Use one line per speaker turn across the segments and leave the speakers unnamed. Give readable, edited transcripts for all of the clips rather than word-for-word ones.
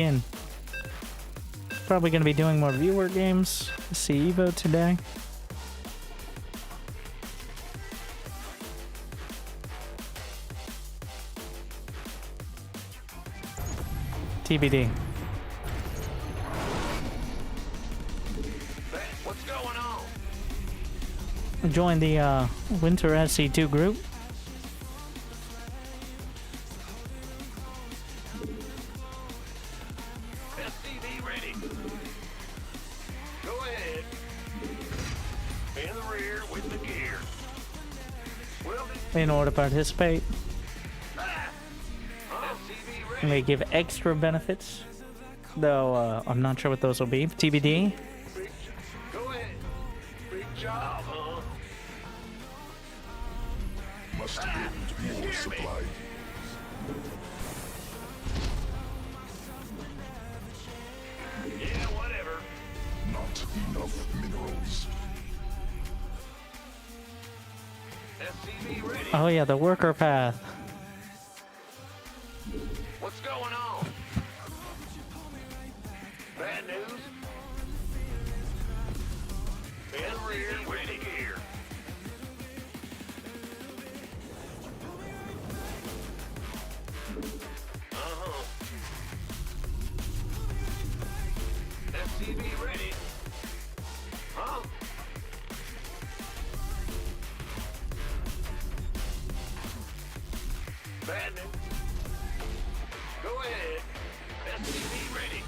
in. Probably going to be doing more viewer games. See Evo today. TBD.
What's going on?
Join the Winter SC2 group.
SCV ready. Go ahead. In the rear with the gear.
In order to participate. They give extra benefits, though I'm not sure what those will be. TBD.
Go ahead. Big job, huh?
Must build more supply.
Yeah, whatever.
Not enough minerals.
SCV ready.
Oh yeah, the worker path.
What's going on? Bad news? In the rear with the gear. SCV ready. Huh? Bad news. Go ahead. SCV ready.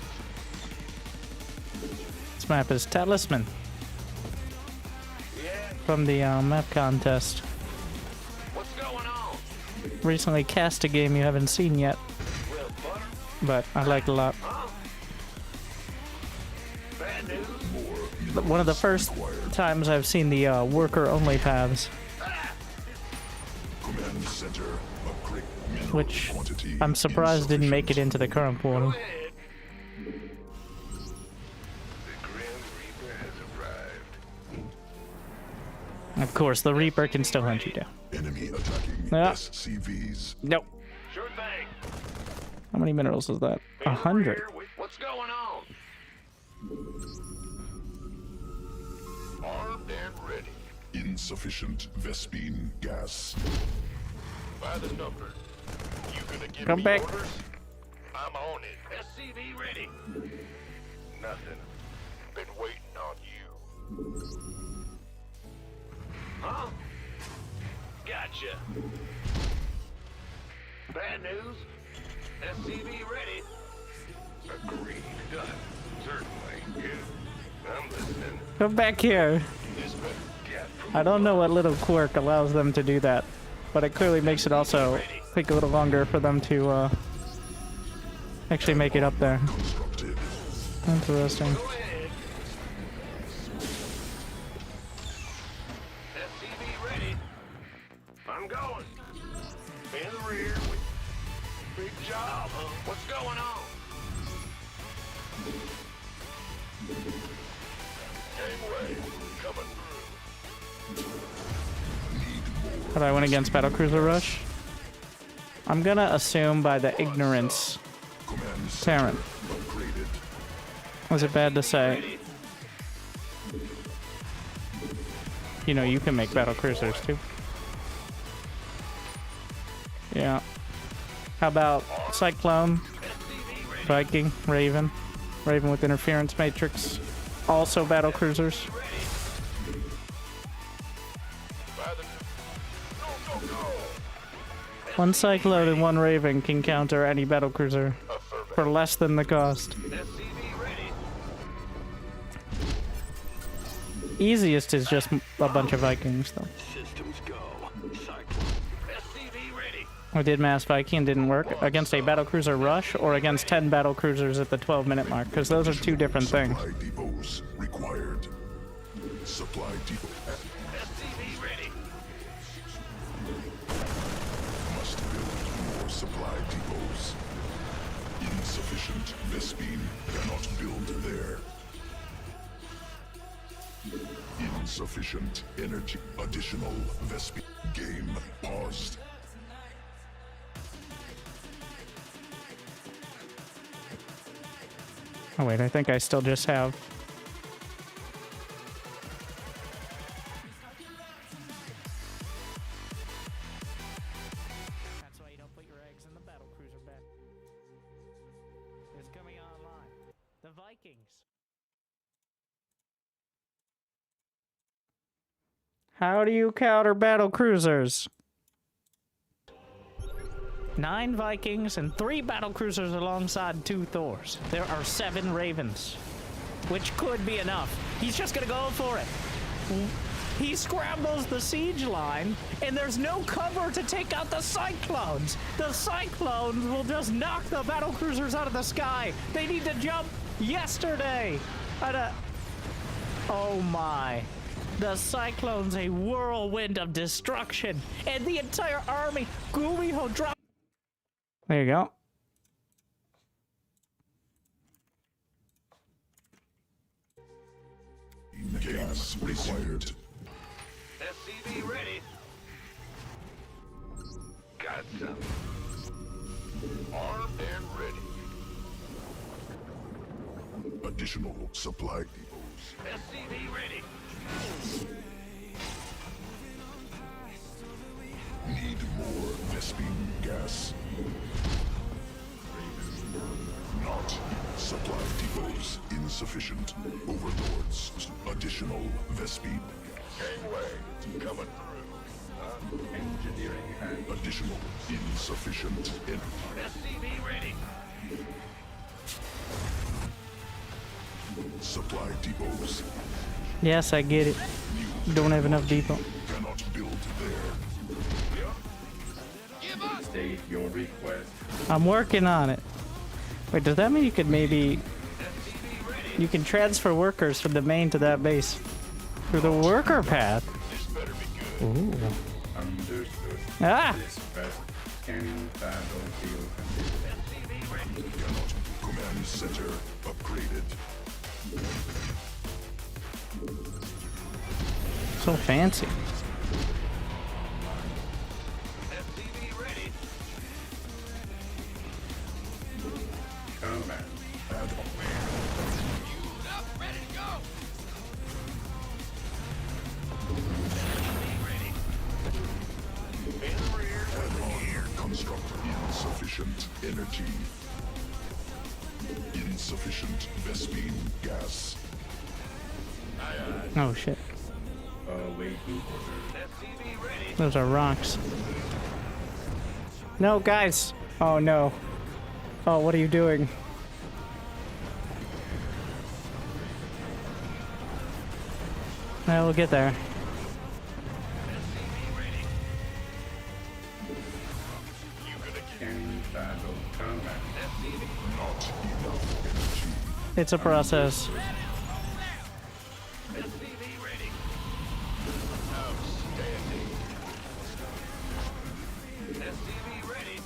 This map is Talisman
Yeah.
from the map contest.
What's going on?
Recently cast a game you haven't seen yet,
Well, butter.
but I liked a lot.
Huh? Bad news?
One of the first times I've seen the worker-only paths,
Command center, a great mineral
which
quantity
I'm surprised didn't make it into the current
Go
portal.
ahead. The Grim Reaper has arrived.
Of course, the Reaper can still hunt you down.
Enemy attacking
Yeah.
SCVs.
Nope.
Sure thing.
How many minerals is that?
In the
100.
rear with- What's going on? Armed and ready.
Insufficient Vespine gas.
By the number. You gonna give
Come
me
back.
orders? I'm on it. SCV ready. Nothing. Been waiting on you. Huh? Gotcha. Bad news? SCV ready. Agreed. Done. Certainly. Yeah. I'm listening.
Come back here.
This better get from
I don't know what little quirk allows them to do that, but it clearly makes it also take a little longer for them to actually make it up there.
Constructed.
Interesting.
Go ahead. SCV ready. I'm going. In the rear with big job, huh? What's going on? Gangway coming through.
But I went against Battlecruiser Rush. I'm gonna assume by the ignorance,
Command
Terran.
upgraded.
Was it bad to say?
Ready.
You know, you can make Battlecruisers too. Yeah. How about Cyclone,
SCV ready.
Viking, Raven, Raven with Interference Matrix, also Battlecruisers.
Ready. By the go, go, go.
One Cyclone and one Raven can counter any Battlecruiser
Affirmative.
for less than the cost.
SCV ready.
Easiest is just a bunch of Vikings, though.
Systems go. Cyclone. SCV ready.
I did Mass Viking, didn't work against a Battlecruiser Rush or against 10 Battlecruisers at the 12-minute mark, because those are two different things.
Supply depots required. Supply depot.
SCV ready.
Must build more supply depots. Insufficient Vespine cannot build there. Insufficient energy. Additional Vespine. Game paused.
Oh wait, I think I still just have. That's why you don't put your eggs in the battlecruiser bed. It's coming online. The Vikings. How do you counter battlecruisers? 9 Vikings and 3 battlecruisers alongside 2 Thors. There are 7 Ravens, which could be enough. He's just gonna go for it. He scrambles the siege line, and there's no cover to take out the Cyclones. The Cyclones will just knock the battlecruisers out of the sky. They need to jump yesterday. Oh my. The Cyclone's a whirlwind of destruction, and the entire army, Gumiho drop. There you go.
Gas required.
SCV ready. Got some. Armed and ready.
Additional supply depots.
SCV ready.
Need more Vespine gas. Not. Supply depots insufficient. Overlords. Additional Vespine.
Gangway coming through. Engineering and
Additional insufficient.
SCV ready.
Supply depots.
Yes, I get it. Don't have enough depot.
Cannot build there.
State your request.
I'm working on it. Wait, does that mean you could maybe... You can transfer workers from the main to that base through the worker path?
This better be good.
Ooh.
Understood.
Ah!
Dispatch. Scanning battlefield conditions.
SCV ready.
Cannot. Command center upgraded.
So fancy.
SCV ready.
Command.
Ready to go. In the rear.
Add-on construct insufficient energy. Insufficient Vespine gas.
Oh shit.
Awaiting order.
SCV ready.
Those are rocks. No, guys! Oh no. Oh, what are you doing? We'll get there.
Scanning battle. Command.
Not enough energy.
It's a process.
SCV ready. Outstanding. SCV ready.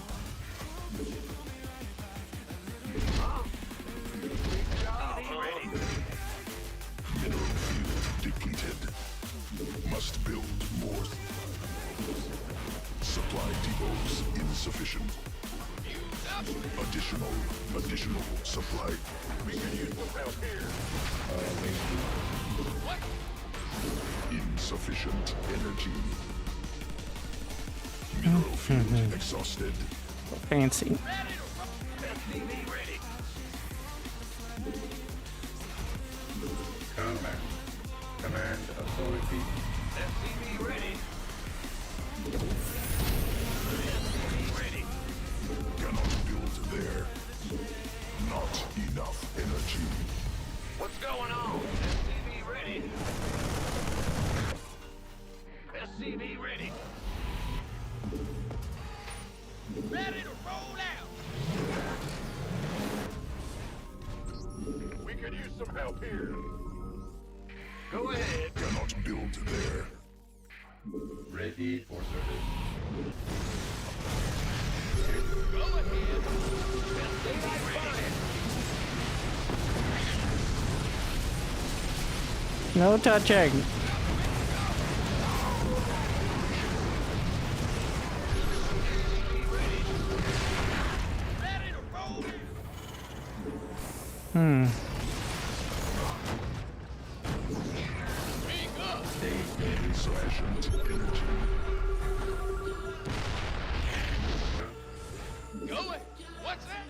Big job. Ready.
Mineral field depleted. Must build more. Supply depots insufficient. Additional supply.
We can use some help here.
Insufficient energy. Mineral field exhausted.
Fancy.
SCV ready.
Command. Command authority.
SCV ready. SCV ready.
Cannot build there. Not enough energy.
What's going on? SCV ready. SCV ready. Ready to roll out. We could use some help here. Go ahead.
Cannot build there.
Ready for service.
Go ahead. SCV ready.
No touching.
Insufficient energy.
Going. What's that?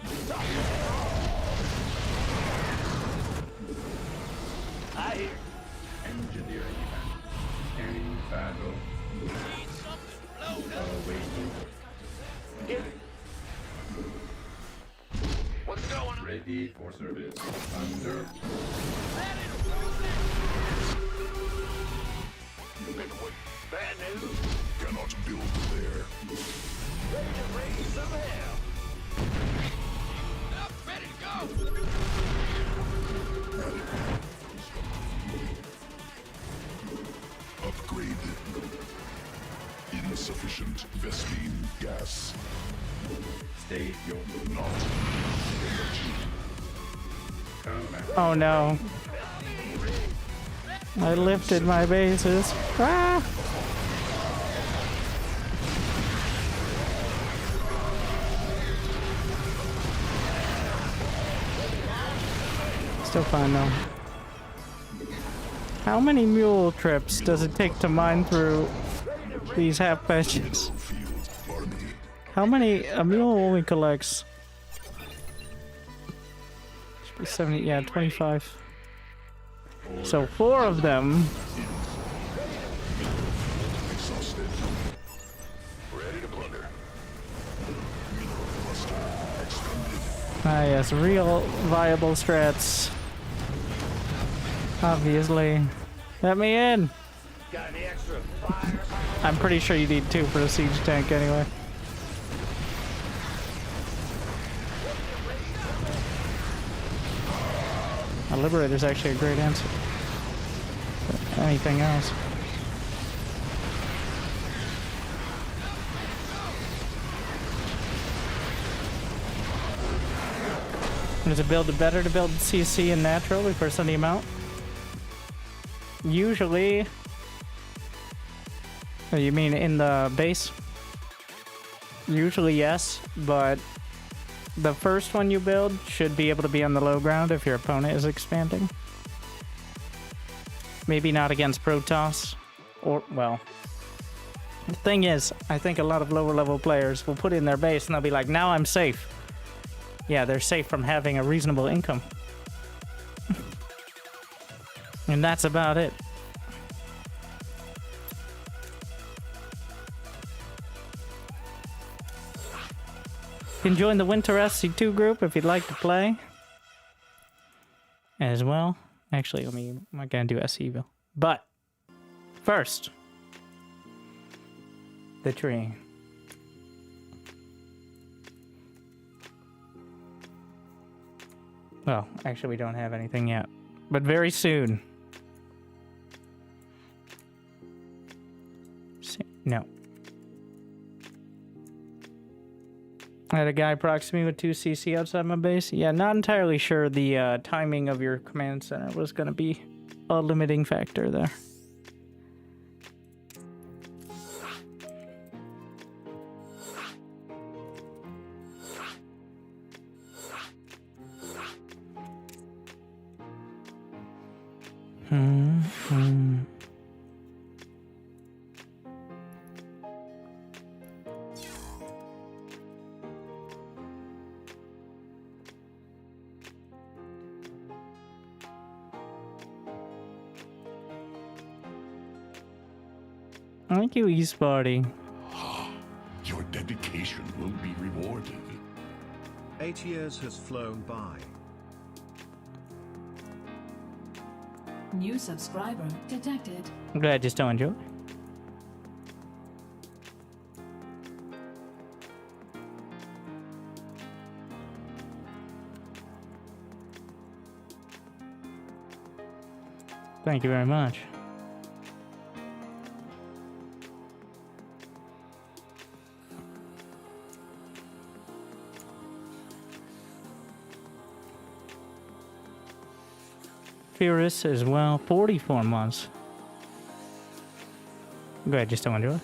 I hear.
Engineering event. Scanning battle.
Need something blown up.
Waiting.
Give it. What's going on?
Ready for service. Under.
Bad news.
Cannot build there.
Ready to raise some hell. Up, ready to go.
Upgrade. Insufficient Vespine gas.
State your
Not energy.
combat.
Oh no. I lifted my bases. Ah! Still fine though. How many mule trips does it take to mine through these half patches?
Field army.
How many? A mule only collects. Should be 70, yeah, 25. So 4 of them.
Exhausted.
Ready to plunder.
Cluster expanded.
Ah, yes, real viable strats. Obviously. Let me in!
Got any extra fire?
I'm pretty sure you need 2 for a siege tank anyway. A Liberator's actually a great answer. But anything else? Is it better to build CC and natural before sending them out? Usually. Oh, you mean in the base? Usually yes, but the first one you build should be able to be on the low ground if your opponent is expanding. Maybe not against Protoss, or, well, the thing is, I think a lot of lower level players will put in their base and they'll be like, now I'm safe. Yeah, they're safe from having a reasonable income. And that's about it. You can join the Winterstarcraft 2 group if you'd like to play. As well. Actually, I'm not gonna do SEvil. But first, the tree. Well, actually, we don't have anything yet, but very soon. No. I had a guy proxy me with 2 CC outside my base. Yeah, not entirely sure the timing of your command center was going to be a limiting factor there. Thank you, Eastparty.
Your dedication will be rewarded.
8 years has flown by.
New subscriber detected.
I'm glad you still enjoy. Thank you very much. Furious as well, 44 months. Go ahead, just don't enjoy.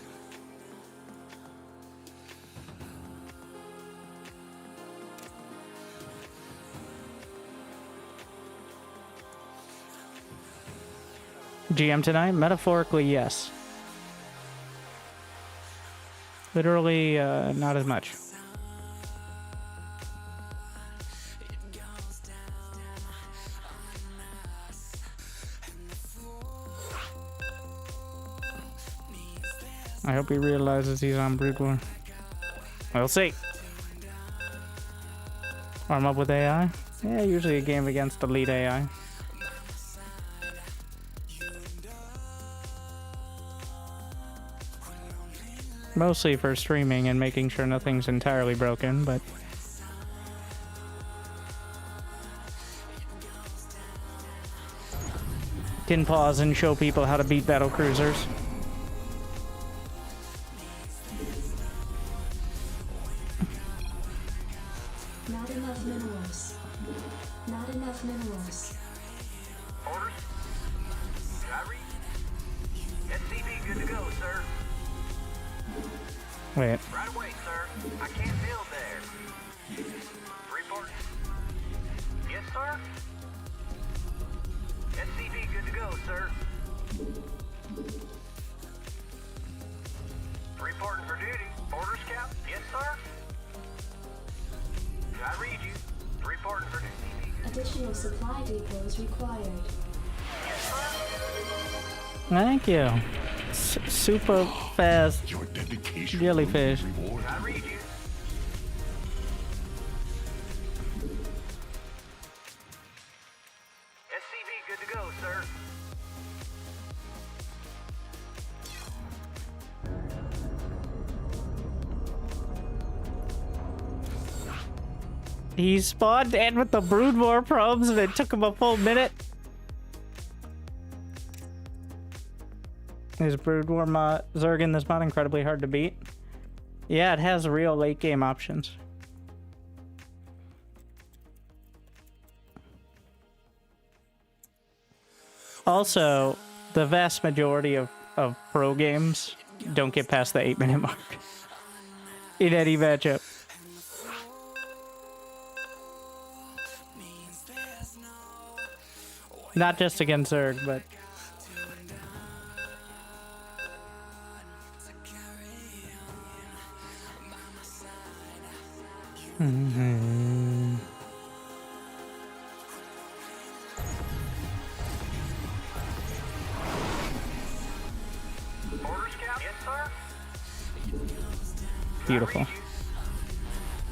GM tonight? Metaphorically, yes. Literally, not as much. I hope he realizes he's on Brood War. We'll see. Arm up with AI? Yeah, usually a game against elite AI. Mostly for streaming and making sure nothing's entirely broken, but... can pause and show people how to beat battlecruisers.
Not enough minerals. Not enough minerals.
Orders? Kyrie? SCV good to go, sir.
Wait.
Right away, sir. I can't build there. Report. Yes, sir? SCV good to go, sir. Reporting for duty. Orders, Cap? Yes, sir? I read you. Reporting for duty.
Additional supply depots required.
Thank you. Super fast
Your dedication
jellyfish.
reward.
I read you. SCV good to go, sir.
He spawned in with the Brood War probes and it took him a full minute. Is Brood War Zerg in this mod incredibly hard to beat? Yeah, it has real late game options. Also, the vast majority of pro games don't get past the 8-minute mark in any matchup. Not just against Zerg, but...
Orders, Cap? Yes, sir?
Beautiful.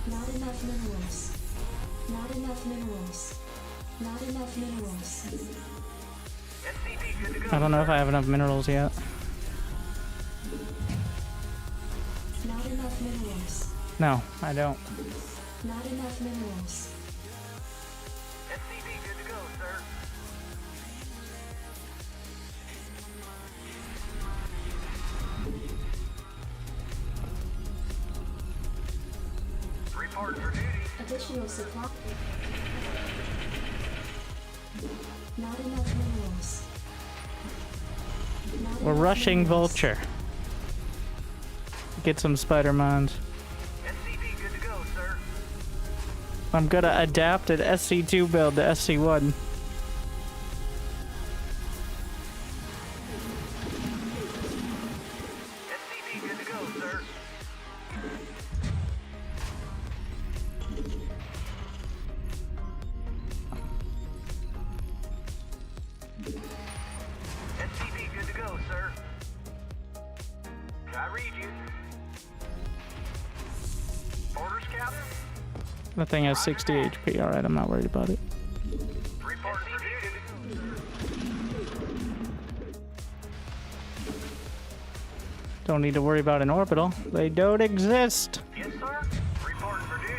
Not enough minerals. Not enough minerals. Not enough minerals.
SCV good to go.
I don't know if I have enough minerals yet.
Not enough minerals.
No, I don't.
Not enough minerals.
SCV good to go, sir. Reporting for duty.
Additional supply. Not enough minerals. Not
We're
enough
rushing
minerals.
Vulture. Get some spider mines.
SCV good to go, sir.
I'm gonna adapt an SC2 build to SC1.
SCV good to go, sir. SCV good to go, sir. I read you. Orders, Captain?
That thing has 60 HP. Alright, I'm not worried about it.
Reporting for duty.
Don't need to worry about an orbital. They don't exist.
Yes, sir. Reporting for duty.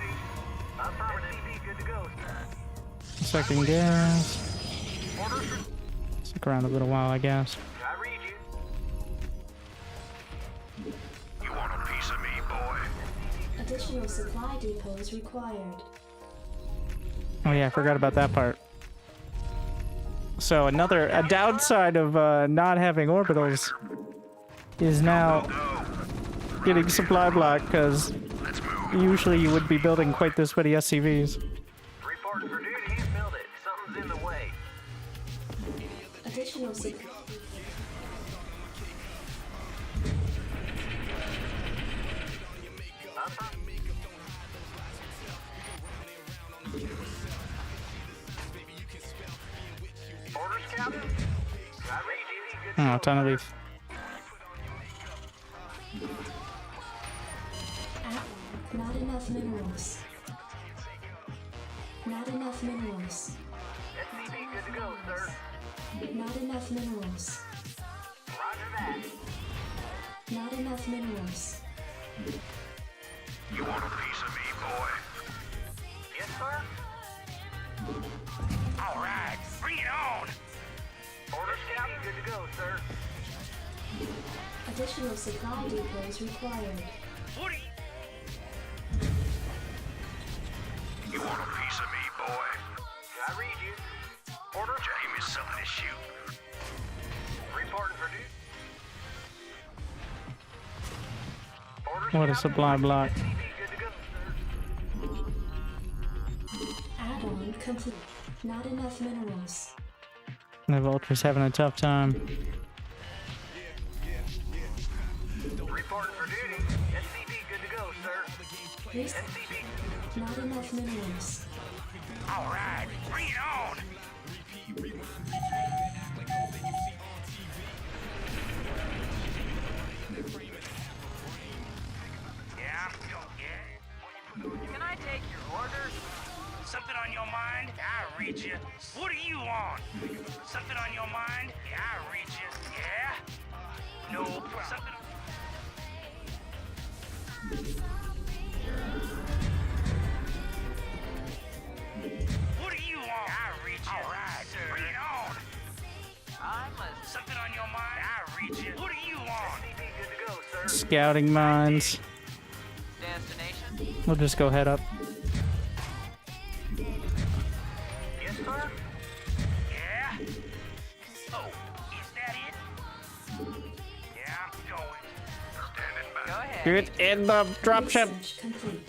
Affirmative. SCV good to go, sir.
Second gas.
Orders for...
Stick around a little while, I guess.
I read you. You want a piece of me, boy?
Additional supply depots required.
Oh yeah, I forgot about that part. So a downside of not having orbitals is now getting supply block, because usually you would be building quite this many SCVs.
Reporting for duty. Can't build it. Something's in the way.
Additional supply.
Orders, Captain? I read you.
Oh, time to leave.
Not enough minerals. Not enough minerals.
SCV good to go, sir.
Not enough minerals.
Roger that.
Not enough minerals.
You want a piece of me, boy? Yes, sir. All right, bring it on. Orders, Captain. Good to go, sir.
Additional supply depots required.
What you want a piece of me, boy? I read you. Order. Give me something to shoot. Reporting for duty. Orders,
What a
Captain.
supply block.
SCV good to go, sir.
Add-on complete. Not enough minerals.
The Vulture's having a tough time.
Reporting for duty. SCV good to go, sir.
Res-
SCV.
Not enough minerals.
All right, bring it on. Yeah, I'm going. Can I take your orders? Something on your mind? I read you. What do you want? Something on your mind? Yeah, I read you. Yeah? No problem. Something. What do you want? I read you. All right, sir. Bring it on. Something on your mind? I read you. What do you want? Good to go, sir.
Scouting mines.
Destination?
We'll just go head up.
Yes, sir. Yeah. Oh, is that it? Yeah, I'm going. Standing by.
Go ahead.
Get in the dropship.
Research complete.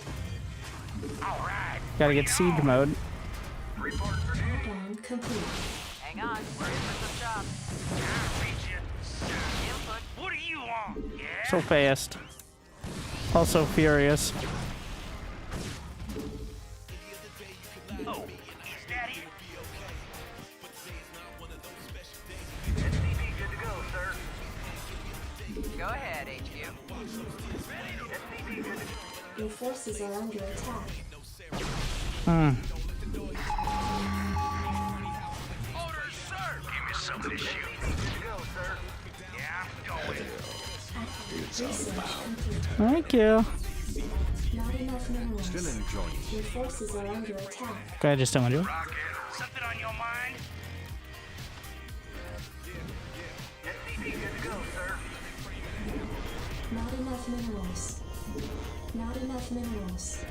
All right.
Gotta get siege mode.
Report for duty.
Add-on complete.
Hang on. We're in for some shots.
I read you. Sir.
Input.
What do you want? Yeah.
So fast. Also furious.
Oh, is that it? SCV good to go, sir.
Go ahead, HQ.
SCV good to go.
Your forces are under attack.
Orders, sir. Give me something to shoot. Good to go, sir. Yeah, I'm going.
Research complete.
Thank you.
Not enough minerals.
Still enjoying.
Your forces are under attack.
Okay, just don't do it.
Rocket. Something on your mind? SCV good to go, sir.
Not enough minerals. Not enough minerals.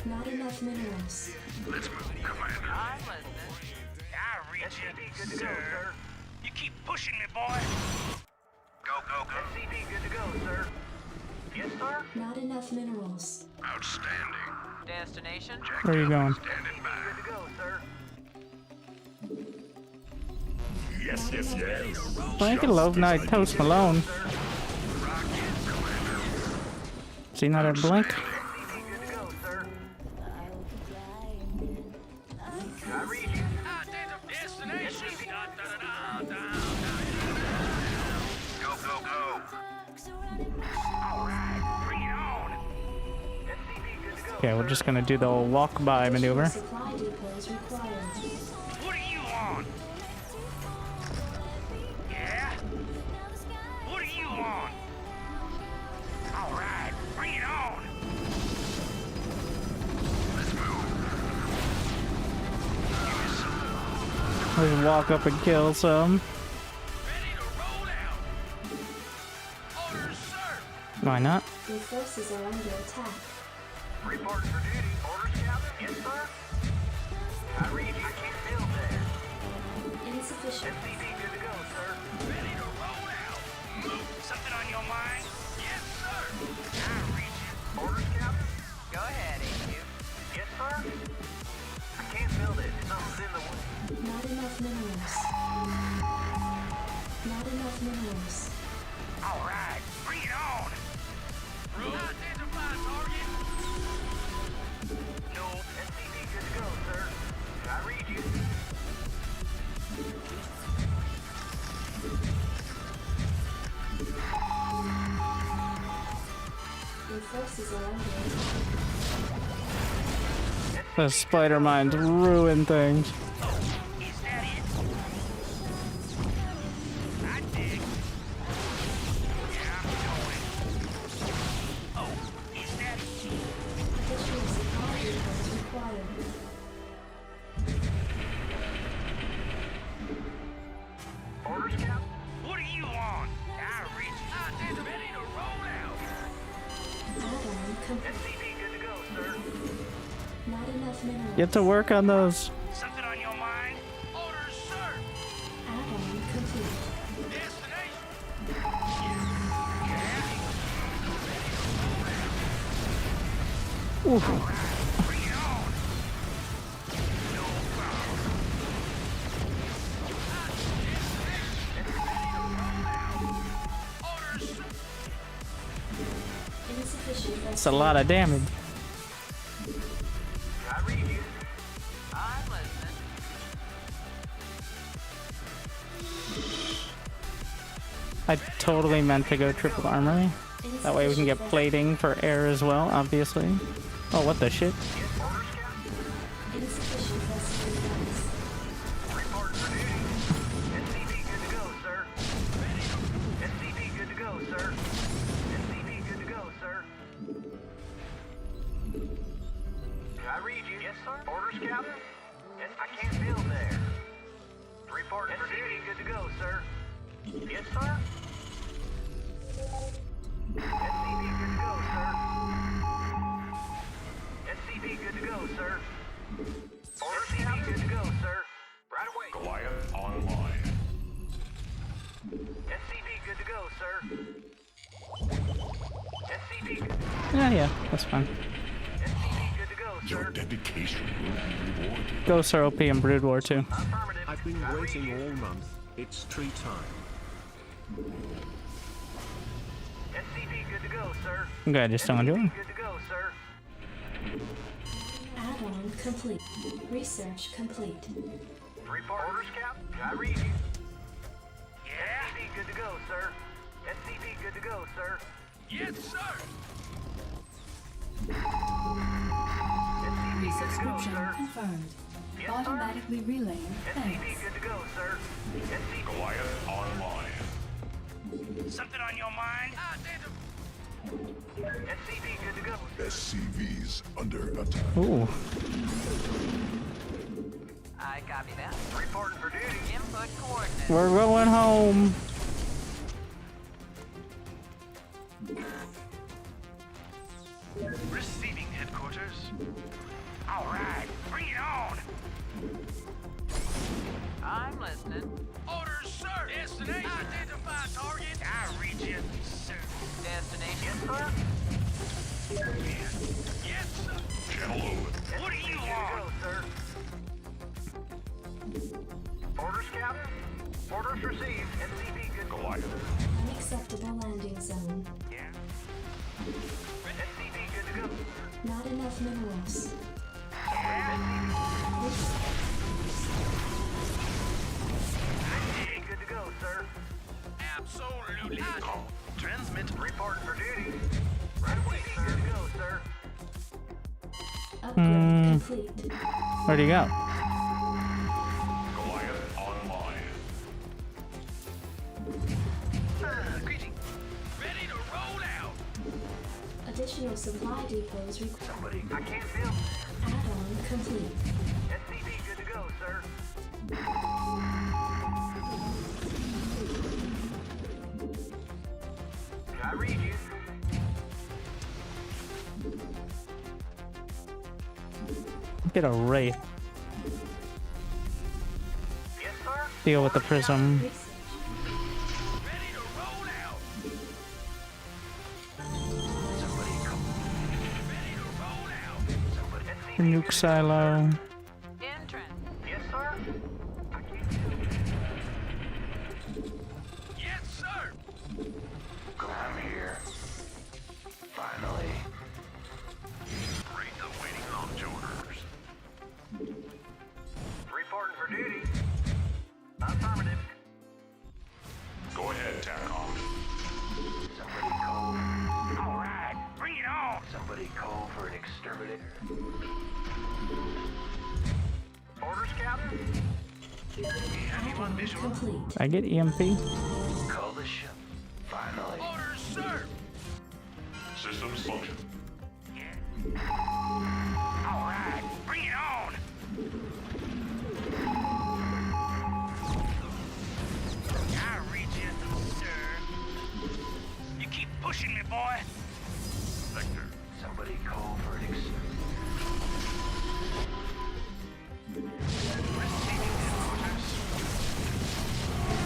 Not enough minerals.
Let's move, Commander.
I'm listening.
I read you. Good to go, sir. You keep pushing me, boy. Go, go, go. SCV good to go, sir. Yes, sir.
Not enough minerals.
Outstanding.
Destination?
Where are you going?
Standing by. Good to go, sir.
Yes, yes, yes.
Thank you, Love Night Toast Malone. See not a blink?
SCV good to go, sir. I read you. Destination. Go, go, go. All right, bring it on. SCV good to go.
Okay, we're just gonna do the old walk by maneuver.
Supply depots required.
What do you want? Yeah? What do you want? All right, bring it on. Let's move. Give me some.
Let's walk up and kill some.
Ready to roll out. Orders, sir.
Why not?
Your forces are under attack.
Reporting for duty. Orders, Captain. Yes, sir. I read you. I can't build there.
Insufficient.
SCV good to go, sir. Ready to roll out. Move. Something on your mind? Yes, sir. I read you. Orders, Captain.
Go ahead, HQ.
Yes, sir. I can't build it. Something's in the way.
Not enough minerals. Not enough minerals.
All right, bring it on. Identify target. No, SCV good to go, sir. Did I read you?
Your forces are under attack.
The spider mines ruin things.
Is that it? I dig. Yeah, I'm going. Oh, is that it?
Additional supply depots required.
Orders, Cap? What do you want? I reach. I did ready to roll out.
Add-on complete.
SCV good to go, sir.
Not enough minerals.
Get to work on those.
Something on your mind? Orders, sir.
Add-on complete.
Destination.
Oof.
Bring it on. No problem. Orders, sir.
Insufficient.
That's a lot of damage.
I read you.
I'm listening.
I totally meant to go triple armory. That way we can get plating for air as well, obviously. Oh, what the shit?
Insufficient vessel defense.
Report for duty. SCV good to go, sir. SCV good to go, sir. SCV good to go, sir. Can I read you? Yes, sir. Orders, Captain? Yes, I can't build there. Report for duty. Good to go, sir. Yes, sir. SCV good to go, sir. SCV good to go, sir. SCV good to go, sir. Right away.
Goliath online.
SCV good to go, sir. SCV good.
Yeah, that's fine.
SCV good to go,
Your
sir.
dedication will be rewarded.
Ghosts are OP in Brood War too.
Affirmative.
I've been waiting all month. It's tree time.
SCV good to go, sir.
Okay, I just don't enjoy them.
Good to go, sir.
Add-on complete. Research complete.
Report orders, Cap. Can I read you? Yeah. SCV good to go, sir. SCV good to go, sir. Yes, sir. SCV good to go,
Resubscription
sir.
confirmed.
Yes, sir.
Automatically relaying.
SCV
Thanks.
good to go, sir. SCV.
Goliath online.
Something on your mind? SCV good to go.
SCVs under attack.
Ooh.
I copy that.
Reporting for duty.
Input coordinates.
We're going home.
Receiving headquarters. All right, bring it on.
I'm listening.
Orders, sir. Destination. Identify target. I read you, sir.
Destination.
Yes, sir. Yes, sir.
Channel load.
What do you want? Sir. Orders, Captain. Orders received. SCV good.
Goliath.
Unacceptable landing zone.
Yeah. SCV good to go.
Not enough minerals.
SCV good to go, sir. Absolutely. Transmit. Reporting for duty. Right away, sir. Good to go, sir.
Upgrade complete.
Where'd he go?
Goliath online.
Greeting. Ready to roll out.
Additional supply depots required.
I can't build.
Add-on complete.
SCV good to go, sir. Can I read you?
Get a wraith.
Yes, sir.
Deal with the prism.
Research.
Ready to roll out. Somebody come. Ready to roll out. Somebody.
The nuke silo.
Entrance.
Yes, sir. I can't for duty. Affirmative.
Go ahead, TACOM.
Somebody call. All right, bring it on. Somebody call for an exterminator. Orders, Captain. Anyone visual?
Complete.
I get EMP.
Call the ship. Finally. Orders, sir.
Systems function.
All right, bring it on. I read you, sir. You keep pushing me, boy.
Vector.
Somebody call for an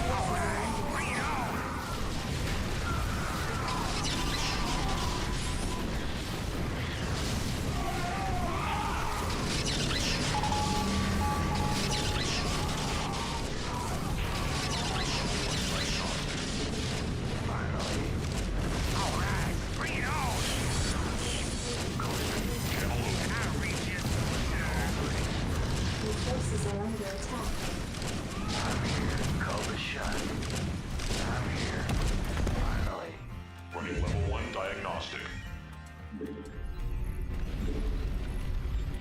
All right, bring it on. All right, bring it on. I read you,
Your forces are under attack.
I'm here. Call the shot. I'm here. Finally.
Running level 1 diagnostic.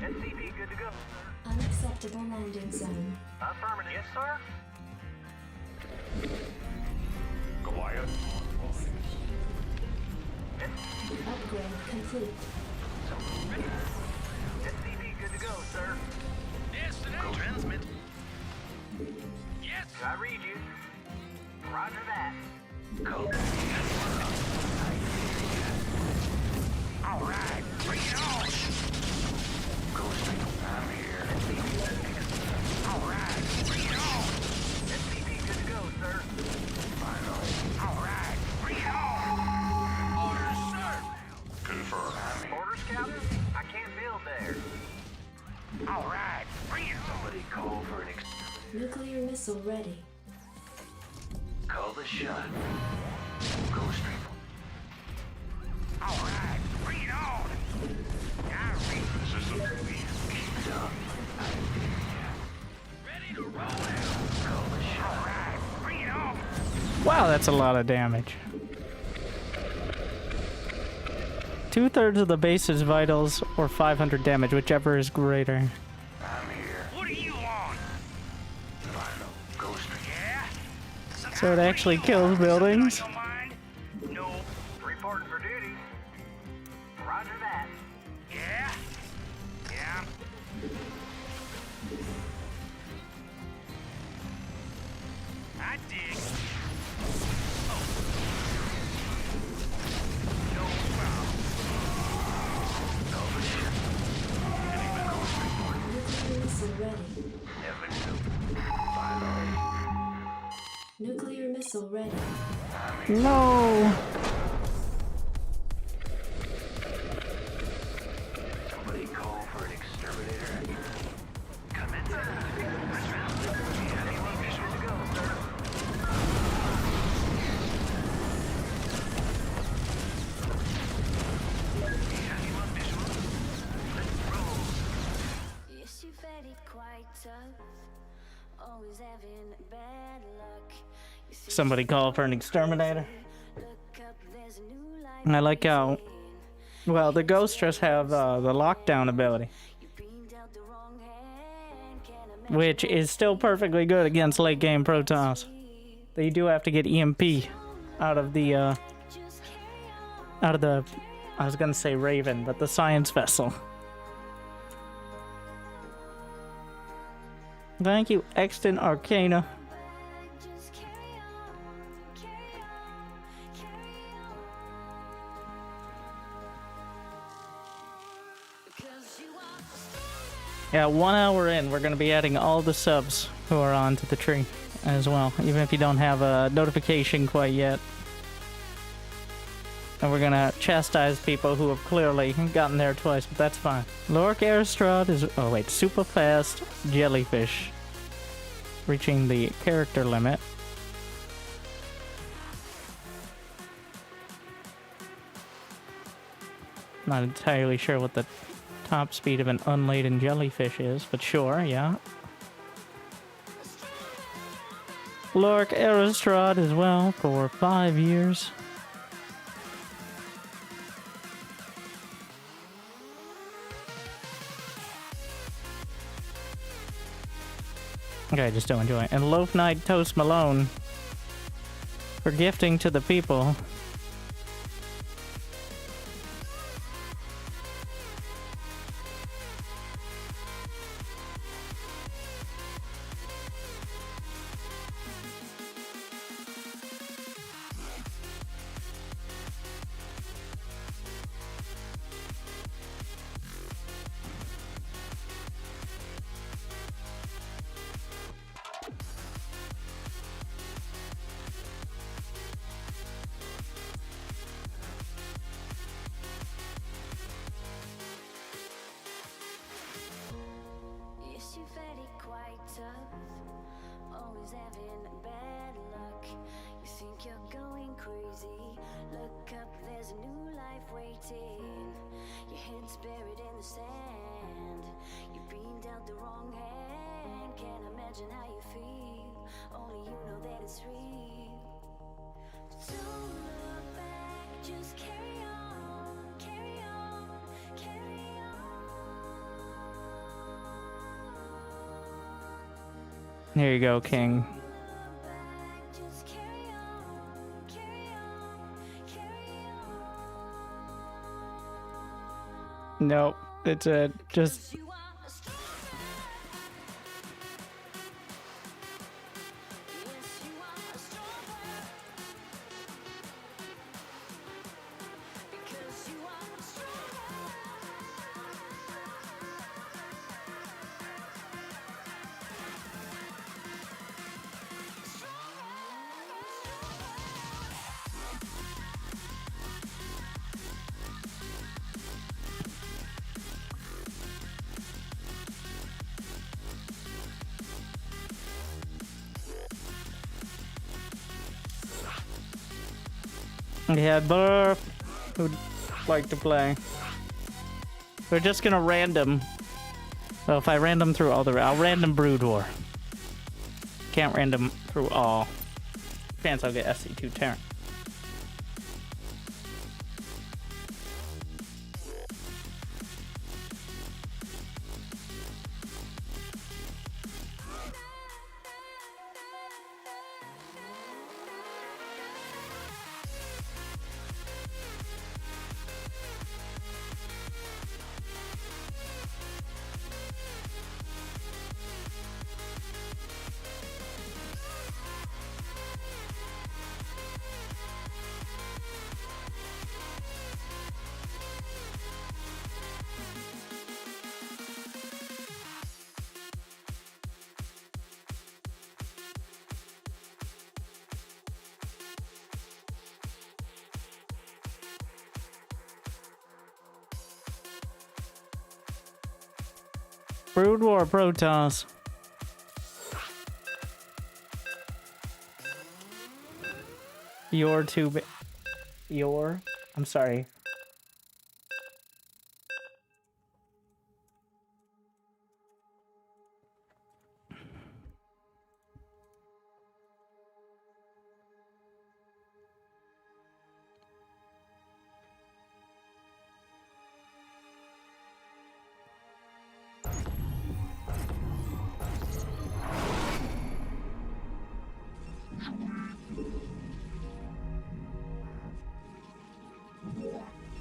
SCP good to go, sir.
Unacceptable landing zone.
Affirmative. Yes, sir.
Goliath.
Upgrade complete.
SCP good to go, sir. Destination. Transmit. Yes. I read you. Roger that. Code. All right, bring it on. Ghost, I'm here. All right, bring it on. SCP good to go, sir. Finally. All right, bring it on. Orders, sir.
Confirm.
Orders, Captain? I can't build there. All right, bring it on. Somebody call for an
Nuclear missile ready.
Call the shot. Ghost. All right, bring it on. I read
System.
keep up. Ready to roll out. Call the shot. All right, bring it on.
Wow, that's a lot of damage. 2/3 of the base's vitals or 500 damage, whichever is greater.
I'm here. What do you want? Final. Ghost. Yeah?
So it actually kills buildings?
Something on your mind? No. Reporting for duty. Roger that. Yeah? Yeah. I dig. Oh. No problem. Call the ship. Anyone ghost report?
Nuclear missile ready.
Never knew. Finally.
Nuclear missile ready.
No!
Somebody call for an exterminator. Come in, sir. Anyone visual to go, sir? Anyone visual? Let's roll.
Yes, you fed it quite tough. Always having bad luck. You see
Somebody call for an exterminator.
look up, there's a new life.
I like how, well, the ghosts just have the lockdown ability,
You beamed out the wrong hand. Can't
which is still perfectly good against late game Protoss. They do have to get EMP out of the, I was gonna say Raven, but the science vessel. Thank you, Exton Arcana.
just carry on, carry on, carry on. Because you are
Yeah, 1 hour in, we're gonna be adding all the subs who are onto the tree as well, even if you don't have a notification quite yet. And we're gonna chastise people who have clearly gotten there twice, but that's fine. Lurker Airstrad is, oh wait, super fast jellyfish. Reaching the character limit. Not entirely sure what the top speed of an unladen jellyfish is, but sure, yeah. Lurk Aristrad as well for 5 years. Okay, just don't enjoy it. And Loaf Knight Toast Malone for gifting to the people.
Yes, you find it quite tough. Always having bad luck. You think you're going crazy. Look up, there's a new life waiting. Your head's buried in the sand. You've been dealt the wrong hand. Can't imagine how you feel. Only you know that it's real. Don't look back, just carry on, carry on, carry on.
There you go, King. Nope, it's a just. Yeah, Burf would like to play. We're just gonna random. Well, if I random through all the, I'll random Brood War. Can't random through all. Chance I'll get SC2 Terran. Brood War Protoss. You're too big. I'm sorry.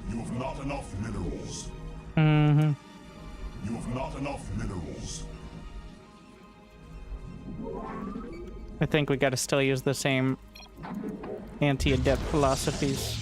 You have not enough minerals.
Mm-hmm.
You have not enough minerals.
I think we gotta still use the same anti-adept philosophies.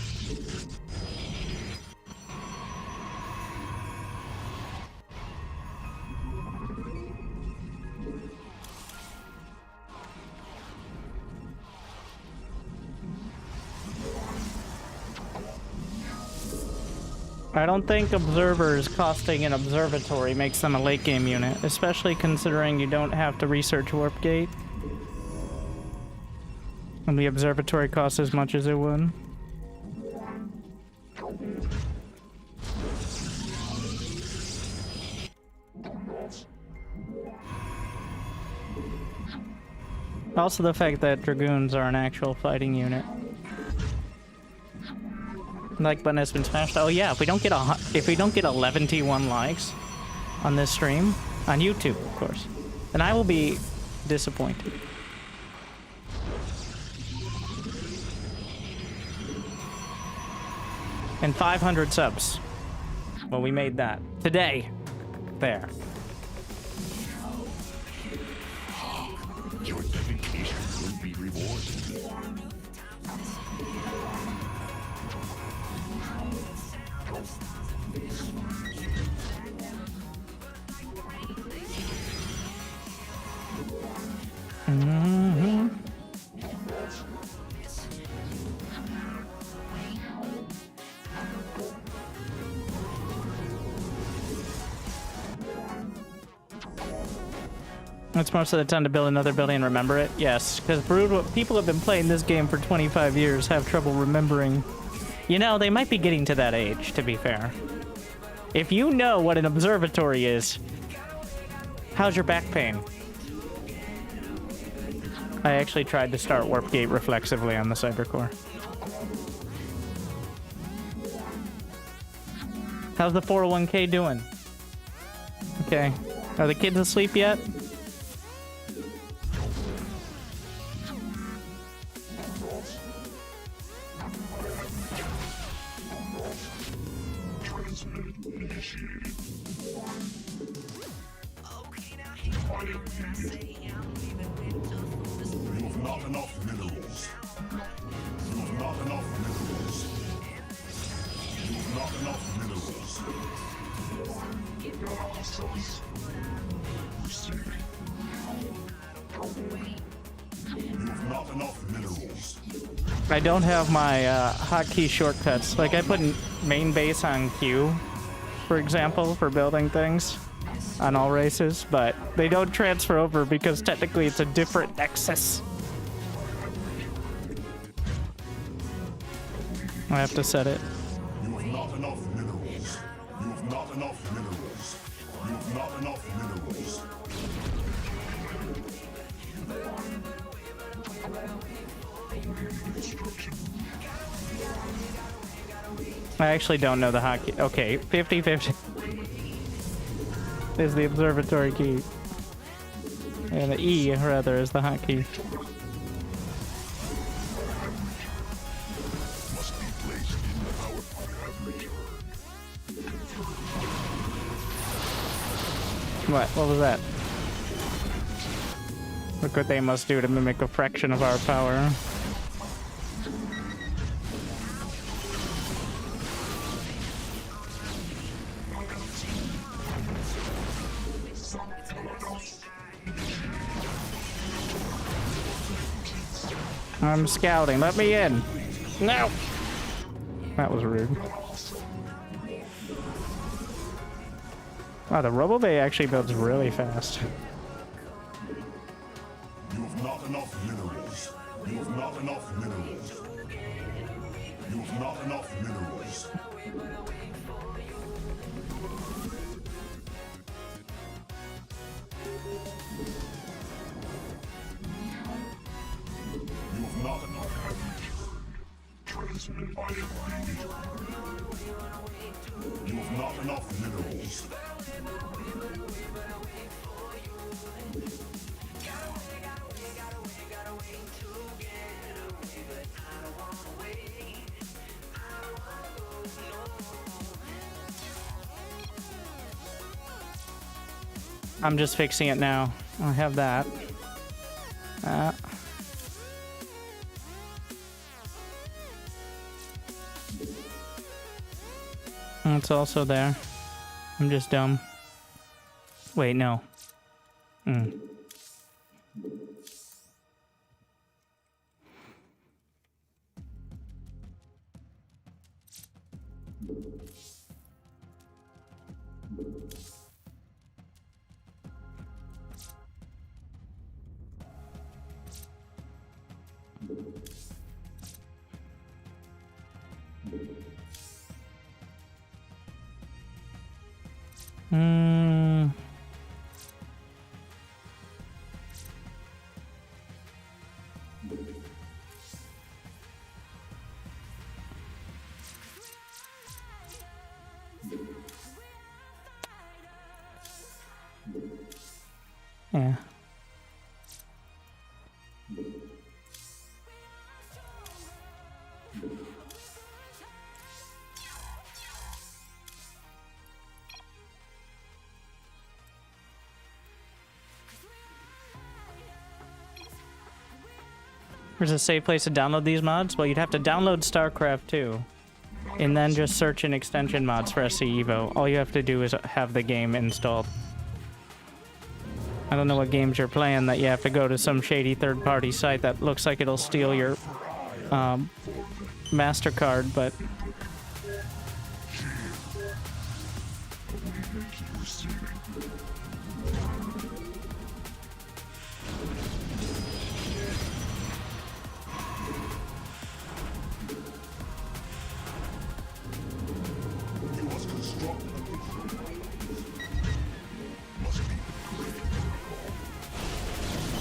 I don't think observers costing an observatory makes them a late game unit, especially considering you don't have to research Warp Gate. And the observatory costs as much as it would. Also the fact that Dragoons are an actual fighting unit. Like button has been smashed. Oh yeah, if we don't get 11 T1 likes on this stream, on YouTube of course, then I will be disappointed. And 500 subs. Well, we made that today. There.
Your dedication will be rewarded.
Mm-hmm. It's most of the time to build another building and remember it. Yes, because people have been playing this game for 25 years have trouble remembering. You know, they might be getting to that age, to be fair. If you know what an observatory is, how's your back pain? I actually tried to start Warp Gate reflexively on the Cybercore. How's the 401k doing? Okay. Are the kids asleep yet? I don't have my hotkey shortcuts. Like I put main base on Q, for example, for building things on all races, but they don't transfer over because technically it's a different nexus. I have to set it.
You have not enough minerals. You have not enough minerals. You have not enough minerals.
I actually don't know the hotkey. Okay, 50-50 is the observatory key. And the E, rather, is the hotkey.
Must be placed in the power plant.
What was that? Look what they must do to mimic a fraction of our power. I'm scouting. Let me in. No. That was rude. Wow, the Robo Bay actually builds really fast.
You have not enough minerals. You have not enough minerals. You have not enough minerals. You have not enough. Transmit by You have not enough minerals.
I'm just fixing it now. I have that. It's also there. I'm just dumb. Wait, no. Yeah. There's a safe place to download these mods? Well, you'd have to download Starcraft 2. And then just search in extension mods for SC Evo. All you have to do is have the game installed. I don't know what games you're playing that you have to go to some shady third-party site that looks like it'll steal your MasterCard, but...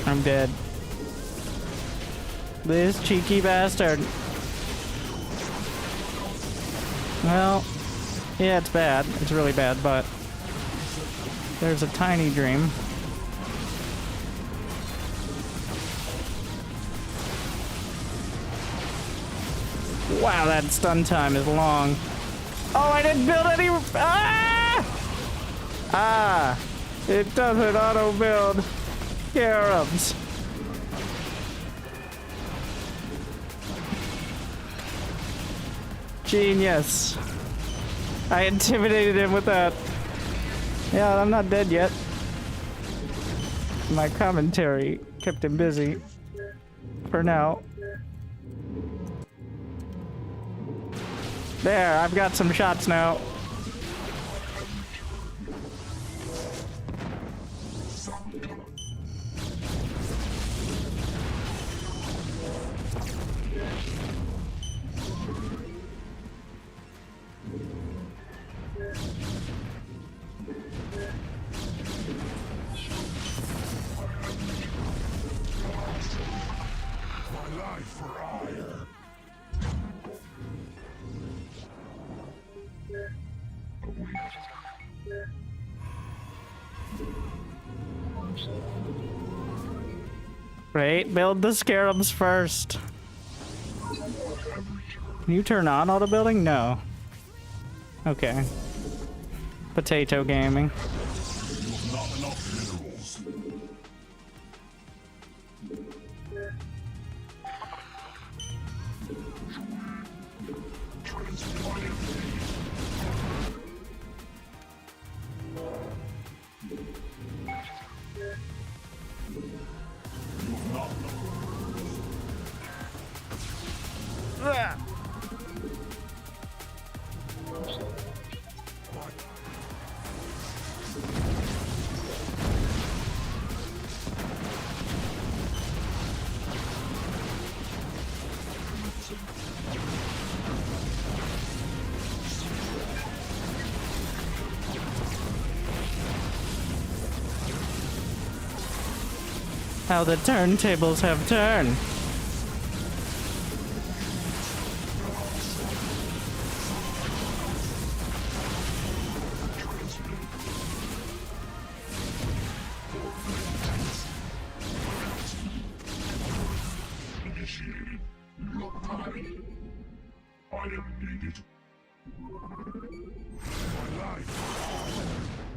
I'm dead. This cheeky bastard. Well, yeah, it's bad. It's really bad, but there's a tiny dream. Wow, that stun time is long. Oh, I didn't build any... Ah! Ah! It doesn't auto-build. Scarabs. Genius. I intimidated him with that. Yeah, I'm not dead yet. My commentary kept him busy. For now. There, I've got some shots now. Wait, build the scarabs first. Can you turn on auto building? No. Okay. Potato gaming.
Not enough minerals.
How the turntables have turned.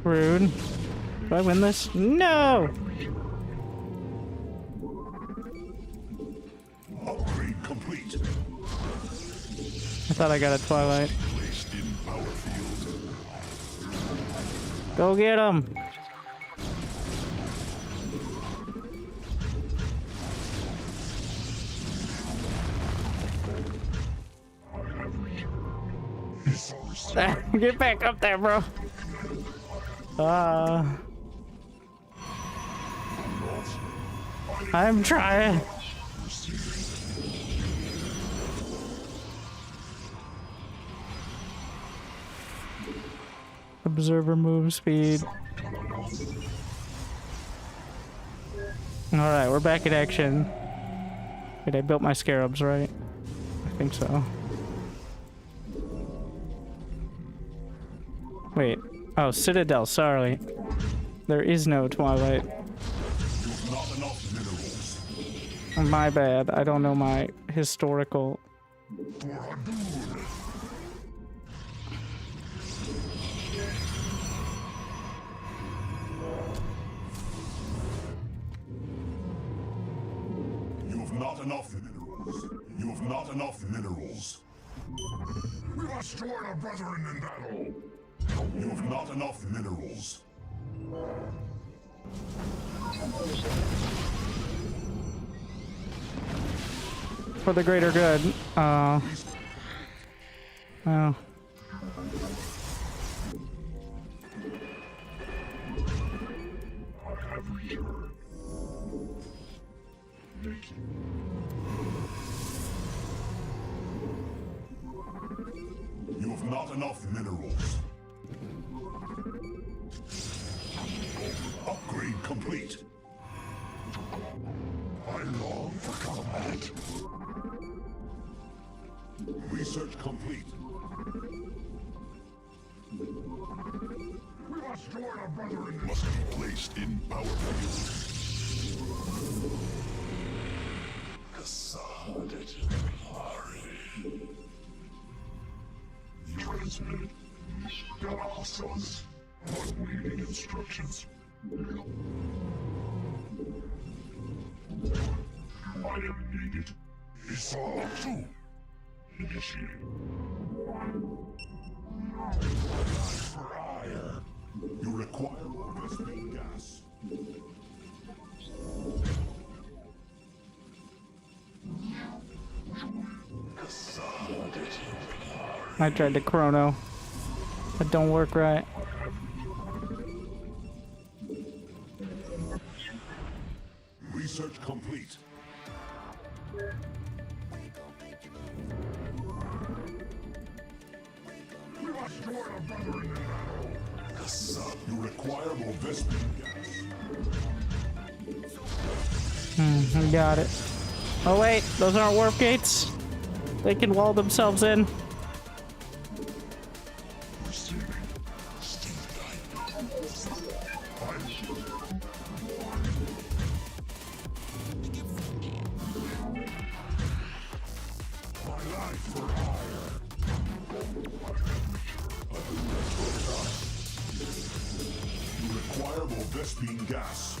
Rude. Do I win this? No!
Upgrade complete.
I thought I got a Twilight.
Placed in power field.
Go get him! Get back up there, bro. I'm trying. Observer move speed. Alright, we're back in action. Wait, I built my scarabs, right? I think so. Wait. Oh, Citadel, sorry. There is no Twilight.
enough minerals.
My bad. I don't know my historical.
For Hadun. You have not enough minerals. You have not enough minerals. We must join our brethren in battle. You have not enough minerals.
For the greater good. Well.
I have returned. You have not enough minerals. Upgrade complete. I long for combat. Research complete. We must join our brethren. Must be placed in power field. Transmitted. Got hostiles. Awaiting instructions. Item needed. Assault 2. Initiate. For ire. You require more listening gas.
I tried to chrono. That don't work right.
Research complete. We must join our brethren in battle. You require more Vespene gas.
I got it. Oh wait, those aren't warp gates. They can wall themselves in.
Vespene gas.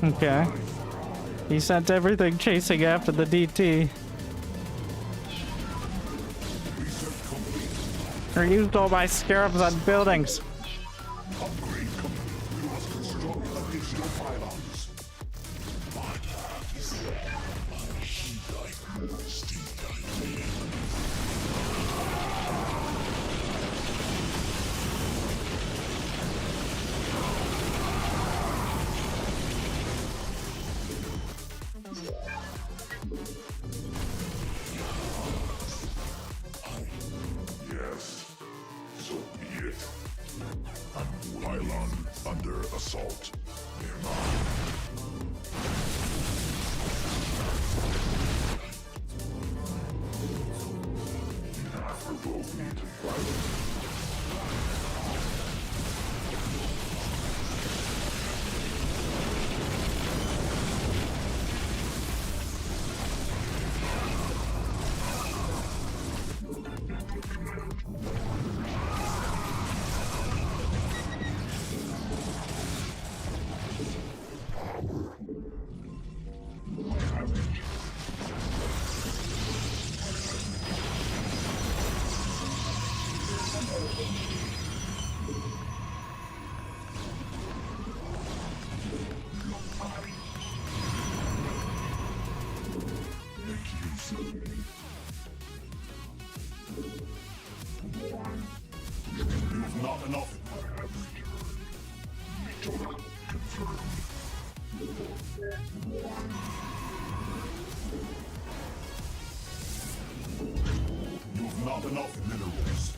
Okay. He sent everything chasing after the DT. Or used all my scarabs on buildings.
enough. You've not enough minerals.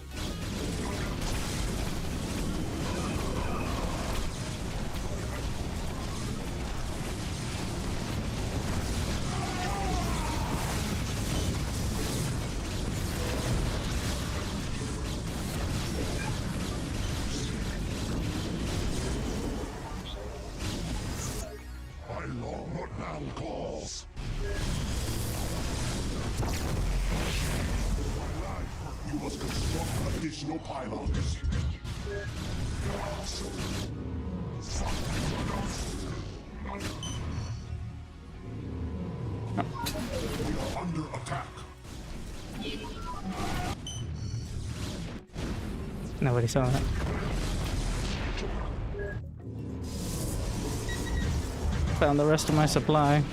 I long what now calls. You must construct additional pylons. We are under attack.
Nobody saw that. Found the rest of my supply.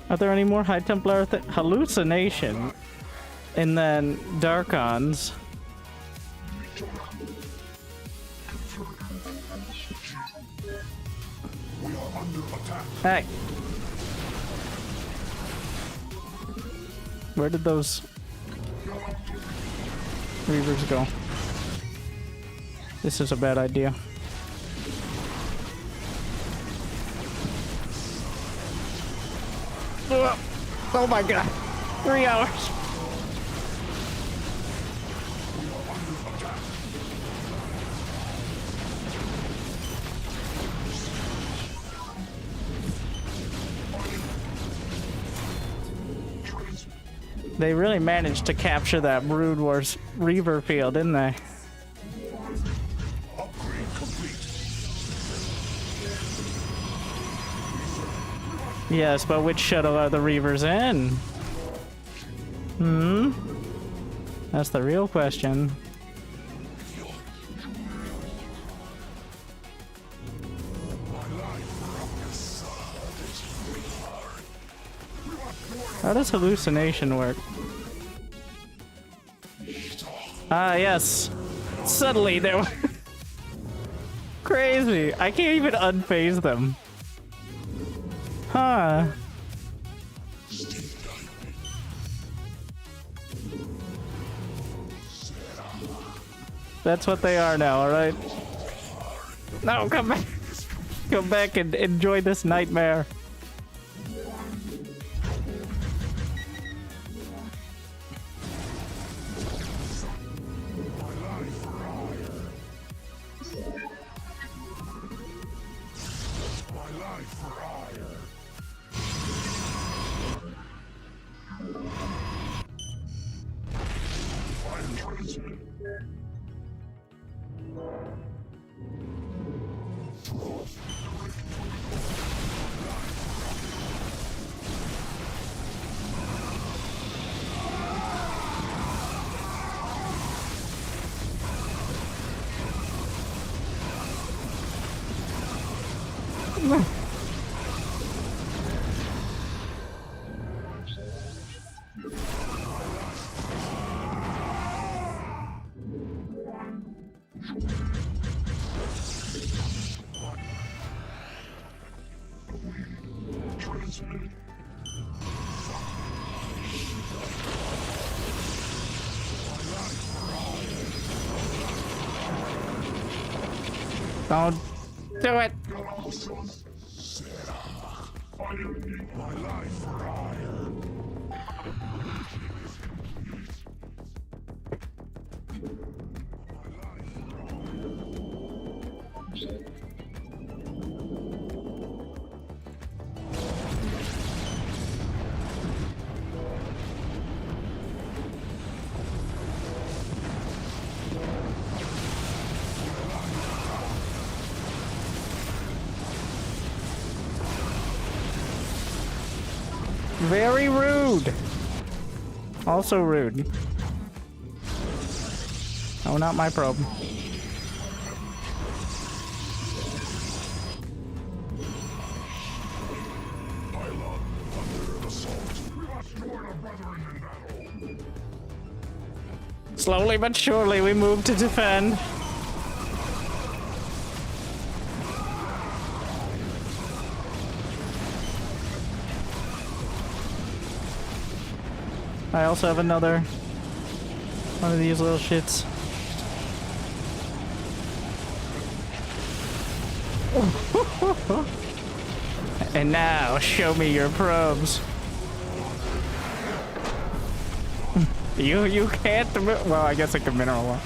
Are there any more High Templar Hallucination? And then Darkons. Hey! Where did those Reavers go? This is a bad idea. Oh my god. 3 hours. They really managed to capture that Brood Wars Reaver field, didn't they? Yes, but which shuttle are the Reavers in? Hmm? That's the real question. How does hallucination work? Ah, yes. Suddenly they were crazy. I can't even unphase them. Huh. That's what they are now, alright? No, come back. Come back and enjoy this nightmare. Don't do it. Very rude. Also rude. Oh, not my probe.
Pylon under assault. We must join our brethren in battle.
Slowly but surely, we move to defend. I also have another one of these little shits. And now, show me your probes. You can't. Well, I guess I could mineral one.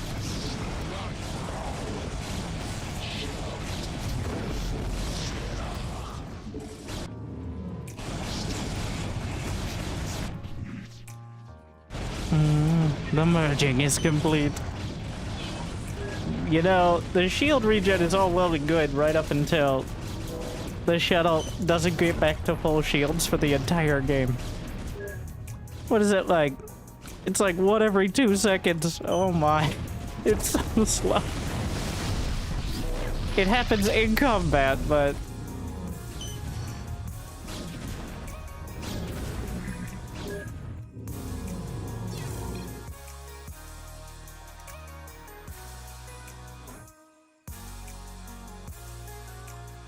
The merging is complete. You know, the shield regen is all well and good right up until the shuttle doesn't get back to full shields for the entire game. What is it like? It's like 1 every 2 seconds. Oh my. It's so slow. It happens in combat, but...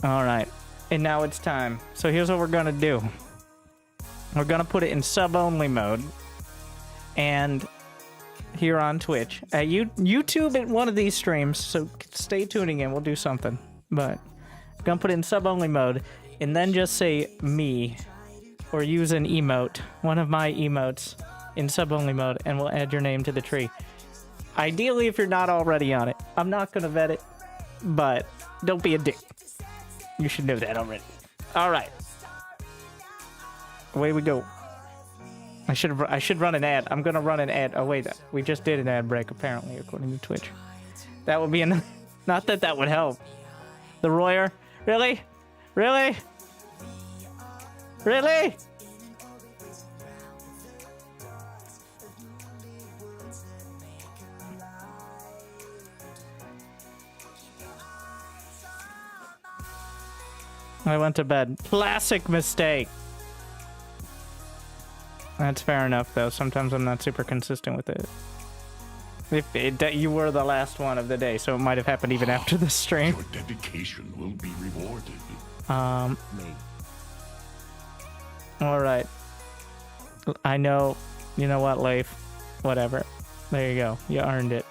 Alright, and now it's time. So here's what we're gonna do. We're gonna put it in sub-only mode. And here on Twitch. At YouTube at one of these streams, so stay tuning in, we'll do something. But I'm gonna put it in sub-only mode, and then just say me, or use an emote, one of my emotes, in sub-only mode, and we'll add your name to the tree. Ideally, if you're not already on it. I'm not gonna vet it, but don't be a dick. You should know that already. Alright. Away we go. I should run an ad. I'm gonna run an ad. Oh wait, we just did an ad break apparently, according to Twitch. That would be enough. Not that that would help. The Royer? Really? Really? Really? I went to bed. Classic mistake. That's fair enough, though. Sometimes I'm not super consistent with it. You were the last one of the day, so it might have happened even after the stream.
Your dedication will be rewarded.
Alright. I know. You know what, Leif? Whatever. There you go. You earned it.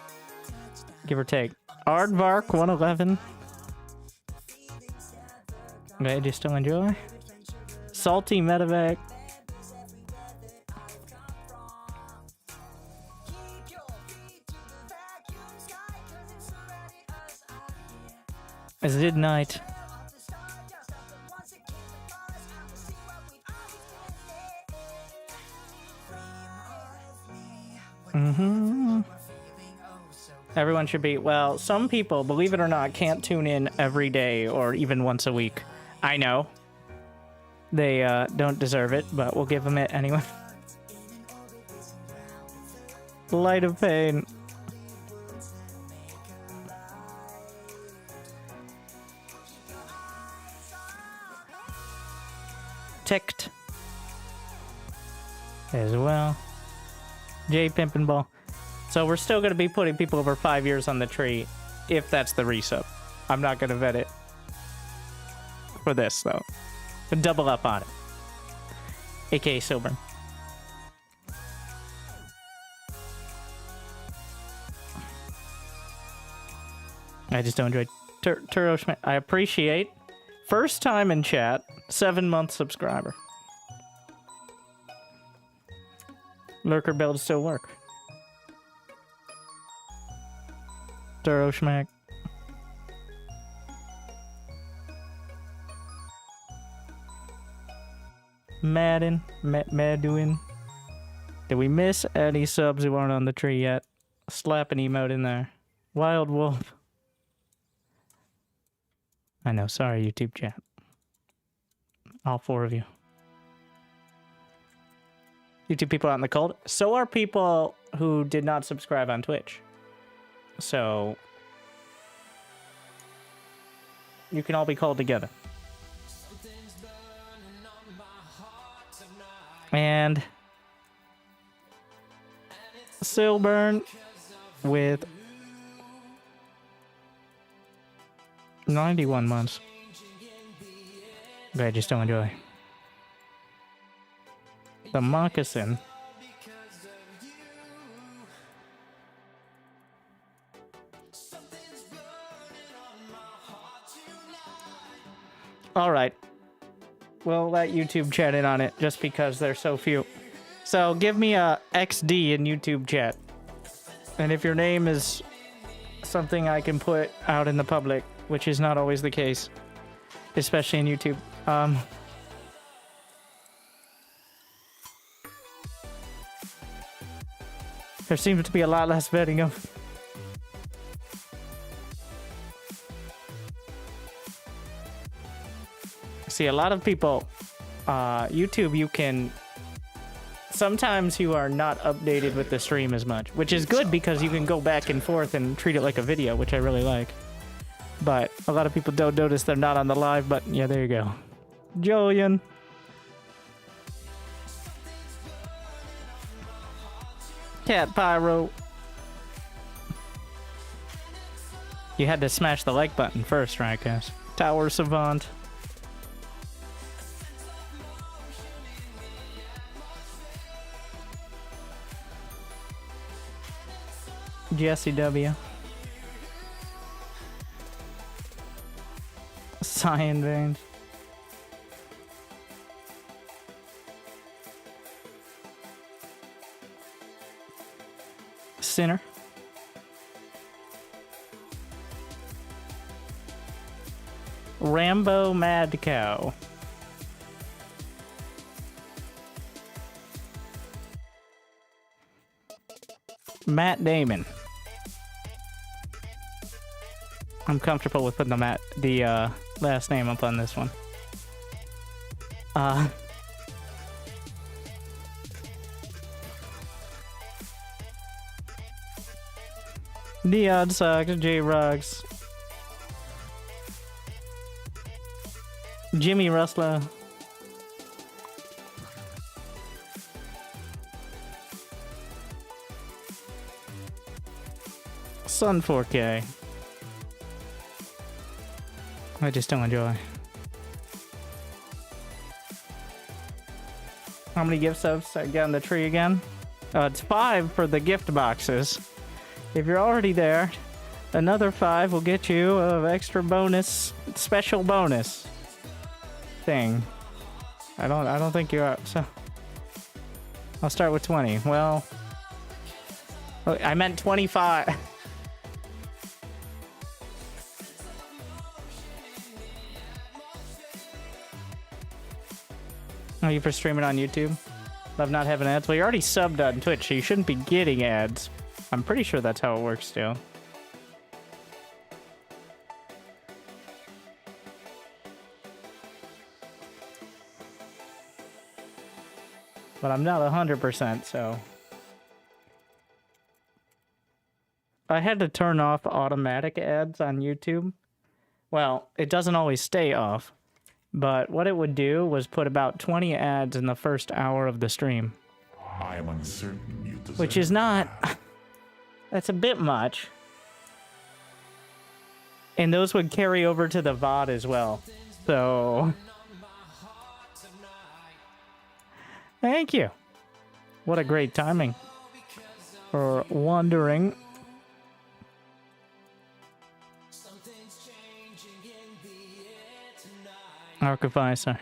Give or take. Aardvark 111. Okay, do you still enjoy? Salty medivac. Zid night. Everyone should be, well, some people, believe it or not, can't tune in every day or even once a week. I know. They don't deserve it, but we'll give them it anyway. Light of pain. Ticked. As well. J Pimpin' Ball. So we're still going to be putting people over 5 years on the tree, if that's the resub. I'm not going to vet it for this, though. But double up on it. AKA Silver. I just don't enjoy Turoshman. I appreciate. First time in chat, 7-month subscriber. Lurker builds still work. Turoshmack. Madden. Maduin. Did we miss any subs who aren't on the tree yet? Slap an emote in there. Wild Wolf. I know, sorry, YouTube chat. All 4 of you. YouTube people out in the cold. So are people who did not subscribe on Twitch. So you can all be called together. And Silburn with 91 months. Glad you still enjoy. The moccasin. All right. We'll let YouTube chat in on it just because there's so few. So give me a XD in YouTube chat. And if your name is something I can put out in the public, which is not always the case, especially in YouTube. There seems to be a lot less vetting of. See, a lot of people, YouTube, you can. Sometimes you are not updated with the stream as much, which is good because you can go back and forth and treat it like a video, which I really like. But a lot of people don't notice they're not on the live button. Yeah, there you go. Julian. Cat Pyro. You had to smash the like button first, right, guys? Tower Savant. Jesse W. Cyan Veins. Sinner. Rambo Mad Cow. Matt Damon. I'm comfortable with putting the last name up on this one. Neon Sucks, J-Rugs, Jimmy Rustler, Sun 4K. I just don't enjoy. How many gift subs I got on the tree again? It's 5 for the gift boxes. If you're already there, another 5 will get you an extra bonus, special bonus thing. I don't think you're up, so I'll start with 20. Well, I meant 25. Oh, you for streaming on YouTube? Love not having ads? Well, you're already subbed on Twitch, so you shouldn't be getting ads. I'm pretty sure that's how it works still. But I'm not 100%, so... I had to turn off automatic ads on YouTube. Well, it doesn't always stay off. But what it would do was put about 20 ads in the first hour of the stream.
I am uncertain you deserve.
Which is not... That's a bit much. And those would carry over to the VOD as well. So... Thank you. What a great timing. For wandering. Archivisor.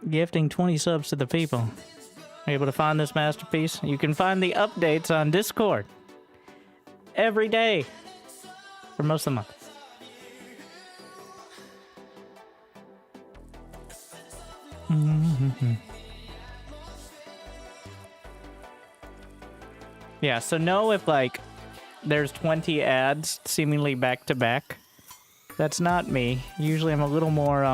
Gifting 20 subs to the people. Able to find this masterpiece? You can find the updates on Discord. Every day. For most of the month. Yeah, so know if, like, there's 20 ads seemingly back to back, That's not me. Usually I'm a little more,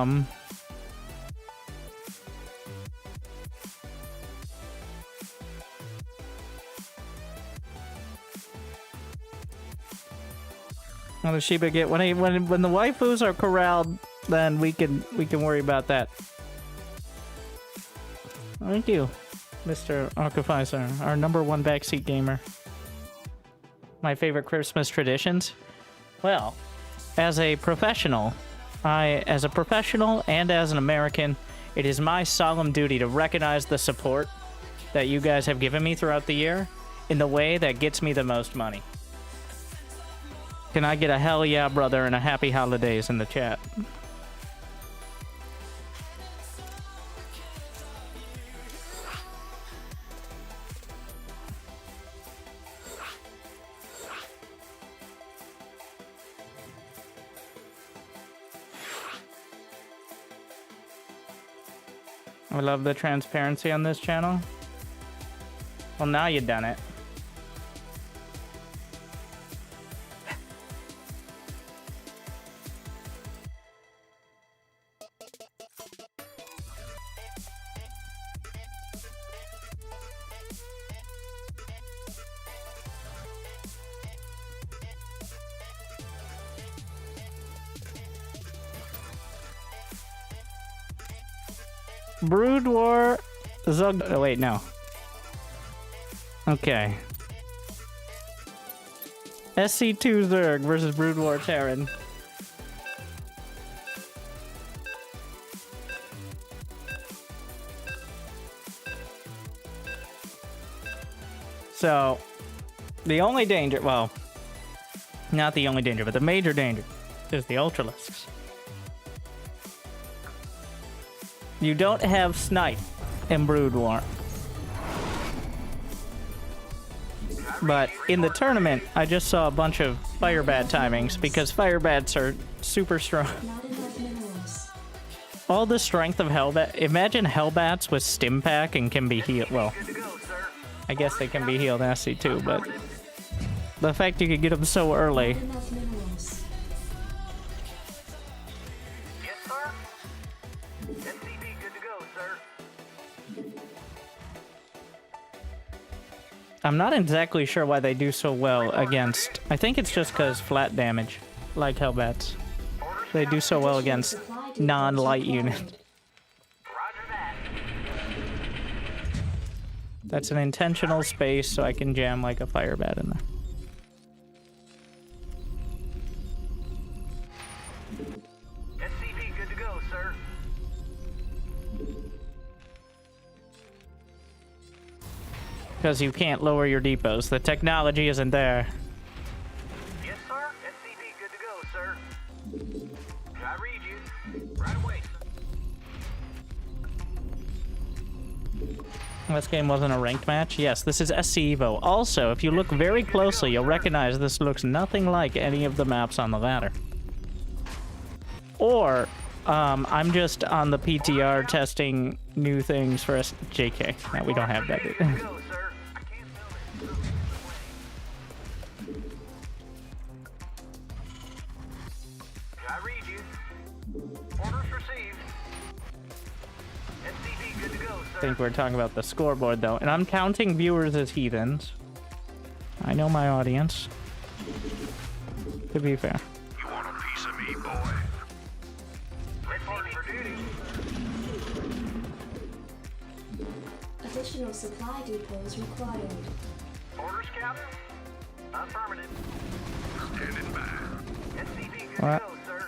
What does Sheba get? When the waifus are corralled, then we can worry about that. Thank you, Mr. Archificer, our #1 backseat gamer. My favorite Christmas traditions? Well, as a professional and as an American, it is my solemn duty to recognize the support that you guys have given me throughout the year in the way that gets me the most money. Can I get a hell yeah, brother, and a happy holidays in the chat? I love the transparency on this channel. Well, now you've done it. Brood War Zug. Oh, wait, no. Okay. SC2 Zerg versus Brood War Terran. So, the only danger, well, not the only danger, but the major danger is the Ultralisks. You don't have snipe in Brood War. But in the tournament, I just saw a bunch of Firebat timings because Firebats are super strong. All the strength of Hellbat. Imagine Hellbats with Stim Pack and can be healed. Well, I guess they can be healed in SC too, but the fact you could get them so early. I'm not exactly sure why they do so well against... I think it's just because flat damage, like Hellbats. They do so well against non-light units. That's an intentional space so I can jam like a Firebat in there.
SCV good to go, sir.
Because you can't lower your depots. The technology isn't there.
Yes, sir. SCV good to go, sir. I read you. Right away, sir.
This game wasn't a ranked match? Yes, this is SC Evo. Also, if you look very closely, you'll recognize this looks nothing like any of the maps on the ladder. Or, I'm just on the PTR testing new things for JK. No, we don't have that. I think we're talking about the scoreboard though, and I'm counting viewers as heathens. I know my audience. To be fair.
You want a piece of me, boy?
Report for duty.
Additional supply depots required.
Orders, Captain? Affirmative.
Standing by.
SCV good
What?
to go, sir.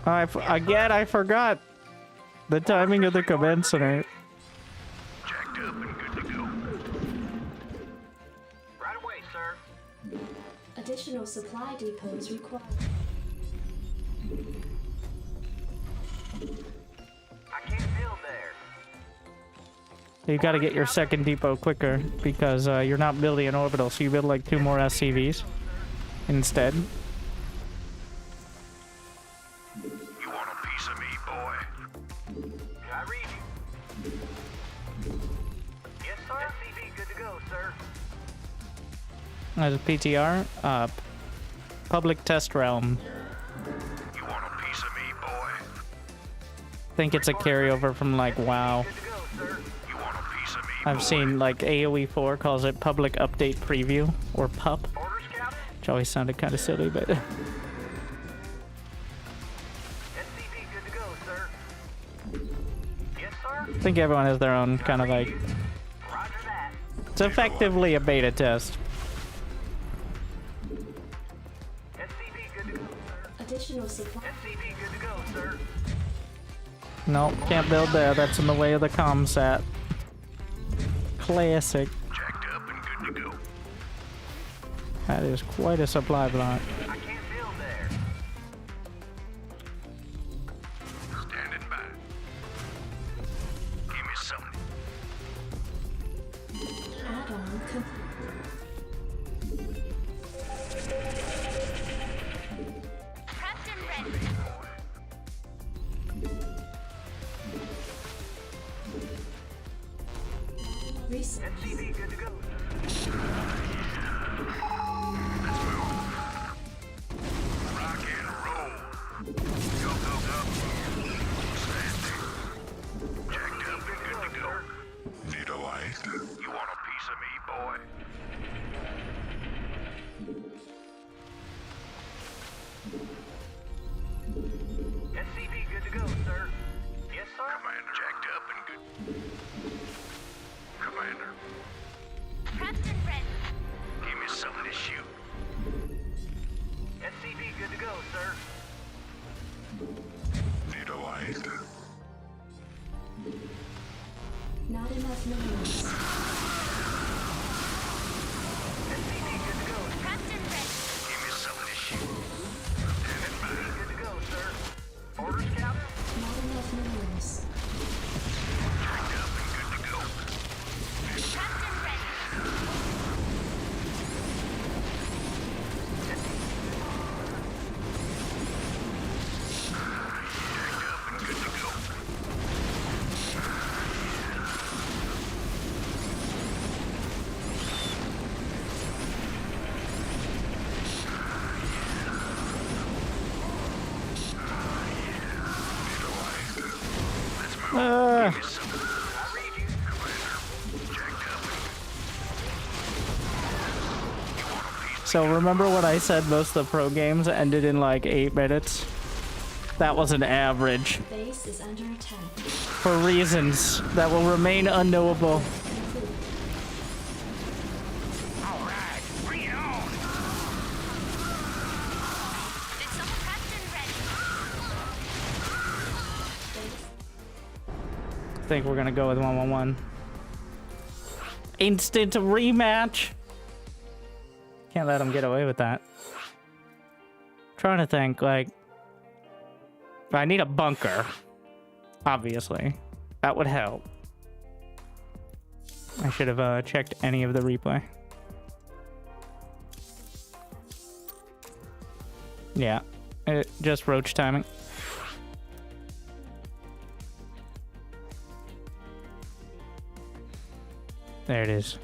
Roger.
Again, I forgot the timing of the command center.
Jacked up and good to go.
Right away, sir.
Additional supply depots required.
I can't build there.
You got to get your second depot quicker because you're not building an orbital, so you build like 2 more SCVs instead.
You want a piece of me, boy?
I read you. Yes, sir. SCV good to go, sir.
As a PTR, public test realm.
You want a piece of me, boy?
I think it's a carryover from like WoW.
You want a piece of me,
I've seen like AoE4 calls it public update preview or PUP, which always sounded kind of silly, but
SCV good to go, sir. Yes, sir.
I think everyone has their own kind of like.
Roger that.
It's effectively a beta test.
SCV good to go, sir.
Additional supply.
SCV good to go, sir.
No, can't build there. That's in the way of the comsat. Classic.
jacked up and good to go.
That is quite a supply block.
I can't build there.
Standing by. Give me something.
Add-on complete. Reset.
SCV good to go, sir.
Rock and roll. Go, go, go. Standing. Jacked up and good to go. Need a light? You want a piece of me, boy?
SCV good to go, sir. Yes, sir.
Commander, jacked up and good. Commander, give me something to shoot.
SCV good to go, sir.
Need a light?
Not enough minerals.
SCV good to go.
Give me something to shoot.
SCV good to go, sir. Orders, Captain?
Not enough minerals.
Jacked up and good to go. Jacked up and good to go.
So remember what I said most of the pro games ended in like 8 minutes? That was an average.
Base is under attack.
For reasons that will remain unknowable.
Complete.
All right, bring it on.
I think we're gonna go with 1-1-1. Instant rematch. Can't let him get away with that. Trying to think, like, I need a bunker. Obviously, that would help. I should have checked any of the replay. Yeah, just roach timing. There it is.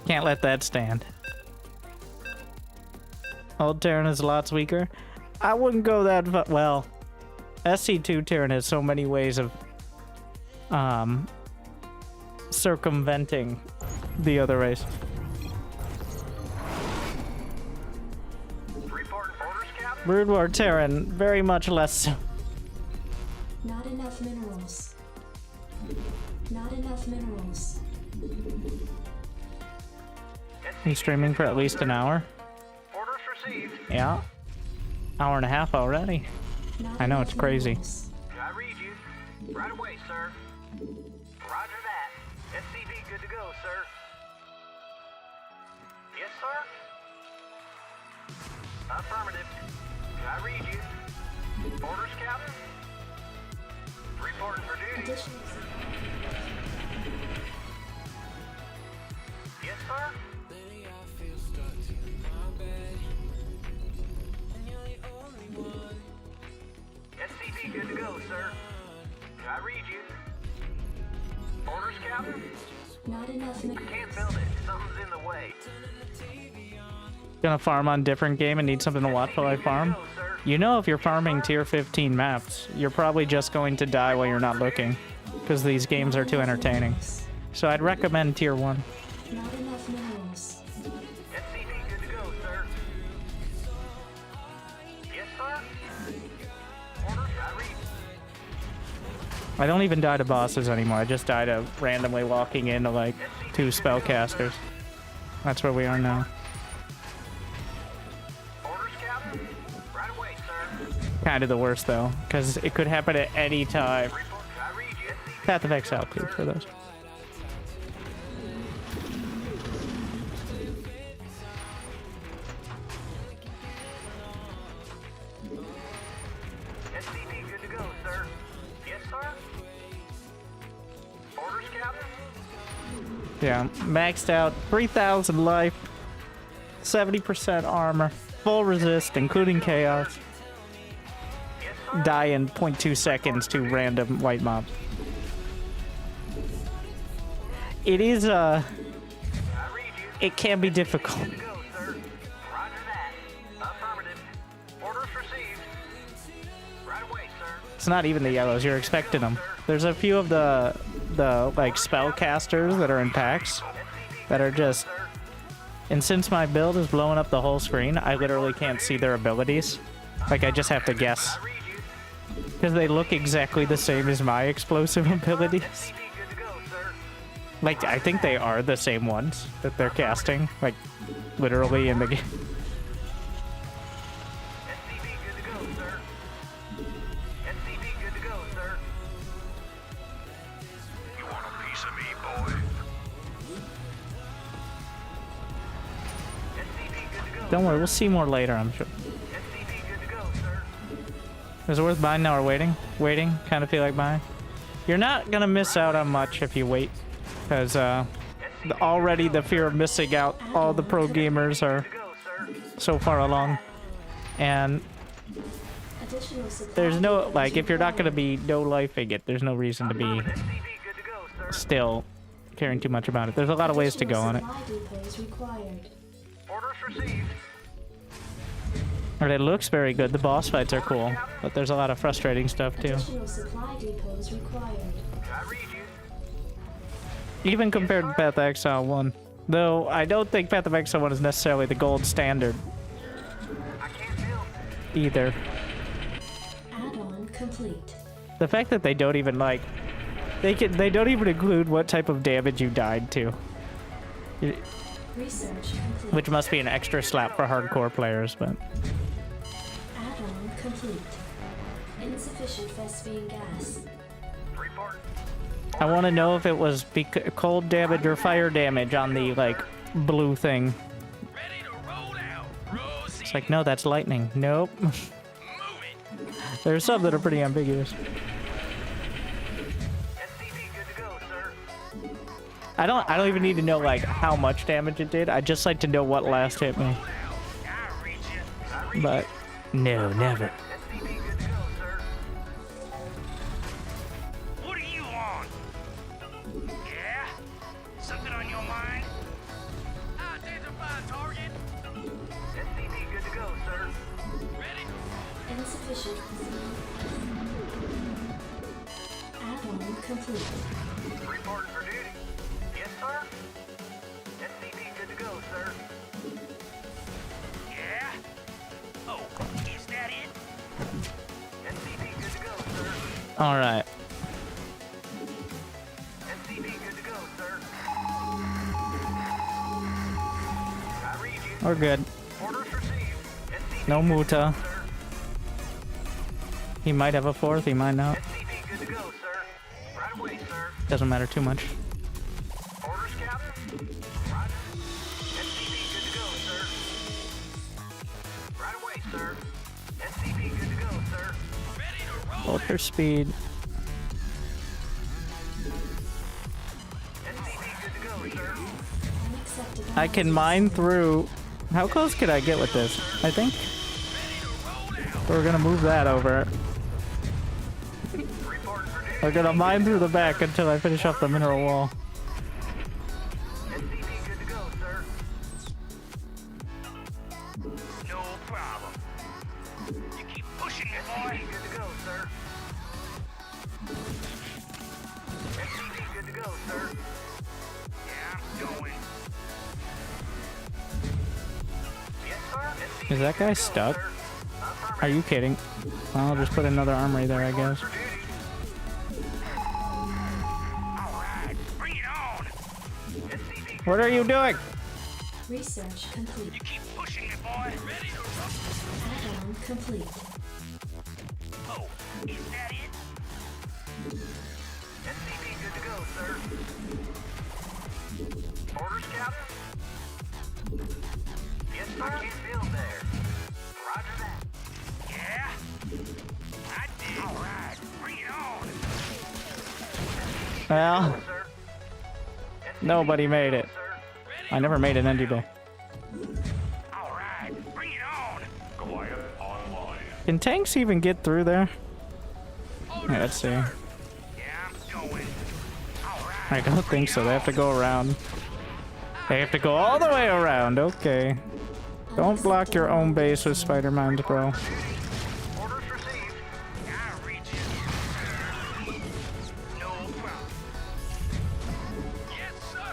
Can't let that stand. Old Terran is lots weaker. I wouldn't go that far. Well, SC2 Terran has so many ways of circumventing the other race.
Report orders, Captain?
Brood War Terran, very much less so.
Not enough minerals. Not enough minerals.
Been streaming for at least an hour.
Orders received.
Yeah. Hour and a half already.
Not
I know,
enough
it's crazy.
minerals.
I read you. Right away, sir. Roger that. SCV good to go, sir. Yes, sir. Affirmative. I read you. Orders, Captain? Reporting for duty.
Additional
Yes, sir. SCV good to go, sir. I read you. Orders, Captain?
Not enough minerals.
Can't build it. Something's in the way.
Gonna farm on different game and need something to watch while I farm?
Go, sir.
You know, if you're farming tier 15 maps, you're probably just going to die while you're not looking, because these games are too entertaining. So I'd recommend tier 1.
Not enough minerals.
SCP good to go, sir. Yes, sir. Orders, I read.
I don't even die to bosses anymore. I just die to randomly walking into like 2 spellcasters. That's where we are now.
Orders, Captain? Right away, sir.
Kind of the worst though, because it could happen at any time.
Report, I read you. SCP
Path of Exile too for those.
SCP good to go, sir. Yes, sir. Orders, Captain?
Yeah, maxed out, 3,000 life, 70% armor, full resist, including chaos.
Yes, sir.
Die in 0.2 seconds to random white mobs. It is,
I read you.
it can be difficult.
Good to go, sir. Roger that. Affirmative. Orders received. Right away, sir.
It's not even the yellows, you're expecting them. There's a few of the like spellcasters that are in packs that are just, and since my build is blowing up the whole screen, I literally can't see their abilities. Like I just have to guess.
I read you.
Because they look exactly the same as my explosive abilities.
SCP good to go, sir.
Like, I think they are the same ones that they're casting. Like, literally in the game.
SCP good to go, sir. SCP good to go, sir. You want a piece of me, boy? SCP good to go.
Don't worry, we'll see more later, I'm sure.
SCP good to go, sir.
Is it worth buying now or waiting? Waiting? Kind of feel like buying? You're not gonna miss out on much if you wait. Because, already the fear of missing out, all the pro gamers are
Go, sir.
so far along. And
Additional supply
there's no,
depots
like, if you're not gonna
required.
be no-lifing it, there's no reason to be
SCP good to go, sir.
still caring too much about it. There's a lot of ways to go on it.
Additional supply depots required.
Orders received.
But it looks very good. The boss fights are cool, but there's a lot of frustrating stuff too.
Additional supply depots required.
I read you.
Even compared to Path of Exile 1. Though, I don't think Path of Exile 1 is necessarily the gold standard
I can't build.
either.
Add-on complete.
The fact that they don't even, like... They don't even include what type of damage you died to.
Research complete.
Which must be an extra slap for hardcore players, but...
Add-on complete. Insufficient Thespian gas.
Report.
I want to know if it was cold damage or fire damage on the, like, blue thing.
Ready to roll out. Rosie.
It's like, no, that's lightning. Nope.
Move it.
There's some that are pretty ambiguous.
SCP good to go, sir.
I don't even need to know, like, how much damage it did. I just like to know what last hit me.
I read you. I read
But, no, never.
SCP good to go, sir. What do you want? Yeah? Something on your mind? Identify target. SCP good to go, sir. Ready?
Insufficient. Add-on complete.
Reporting for duty. Yes, sir. SCP good to go, sir. Yeah? Oh, is that it? SCP good to go, sir.
Alright.
SCP good to go, sir. I read you.
We're good.
Orders received. SCP
No
good to
Muta.
go, sir.
He might have a fourth, he might not.
SCP good to go, sir. Right away, sir.
Doesn't matter too much.
Orders, Captain. Roger. SCP good to go, sir. Right away, sir. SCP good to go, sir. Ready to roll.
Ultra speed.
SCP good to go, sir.
Unacceptable.
I can mine through... How close could I get with this? I think we're gonna move that over.
Reporting for duty.
We're gonna mine through the back until I finish up the mineral wall.
SCP good to go, sir. No problem. You keep pushing it, boy. SCP good to go, sir. SCP good to go, sir. Yeah, I'm going. Yes, sir. SCP
Is that guy
good to go,
stuck?
sir.
Are you kidding? Well, I'll just put another armory there, I guess.
Alright, bring it on. SCP
What are you doing?
Research complete.
you keep pushing it, boy. Ready to rock.
Add-on complete.
Oh, is that it? SCP good to go, sir. Orders, Captain? Yes, sir. I can't build there. Roger that. Yeah? I did. Alright, bring it on.
Well,
Sir.
nobody made it. I never made an end bay.
Alright, bring it on.
Goliath online.
Can tanks even get through there? Yeah, let's see.
Yeah, I'm going. Alright.
I don't think so. They have to go around. They have to go all the way around. Okay. Don't block your own base with spider mines, bro.
Orders received. I read you. No problem. Yes, sir.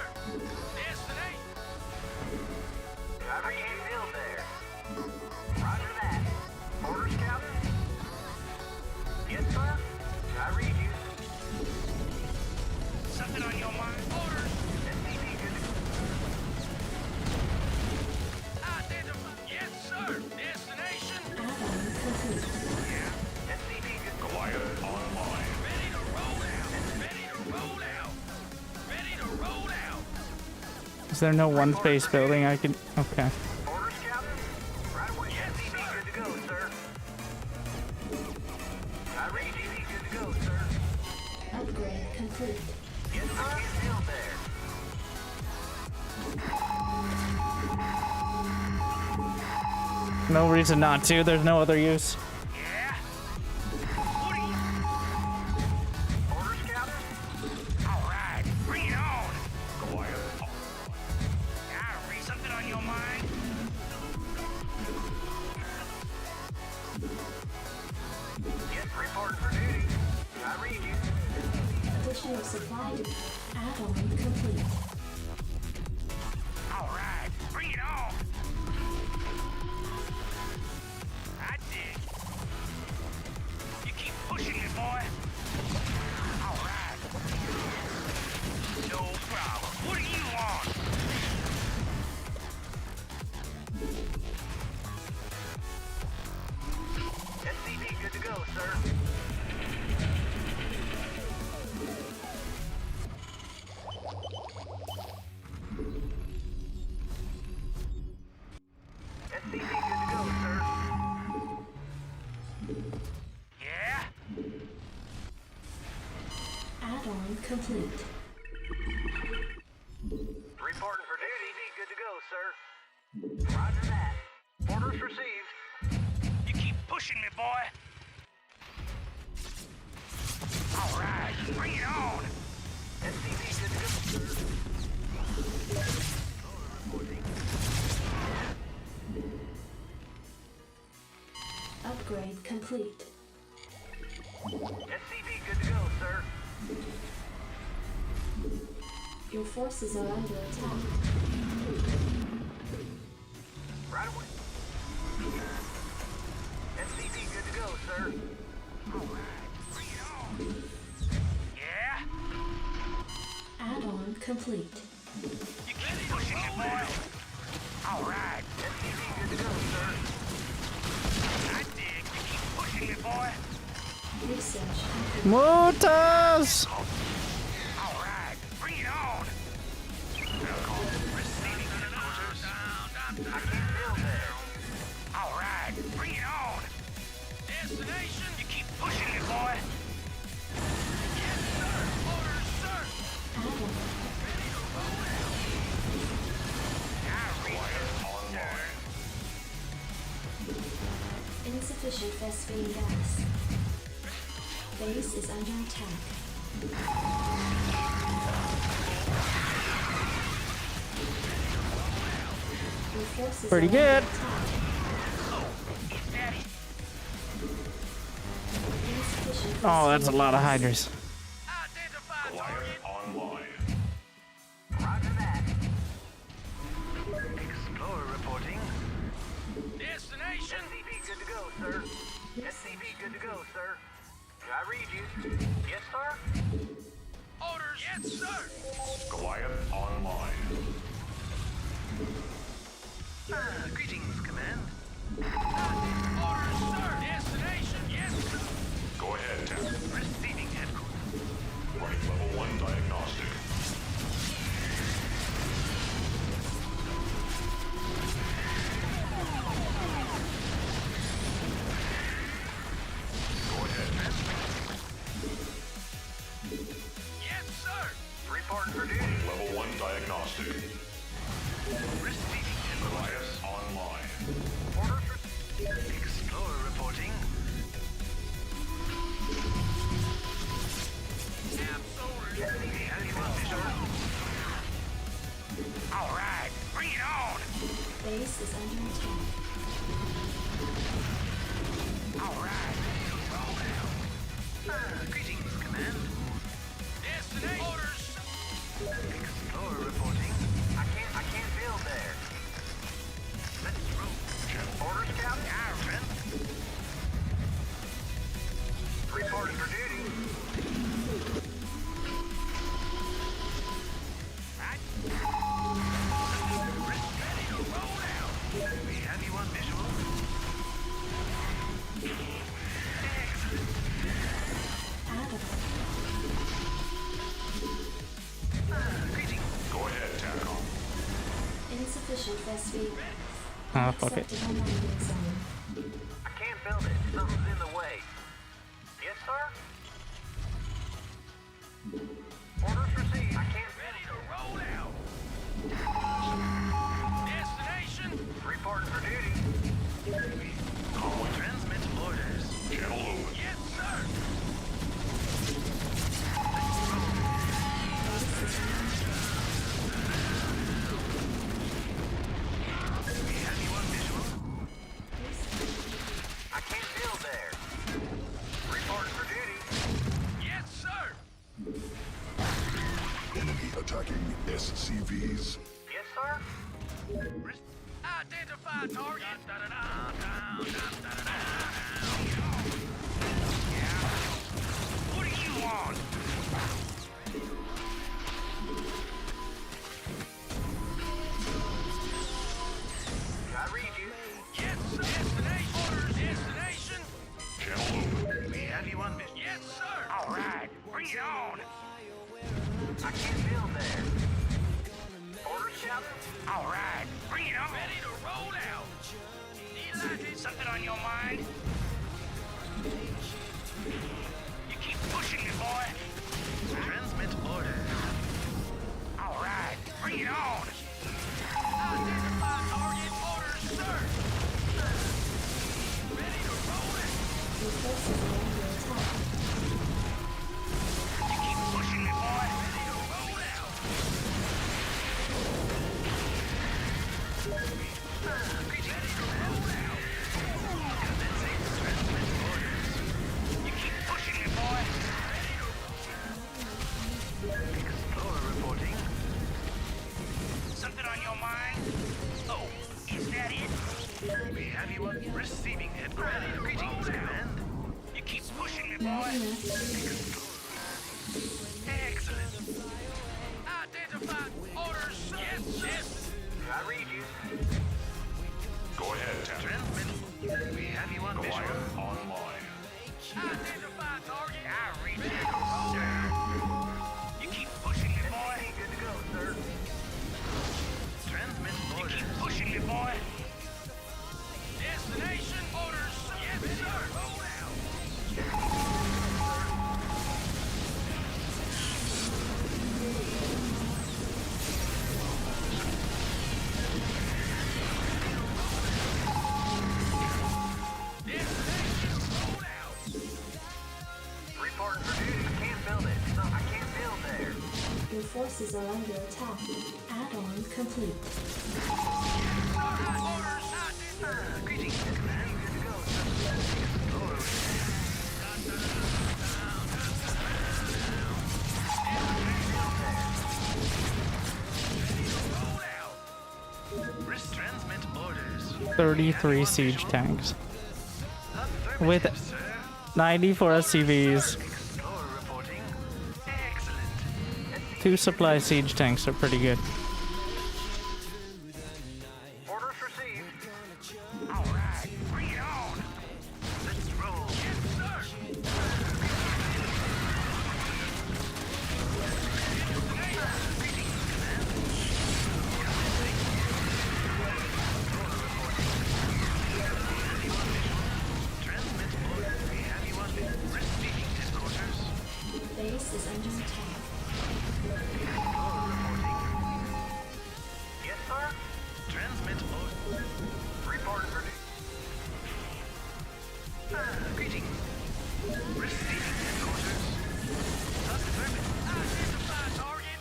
Destination. Driver can't build there. Roger that. Orders, Captain? Yes, sir. I read you. Something on your mind? Orders. SCP good to go. Yes, sir. Destination.
Add-on complete.
Yeah. SCP good.
Goliath online.
Ready to roll out. Ready to roll out. Ready to roll out.
Is there no one space building I can... Okay.
Orders, Captain? Right away. SCP good to go, sir. I read SCP good to go, sir.
Upgrade complete.
Yes, sir. Can't build there.
No reason not to. There's no other use.
Yeah? What are you? Orders, Captain? Alright, bring it on.
Goliath.
I read something on your mind? Yes, reporting for duty. I read you.
Additional supply demand. Add-on complete.
Alright, bring it on. I dig. You keep pushing it, boy. Alright. No problem. What do you want? SCP good to go, sir. SCP good to go, sir. Yeah?
Add-on complete.
Reporting for duty. Good to go, sir. Roger that. Orders received. You keep pushing me, boy. All right, bring it on. SCP good to go, sir.
Upgrade complete.
SCP good to go, sir.
Your forces are under attack.
Right away. SCP good to go, sir. All right, bring it on. Yeah?
Add-on complete.
You keep pushing it, boy. All right. SCP good to go, sir. I dig. You keep pushing it, boy.
Research complete.
Motas!
All right. Bring it on. Receiving orders. I can't build there. All right. Bring it on. Destination. You keep pushing it, boy. Yes, sir. Orders, sir.
Add-on.
Ready to roll out. I read you, sir.
Insufficient Vespene gas. Base is under attack. Your forces
Pretty
are
good.
under attack. Insufficient
Oh, that's a lot of
resources.
hydras.
Identify target.
Online.
Roger that. Explorer reporting. Destination. SCP good to go, sir. SCP good to go, sir. Do I read you? Yes, sir. Orders. Yes, sir.
Goliath online.
Greetings, command. Orders, sir. Destination. Yes, sir.
Go ahead, Tap.
Receiving headquarters.
Running level 1 diagnostic. Go ahead.
Yes, sir. Reporting for duty.
Level 1 diagnostic.
Receiving headquarters.
Goliath online.
Orders for Explorer reporting. Absolutely. Anyone visual? All right, bring it on.
Base is under attack.
All right, roll out. Greetings, command. Destination orders. Explorer reporting. I can't build there. Let's roll. Order scout. Iron. Reporting for duty. Right. Ready to roll out. We have you on visual. Excellent. Greetings.
Go ahead, TACOM.
Insufficient SV.
Ah, fuck it.
Acceptable landing zone.
I can't build it. Something's in the way. Yes, sir? Orders received. I can't. Ready to roll out. Destination. Reporting for duty. Transmit orders.
Channel open.
Yes, sir. We have you on visual. I can't build there. Reporting for duty. Yes, sir.
Enemy attacking SCVs.
Yes, sir. Identify target. Yeah. What do you want? I read you. Yes, sir. Destination. Orders. Destination.
Channel open.
We have you on mission. Yes, sir. All right. Bring it on. I can't build there. Order shouting. All right. Bring it on. Ready to roll out. Something on your mind? You keep pushing me, boy. Transmit order. All right. Bring it on. Identify target. Orders, sir. Ready to roll it.
Your forces are under attack.
You keep pushing me, boy. Ready to roll out. Ready to roll out. Commencing transmit orders. You keep pushing me, boy. Ready to roll. Explorer reporting. Something on your mind? Oh, is that it? We have you on receiving headquarters. Greetings, command. You keep pushing me, boy. Excellent. Identify orders. Yes, yes. I read you.
Go ahead, TACOM.
Transmit. We have you on visual.
Goliath online.
Identify target. I read you. You keep pushing me, boy. Good to go, sir. Transmit orders. You keep pushing me, boy. Destination orders. Yes, sir. Roll out. Destination roll out.
forces are under attack. Add-on complete.
Greetings, Command. Good to go. Transmit orders.
33 siege tanks. With 94 SCVs.
Reporting. Excellent.
2 supply siege tanks are pretty good.
Orders received. All right, bring it on. Let's roll. Yes, sir. Transmit orders. We have you on receiving headquarters.
Base is under attack.
Yes, sir. Transmit order. Report ready. Greetings. Receiving headquarters. Affirmative. Identify target.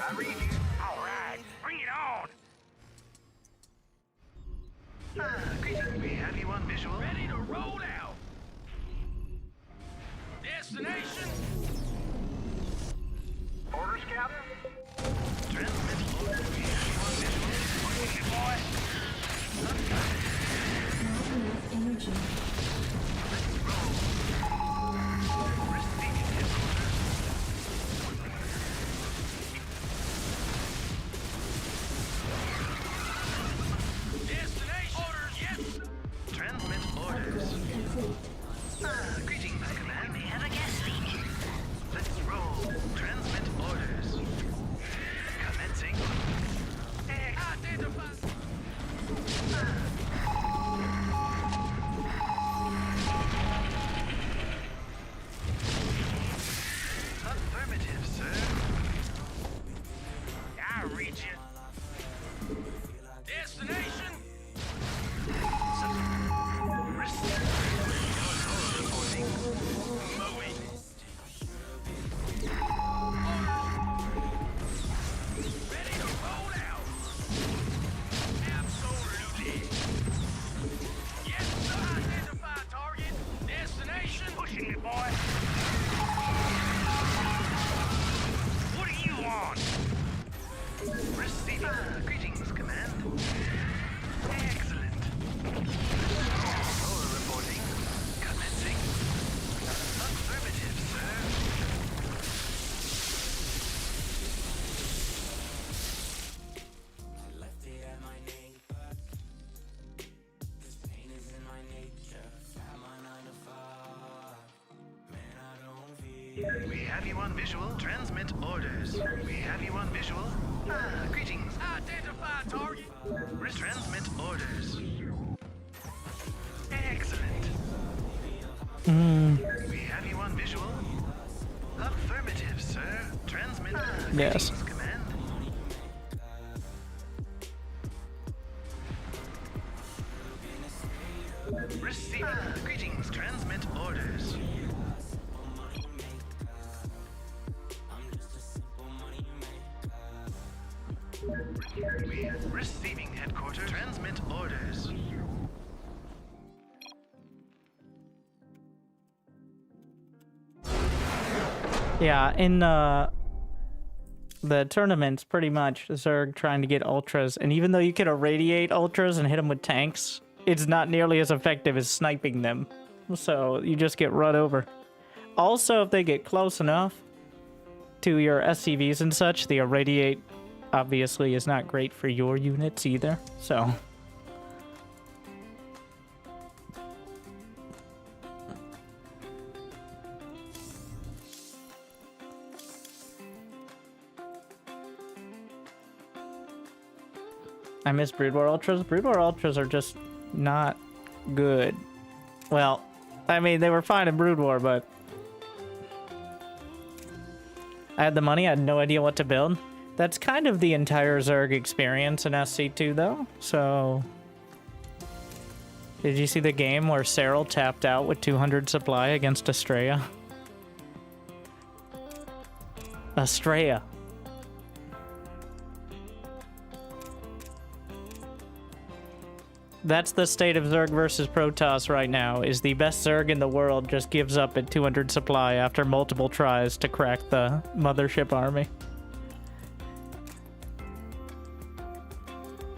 I read you. All right, bring it on. Greetings. We have you on visual. Ready to roll out. Destination. Orders, Captain. Transmit orders. We have you on visual. Okay, boy.
Not enough energy.
Receiving headquarters. Destination. Orders, yes. Transmit orders.
Complete.
Greetings, Command. We have a gas leak. Let's roll. Transmit orders. Commencing. Identify. Affirmative, sir. I read you. Destination. Reporting. Moving. Ready to roll out. Absolutely. Yes, sir. Identify target. Destination. Pushing it, boy. What do you want? Receiving. Greetings, Command. Excellent. Controller reporting. Commencing. Affirmative, sir. We have you on visual. Transmit orders. We have you on visual. Greetings. Identify target. Transmit orders. Excellent. We have you on visual. Affirmative, sir. Transmit.
Yes.
Greetings, Command. Receiving. Greetings. Transmit orders. We are receiving headquarters. Transmit orders.
Yeah, in the tournaments, pretty much, Zerg trying to get ultras, and even though you can irradiate ultras and hit them with tanks, it's not nearly as effective as sniping them. So you just get run over. Also, if they get close enough to your SCVs and such, the irradiate obviously is not great for your units either, so... I miss Brood War Ultras. Brood War Ultras are just not good. Well, I mean, they were fine in Brood War, but... I had the money, I had no idea what to build. That's kind of the entire Zerg experience in SC2, though, so... Did you see the game where Cyril tapped out with 200 supply against Estrella? Estrella. That's the state of Zerg versus Protoss right now, is the best Zerg in the world just gives up at 200 supply after multiple tries to crack the mothership army.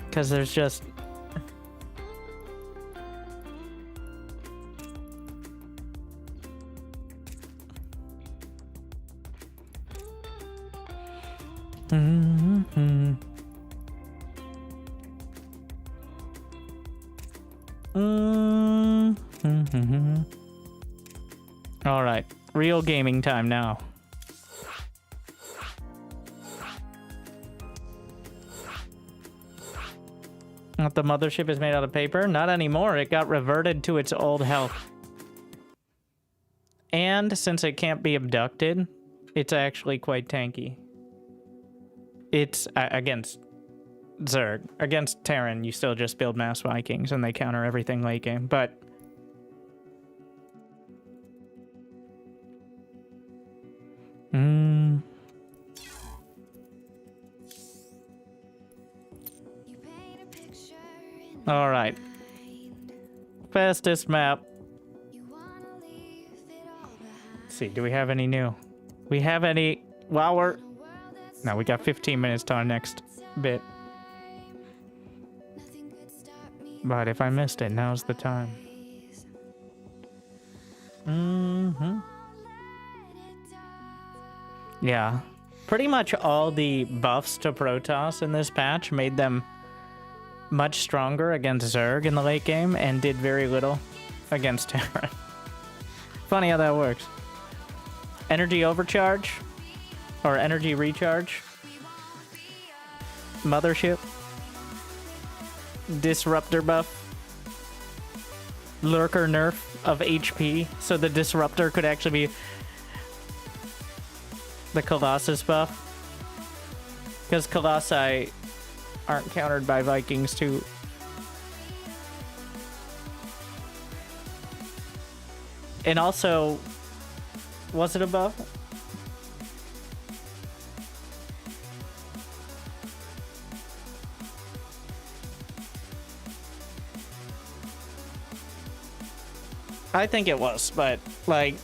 Because there's just... All right, real gaming time now. What, the mothership is made out of paper? Not anymore. It got reverted to its old health. And since it can't be abducted, it's actually quite tanky. It's against Zerg. Against Terran, you still just build mass Vikings and they counter everything late game, but... All right. Fastest map. Let's see, do we have any new? We have any... While we're... No, we got 15 minutes to our next bit. But if I missed it, now's the time. Yeah. Pretty much all the buffs to Protoss in this patch made them much stronger against Zerg in the late game and did very little against Terran. Funny how that works. Energy overcharge or energy recharge. Mothership. Disruptor buff. Lurker nerf of HP, so the disruptor could actually be the Colossus buff. Because Colossi aren't countered by Vikings too. And also, was it a buff? I think it was, but like...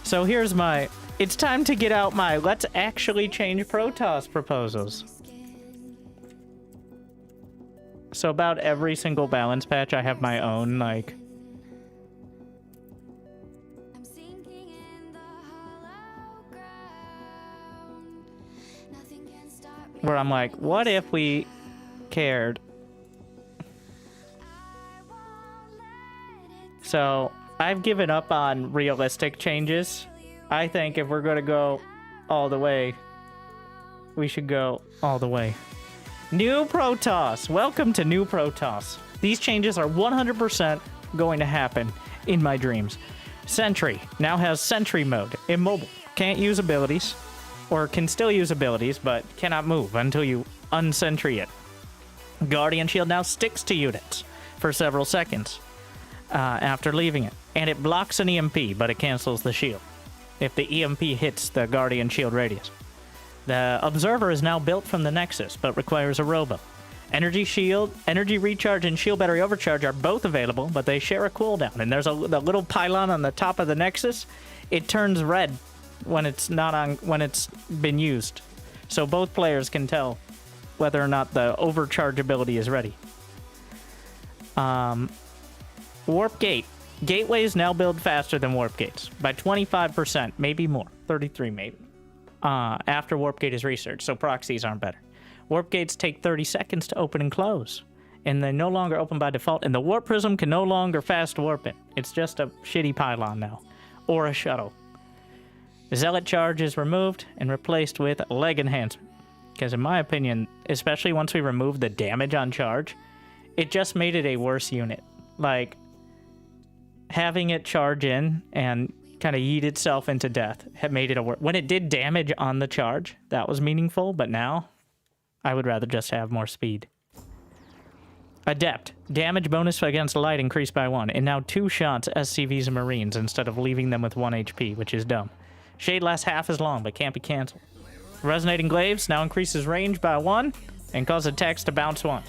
So here's my... It's time to get out my let's actually change Protoss proposals. So about every single balance patch, I have my own, like... Where I'm like, what if we cared? So, I've given up on realistic changes. I think if we're gonna go all the way, we should go all the way. New Protoss! Welcome to New Protoss. These changes are 100% going to happen in my dreams. Sentry now has Sentry mode. Immobile. Can't use abilities. Or can still use abilities, but cannot move until you unsentry it. Guardian Shield now sticks to units for several seconds after leaving it. And it blocks an EMP, but it cancels the shield if the EMP hits the Guardian Shield radius. The Observer is now built from the Nexus, but requires a robo. Energy Shield, Energy Recharge, and Shield Battery Overcharge are both available, but they share a cooldown. And there's the little pylon on the top of the Nexus. It turns red when it's not on, when it's been used. So both players can tell whether or not the overcharge ability is ready. Warp Gate. Gateways now build faster than Warp Gates by 25%, maybe more. 33 maybe. After Warp Gate is researched, so proxies aren't better. Warp Gates take 30 seconds to open and close, and they no longer open by default, and the Warp Prism can no longer fast warp it. It's just a shitty pylon now, or a shuttle. Zealot Charge is removed and replaced with Leg Enhancement, because in my opinion, especially once we removed the damage on charge, it just made it a worse unit. Like, having it charge in and kind of yeet itself into death had made it a worse. When it did damage on the charge, that was meaningful, but now I would rather just have more speed. Adept. Damage bonus against light increased by 1, and now 2 shots SCVs and Marines instead of leaving them with 1 HP, which is dumb. Shade lasts half as long, but can't be canceled. Resonating Glaives now increases range by 1 and causes attacks to bounce 1.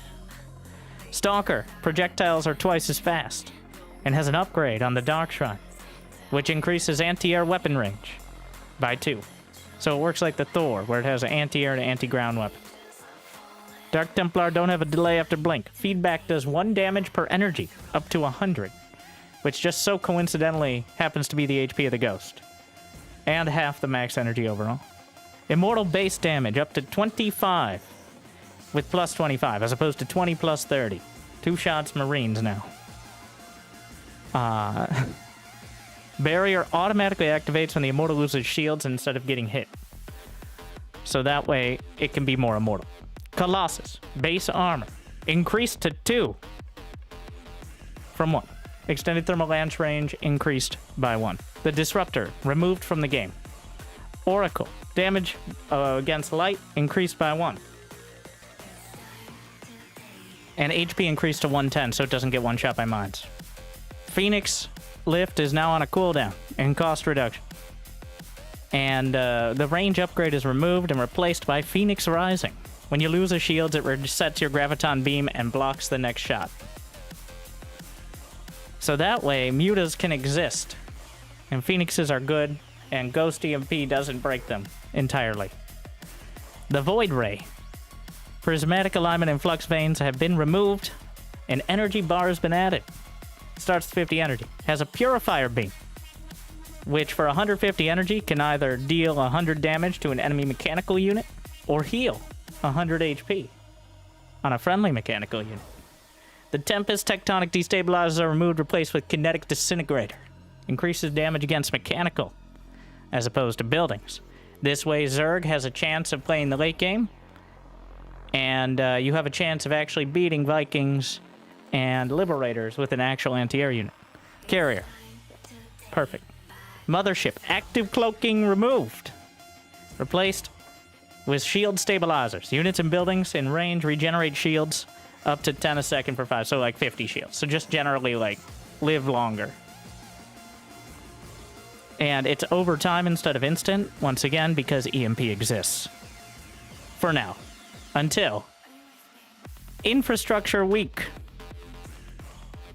Stalker, projectiles are twice as fast, and has an upgrade on the Dark Shrine, which increases anti-air weapon range by 2. So it works like the Thor, where it has an anti-air to anti-ground weapon. Dark Templar don't have a delay after blink. Feedback does 1 damage per energy, up to 100, which just so coincidentally happens to be the HP of the Ghost, and half the max energy overall. Immortal base damage up to 25, with plus 25, as opposed to 20 plus 30. 2 shots Marines now. Barrier automatically activates when the Immortal loses shields instead of getting hit. So that way, it can be more immortal. Colossus, base armor, increased to 2 from 1. Extended thermal lance range increased by 1. The Disruptor, removed from the game. Oracle, damage against light increased by 1. And HP increased to 110, so it doesn't get one shot by mines. Phoenix lift is now on a cooldown and cost reduction. And the range upgrade is removed and replaced by Phoenix Rising. When you lose a shield, it resets your graviton beam and blocks the next shot. So that way, mutas can exist. And Phoenixes are good, and Ghost EMP doesn't break them entirely. The Void Ray. Prismatic alignment and flux veins have been removed, and energy bar has been added. Starts with 50 energy. Has a purifier beam, which for 150 energy can either deal 100 damage to an enemy mechanical unit or heal 100 HP on a friendly mechanical unit. The Tempest Tectonic Destabilizers are removed, replaced with Kinetic Disintegrator. Increases damage against mechanical as opposed to buildings. This way, Zerg has a chance of playing the late game, and you have a chance of actually beating Vikings and Liberators with an actual anti-air unit. Carrier. Perfect. Mothership. Active cloaking removed. Replaced with shield stabilizers. Units and buildings in range regenerate shields up to 10 a second for 5, so like 50 shields. So just generally, like, live longer. And it's over time instead of instant, once again, because EMP exists. For now. Until Infrastructure Week.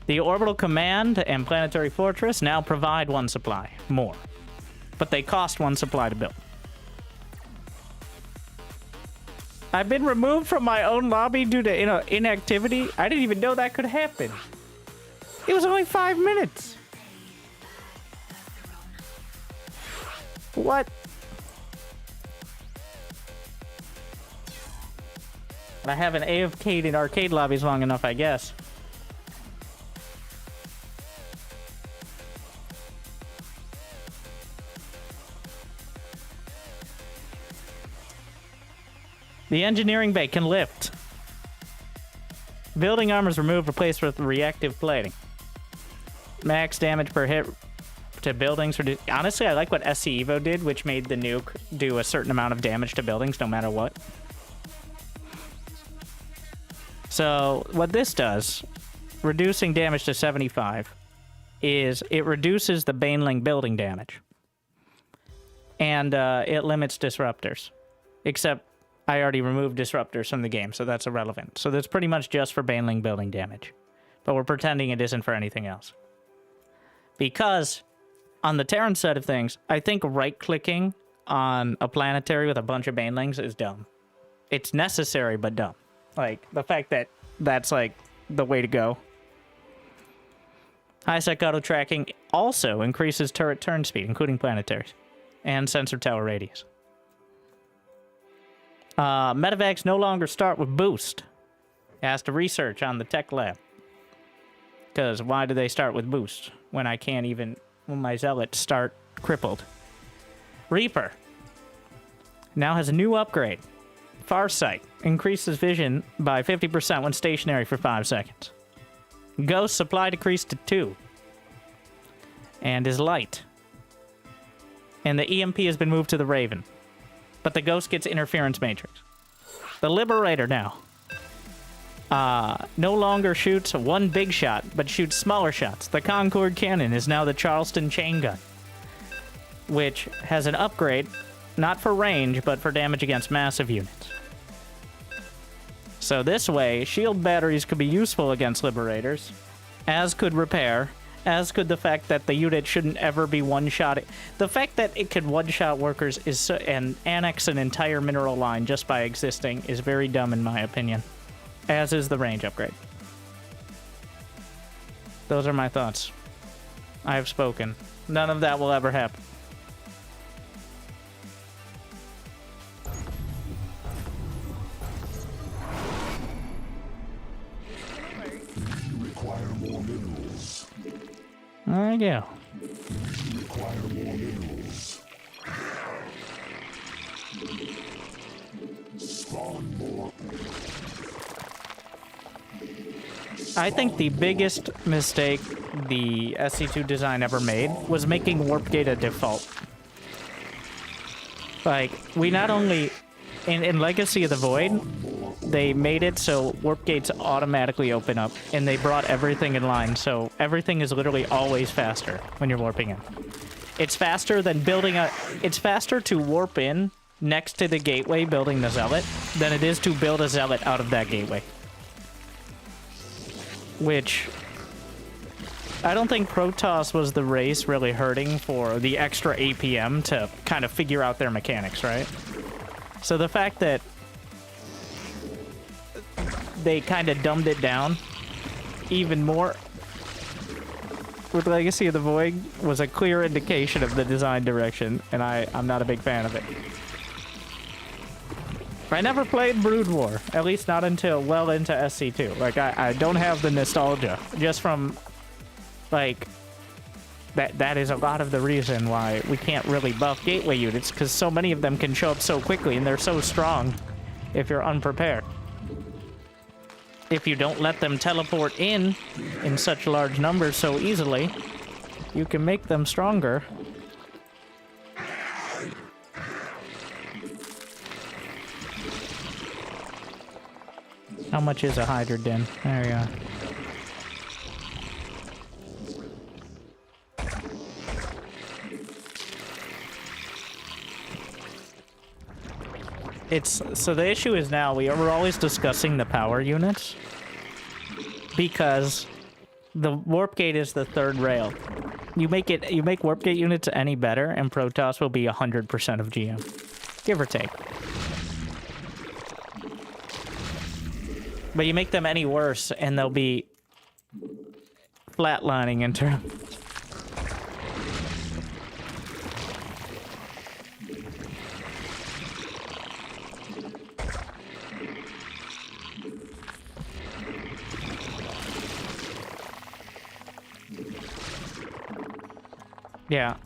The Orbital Command and Planetary Fortress now provide 1 supply more, but they cost 1 supply to build. I've been removed from my own lobby due to inactivity. I didn't even know that could happen. It was only 5 minutes. What? I haven't AFK'd in arcade lobbies long enough, I guess. The engineering bay can lift. Building armors removed, replaced with reactive plating. Max damage per hit to buildings. Honestly, I like what SC Evo did, which made the nuke do a certain amount of damage to buildings no matter what. So what this does, reducing damage to 75, is it reduces the Baneling building damage. And it limits disruptors. Except I already removed disruptors from the game, so that's irrelevant. So that's pretty much just for Baneling building damage. But we're pretending it isn't for anything else. Because on the Terran side of things, I think right-clicking on a planetary with a bunch of Banelings is dumb. It's necessary, but dumb. Like, the fact that that's, like, the way to go. High-sec auto-tracking also increases turret turn speed, including planetaries, and sensor tower radius. Medivacs no longer start with boost. It has to research on the tech lab. Because why do they start with boost when I can't even, when my zealots start crippled? Reaper now has a new upgrade. Farsight increases vision by 50% when stationary for 5 seconds. Ghost supply decreased to 2. And is light. And the EMP has been moved to the Raven. But the Ghost gets interference matrix. The Liberator now no longer shoots 1 big shot, but shoots smaller shots. The Concord cannon is now the Charleston chain gun. which has an upgrade, not for range, but for damage against massive units. So this way, shield batteries could be useful against liberators, as could repair, as could the fact that the unit shouldn't ever be one-shot. The fact that it could one-shot workers is and annex an entire mineral line just by existing is very dumb in my opinion, as is the range upgrade. Those are my thoughts. I have spoken. None of that will ever happen.
You require more minerals.
There you go.
You require more minerals. Spawn more.
I think the biggest mistake the SC2 design ever made was making Warp Gate a default. Like, we not only... In Legacy of the Void, they made it so Warp Gates automatically open up, and they brought everything in line, so everything is literally always faster when you're warping in. It's faster than building a... It's faster to warp in next to the gateway building the Zealot than it is to build a Zealot out of that gateway. Which... I don't think Protoss was the race really hurting for the extra APM to kind of figure out their mechanics, right? So the fact that they kind of dumbed it down even more with Legacy of the Void was a clear indication of the design direction, and I'm not a big fan of it. I never played Brood War, at least not until well into SC2. Like, I don't have the nostalgia, just from, like, that is a lot of the reason why we can't really buff gateway units, because so many of them can show up so quickly, and they're so strong if you're unprepared. If you don't let them teleport in such large numbers so easily, you can make them stronger. How much is a Hydra Den? There we go. So the issue is now we're always discussing the power units because the warp gate is the third rail. You make warp gate units any better, and Protoss will be 100% of GM, give or take. But you make them any worse, and they'll be flatlining in terms. Yeah.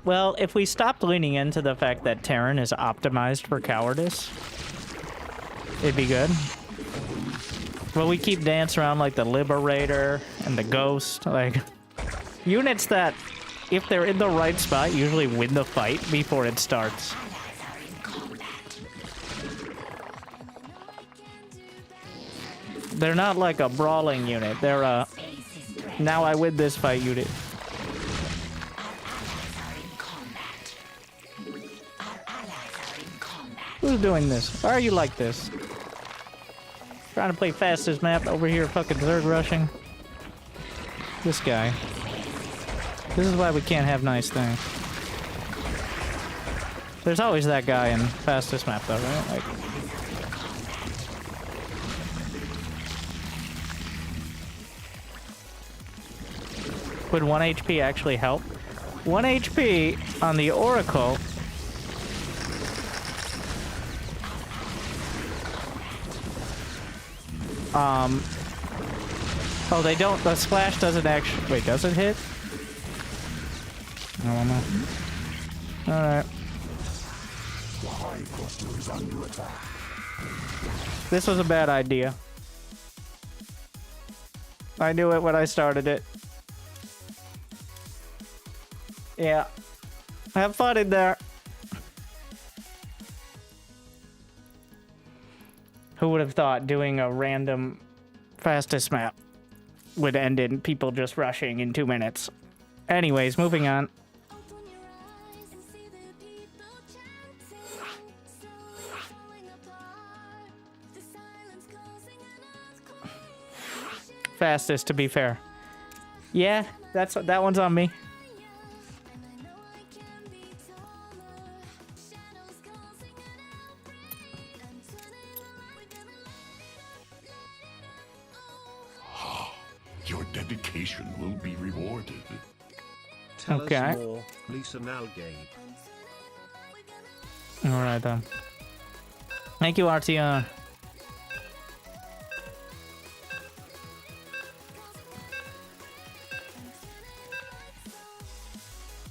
Well, if we stopped leaning into the fact that Terran is optimized for cowardice, it'd be good. Well, we keep dancing around like the Liberator and the Ghost, like units that, if they're in the right spot, usually win the fight before it starts. They're not like a brawling unit. They're a now I win this fight unit. Who's doing this? Why are you like this? Trying to play fastest map over here, fucking Zerg rushing. This guy. This is why we can't have nice things. There's always that guy in fastest map though, right? Like, would 1 HP actually help? 1 HP on the Oracle. Oh, they don't. The splash doesn't actually. Wait, does it hit? I don't know. Alright. This was a bad idea. I knew it when I started it. Yeah. Have fun in there. Who would have thought doing a random fastest map would end in people just rushing in 2 minutes? Anyways, moving on. fastest, to be fair. Yeah, that one's on me.
Your dedication will be rewarded.
Tell
Okay.
us more, Lisa Nalgabe.
Alright then. Thank you, RTR.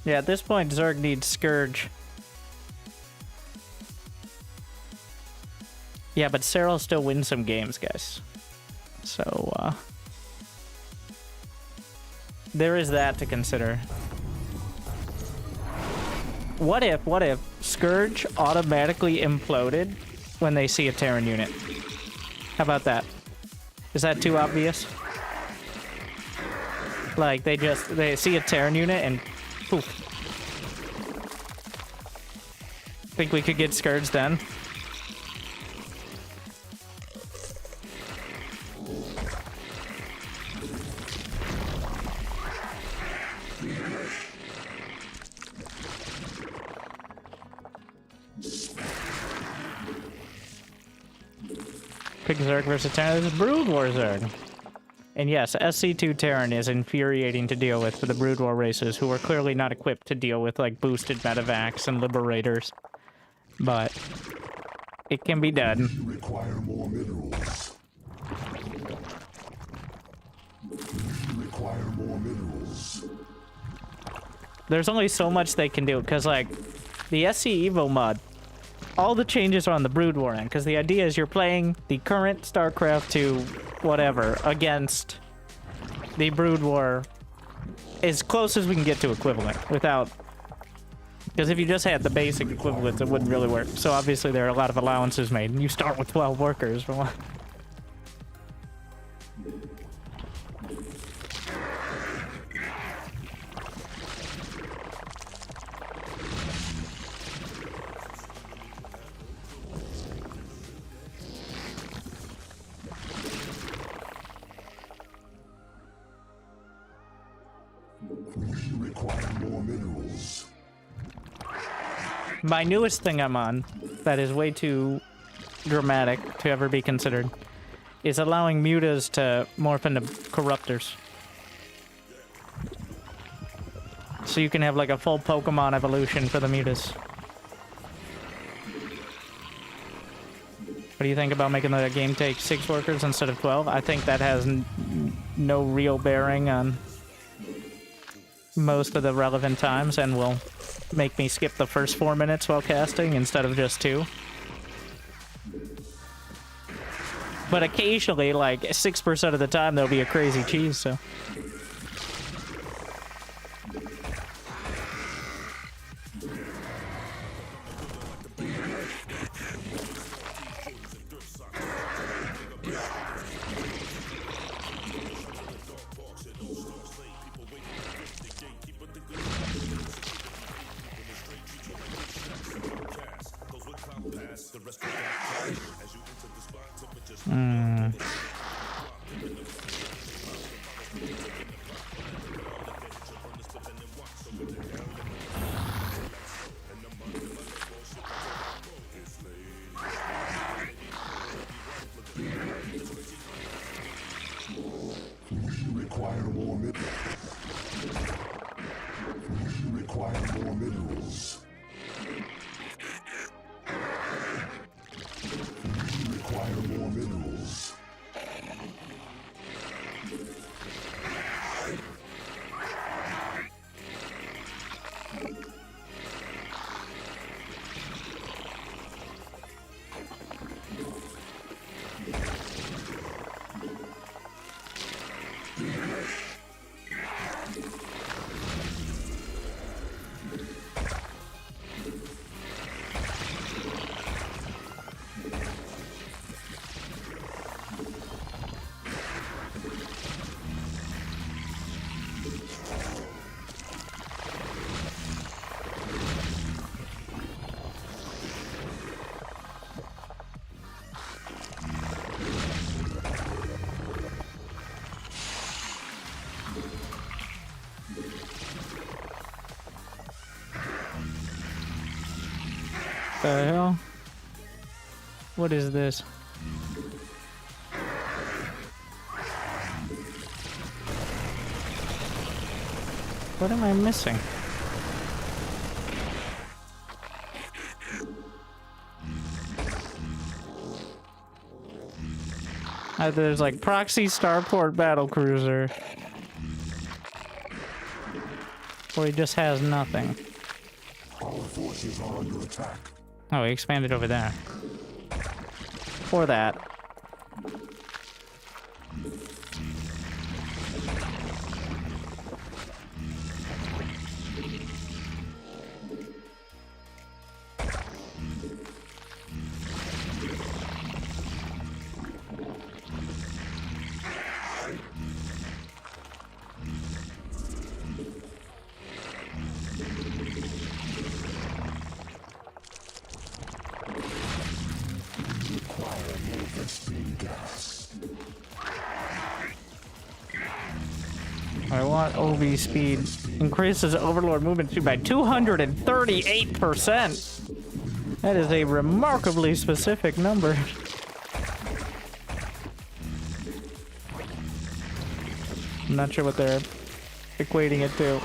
Yeah, at this point, Zerg needs Scourge. Yeah, but Sarah will still win some games, guys. So, there is that to consider. What if Scourge automatically imploded when they see a Terran unit? How about that? Is that too obvious? Like, they see a Terran unit and poof. Think we could get Scourge then? Pick Zerg versus Terran. This is Brood War Zerg. And yes, SC2 Terran is infuriating to deal with for the Brood War races, who are clearly not equipped to deal with, like, boosted medivacs and liberators. But it can be done.
You require more minerals. You require more minerals.
There's only so much they can do, because, like, the SC Evo mod, all the changes are on the Brood War end, because the idea is you're playing the current Starcraft 2 whatever against the Brood War as close as we can get to equivalent without, because if you just had the basic equivalents, it wouldn't really work. So obviously there are a lot of allowances made, and you start with 12 workers for one.
You require more minerals.
My newest thing I'm on, that is way too dramatic to ever be considered, is allowing mutas to morph into corruptors. So you can have like a full Pokemon evolution for the mutas. What do you think about making the game take 6 workers instead of 12? I think that has no real bearing on most of the relevant times and will make me skip the first 4 minutes while casting instead of just 2. But occasionally, like 6% of the time, there'll be a crazy cheese, so. The hell? What is this? What am I missing? There's like Proxy, Starport, Battlecruiser. Or he just has nothing.
Our forces are under attack.
Oh, he expanded over there. Or that. I want OV speed. Increases Overlord movement speed by 238%. That is a remarkably specific number. I'm not sure what they're equating it to.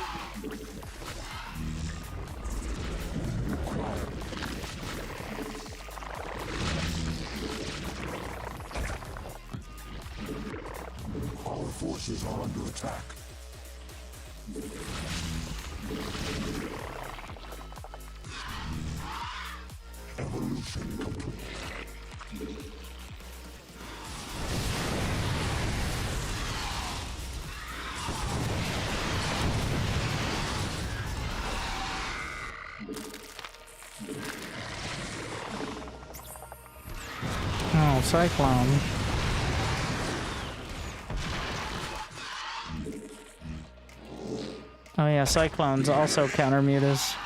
Our forces are under attack. Evolution complete.
Oh, Cyclone. Oh yeah, Cyclones also counter mutas.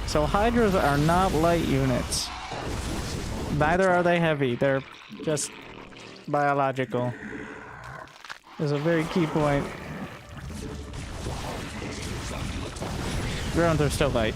So Hydras are not light units. Neither are they heavy. They're just biological. Is a very key point. Drones are still light.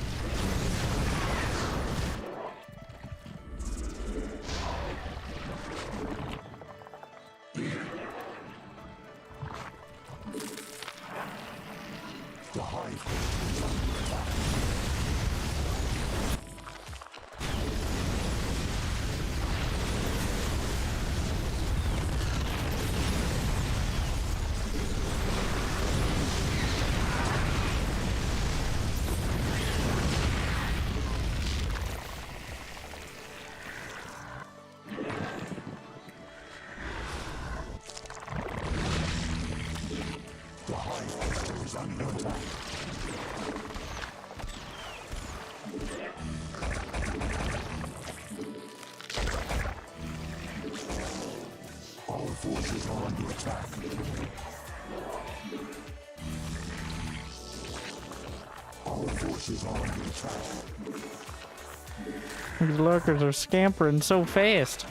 These lurkers are scampering so fast.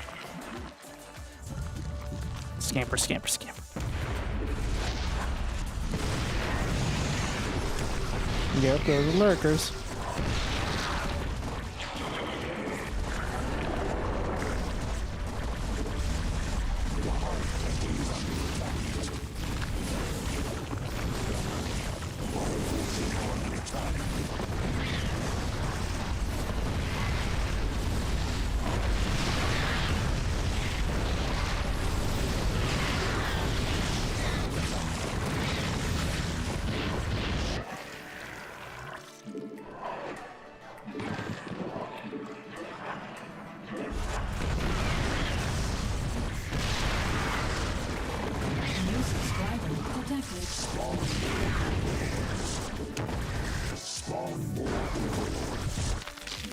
Scamper, scamper, scamper. Yep, those are lurkers.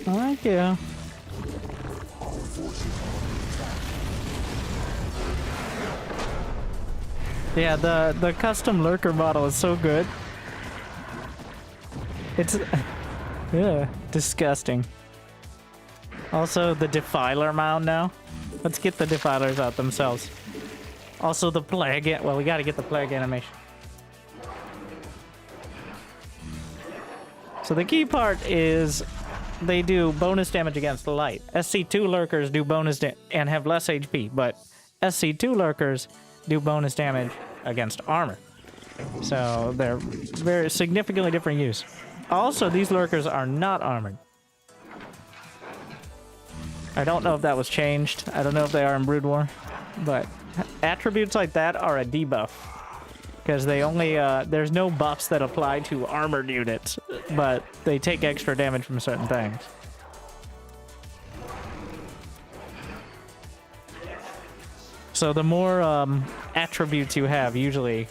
Thank you. Yeah, the custom Lurker model is so good. It's yeah, disgusting. Also, the Defiler mound now. Let's get the Defilers out themselves. Also, the Plague. Well, we got to get the Plague animation. So the key part is they do bonus damage against light. SC2 Lurkers do bonus and have less HP, but SC2 Lurkers do bonus damage against armor. So they're very significantly different use. Also, these Lurkers are not armored. I don't know if that was changed. I don't know if they are in Brood War, but attributes like that are a debuff. Because they only, there's no buffs that apply to armored units, but they take extra damage from certain things. So the more attributes you have, usually...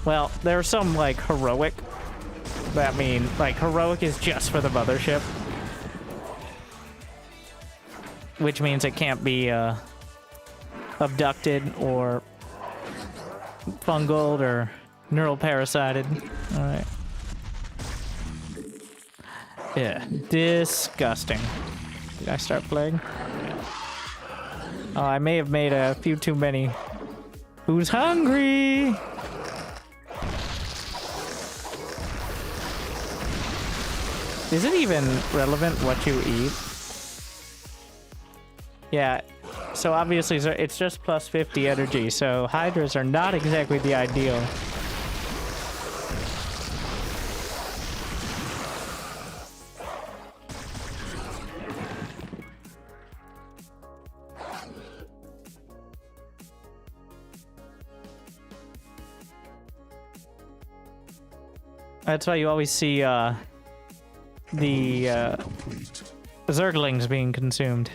Well, there are some, like, heroic. That mean, like, heroic is just for the mothership. Which means it can't be, abducted or fungal or neural parasited. Alright. Yeah, disgusting. Did I start playing? Oh, I may have made a few too many. Who's hungry? Is it even relevant what you eat? Yeah, so obviously it's just plus 50 energy, so Hydras are not exactly the ideal. That's why you always see the Zerglings being consumed.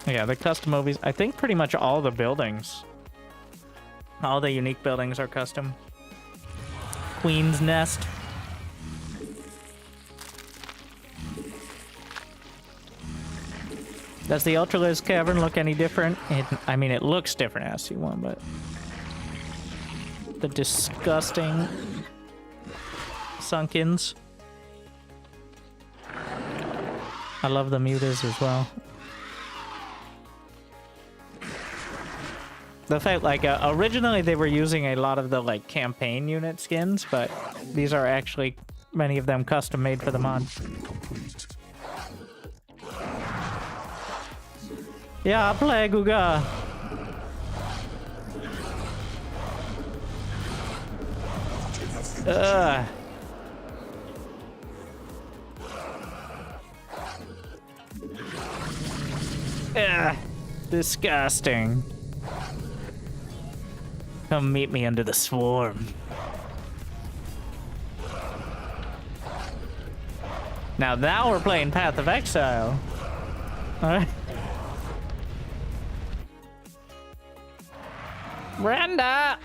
Yeah, the custom movies. I think pretty much all the buildings, all the unique buildings are custom. Queen's Nest. Does the Ultralisk Cavern look any different? I mean, it looks different as C1, but the disgusting Sunkins. I love the mutas as well. The fact, like, originally they were using a lot of the, like, campaign unit skins, but these are actually, many of them custom made for the mod. Yeah, play Guga. Ugh. Ugh. Disgusting. Come meet me under the swarm. Now we're playing Path of Exile. Alright. Brenda!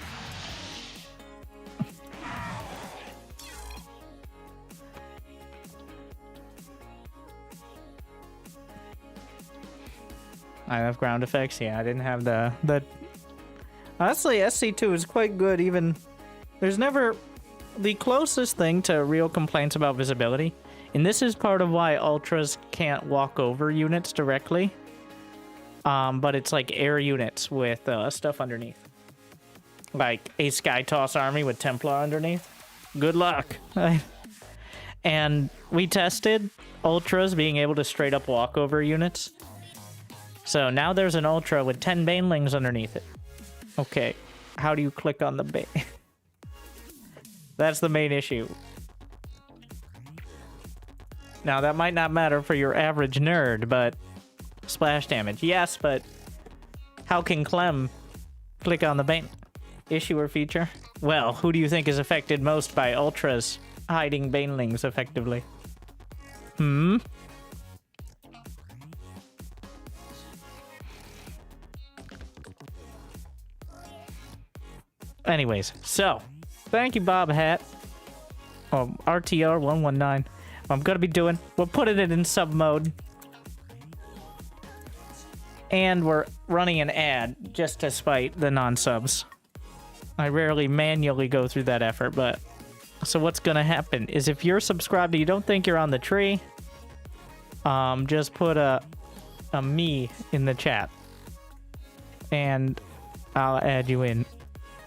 I have ground effects. Yeah, I didn't have the honestly, SC2 is quite good. Even there's never the closest thing to real complaints about visibility, and this is part of why ultras can't walk over units directly. But it's like air units with stuff underneath, like a Sky Toss army with Templar underneath. Good luck. And we tested ultras being able to straight up walk over units. So now there's an ultra with 10 banelings underneath it. Okay, how do you click on the bane? That's the main issue. Now that might not matter for your average nerd, but splash damage, yes, but how can Clem click on the bane? Issue or feature? Well, who do you think is affected most by ultras hiding banelings effectively? Hmm? Anyways, so thank you, Bob Hat. RTR 119. I'm gonna be doing. We're putting it in sub mode, and we're running an ad just to spite the non-subs. I rarely manually go through that effort, but so what's gonna happen is if you're subscribed and you don't think you're on the tree, just put a me in the chat, and I'll add you in.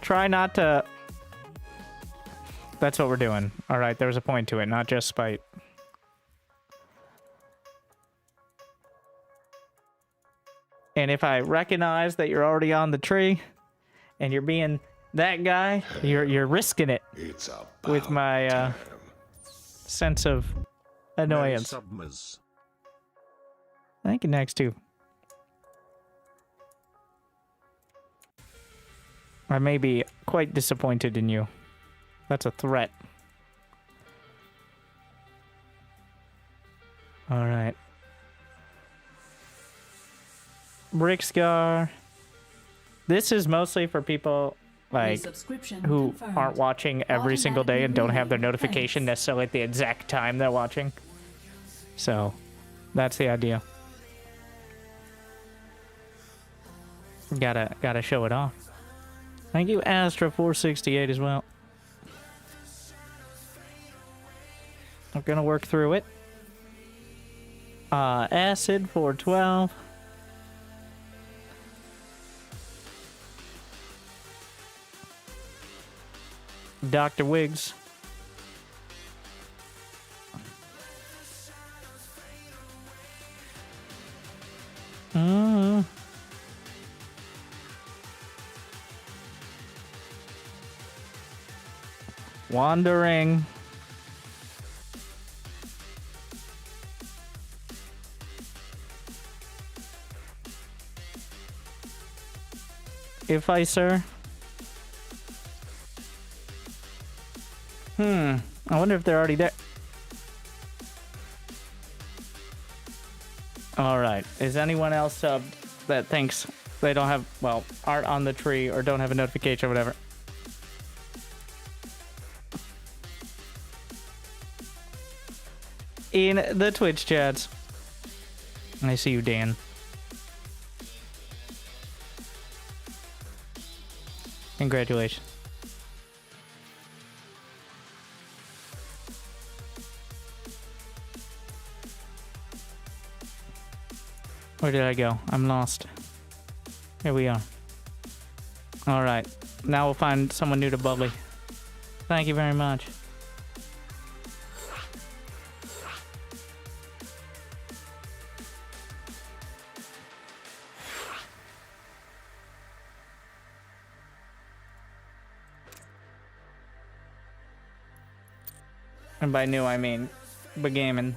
Try not to. That's what we're doing. All right, there's a point to it, not just spite. And if I recognize that you're already on the tree, and you're being that guy, you're risking it with my sense of annoyance. Thank you, next two. I may be quite disappointed in you. That's a threat. All right. Brickscar. This is mostly for people like who aren't watching every single day and don't have their notification necessarily at the exact time they're watching. So that's the idea. Gotta show it off. Thank you, Astra468 as well. I'm gonna work through it. Acid 412. Dr. Wiggs. Wandering. If I, sir. I wonder if they're already there. Alright. Is anyone else subbed that thinks they don't have, well, aren't on the tree or don't have a notification or whatever? In the Twitch chats. I see you, Dan. Congratulations. Where did I go? I'm lost. Here we are. Alright. Now we'll find someone new to Bubbly. Thank you very much. And by new, I mean begaming.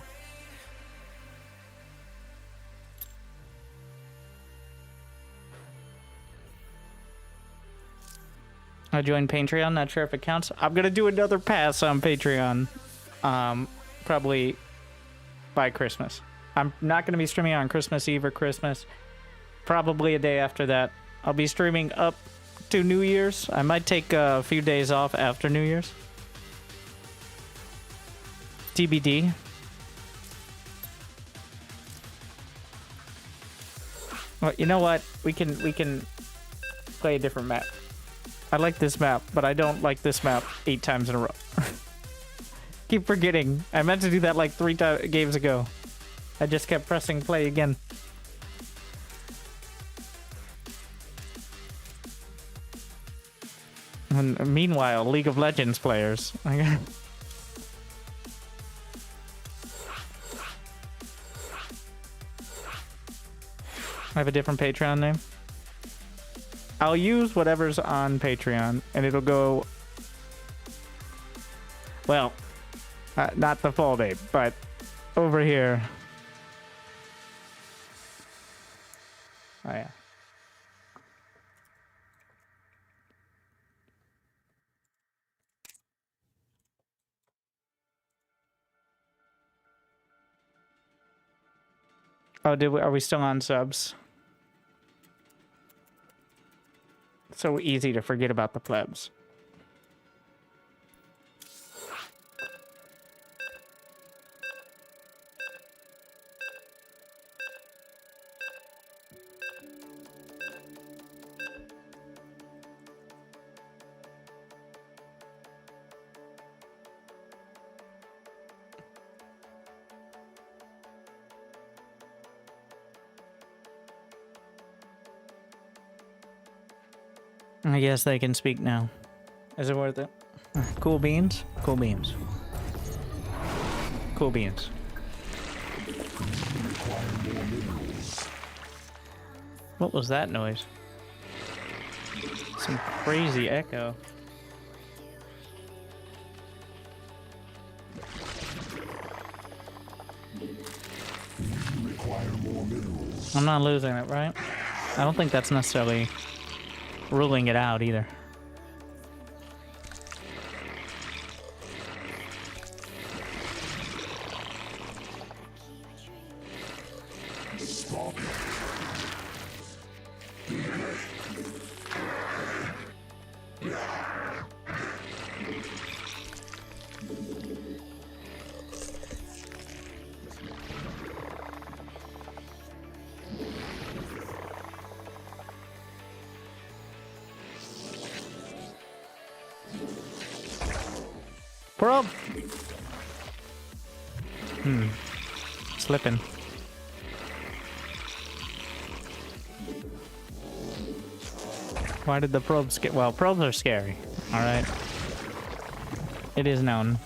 I joined Patreon, not sure if it counts. I'm gonna do another pass on Patreon, probably by Christmas. I'm not gonna be streaming on Christmas Eve or Christmas. Probably a day after that. I'll be streaming up to New Year's. I might take a few days off after New Year's. TBD. Well, you know what? We can play a different map. I like this map, but I don't like this map 8 times in a row. Keep forgetting. I meant to do that like 3 games ago. I just kept pressing play again. And meanwhile, League of Legends players. I have a different Patreon name. I'll use whatever's on Patreon, and it'll go... Well, not the full name, but over here. Oh, yeah. Oh, are we still on subs? So easy to forget about the plebs. I guess they can speak now. Is it worth it? Cool beans? Cool beans. Cool beans. What was that noise? Some crazy echo. I'm not losing it, right? I don't think that's necessarily ruling it out either. Probe! Slipping. Why did the probes get? Well, probes are scary. Alright. It is known.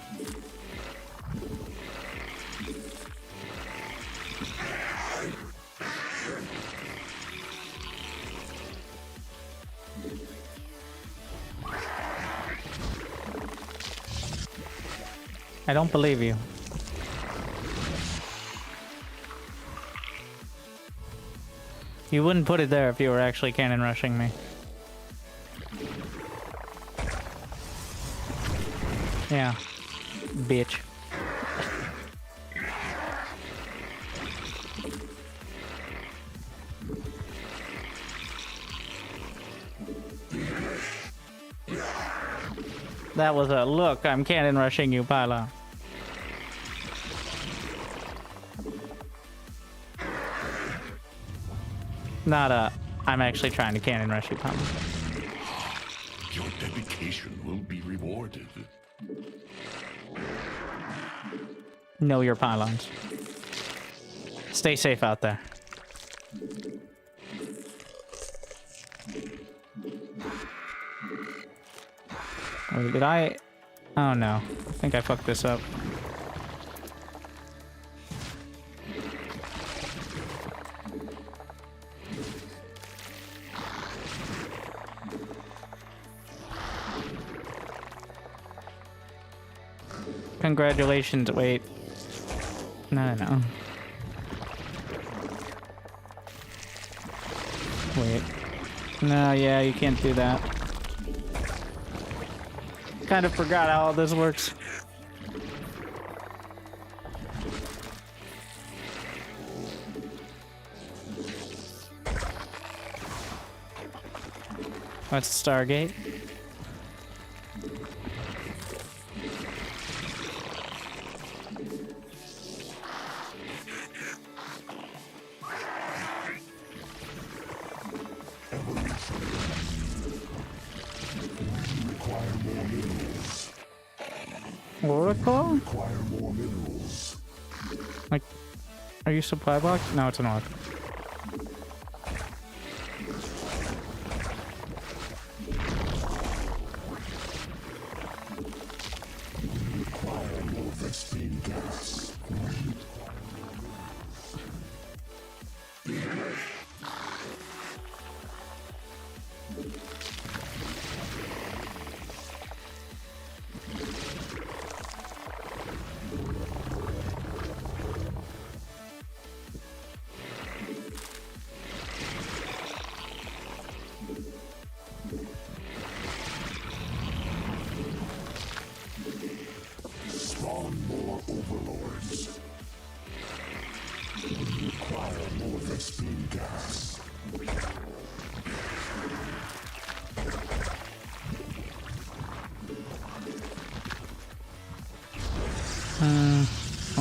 I don't believe you. You wouldn't put it there if you were actually cannon rushing me. Yeah. Bitch. That was a look, I'm cannon rushing you, pylon. Not a, I'm actually trying to cannon rush you, pylon.
Your dedication will be rewarded.
Know your pylons. Stay safe out there. Oh, did I? Oh no. I think I fucked this up. Congratulations. Wait. No. Wait. No, yeah, you can't do that. Kind of forgot how all this works. That's Stargate. Oracle?
Require more minerals.
Like, are you supply box? No, it's an orc.
Require more Vespine gas.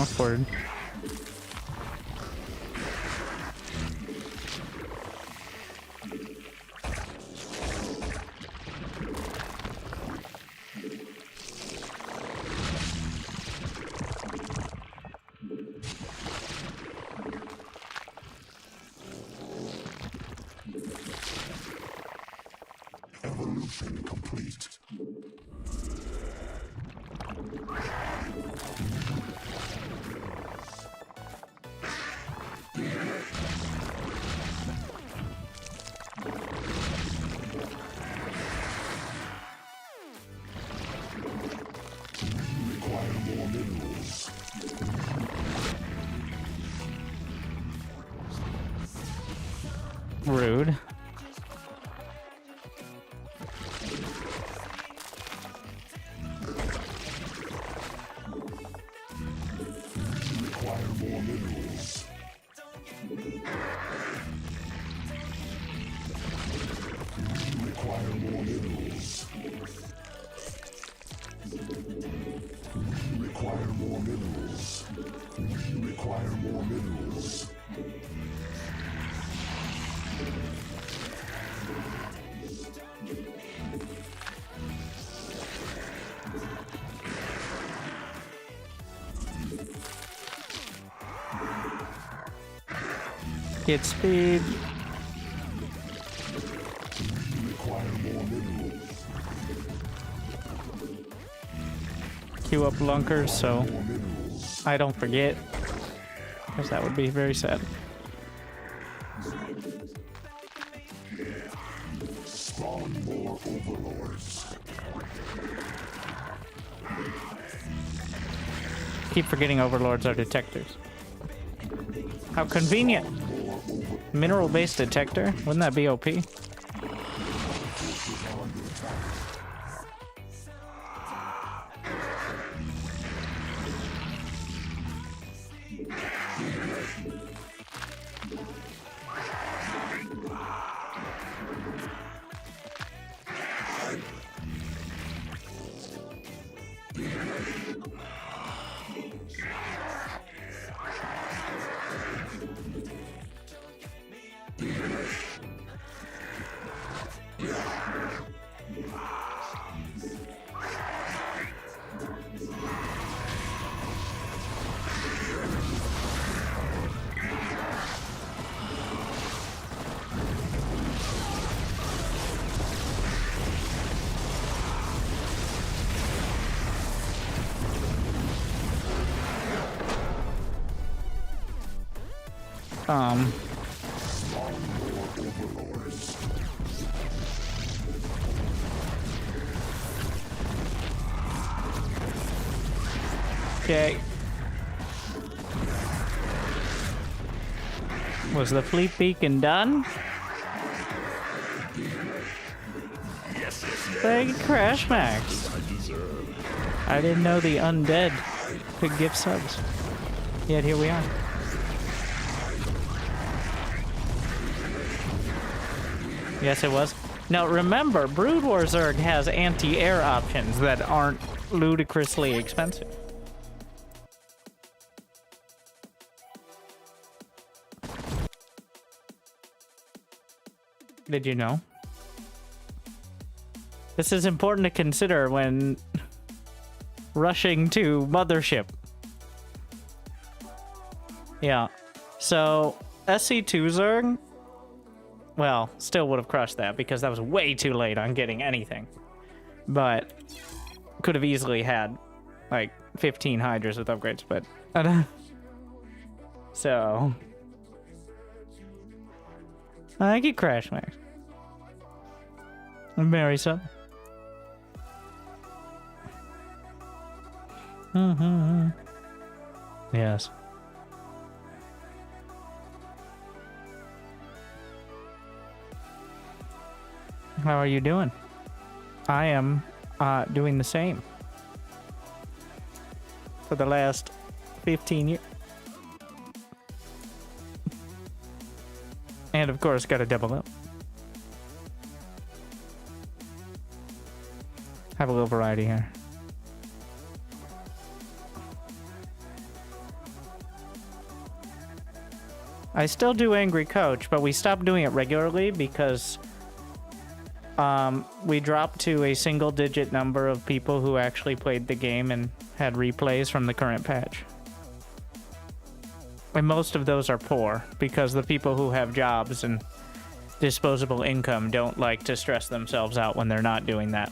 Awkward.
Evolution complete. Require more minerals.
Rude.
Require more minerals. Require more minerals. Require more minerals. Require more minerals.
Get speed.
Require more minerals.
Queue up lunkers so
More minerals.
I don't forget. Because that would be very sad.
Spawn more overlords.
Keep forgetting overlords are detectors. How convenient. Mineral-based detector? Wouldn't that be OP? Okay. Was the fleet beacon done? Thank you, Crash Max. I didn't know the undead could give subs. Yet here we are. Yes, it was. Now remember, Brood War Zerg has anti-air options that aren't ludicrously expensive. Did you know? This is important to consider when rushing to Mothership. Yeah. So, SC2 Zerg, well, still would have crushed that because that was way too late on getting anything. But could have easily had like 15 Hydras with upgrades, but so I get Crash Max. And marry some. Yes. How are you doing? I am doing the same for the last 15 years. And of course, got to double up. Have a little variety here. I still do Angry Coach, but we stopped doing it regularly because we dropped to a single-digit number of people who actually played the game and had replays from the current patch. And most of those are poor, because the people who have jobs and disposable income don't like to stress themselves out when they're not doing that.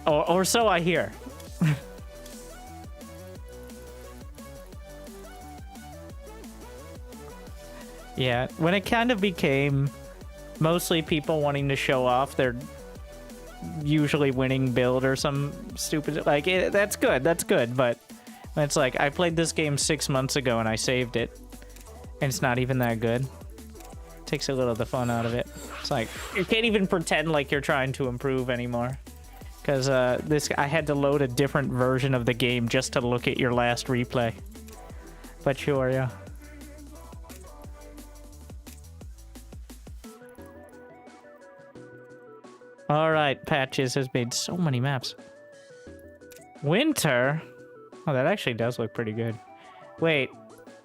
Or so I hear. Yeah, when it kind of became mostly people wanting to show off their usually winning build or some stupid... Like, that's good, but it's like, I played this game 6 months ago and I saved it, and it's not even that good. Takes a little of the fun out of it. It's like, you can't even pretend like you're trying to improve anymore. Because I had to load a different version of the game just to look at your last replay. But sure, yeah. Alright, Patches has made so many maps. Winter? Oh, that actually does look pretty good. Wait,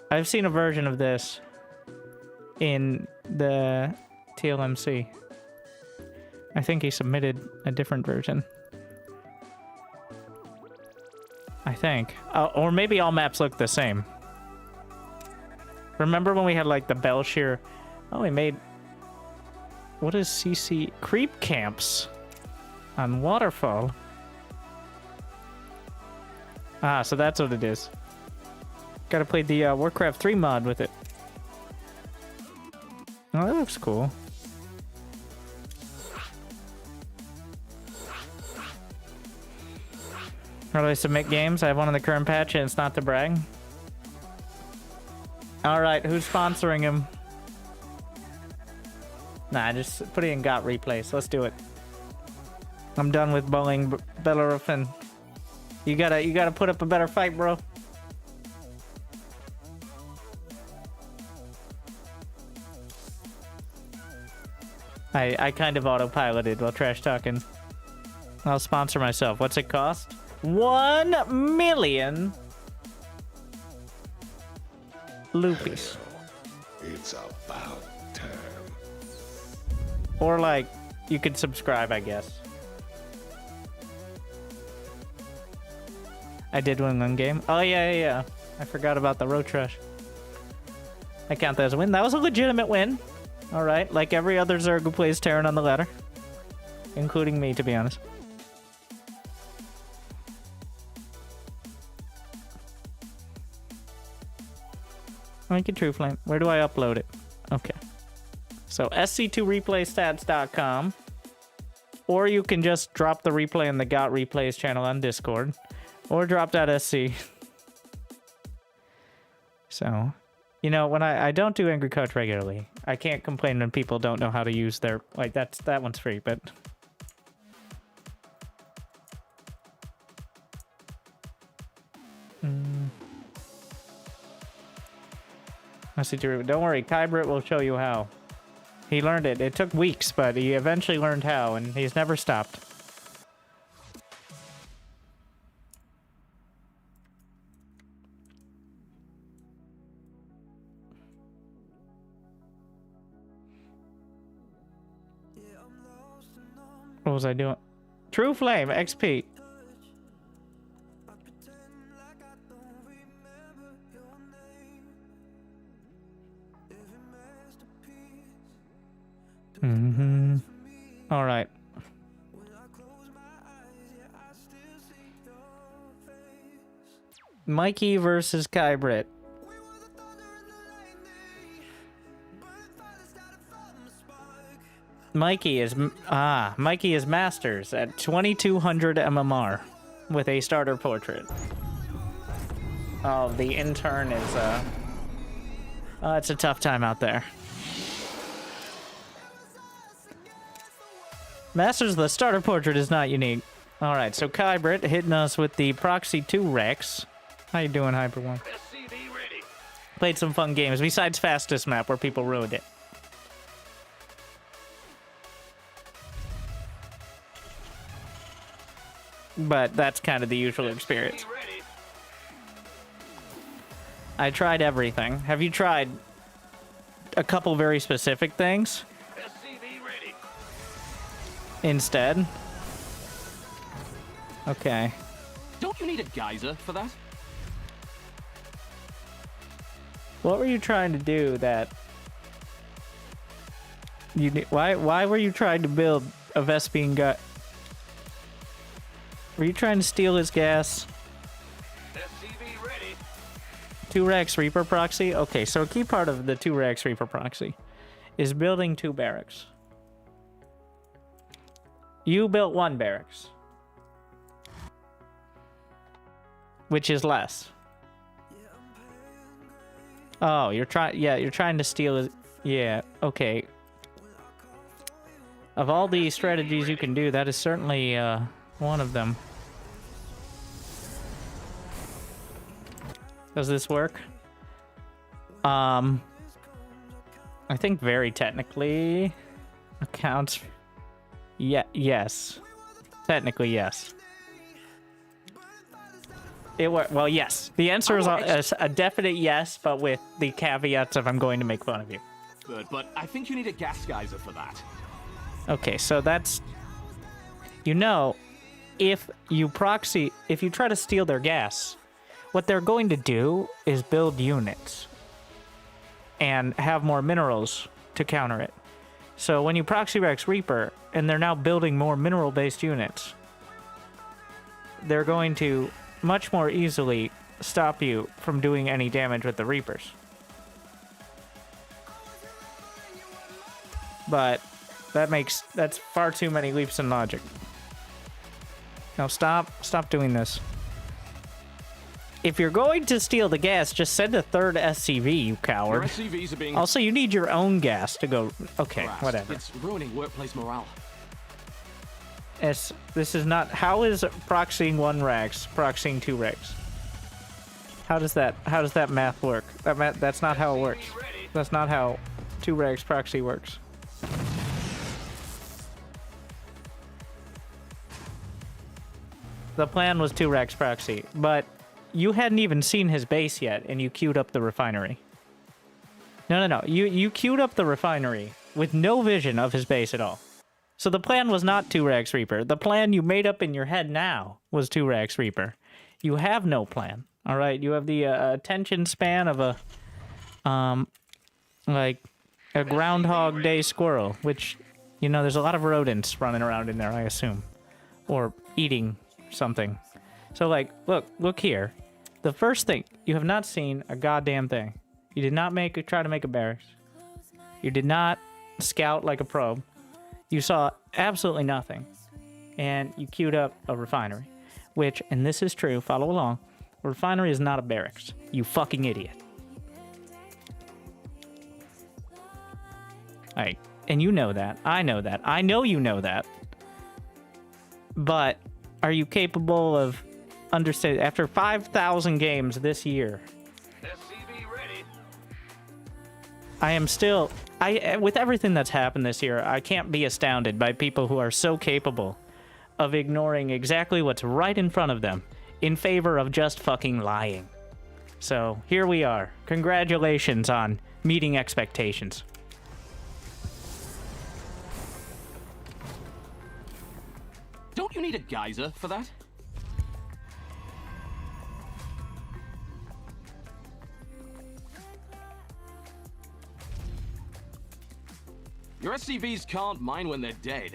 I've seen a version of this in the TLMC. I think he submitted a different version. I think. Or maybe all maps look the same. Remember when we had, like, the Belshire... Oh, we made... What is CC? Creep camps on Waterfall. Ah, so that's what it is. Gotta play the Warcraft 3 mod with it. Oh, that looks cool. How do I submit games? I have one in the current patch and it's not to brag. Alright, who's sponsoring him? Nah, just put it in GOT replays. Let's do it. I'm done with bowling Belarus, and you gotta put up a better fight, bro. I kind of autopiloted while trash talking. I'll sponsor myself. What's it cost? 1 million Loopies.
It's about time.
Or, like, you could subscribe, I guess. I did win one game. Oh, yeah. I forgot about the road trash. I count that as a win. That was a legitimate win. Alright, like every other Zerg who plays Terran on the ladder. Including me, to be honest. Thank you, True Flame. Where do I upload it? Okay. So, sc2replaystats.com. Or you can just drop the replay in the GOT Replays channel on Discord. Or drop.sc. So, you know, when I don't do Angry Coach regularly, I can't complain when people don't know how to use their... Like, that one's free, but... Don't worry, Kybrit will show you how. He learned it. It took weeks, but he eventually learned how, and he's never stopped. What was I doing? True Flame, XP. All right. Mikey versus Kybrit. Mikey is Masters at 2200 MMR with a starter portrait. Oh, the intern is it's a tough time out there. Masters, the starter portrait is not unique. All right, so Kybrit hitting us with the Proxy 2 Rex. How you doing, Hyper One? Played some fun games besides Fastest Map where people ruined it. but that's kind of the usual experience. I tried everything. Have you tried a couple very specific things instead? Okay.
Don't you need a geyser for that?
What were you trying to do that you why were you trying to build a Vespian guy? Were you trying to steal his gas?
SCV ready.
2-Rex Reaper proxy? Okay, so a key part of the 2-Rex Reaper proxy is building 2 barracks. You built 1 barracks, which is less. Oh, you're trying to steal his... Yeah, okay. Of all the strategies you can do, that is certainly one of them. Does this work? I think very technically accounts... Yeah, yes. Technically, yes. Well, yes. The answer is a definite yes, but with the caveats of I'm going to make fun of you.
Good, but I think you need a gas geyser for that.
Okay, so that's... You know, if you try to steal their gas, what they're going to do is build units and have more minerals to counter it. So when you proxy Rex Reaper, and they're now building more mineral-based units, they're going to much more easily stop you from doing any damage with the Reapers. But that's far too many leaps in logic. Now stop doing this. If you're going to steal the gas, just send a 3rd SCV, you coward.
Your SCVs are being...
Also, you need your own gas to go... Okay,
harassed.
whatever.
It's ruining workplace morale.
This is not... How is proxying 1 Rex proxying 2 Rex? How does that math work? That's not how it works. That's not how 2 Rex proxy works. The plan was 2 Rex proxy, but you hadn't even seen his base yet, and you queued up the refinery. No. You queued up the refinery with no vision of his base at all. So the plan was not 2-Rex Reaper. The plan you made up in your head now was 2-Rex Reaper. You have no plan, all right? You have the attention span of a, like, a Groundhog Day squirrel, which, you know, there's a lot of rodents running around in there, I assume. Or eating something. So, like, look here. The first thing, you have not seen a goddamn thing. You did not try to make a barracks. You did not scout like a probe. You saw absolutely nothing. And you queued up a refinery. Which, and this is true, follow along, a refinery is not a barracks. You fucking idiot. Like, and you know that. I know that. I know you know that. But are you capable of understanding, after 5,000 games this year,
SCV ready.
I am still, with everything that's happened this year, I can't be astounded by people who are so capable of ignoring exactly what's right in front of them in favor of just fucking lying. So here we are. Congratulations on meeting expectations.
Don't you need a geyser for that? Your SCVs can't mine when they're dead.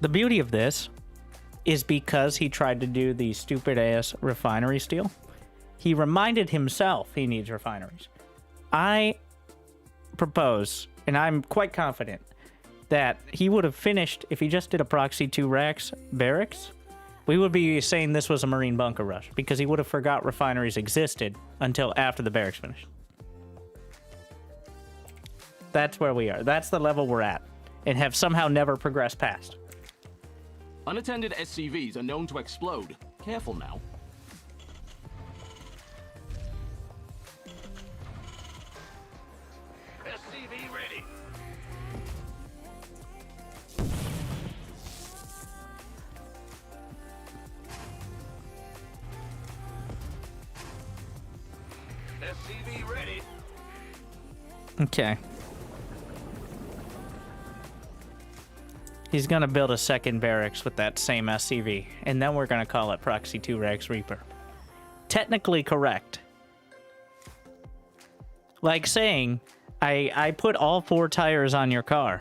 The beauty of this is because he tried to do the stupid-ass refinery steal, he reminded himself he needs refineries. I propose, and I'm quite confident, that he would have finished, if he just did a proxy 2-Rex barracks, we would be saying this was a Marine bunker rush, because he would have forgot refineries existed until after the barracks finished. That's where we are. That's the level we're at, and have somehow never progressed past.
Unattended SCVs are known to explode. Careful now. SCV ready.
SCV ready.
Okay. He's gonna build a second barracks with that same SCV, and then we're gonna call it Proxy 2 Rex Reaper. Technically correct. Like saying, I put all 4 tires on your car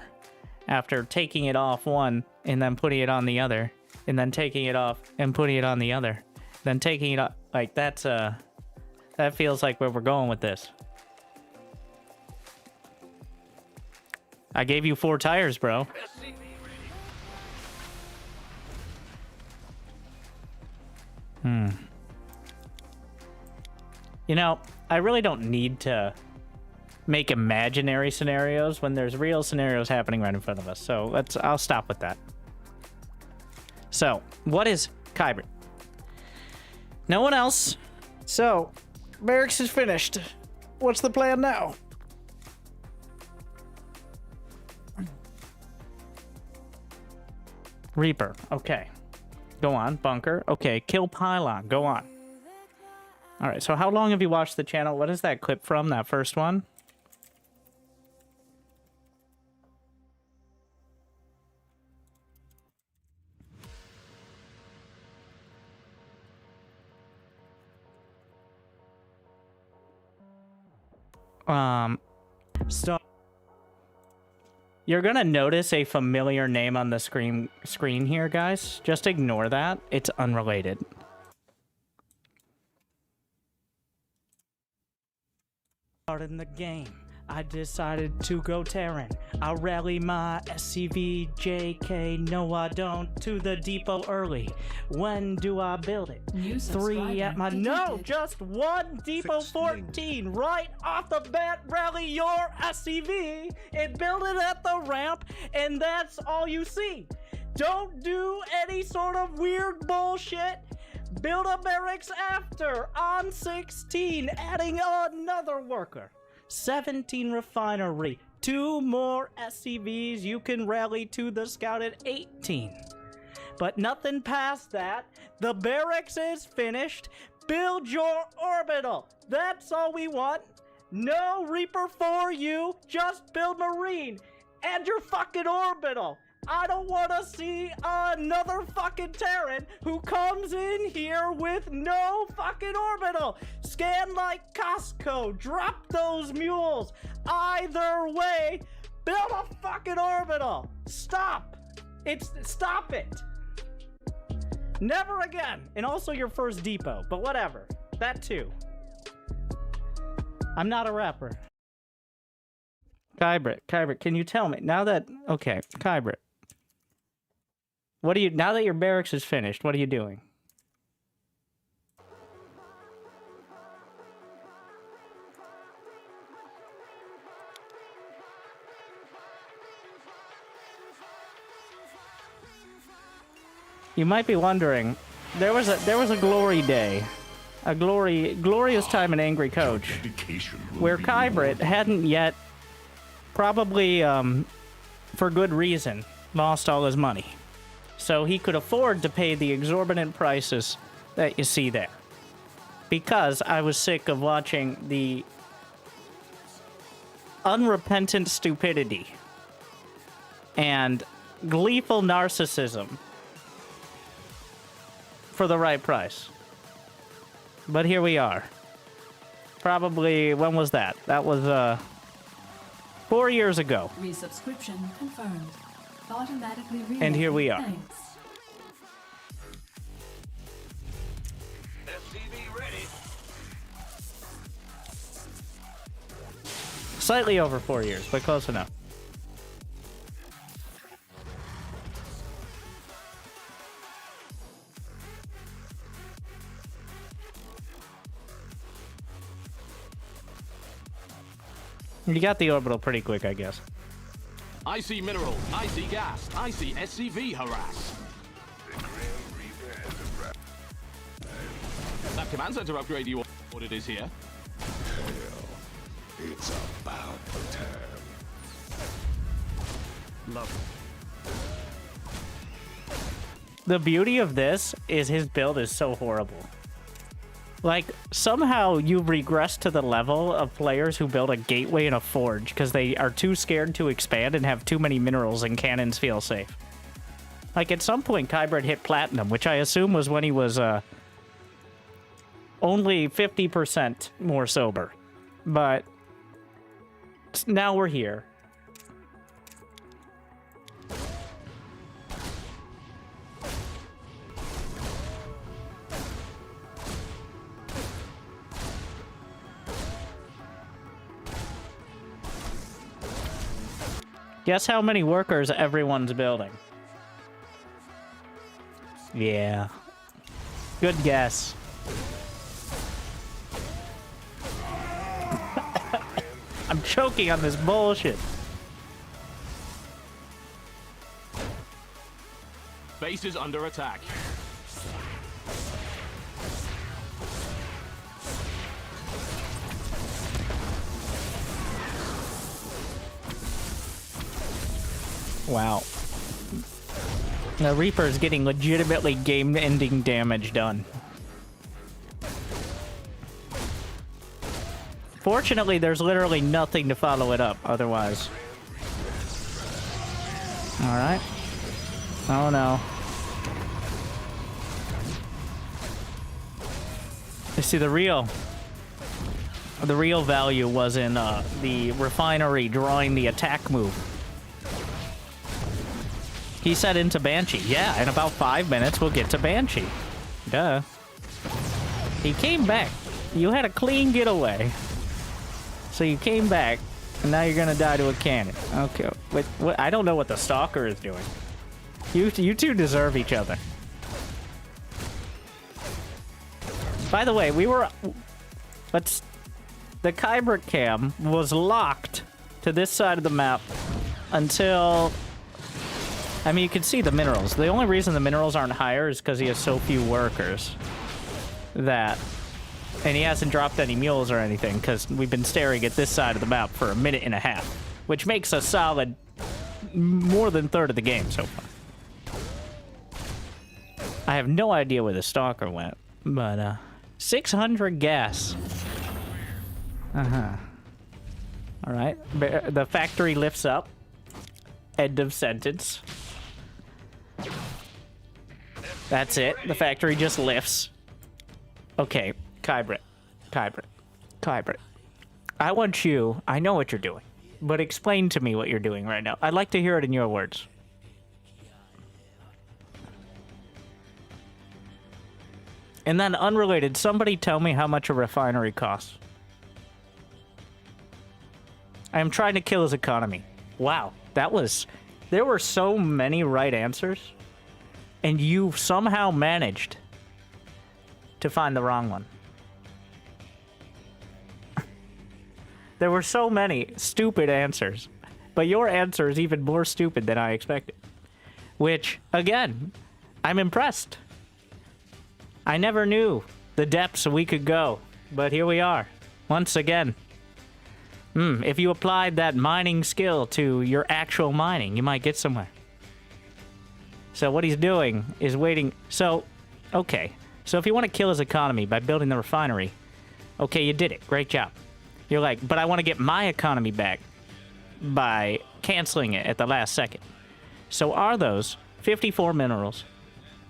after taking it off one and then putting it on the other, and then taking it off and putting it on the other, then taking it off. Like, that's, that feels like where we're going with this. I gave you 4 tires, bro. You know, I really don't need to make imaginary scenarios when there's real scenarios happening right in front of us. So I'll stop with that. So, what is Kyber? No one else. So, barracks is finished. What's the plan now? Reaper. Okay. Go on. Bunker. Okay. Kill pylon. Go on. All right. So how long have you watched the channel? What is that clip from? That first one? Stop. You're gonna notice a familiar name on the screen here, guys. Just ignore that. It's unrelated. Starting the game, I decided to go Terran. I rally my SCV JK, no I don't, to the depot early. When do I build it? 3 at my... No, just 1 depot 14. Right off the bat, rally your SCV and build it at the ramp, and that's all you see. Don't do any sort of weird bullshit. Build a barracks after on 16, adding another worker. 17 refinery, 2 more SCVs you can rally to the scout at 18. But nothing past that. The barracks is finished. Build your orbital. That's all we want. No Reaper for you. Just build Marine and your fucking orbital. I don't want to see another fucking Terran who comes in here with no fucking orbital. Scan like Costco. Drop those mules. Either way, build a fucking orbital. Stop. Stop it. Never again. And also your first depot, but whatever. That too. I'm not a rapper. Kybrit, can you tell me now that... Okay, Kybrit. What are you, now that your barracks is finished, what are you doing? You might be wondering, there was a glory day, a glorious time in Angry Coach, where Kybrit hadn't yet, probably for good reason, lost all his money. So he could afford to pay the exorbitant prices that you see there. Because I was sick of watching the unrepentant stupidity and gleeful narcissism for the right price. But here we are. Probably, when was that? That was 4 years ago.
Resubscription confirmed. Automatically
and here we are.
Thanks.
SCV ready.
Slightly over 4 years, but close enough. You got the orbital pretty quick, I guess.
I see minerals, I see gas, I see SCV harass. That command center upgrade you ordered is here.
It's about time.
Love.
The beauty of this is his build is so horrible. Like, somehow you regress to the level of players who build a gateway and a forge because they are too scared to expand and have too many minerals and cannons feel safe. Like, at some point, Kybrid hit platinum, which I assume was when he was only 50% more sober. But now we're here. Guess how many workers everyone's building? Yeah. Good guess. I'm choking on this bullshit.
Base is under attack.
Wow. The Reaper's getting legitimately game-ending damage done. Fortunately, there's literally nothing to follow it up otherwise. Alright. Oh no. You see, the real value was in the refinery drawing the attack move. He said into Banshee. Yeah, in about 5 minutes, we'll get to Banshee. Duh. He came back. You had a clean getaway. So you came back, and now you're gonna die to a cannon. Okay. Wait, what? I don't know what the Stalker is doing. You two deserve each other. By the way, the Kybrid cam was locked to this side of the map until... I mean, you can see the minerals. The only reason the minerals aren't higher is because he has so few workers. And he hasn't dropped any mules or anything, because we've been staring at this side of the map for a minute and a half. Which makes a solid more than third of the game so far. I have no idea where the Stalker went, but 600 gas. Alright, the factory lifts up. End of sentence. That's it. The factory just lifts. Okay, Kybrid. I want you... I know what you're doing, but explain to me what you're doing right now. I'd like to hear it in your words. And then, unrelated, somebody tell me how much a refinery costs. I am trying to kill his economy. Wow, that was... There were so many right answers, and you somehow managed to find the wrong one. There were so many stupid answers, but your answer is even more stupid than I expected. Which, again, I'm impressed. I never knew the depths we could go, but here we are, once again. If you applied that mining skill to your actual mining, you might get somewhere. So what he's doing is waiting. So, okay. So if you want to kill his economy by building the refinery, okay, you did it. Great job. You're like, but I want to get my economy back by canceling it at the last second. So are those 54 minerals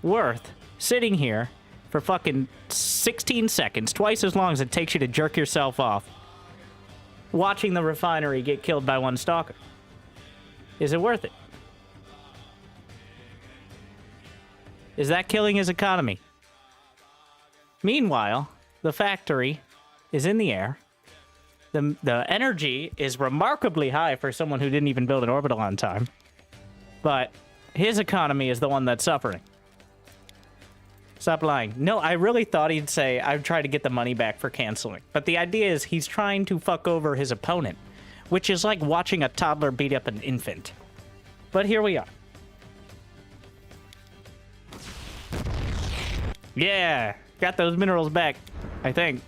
worth sitting here for fucking 16 seconds, twice as long as it takes you to jerk yourself off, watching the refinery get killed by one Stalker? Is it worth it? Is that killing his economy? Meanwhile, the factory is in the air. The energy is remarkably high for someone who didn't even build an orbital on time. But his economy is the one that's suffering. Stop lying. No, I really thought he'd say, I'd try to get the money back for canceling. But the idea is he's trying to fuck over his opponent, which is like watching a toddler beat up an infant. But here we are. Yeah, got those minerals back, I think.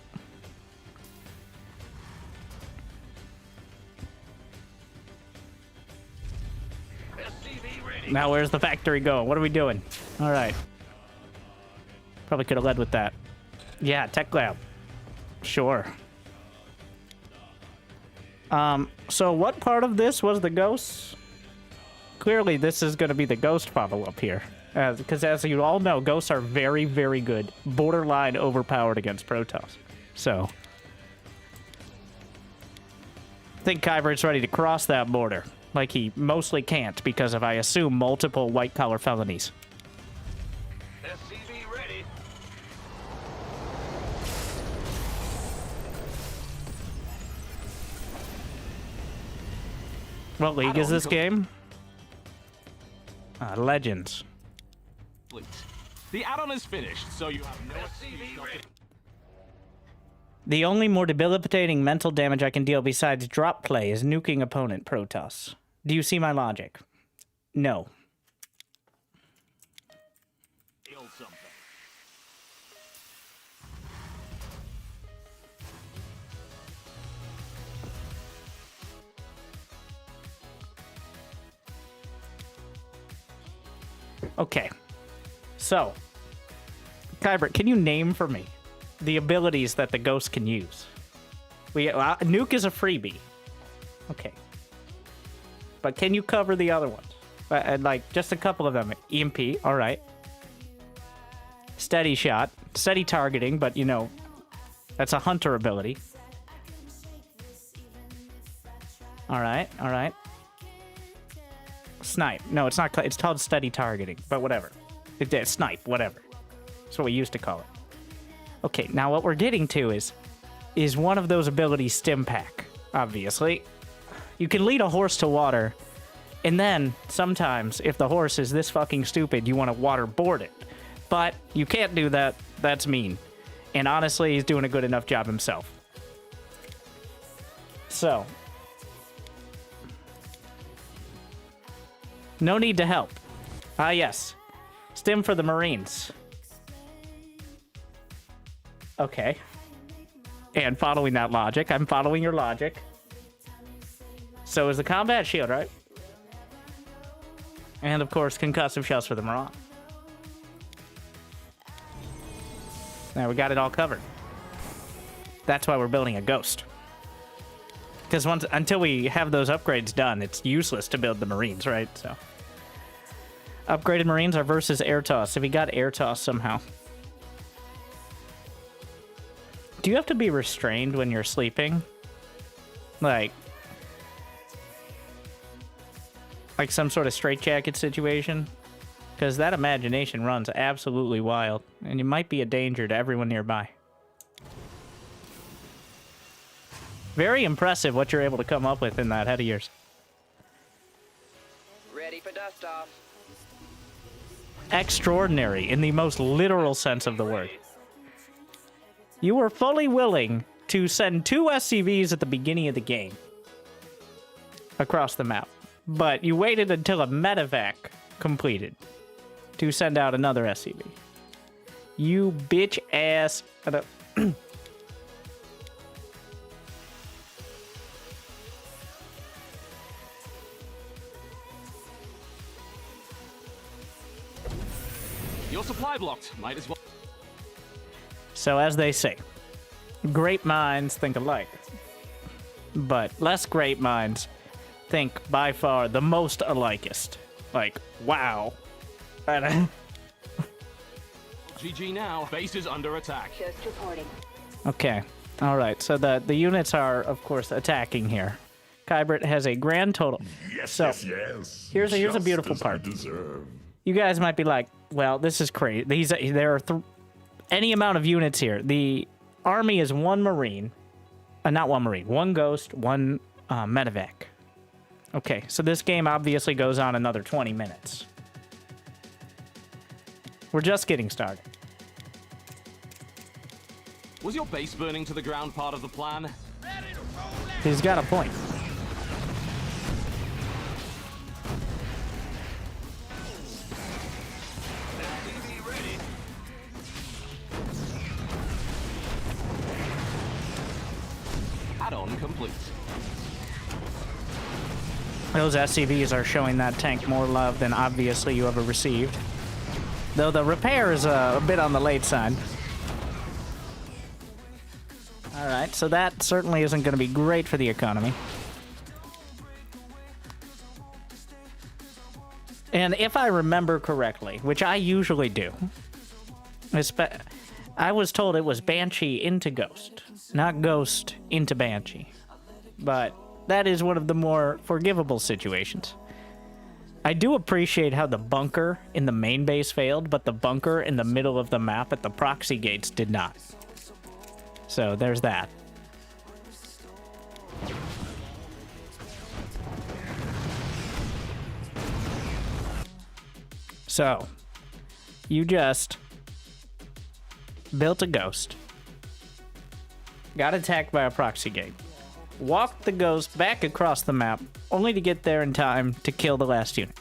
Now where's the factory going? What are we doing? All right. Probably could have led with that. Yeah, tech lab. Sure. So what part of this was the ghosts? Clearly, this is going to be the ghost follow-up here. Because as you all know, ghosts are very, very good. Borderline overpowered against Protoss. So, I think Kybert's ready to cross that border. Like he mostly can't because of, I assume, multiple white-collar felonies.
SCV ready.
What league is this game? Legends.
The add-on is finished, so you have no SCV ready.
The only more debilitating mental damage I can deal besides drop play is nuking opponent Protoss. Do you see my logic? No.
Kill something.
Okay. So, Kybert, can you name for me the abilities that the ghost can use? Nuke is a freebie. Okay. But can you cover the other ones? Like, just a couple of them. EMP, alright. Steady shot. Steady targeting, but, you know, that's a hunter ability. Alright, alright. Snipe. No, it's not. It's called steady targeting, but whatever. Snipe, whatever. That's what we used to call it. Okay, now what we're getting to is one of those abilities stim pack, obviously. You can lead a horse to water, and then sometimes, if the horse is this fucking stupid, you want to waterboard it. But you can't do that. That's mean. And honestly, he's doing a good enough job himself. So, no need to help. Ah, yes. Stim for the Marines. Okay. And following that logic, I'm following your logic. So is the combat shield, right? And of course, concussive shells for the Marine. Now we got it all covered. That's why we're building a ghost. Because until we have those upgrades done, it's useless to build the Marines, right? So, upgraded Marines are versus air toss. If we got air toss somehow. Do you have to be restrained when you're sleeping? Like some sort of straitjacket situation? Because that imagination runs absolutely wild, and you might be a danger to everyone nearby. Very impressive what you're able to come up with in that head of yours.
Ready for dust off.
Extraordinary in the most literal sense of the word. You were fully willing to send 2 SCVs at the beginning of the game across the map, but you waited until a medivac completed to send out another SCV. You bitch ass.
Your supply blocked. Might as well.
So as they say, great minds think alike, but less great minds think by far the most alikest. Like, wow.
GG now. Base is under attack.
Just reporting.
Okay. All right. So the units are, of course, attacking here. Kybert has a grand total.
Yes,
so,
yes.
Here's a beautiful part. You guys might be like, well, this is crazy. There are any amount of units here. The army is 1 Marine. Not 1 Marine. 1 Ghost, 1 Medivac. Okay, so this game obviously goes on another 20 minutes. We're just getting started.
Was your base burning to the ground part of the plan?
He's got a point.
Add-on complete.
Those SCVs are showing that tank more love than obviously you ever received. Though the repair is a bit on the late side. Alright, so that certainly isn't going to be great for the economy. And if I remember correctly, which I usually do, I was told it was Banshee into Ghost, not Ghost into Banshee. But that is one of the more forgivable situations. I do appreciate how the bunker in the main base failed, but the bunker in the middle of the map at the proxy gates did not. So there's that. So, you just built a ghost, got attacked by a proxy gate, walked the ghost back across the map, only to get there in time to kill the last unit.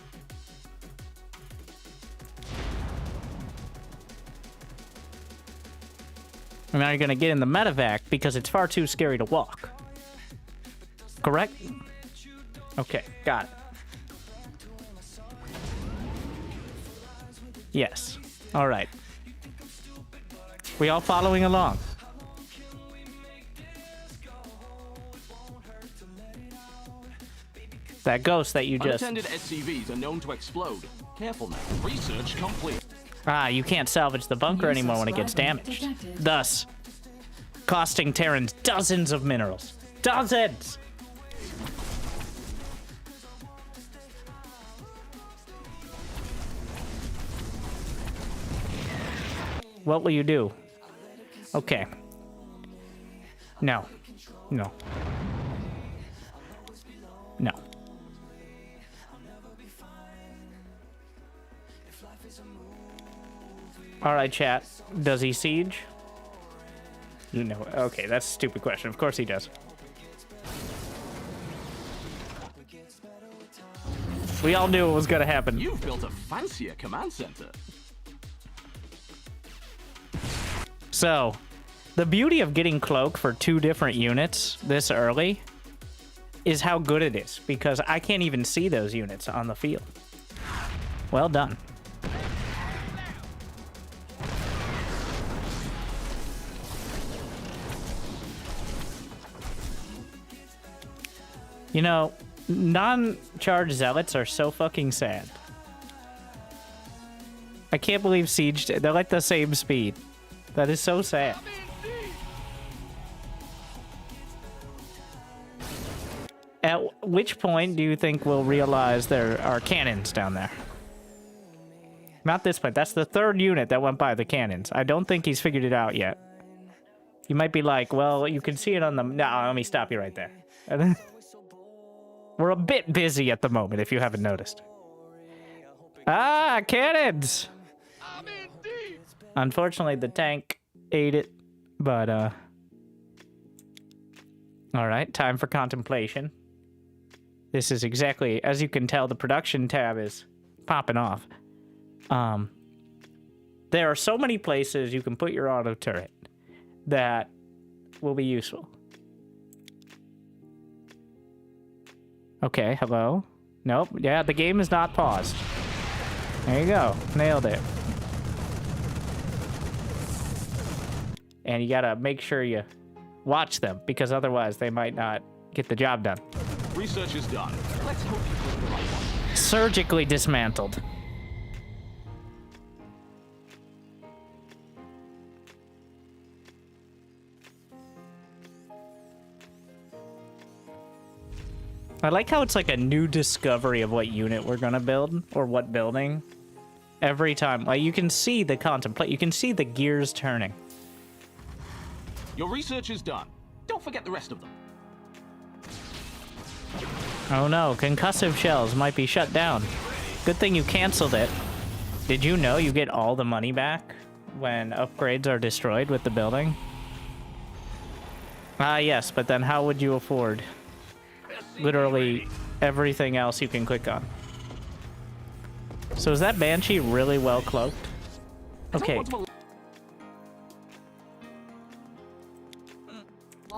And now you're gonna get in the medivac because it's far too scary to walk. Correct? Okay, got it. Yes. Alright. We all following along? That ghost that you just...
Unattended SCVs are known to explode. Careful now. Research complete.
Ah, you can't salvage the bunker anymore when it gets damaged. Thus, costing Terrans dozens of minerals. Dozens! What will you do? Okay. No. No. No. Alright, chat. Does he siege? You know, okay, that's a stupid question. Of course he does. We all knew it was gonna happen.
You've built a fancier command center.
So, the beauty of getting Cloak for 2 different units this early is how good it is, because I can't even see those units on the field. Well done. You know, non-charged zealots are so fucking sad. I can't believe Siege... They're like the same speed. That is so sad. At which point do you think we'll realize there are cannons down there? Not this point. That's the 3rd unit that went by the cannons. I don't think he's figured it out yet. You might be like, well, you can see it on the... No, let me stop you right there. We're a bit busy at the moment, if you haven't noticed. Ah, cannons! Unfortunately, the tank ate it, but, Alright, time for contemplation. This is exactly... As you can tell, the production tab is popping off. There are so many places you can put your auto turret that will be useful. Okay, hello? Nope, yeah, the game is not paused. There you go, nailed it. And you gotta make sure you watch them, because otherwise they might not get the job done.
Research is done. Let's hope you put the right one.
Surgically dismantled. I like how it's like a new discovery of what unit we're gonna build, or what building. Every time, like, you can see the you can see the gears turning.
Your research is done. Don't forget the rest of them.
Oh no, concussive shells might be shut down. Good thing you canceled it. Did you know you get all the money back when upgrades are destroyed with the building? Ah, yes, but then how would you afford literally everything else you can click on? So is that Banshee really well cloaked? Okay.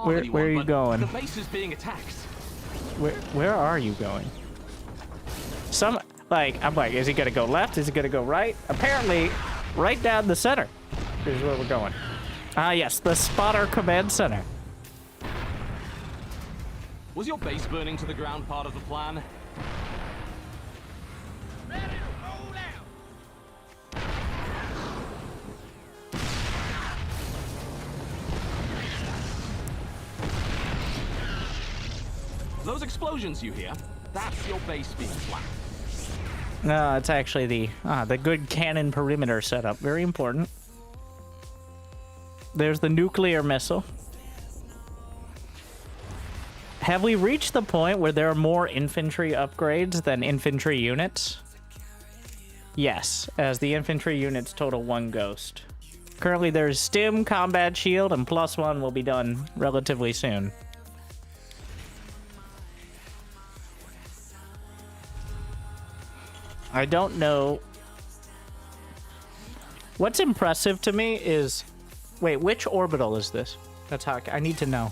Where are you going?
The base is being attacked.
Where are you going? I'm like, is he gonna go left? Is he gonna go right? Apparently, right down the center is where we're going. Ah, yes, the Spotter Command Center.
Was your base burning to the ground part of the plan?
Ready to roll out.
Those explosions you hear, that's your base being flanked.
No, it's actually the good cannon perimeter setup. Very important. There's the nuclear missile. Have we reached the point where there are more infantry upgrades than infantry units? Yes, as the infantry units total 1 ghost. Currently there's stim, combat shield, and +1 will be done relatively soon. I don't know. What's impressive to me is... Wait, which orbital is this? That's how I need to know.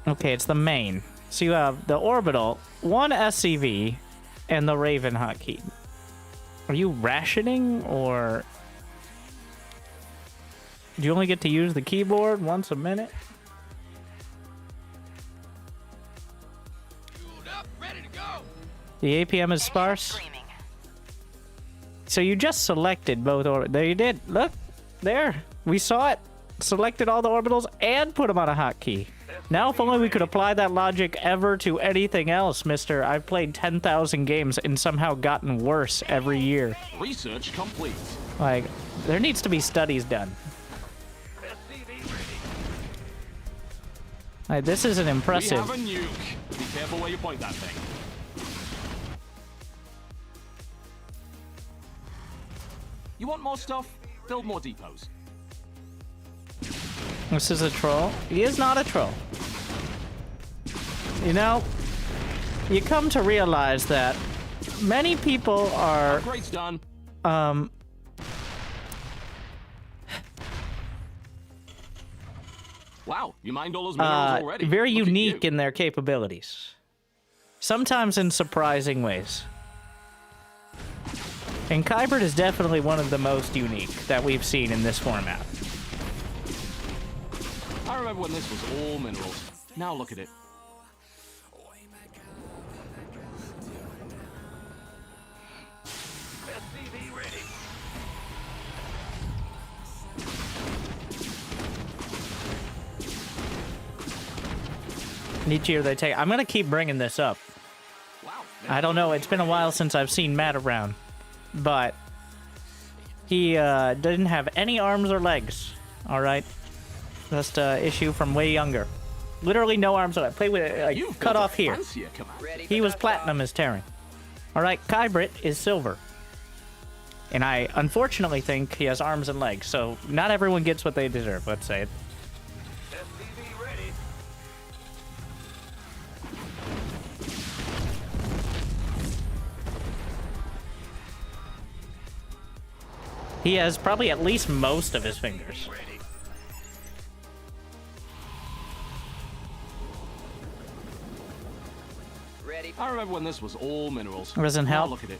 Okay, it's the main. So you have the orbital, 1 SCV, and the Raven hotkey. Are you rationing, or... Do you only get to use the keyboard once a minute? The APM is sparse. So you just selected both orbitals. There you did. Look. There. We saw it. Selected all the orbitals and put them on a hotkey. Now if only we could apply that logic ever to anything else, mister. I've played 10,000 games and somehow gotten worse every year.
Research complete.
Like, there needs to be studies done. Like, this is an impressive...
We have a nuke. Be careful where you point that thing. You want more stuff? Build more depots.
This is a troll. He is not a troll. You know, you come to realize that many people are...
Upgrade's done. Wow, you mined all those minerals already.
Very
Look
unique in their capabilities. Sometimes in surprising ways. And Kybert is definitely one of the most unique that we've seen in this format.
I remember when this was all minerals. Now look at it.
SCV ready.
Each year they take... I'm gonna keep bringing this up.
Wow.
I don't know, it's been a while since I've seen Matt around. But he didn't have any arms or legs. Alright? Just issue from way younger. Literally no arms or legs. Play with it, like, cut off here. He was platinum as Terran. Alright, Kybrit is silver. And I unfortunately think he has arms and legs, so not everyone gets what they deserve, let's say it.
SCV ready.
He has probably at least most of his fingers.
Ready.
I remember when this was all minerals.
Doesn't
Now
help.
look at it.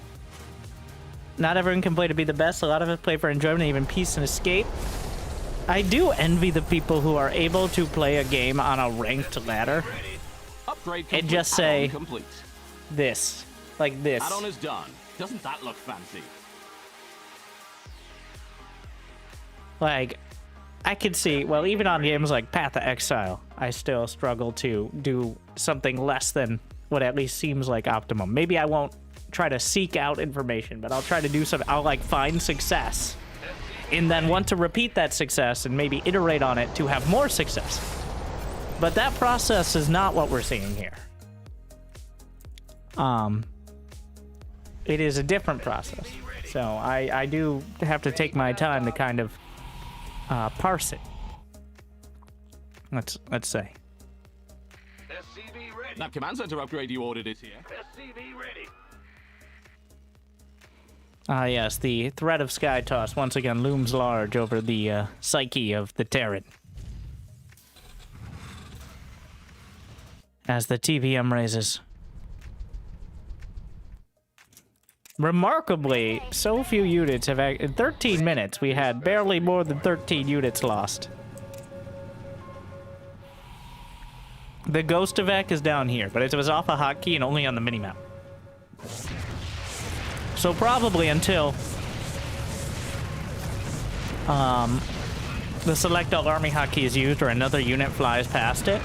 Not everyone can play to be the best. A lot of us play for enjoyment, even peace and escape. I do envy the people who are able to play a game on a ranked ladder
Upgrade complete.
and just say
Add-on complete.
this. Like this.
Add-on is done. Doesn't that look fancy?
Like, I could see, well, even on games like Path of Exile, I still struggle to do something less than what at least seems like optimum. Maybe I won't try to seek out information, but I'll try to do something. I'll, like, find success and then want to repeat that success and maybe iterate on it to have more success. But that process is not what we're seeing here. It is a different process. So I do have to take my time to kind of parse it. Let's say.
SCV ready.
That command center upgrade you ordered is here.
SCV ready.
Ah, yes, the threat of sky toss once again looms large over the psyche of the Terran. As the TPM raises. Remarkably, so few units have... In 13 minutes, we had barely more than 13 units lost. The Ghost Evac is down here, but it was off a hotkey and only on the minimap. So probably until... the Select All Army hotkey is used or another unit flies past it.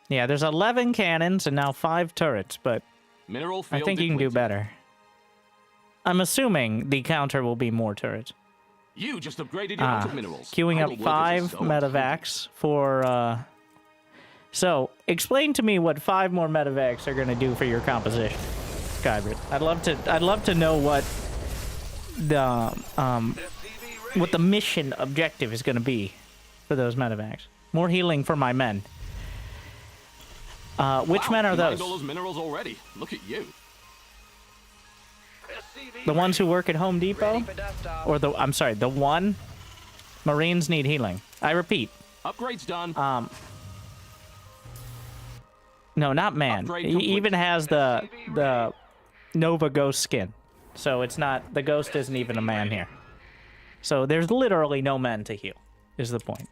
Yeah, there's 11 cannons and now 5 turrets, but...
Mineral
I think you can do better. I'm assuming the counter will be more turrets.
You just upgraded your hunter minerals.
Queuing up 5 medivacs for, So, explain to me what 5 more medivacs are going to do for your composition, Skybrid. I'd love to know what the mission objective is going to be for those medivacs. More healing for my men. Which men are those?
All those minerals already. Look at you.
The ones who work at Home Depot? Or I'm sorry, the one? Marines need healing. I repeat.
Upgrade's done.
No, not man. He even has the Nova Ghost skin. So it's not, the Ghost isn't even a man here. So there's literally no men to heal, is the point.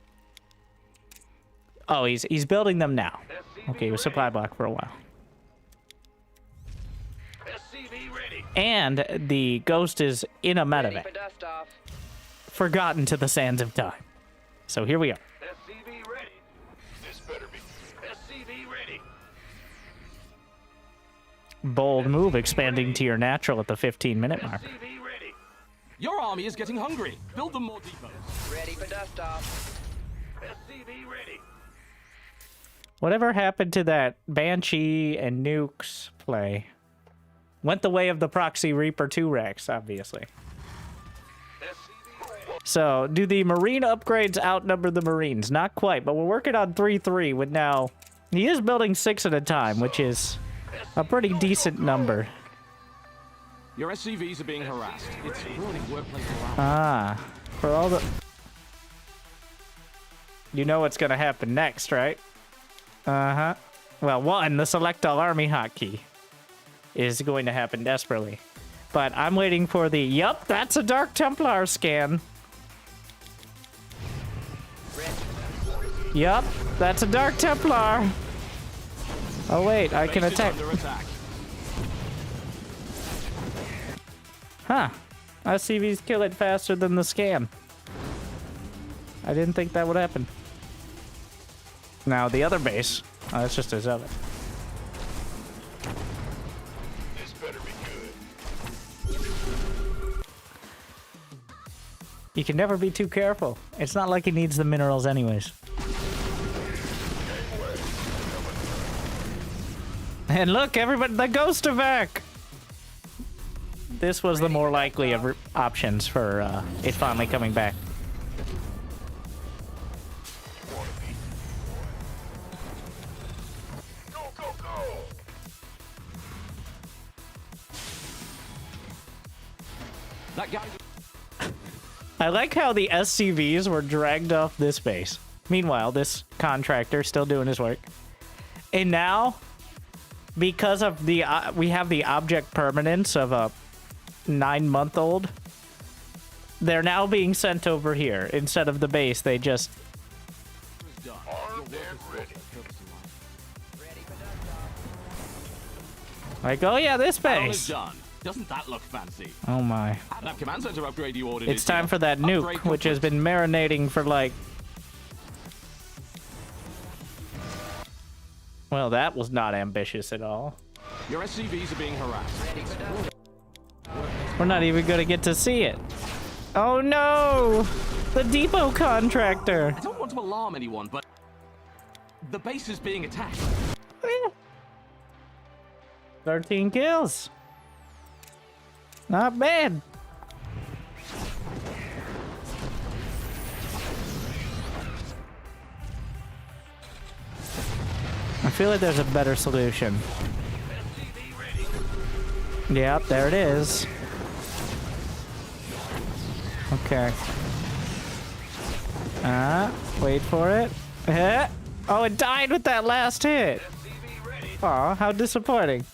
Oh, he's building them now. Okay, he was supply block for a while. And the Ghost is in a medevac. Forgotten to the sands of time. So here we are. Bold move, expanding to your natural at the 15-minute mark.
Your army is getting hungry. Build them more depots.
Ready for dust off.
SCV ready.
Whatever happened to that Banshee and Nukes play? Went the way of the Proxy Reaper 2 Rex, obviously. So, do the Marine upgrades outnumber the Marines? Not quite, but we're working on 3-3 with now... He is building 6 at a time, which is a pretty decent number.
Your SCVs are being harassed. It's ruining workplace morale.
Ah, for all the... You know what's gonna happen next, right? Uh-huh. Well, one, the Select All Army hotkey is going to happen desperately. But I'm waiting for the, yup, that's a Dark Templar scan. Yup, that's a Dark Templar. Oh wait, I can attack. Huh. SCVs kill it faster than the scan. I didn't think that would happen. Now the other base. Oh, that's just a zealot.
This better be good.
You can never be too careful. It's not like he needs the minerals anyways. And look, everybody, the Ghost Evac! This was the more likely of options for it finally coming back.
That guy.
I like how the SCVs were dragged off this base. Meanwhile, this contractor still doing his work. And now, because of the we have the object permanence of a 9-month-old, they're now being sent over here instead of the base. They just like, oh yeah, this base.
Doesn't that look fancy?
Oh my.
That command center upgrade you ordered.
It's time for that nuke, which has been marinating for like... Well, that was not ambitious at all.
Your SCVs are being harassed.
We're not even gonna get to see it. Oh no! The depot contractor!
I don't want to alarm anyone, but the base is being attacked.
13 kills. Not bad. I feel like there's a better solution. Yep, there it is. Okay. Wait for it. Oh, it died with that last hit. Aw, how disappointing.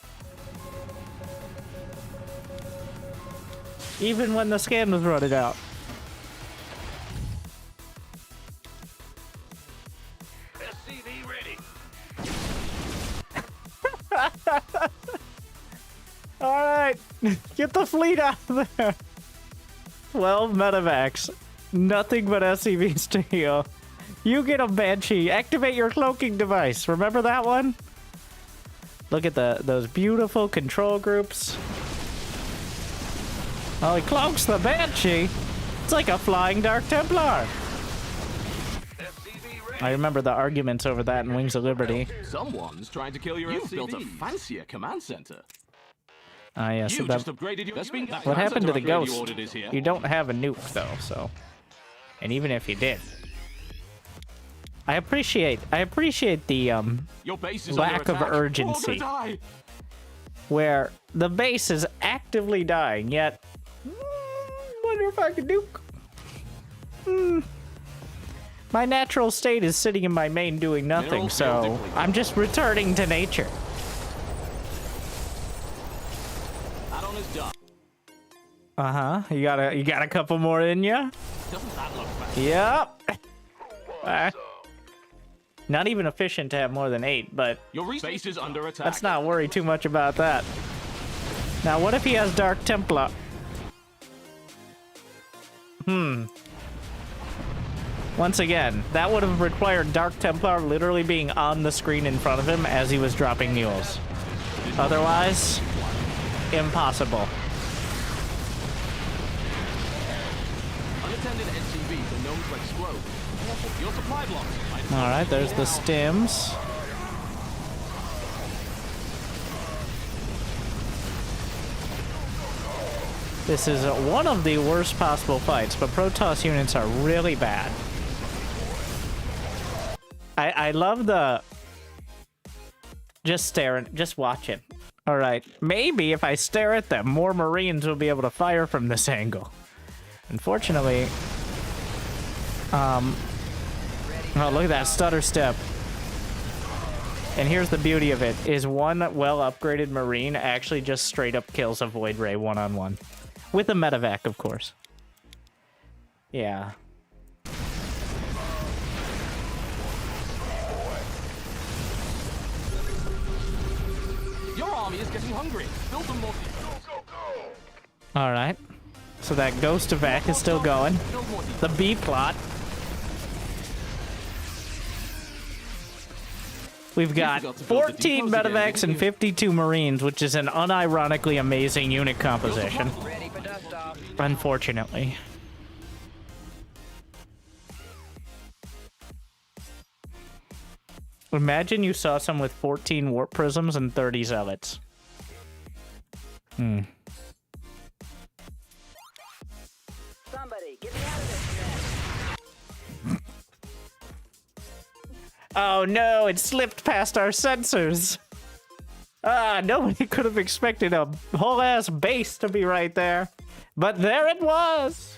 Even when the scan was running out.
SCV ready.
Alright, get the fleet out of there. 12 medivacs. Nothing but SCVs to heal. You get a Banshee. Activate your cloaking device. Remember that one? Look at those beautiful control groups. Oh, he cloaks the Banshee. It's like a flying Dark Templar. I remember the arguments over that in Wings of Liberty.
Someone's trying to kill your SCVs. Built a fancier command center.
Ah, yes.
You just upgraded your
What happened to the Ghost? You don't have a nuke, though, so... And even if you did... I appreciate the,
your base is
lack of urgency. Where the base is actively dying, yet... wonder if I can nuke? My natural state is sitting in my main doing nothing, so... I'm just returning to nature. Uh-huh. You got a couple more in ya?
Doesn't that look
bad? Yep. Not even efficient to have more than 8, but
your base is under attack.
Let's not worry too much about that. Now, what if he has Dark Templar? Once again, that would have required Dark Templar literally being on the screen in front of him as he was dropping mules. Otherwise, impossible.
Unattended SCVs are known to explode. Your supply blocks.
Alright, there's the stims. This is one of the worst possible fights, but Protoss units are really bad. I love the... Just staring, just watching. Alright, maybe if I stare at them, more Marines will be able to fire from this angle. Unfortunately... Oh, look at that stutter step. And here's the beauty of it, is one well-upgraded Marine actually just straight up kills a Void Ray one-on-one. With a medivac, of course. Yeah.
Your army is getting hungry. Build them more.
Alright. So that Ghost evac is still going. The B plot. We've got 14 medivacs and 52 Marines, which is an unironically amazing unit composition. Unfortunately. Imagine you saw some with 14 warp prisms and 30 zealots.
Somebody, get me out of this mess.
Oh no, it slipped past our sensors. Ah, nobody could have expected a whole ass base to be right there. But there it was.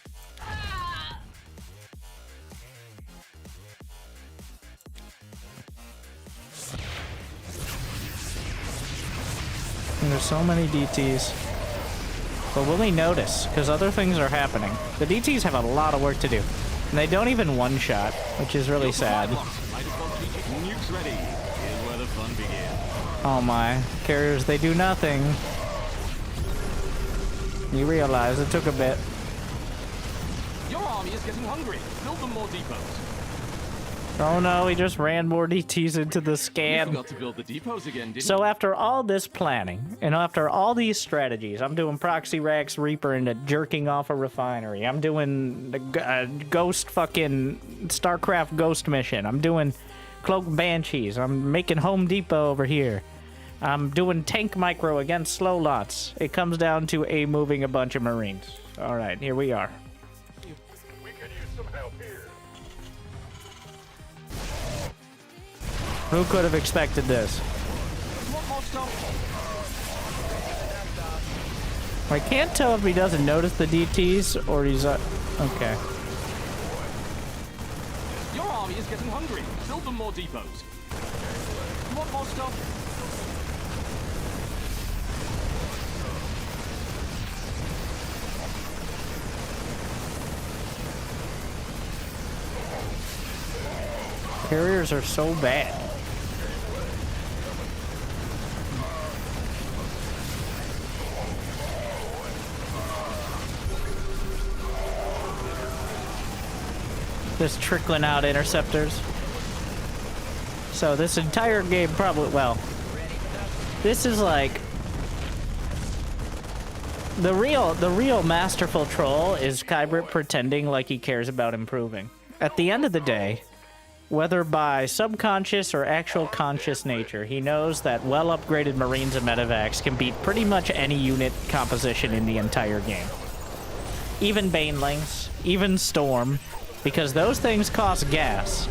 And there's so many DTs. But will they notice? Because other things are happening. The DTs have a lot of work to do. And they don't even one-shot, which is really sad.
Nukes ready. Here's where the fun begins.
Oh my. Carriers, they do nothing. You realize it took a bit.
Your army is getting hungry. Build them more depots.
Oh no, he just ran more DTs into the
You
scan.
forgot to build the depots again, didn't
So
you?
after all this planning, and after all these strategies, I'm doing Proxy Rax Reaper into jerking off a refinery. I'm doing the Ghost fucking Starcraft Ghost mission. I'm doing Cloak Banshees. I'm making Home Depot over here. I'm doing Tank Micro against Slow Lots. It comes down to moving a bunch of Marines. All right, here we are.
We could use some help here.
Who could have expected this? I can't tell if he doesn't notice the DTs or he's okay.
Your army is getting hungry. Build them more depots. You want more stuff?
Carriers are so bad. Just trickling out interceptors. So this entire game probably, well, this is like the real masterful troll is Kybrit pretending like he cares about improving. At the end of the day, whether by subconscious or actual conscious nature, he knows that well-upgraded Marines and medivacs can beat pretty much any unit composition in the entire game. Even Banelings, even Storm, because those things cost gas.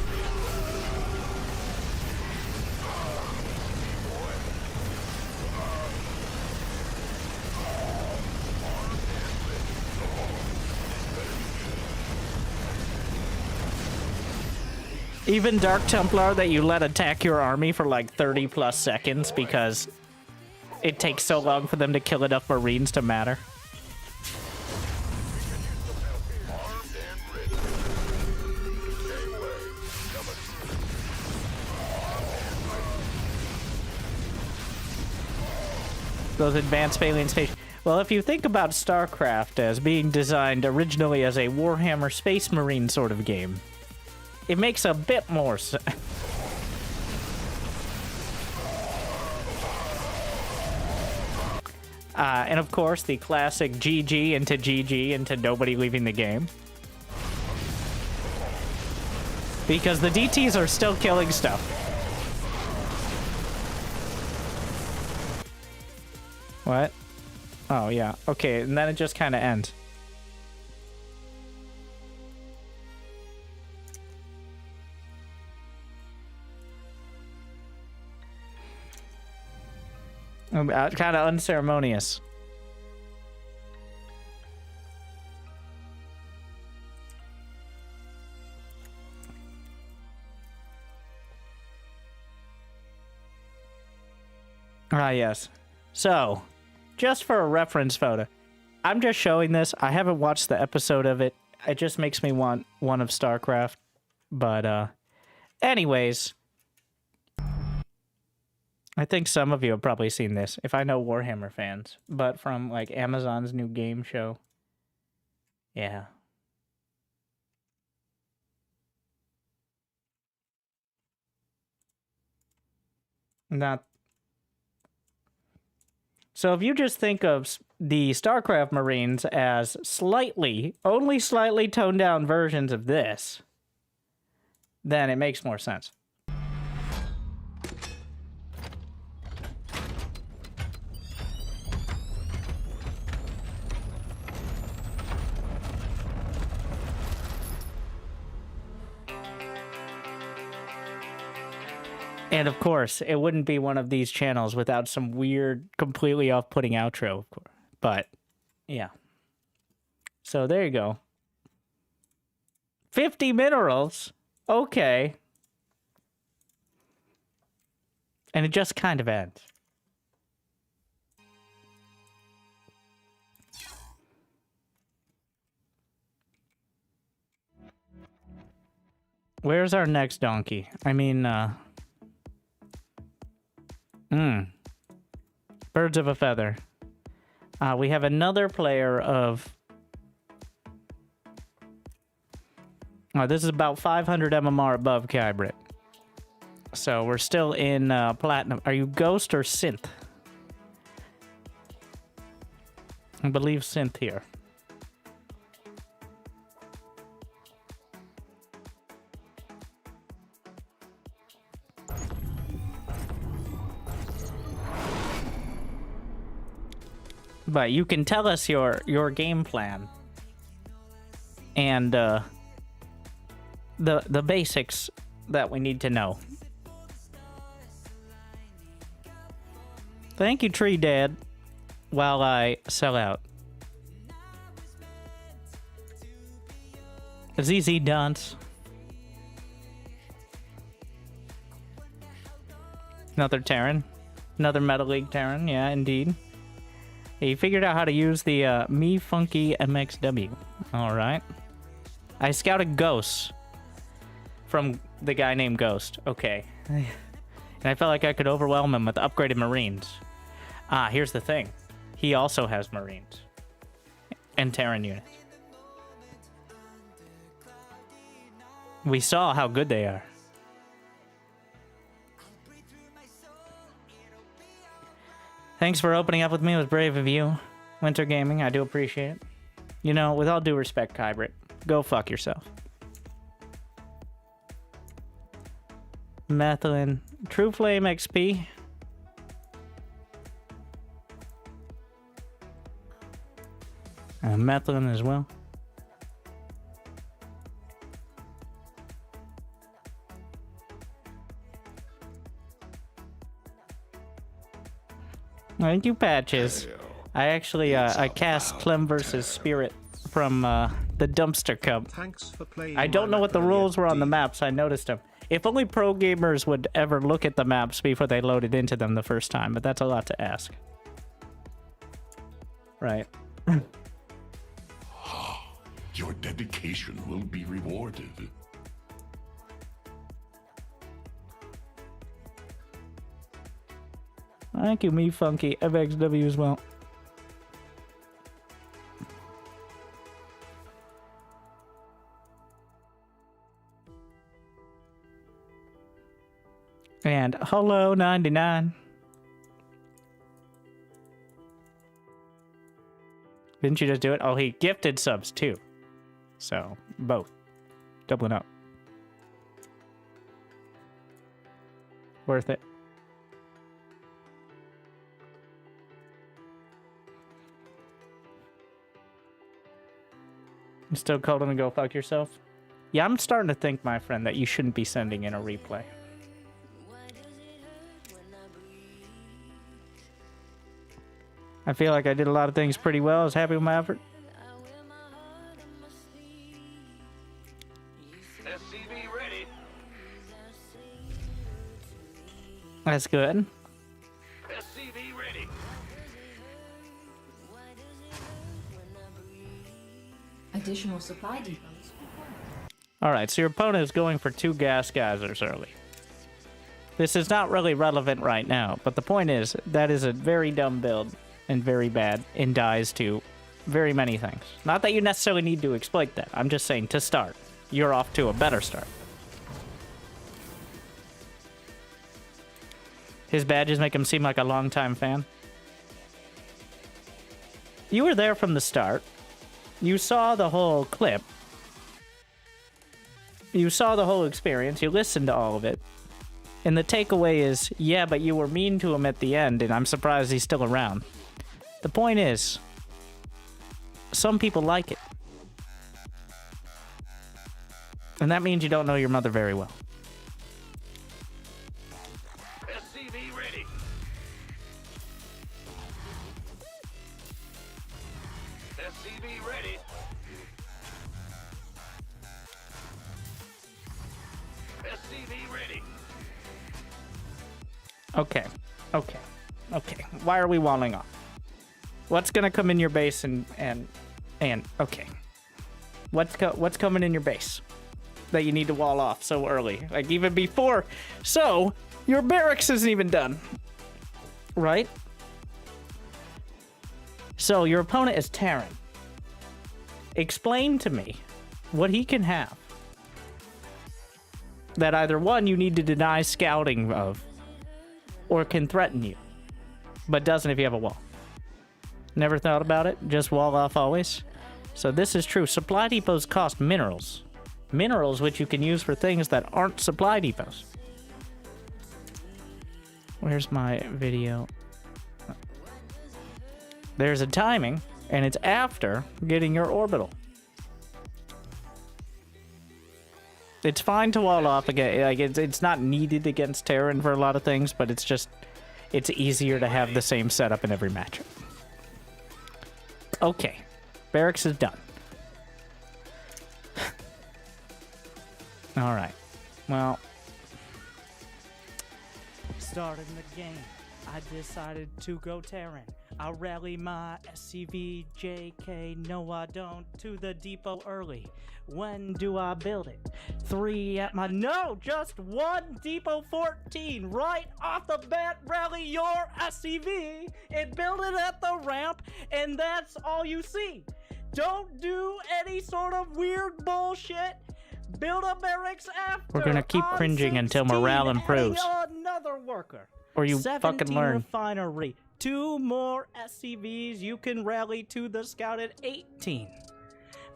Even Dark Templar that you let attack your army for like 30 plus seconds because it takes so long for them to kill enough Marines to matter. Those advanced alien space. Well, if you think about Starcraft as being designed originally as a Warhammer Space Marine sort of game, it makes a bit more sense. And of course, the classic GG into nobody leaving the game. Because the DTs are still killing stuff. What? Oh, yeah. Okay, and then it just kind of ends. Kind of unceremonious. Ah, yes. So, just for a reference photo, I'm just showing this. I haven't watched the episode of it. It just makes me want one of StarCraft. But, anyways, I think some of you have probably seen this, if I know Warhammer fans, but from, like, Amazon's new game show. Yeah. Not... So if you just think of the StarCraft Marines as slightly, only slightly toned down versions of this, then it makes more sense. And of course, it wouldn't be one of these channels without some weird, completely off-putting outro, of course. But, yeah. So there you go. 50 minerals? Okay. And it just kind of ends. Where's our next donkey? I mean, Birds of a feather. We have another player of... Oh, this is about 500 MMR above Kybrit. So we're still in platinum. Are you Ghost or Synth? I believe Synth here. But you can tell us your game plan and the basics that we need to know. Thank you, Tree Dad, while I sell out. ZZ Dance. Another Terran. Another Metal League Terran, yeah, indeed. He figured out how to use the Me Funky MXW. Alright. I scouted ghosts from the guy named Ghost. Okay. And I felt like I could overwhelm him with upgraded Marines. Ah, here's the thing. He also has Marines. And Terran units. We saw how good they are. Thanks for opening up with me. It was brave of you. Winter Gaming, I do appreciate it. You know, with all due respect, Kybrit, go fuck yourself. Methylene. True Flame XP. Methylene as well. Thank you, Patches. I actually, I cast Clem versus Spirit from the Dumpster Cup.
Thanks for playing.
I don't know what the rules were on the maps. I noticed them. If only pro gamers would ever look at the maps before they loaded into them the first time, but that's a lot to ask. Right.
Your dedication will be rewarded.
Thank you, me funky FXW as well. And hello 99. Didn't you just do it? Oh, he gifted subs too. So both. Doubling up. Worth it. You still called him and go fuck yourself? Yeah, I'm starting to think, my friend, that you shouldn't be sending in a replay. I feel like I did a lot of things pretty well. I was happy with my effort.
SCV ready.
That's good.
SCV ready.
Additional supply depots.
Alright, so your opponent is going for 2 gas geysers early. This is not really relevant right now, but the point is, that is a very dumb build and very bad and dies to very many things. Not that you necessarily need to exploit that. I'm just saying, to start, you're off to a better start. His badges make him seem like a longtime fan. You were there from the start. You saw the whole clip. You saw the whole experience. You listened to all of it. And the takeaway is, yeah, but you were mean to him at the end, and I'm surprised he's still around. The point is, some people like it. And that means you don't know your mother very well.
SCV ready. SCV ready. SCV ready.
Okay. Why are we walling off? What's gonna come in your base and okay. What's coming in your base that you need to wall off so early? Like even before. So your barracks isn't even done. Right? So your opponent is Terran. Explain to me what he can have that either one you need to deny scouting of or can threaten you, but doesn't if you have a wall. Never thought about it? Just wall off always? So this is true. Supply depots cost minerals. Minerals which you can use for things that aren't supply depots. Where's my video? There's a timing, and it's after getting your orbital. It's fine to wall off again. Like it's not needed against Terran for a lot of things, but it's just, it's easier to have the same setup in every matchup. Okay, barracks is done. All right, well, starting the game, I decided to go Terran. I rally my SCV JK, no I don't, to the depot early. When do I build it? 3 at my, no, just 1 depot 14, right off the bat, rally your SCV and build it at the ramp, and that's all you see. Don't do any sort of weird bullshit. Build a barracks after.
We're gonna keep cringing until morale improves.
Another worker.
Or you fucking learn.
Refinery. 2 more SCVs you can rally to the scout at 18.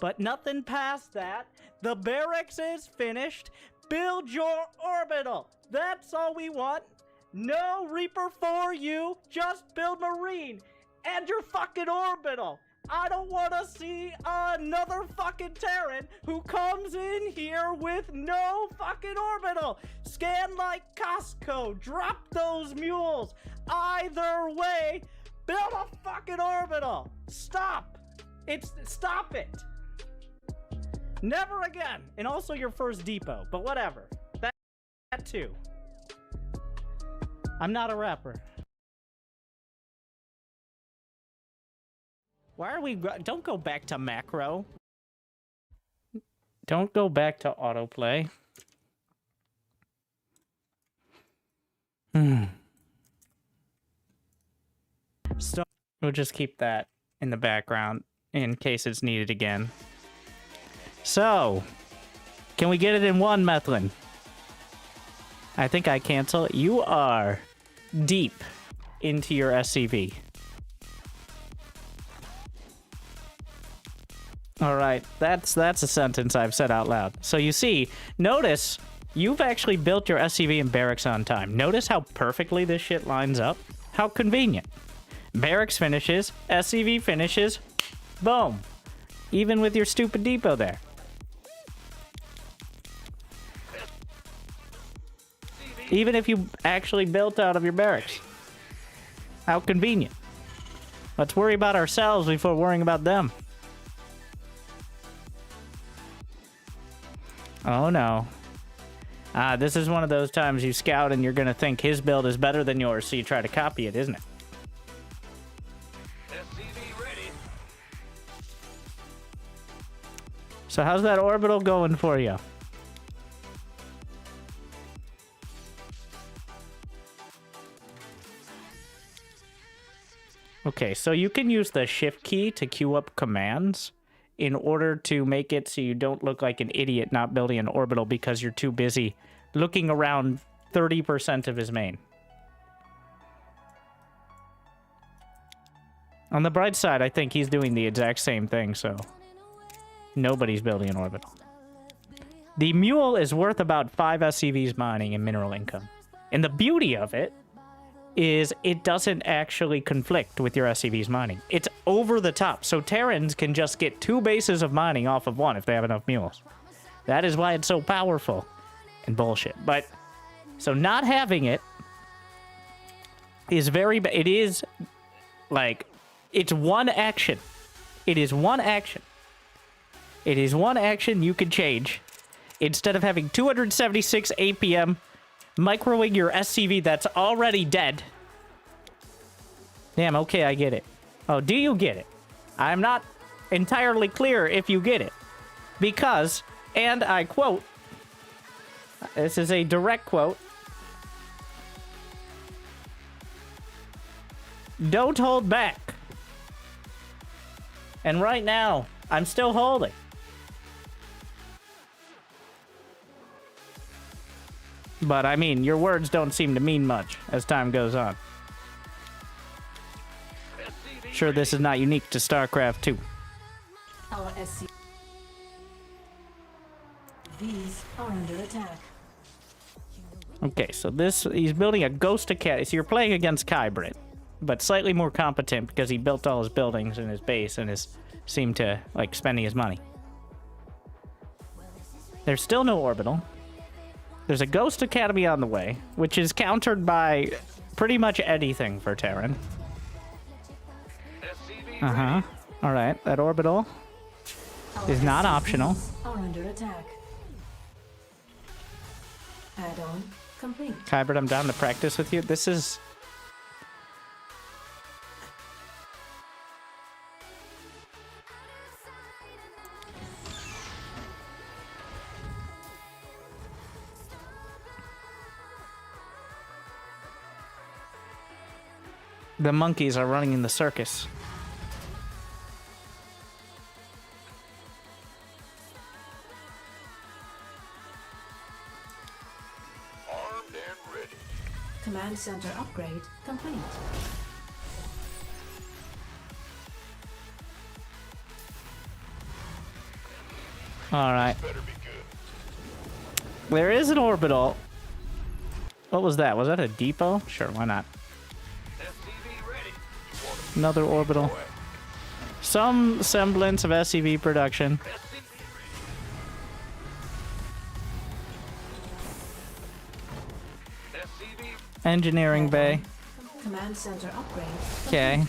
But nothing past that. The barracks is finished. Build your orbital. That's all we want. No Reaper for you. Just build Marine and your fucking orbital. I don't want to see another fucking Terran who comes in here with no fucking orbital. Scan like Costco. Drop those mules. Either way, build a fucking orbital. Stop. Stop it. Never again. And also your first depot, but whatever. That too. I'm not a rapper. Why are we... Don't go back to macro.
Don't go back to autoplay. We'll just keep that in the background in case it's needed again. So, can we get it in one, Methlin? I think I cancel. You are deep into your SCV. All right, that's a sentence I've said out loud. So you see, notice you've actually built your SCV and barracks on time. Notice how perfectly this shit lines up. How convenient. Barracks finishes, SCV finishes, boom. Even with your stupid depot there. Even if you actually built out of your barracks. How convenient. Let's worry about ourselves before worrying about them. Oh no. This is one of those times you scout and you're gonna think his build is better than yours, so you try to copy it, isn't it?
SCV ready.
So how's that orbital going for you? Okay, so you can use the shift key to queue up commands in order to make it so you don't look like an idiot not building an orbital because you're too busy looking around 30% of his main. On the bright side, I think he's doing the exact same thing, so nobody's building an orbital. The mule is worth about 5 SCVs mining and mineral income. And the beauty of it is it doesn't actually conflict with your SCV's mining. It's over the top, so Terrans can just get 2 bases of mining off of 1 if they have enough mules. That is why it's so powerful and bullshit. But, so not having it is very, it is, like, it's one action. It is one action. It is one action you can change. Instead of having 276 APM, microwing your SCV that's already dead. Damn, okay, I get it. Oh, do you get it? I'm not entirely clear if you get it. Because, and I quote, this is a direct quote, don't hold back. And right now, I'm still holding. But, I mean, your words don't seem to mean much as time goes on. Sure, this is not unique to Starcraft 2.
Our SCVs are under attack.
Okay, so this, he's building a Ghost Academy. So you're playing against Kybrit, but slightly more competent because he built all his buildings in his base and seemed to, like, spending his money. There's still no orbital. There's a Ghost Academy on the way, which is countered by pretty much anything for Terran. Uh-huh. Alright, that orbital is not optional.
Are under attack. Add-on complete.
Kybert, I'm down to practice with you. This is... The monkeys are running in the circus.
Armed and ready.
Command center upgrade complete.
All right. There is an orbital. What was that? Was that a depot? Sure, why not? Another orbital. Some semblance of SCV production. Engineering bay.
Command center upgrade.
Okay.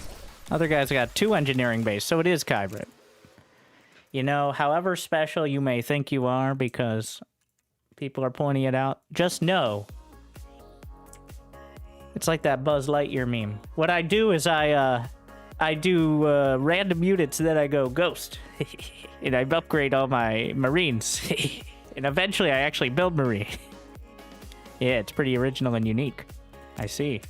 Other guys got 2 engineering bays, so it is Kybrit. You know, however special you may think you are because people are pointing it out, just know. It's like that Buzz Lightyear meme. What I do is I do random units, then I go ghost. And I upgrade all my Marines. And eventually I actually build Marine. Yeah, it's pretty original and unique. I see.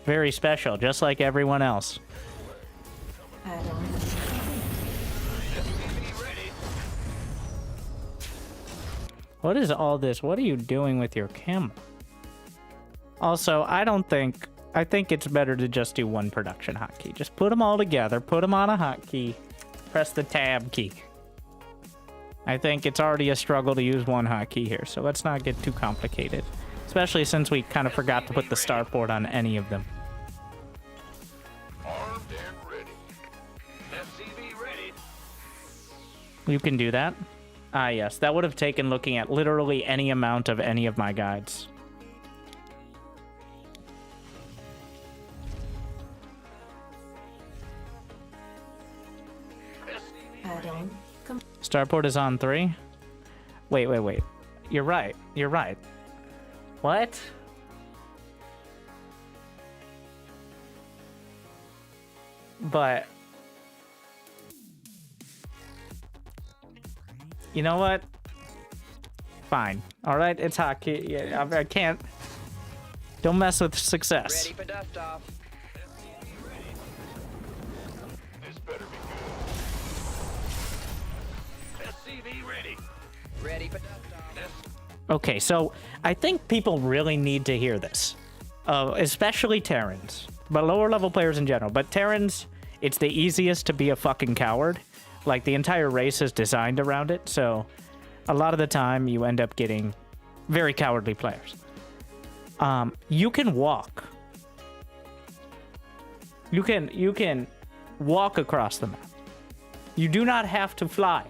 Very special, just like everyone else.
Add-on.
What is all this? What are you doing with your camera? Also, I think it's better to just do one production hotkey. Just put them all together, put them on a hotkey, press the tab key. I think it's already a struggle to use one hotkey here, so let's not get too complicated. Especially since we kind of forgot to put the starport on any of them.
Armed and ready. SCV ready.
You can do that? Ah, yes. That would have taken looking at literally any amount of any of my guides.
Add-on.
Starport is on 3? Wait. You're right. What? But... you know what? Fine. Alright, it's hockey. Yeah, I can't... don't mess with success.
Ready for dust off.
This better be good. SCV ready.
Ready for dust off.
Okay, so I think people really need to hear this. Especially Terrans. But lower level players in general. But Terrans, it's the easiest to be a fucking coward. Like, the entire race is designed around it, so a lot of the time you end up getting very cowardly players. You can walk. You can walk across the map. You do not have to fly.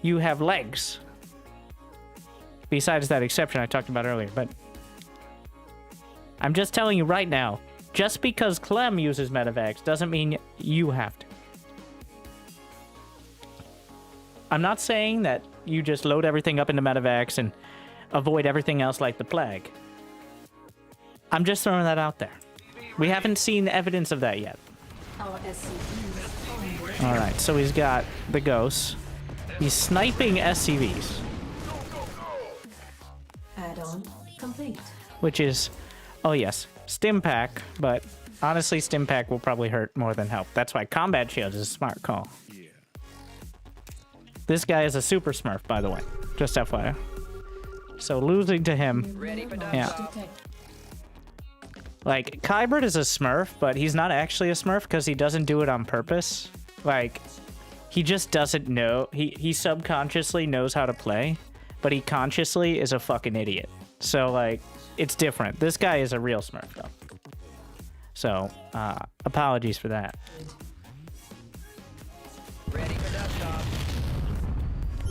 You have legs. Besides that exception I talked about earlier, but I'm just telling you right now, just because Clem uses medivacs doesn't mean you have to. I'm not saying that you just load everything up into medivacs and avoid everything else like the plague. I'm just throwing that out there. We haven't seen evidence of that yet.
Our SCVs.
Alright, so he's got the ghosts. He's sniping SCVs.
Add-on complete.
Which is, oh yes, stim pack, but honestly stim pack will probably hurt more than help. That's why combat shield is a smart call. Yeah. This guy is a super smurf, by the way, just FYI. So losing to him, yeah. Like, Kybert is a smurf, but he's not actually a smurf because he doesn't do it on purpose. Like, he just doesn't know. He subconsciously knows how to play, but he consciously is a fucking idiot. So, like, it's different. This guy is a real smurf, though. So, apologies for that.
Ready for dust off.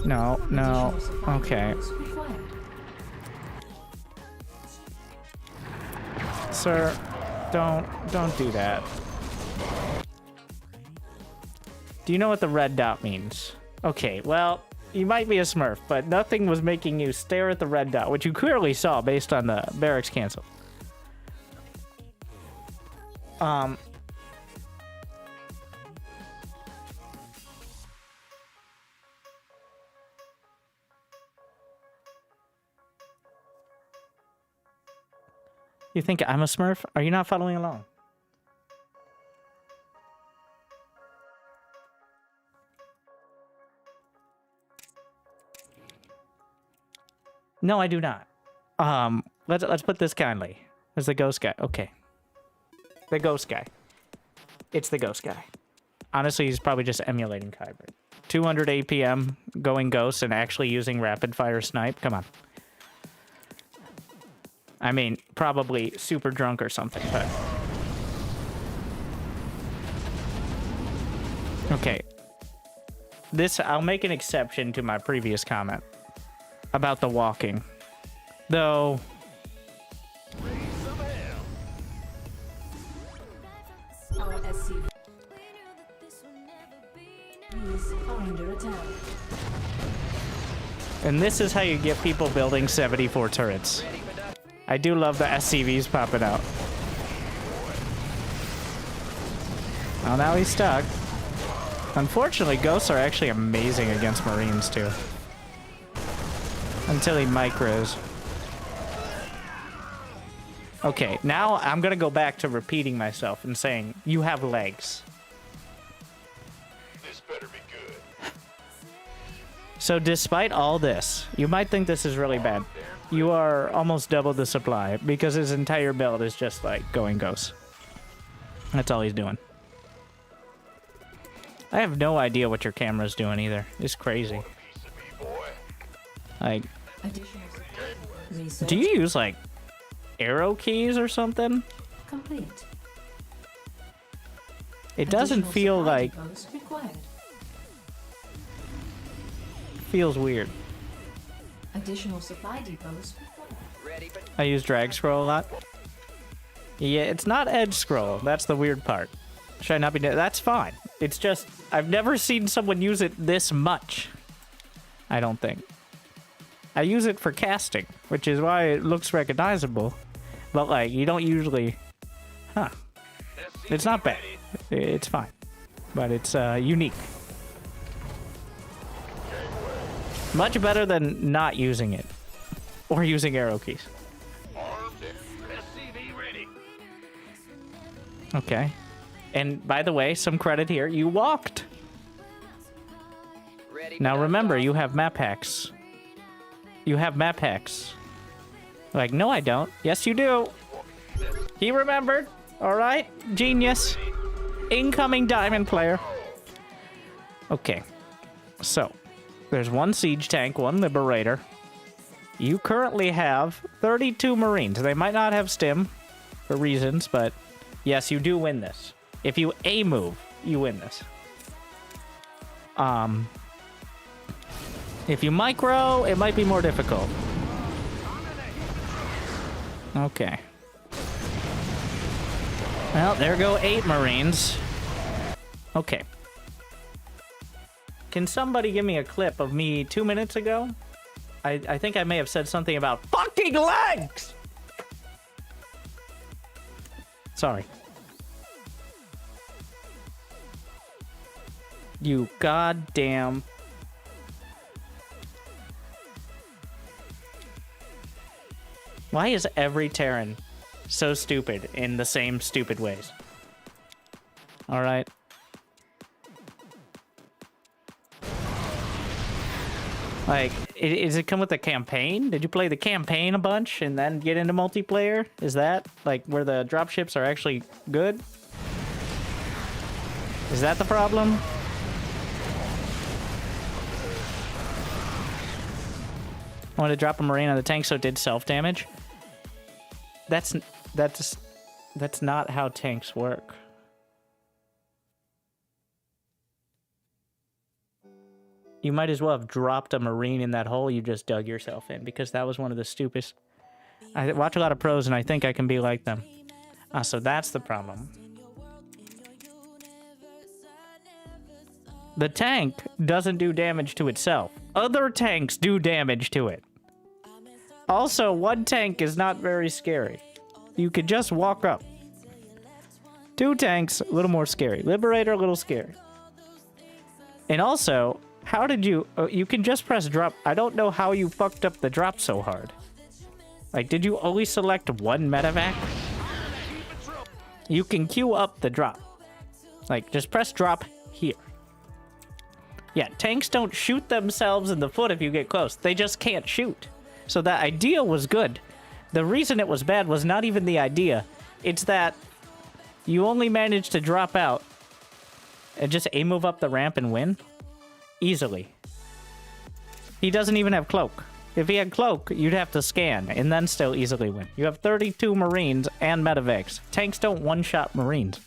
No. Okay. Sir, don't do that. Do you know what the red dot means? Okay, well, you might be a smurf, but nothing was making you stare at the red dot, which you clearly saw based on the barracks cancel. You think I'm a smurf? Are you not following along? No, I do not. Let's put this kindly. There's the ghost guy. Okay. The ghost guy. It's the ghost guy. Honestly, he's probably just emulating Kyber. 200 APM, going ghost, and actually using rapid fire snipe. Come on. I mean, probably super drunk or something, but... Okay. This, I'll make an exception to my previous comment about the walking. Though...
Our SCV is under attack.
And this is how you get people building 74 turrets. I do love the SCVs popping out. Well, now he's stuck. Unfortunately, ghosts are actually amazing against Marines, too. Until he micros. Okay, now I'm gonna go back to repeating myself and saying, you have legs.
This better be good.
So despite all this, you might think this is really bad. You are almost double the supply because his entire build is just like going ghosts. That's all he's doing. I have no idea what your camera's doing either. It's crazy. Like, do you use like arrow keys or something?
Complete.
It doesn't feel like... Feels weird.
Additional supply depots required.
I use drag scroll a lot. Yeah, it's not edge scroll. That's the weird part. Should I not be... That's fine. It's just... I've never seen someone use it this much. I don't think. I use it for casting, which is why it looks recognizable. But, like, you don't usually... Huh. It's not bad. It's fine. But it's unique. Much better than not using it. Or using arrow keys. Okay. And, by the way, some credit here. You walked! Now, remember, you have map hacks. You have map hacks. Like, no, I don't. Yes, you do. He remembered. All right. Genius. Incoming diamond player. Okay. So, there's one siege tank, one liberator. You currently have 32 Marines. They might not have stim for reasons, but yes, you do win this. If you A-move, you win this. If you micro, it might be more difficult. Okay. Well, there go 8 Marines. Okay. Can somebody give me a clip of me 2 minutes ago? I think I may have said something about fucking legs! Sorry. You goddamn... Why is every Terran so stupid in the same stupid ways? Alright. Like, does it come with a campaign? Did you play the campaign a bunch and then get into multiplayer? Is that, like, where the dropships are actually good? Is that the problem? I wanted to drop a Marine on the tank so it did self-damage. That's not how tanks work. You might as well have dropped a Marine in that hole you just dug yourself in, because that was one of the stupidest. I watch a lot of pros and I think I can be like them. So that's the problem. The tank doesn't do damage to itself. Other tanks do damage to it. Also, one tank is not very scary. You could just walk up. 2 tanks, a little more scary. Liberator, a little scary. And also, how did you... you can just press drop. I don't know how you fucked up the drop so hard. Like, did you always select one medivac? You can queue up the drop. Like, just press drop here. Yeah, tanks don't shoot themselves in the foot if you get close. They just can't shoot. So that idea was good. The reason it was bad was not even the idea. It's that you only managed to drop out and just A-move up the ramp and win easily. He doesn't even have cloak. If he had cloak, you'd have to scan and then still easily win. You have 32 Marines and medivacs. Tanks don't one-shot Marines.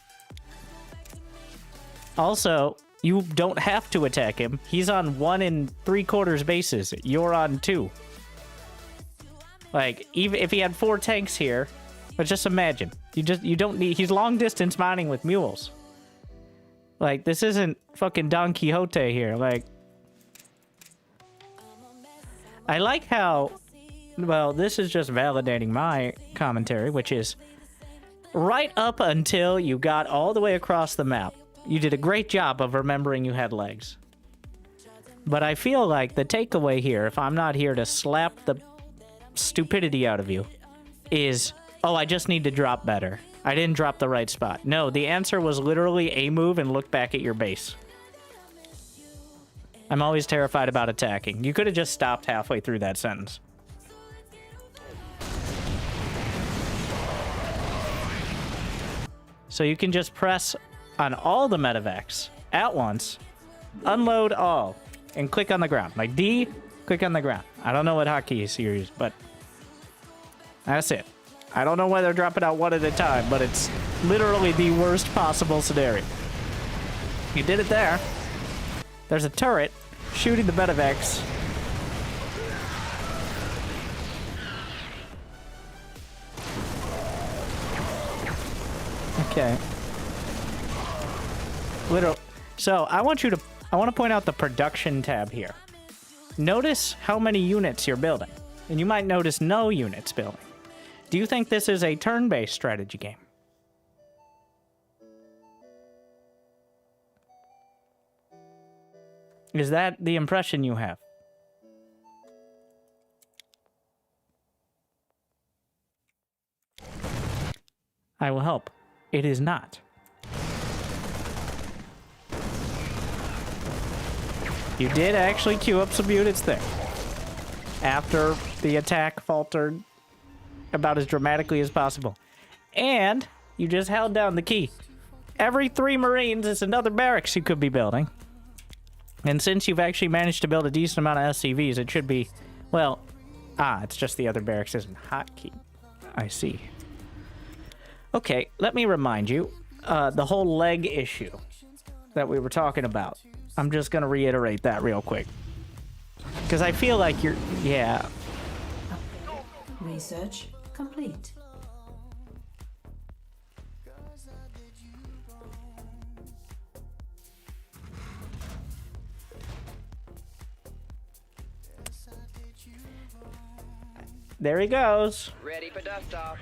Also, you don't have to attack him. He's on 1 3/4 bases. You're on 2. Like, even if he had 4 tanks here, but just imagine. You don't need... He's long-distance mining with mules. Like, this isn't fucking Don Quixote here. Like... I like how, well, this is just validating my commentary, which is right up until you got all the way across the map, you did a great job of remembering you had legs. But I feel like the takeaway here, if I'm not here to slap the stupidity out of you, is, oh, I just need to drop better. I didn't drop the right spot. No, the answer was literally a move and look back at your base. I'm always terrified about attacking. You could have just stopped halfway through that sentence. So you can just press on all the medivacs at once, unload all, and click on the ground. Like D, click on the ground. I don't know what hotkeys you use, but that's it. I don't know why they're dropping out one at a time, but it's literally the worst possible scenario. You did it there. There's a turret shooting the medivacs. Okay. So I want to point out the production tab here. Notice how many units you're building. And you might notice no units building. Do you think this is a turn-based strategy game? Is that the impression you have? I will help. It is not. You did actually queue up some units there. After the attack faltered about as dramatically as possible. And you just held down the key. Every 3 Marines is another barracks you could be building. And since you've actually managed to build a decent amount of SCVs, it should be, well, it's just the other barracks isn't hotkey. I see. Okay, let me remind you, the whole leg issue that we were talking about. I'm just going to reiterate that real quick. Because I feel like you're, yeah.
Research complete.
There he goes.
Ready for dust off.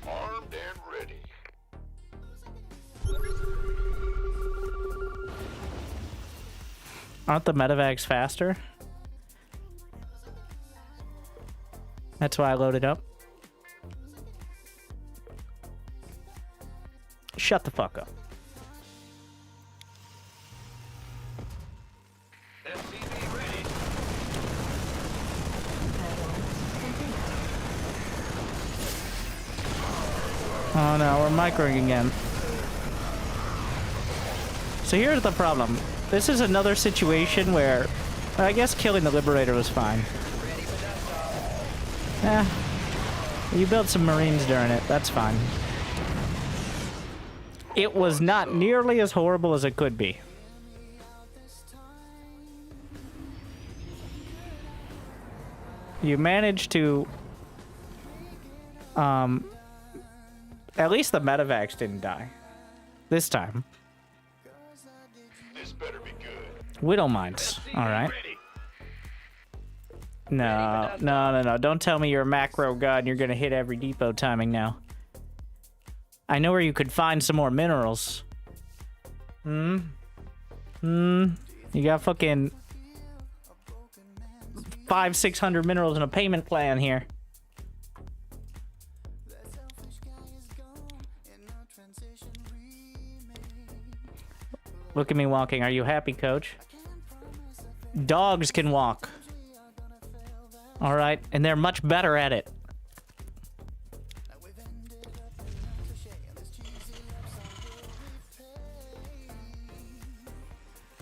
Armed and ready.
Aren't the medivacs faster? That's why I loaded up. Shut the fuck up. Oh no, we're microing again. So here's the problem. This is another situation where I guess killing the Liberator was fine. You built some Marines during it. That's fine. It was not nearly as horrible as it could be. You managed to... At least the medivacs didn't die. This time.
This better be good.
Widow mines. Alright. No. Don't tell me you're a macro god and you're gonna hit every depot timing now. I know where you could find some more minerals. You got fucking 500-600 minerals in a payment plan here. Look at me walking. Are you happy, coach? Dogs can walk. All right, and they're much better at it.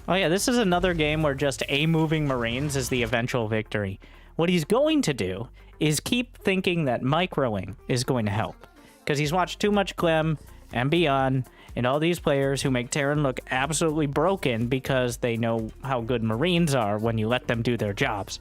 Oh yeah, this is another game where just A-moving Marines is the eventual victory. What he's going to do is keep thinking that microing is going to help. Because he's watched too much Clem and Beyond and all these players who make Terran look absolutely broken because they know how good Marines are when you let them do their jobs.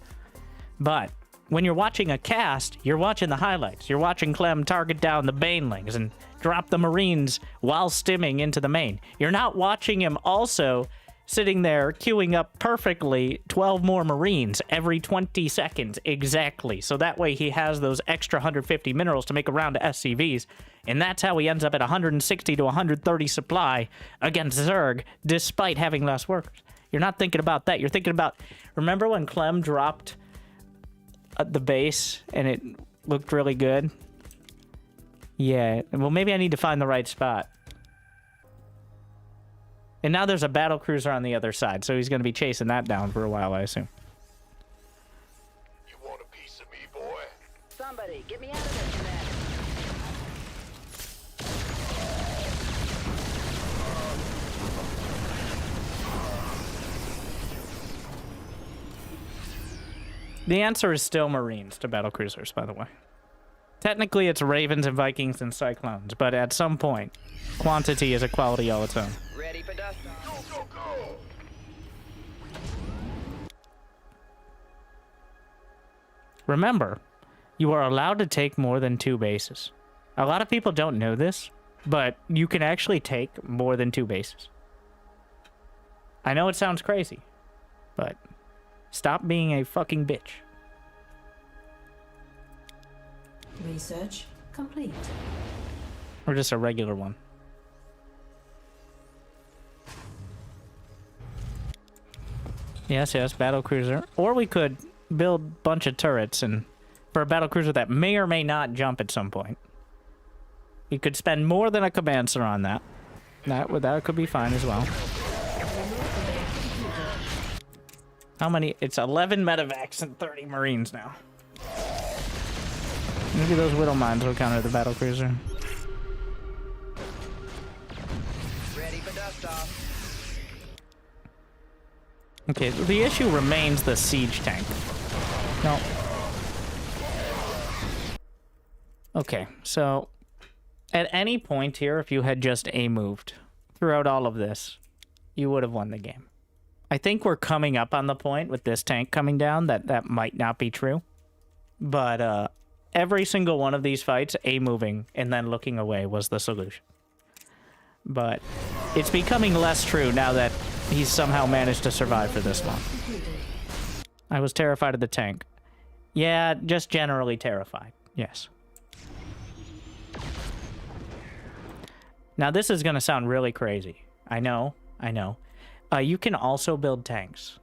But when you're watching a cast, you're watching the highlights. You're watching Clem target down the Banelings and drop the Marines while stimming into the main. You're not watching him also sitting there queuing up perfectly 12 more Marines every 20 seconds exactly. So that way he has those extra 150 minerals to make a round of SCVs. And that's how he ends up at 160 to 130 supply against Zerg, despite having less workers. You're not thinking about that. You're thinking about... Remember when Clem dropped the base and it looked really good? Yeah, well, maybe I need to find the right spot. And now there's a battlecruiser on the other side, so he's going to be chasing that down for a while, I assume.
You want a piece of me, boy?
Somebody, get me out of this mess.
The answer is still Marines to battlecruisers, by the way. Technically, it's Ravens and Vikings and Cyclones, but at some point, quantity is a quality all its own.
Ready for dust off.
Go, go, go!
Remember, you are allowed to take more than 2 bases. A lot of people don't know this, but you can actually take more than 2 bases. I know it sounds crazy, but stop being a fucking bitch.
Research complete.
Or just a regular one. Yes, battlecruiser. Or we could build a bunch of turrets and for a battlecruiser that may or may not jump at some point. You could spend more than a commander on that. That could be fine as well. How many? It's 11 medivacs and 30 Marines now. Maybe those Whittle Mines will counter the battlecruiser.
Ready for dust off.
Okay, the issue remains the siege tank. No. Okay, so at any point here, if you had just A-moved throughout all of this, you would have won the game. I think we're coming up on the point with this tank coming down that might not be true. But every single one of these fights, A-moving and then looking away was the solution. But it's becoming less true now that he's somehow managed to survive for this long. I was terrified of the tank. Yeah, just generally terrified. Yes. Now this is going to sound really crazy. I know. You can also build tanks.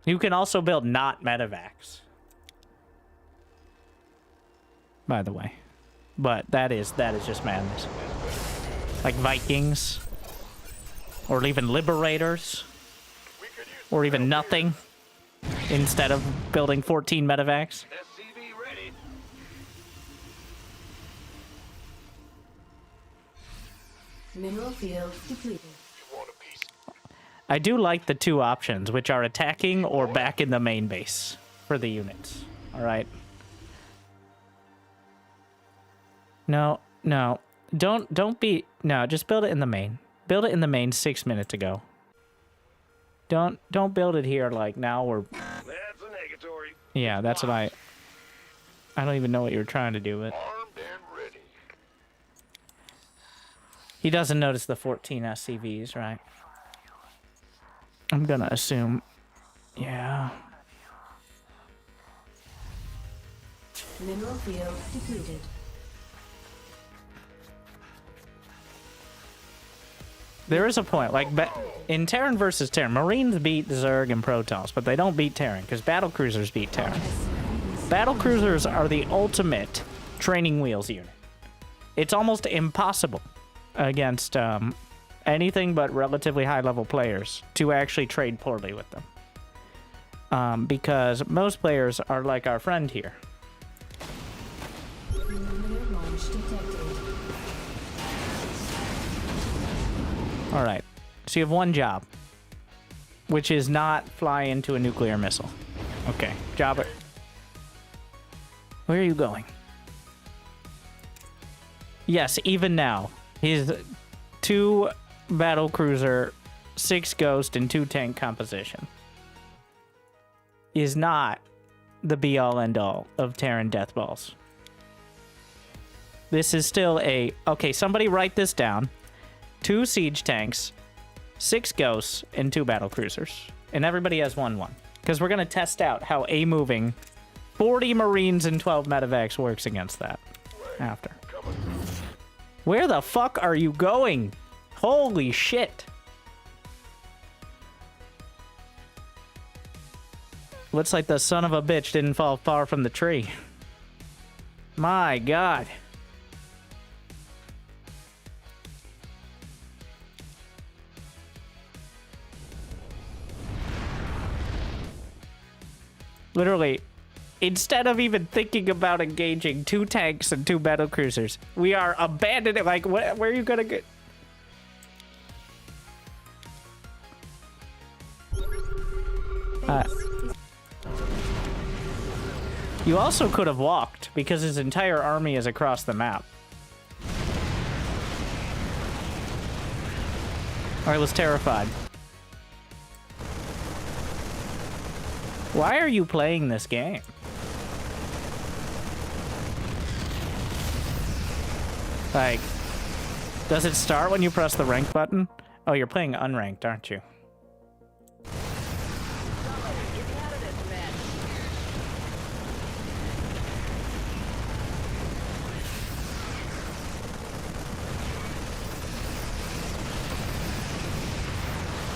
You can also build not medivacs. By the way. But that is just madness. Like Vikings. Or even Liberators. Or even nothing. Instead of building 14 medivacs.
Mineral field depleted.
I do like the 2 options, which are attacking or back in the main base for the units. All right. No. Don't be... No, just build it in the main. Build it in the main 6 minutes ago. Don't build it here like now or...
That's a negatory.
Yeah, that's what I don't even know what you were trying to do, but...
Armed and ready.
He doesn't notice the 14 SCVs, right? I'm gonna assume... Yeah.
Mineral field depleted.
There is a point. Like, in Terran versus Terran, Marines beat Zerg and Protoss, but they don't beat Terran, because battlecruisers beat Terran. Battlecruisers are the ultimate training wheels unit. It's almost impossible against anything but relatively high-level players to actually trade poorly with them. Because most players are like our friend here. Alright, so you have one job, which is not fly into a nuclear missile. Okay, job it. Where are you going? Yes, even now, his 2 battlecruiser, 6 ghost, and 2 tank composition is not the be-all end-all of Terran deathballs. This is still a... Okay, somebody write this down. 2 siege tanks, 6 ghosts, and 2 battlecruisers. And everybody has 1-1. Because we're going to test out how a-moving 40 Marines and 12 medivacs works against that after. Where the fuck are you going? Holy shit. Looks like the son of a bitch didn't fall far from the tree. My god. Literally, instead of even thinking about engaging 2 tanks and 2 battlecruisers, we are abandoning. Like, where are you gonna get? You also could have walked, because his entire army is across the map. I was terrified. Why are you playing this game? Like, does it start when you press the rank button? Oh, you're playing unranked, aren't you?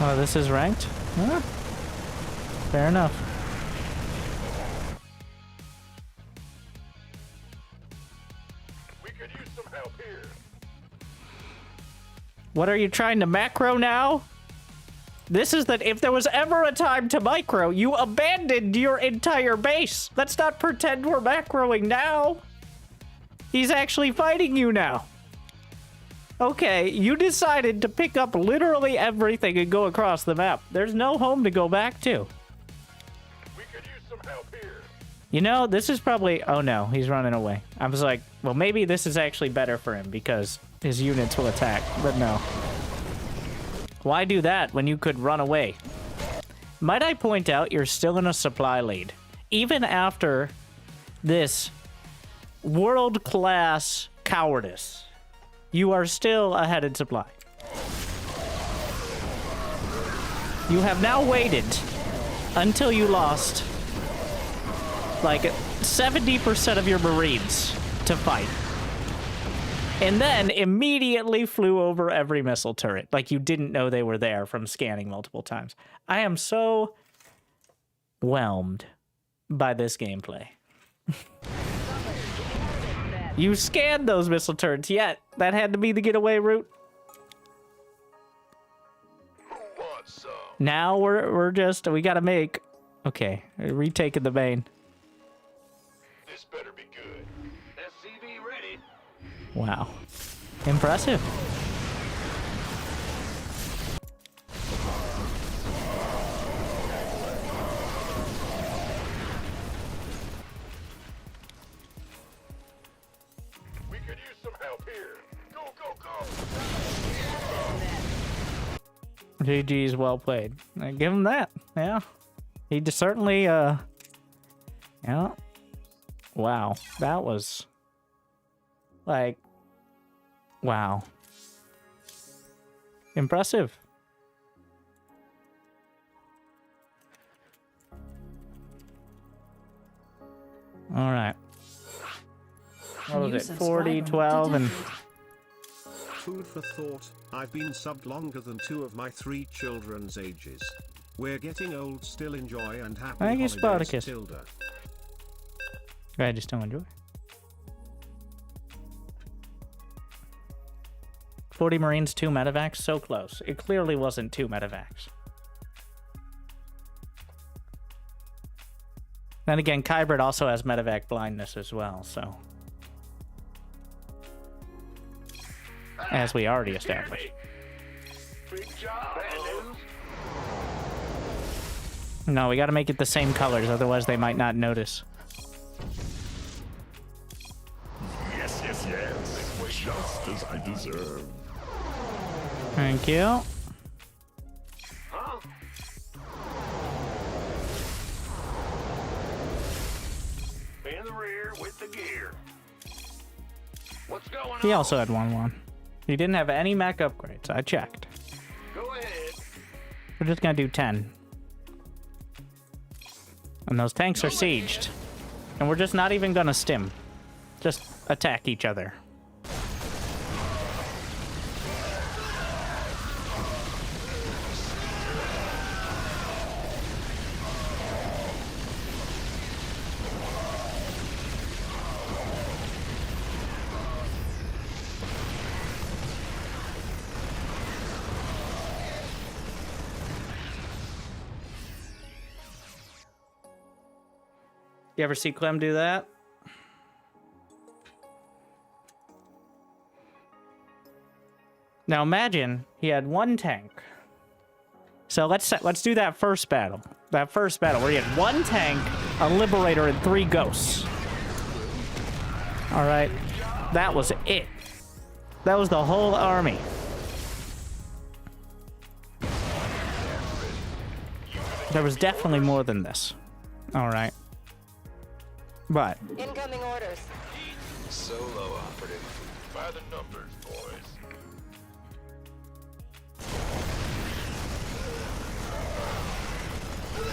Oh, this is ranked? Huh? Fair enough.
We could use some help here.
What are you trying to macro now? This is that if there was ever a time to micro, you abandoned your entire base. Let's not pretend we're macroing now. He's actually fighting you now. Okay, you decided to pick up literally everything and go across the map. There's no home to go back to.
We could use some help here.
You know, this is probably... Oh no, he's running away. I was like, well, maybe this is actually better for him because his units will attack, but no. Why do that when you could run away? Might I point out you're still in a supply lead. Even after this world-class cowardice, you are still ahead in supply. You have now waited until you lost like 70% of your Marines to fight. And then immediately flew over every missile turret like you didn't know they were there from scanning multiple times. I am so whelmed by this gameplay. You scanned those missile turrets, yet that had to be the getaway route. Now we're just, we gotta make, okay, retaking the main.
This better be good. SCV ready.
Wow. Impressive.
We could use some help here. Go, go, go.
GG's well played. I give him that. Yeah. He just certainly, yeah. Wow. That was, like, wow. Impressive. All right. What was it? 40, 12, and
food for thought. I've been subbed longer than 2 of my 3 children's ages. We're getting old, still enjoy and happy
Thank you,
holidays,
Spartacus.
Tilda.
I just don't enjoy. 40 Marines, 2 medivacs, so close. It clearly wasn't 2 medivacs. Then again, Kybrid also has medevac blindness as well, so. As we already established. No, we gotta make it the same colors, otherwise they might not notice.
Yes, yes, yes. Just as I deserve.
Thank you.
In the rear with the gear. What's going on?
He also had 1-1. He didn't have any mech upgrades. I checked.
Go ahead.
We're just gonna do 10. And those tanks are sieged. And we're just not even gonna stim. Just attack each other. You ever see Clem do that? Now imagine he had 1 tank. So let's do that first battle. That first battle where he had 1 tank, a Liberator, and 3 ghosts. All right, that was it. That was the whole army. There was definitely more than this. All right. But
Incoming orders.
Solo operative. By the numbers, boys.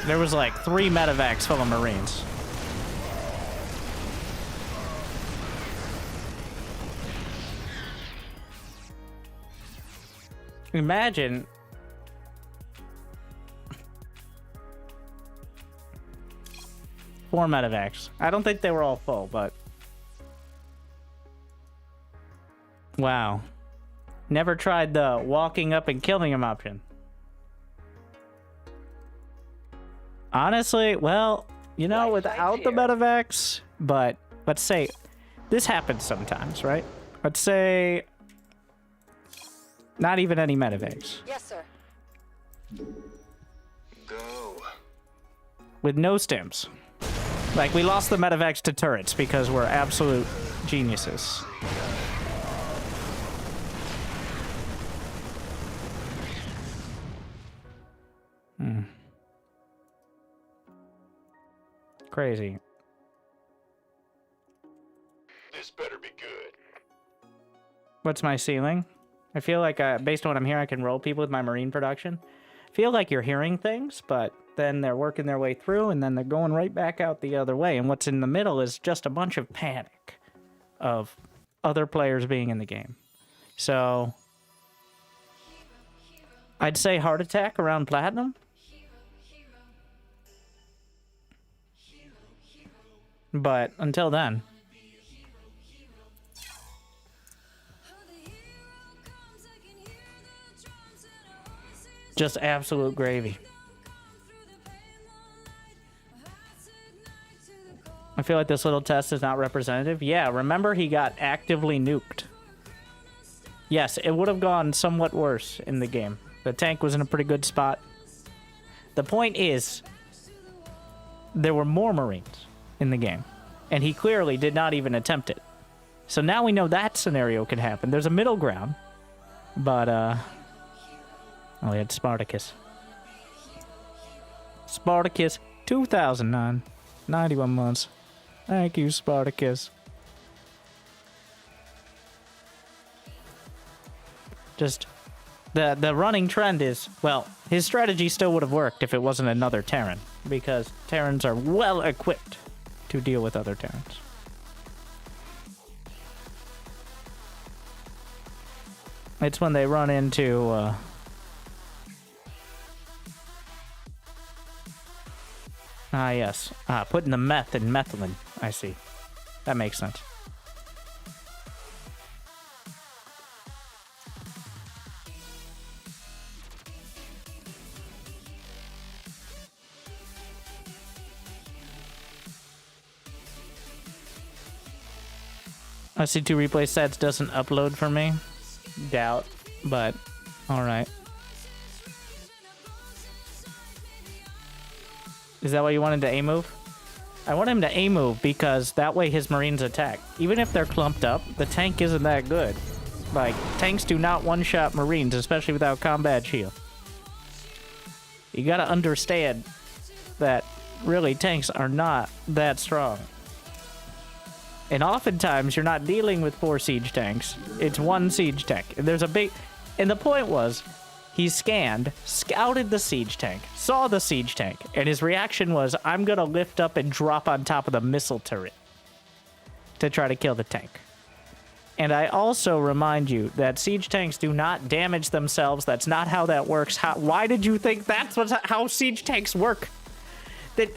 there was like 3 medevacs full of Marines. Imagine. Four medevacs. I don't think they were all full, but... Wow. Never tried the walking up and killing him option. Honestly, well, you know, without the medevacs, but let's say... This happens sometimes, right? Let's say... Not even any medevacs.
Yes, sir.
Go.
With no stims. Like, we lost the medevacs to turrets because we're absolute geniuses. Crazy.
This better be good.
What's my ceiling? I feel like, based on what I'm hearing, I can roll people with my Marine production. I feel like you're hearing things, but then they're working their way through, and then they're going right back out the other way. And what's in the middle is just a bunch of panic of other players being in the game. So, I'd say heart attack around Platinum. But until then... Just absolute gravy. I feel like this little test is not representative. Yeah, remember he got actively nuked. Yes, it would have gone somewhat worse in the game. The tank was in a pretty good spot. The point is, there were more Marines in the game, and he clearly did not even attempt it. So now we know that scenario could happen. There's a middle ground, but, oh, we had Spartacus. Spartacus, 2009, 91 months. Thank you, Spartacus. Just, the running trend is, well, his strategy still would have worked if it wasn't another Terran, because Terrans are well equipped to deal with other Terrans. It's when they run into, yes. Putting the meth in methylene. I see. That makes sense. SC2 replay stats doesn't upload for me. Doubt, but alright. Is that why you wanted to A-move? I want him to A-move because that way his Marines attack. Even if they're clumped up, the tank isn't that good. Like, tanks do not one-shot Marines, especially without combat shield. You gotta understand that, really, tanks are not that strong. And oftentimes, you're not dealing with 4 siege tanks. It's 1 siege tank. And there's a big... And the point was, he scouted the siege tank, saw the siege tank, and his reaction was, I'm gonna lift up and drop on top of the missile turret to try to kill the tank. And I also remind you that siege tanks do not damage themselves. That's not how that works. Why did you think that's how siege tanks work? That...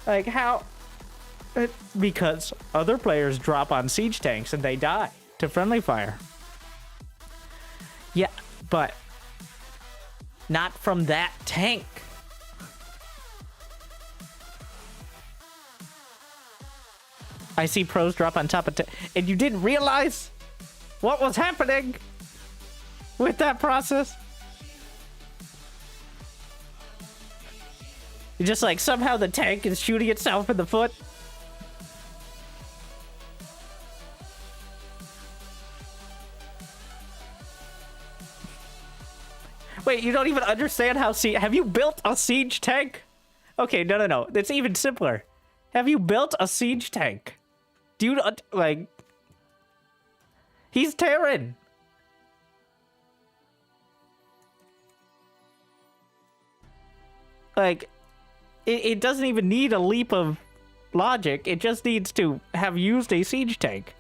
Like, how? Because other players drop on siege tanks and they die to friendly fire. Yeah, but not from that tank. I see pros drop on top of and you didn't realize what was happening with that process? Just like somehow the tank is shooting itself in the foot. Wait, you don't even understand how have you built a siege tank? Okay, no. It's even simpler. Have you built a siege tank? Do you, like... He's Terran. Like... It doesn't even need a leap of logic. It just needs to have used a siege tank.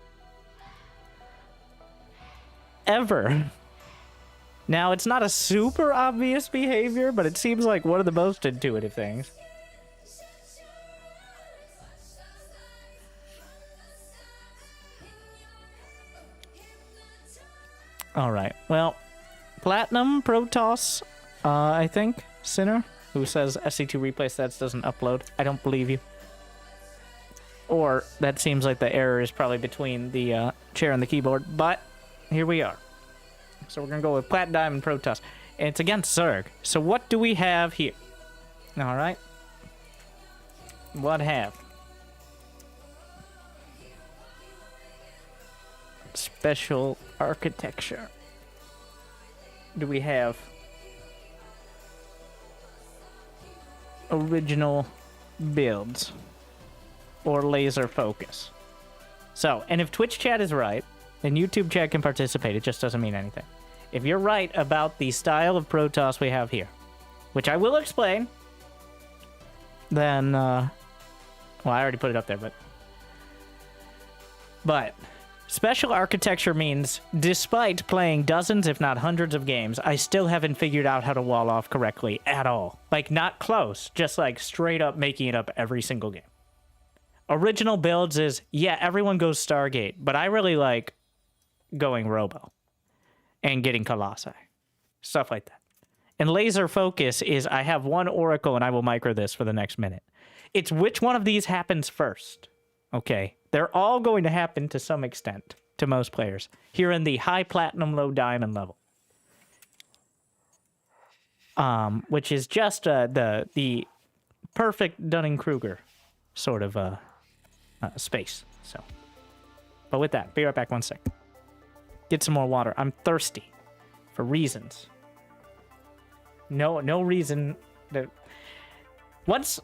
Ever. Now, it's not a super obvious behavior, but it seems like one of the most intuitive things. Alright, well, Platinum, Protoss, I think, Sinner, who says SC2 replay stats doesn't upload. I don't believe you. Or, that seems like the error is probably between the chair and the keyboard, but here we are. So we're gonna go with Plat Diamond Protoss. And it's against Zerg. So what do we have here? Alright. What have? Special architecture. Do we have original builds or laser focus? So, and if Twitch chat is right, and YouTube chat can participate, it just doesn't mean anything. If you're right about the style of Protoss we have here, which I will explain, then, well, I already put it up there, but special architecture means, despite playing dozens, if not hundreds of games, I still haven't figured out how to wall off correctly at all. Like, not close, just like straight up making it up every single game. Original builds is, yeah, everyone goes Stargate, but I really like going Robo and getting Colossi. Stuff like that. And laser focus is, I have one Oracle and I will micro this for the next minute. It's which one of these happens first. Okay? They're all going to happen to some extent to most players here in the high platinum, low diamond level. Which is just the perfect Dunning-Kruger sort of space. So, but with that, be right back 1 sec. Get some more water. I'm thirsty for reasons. No reason that once.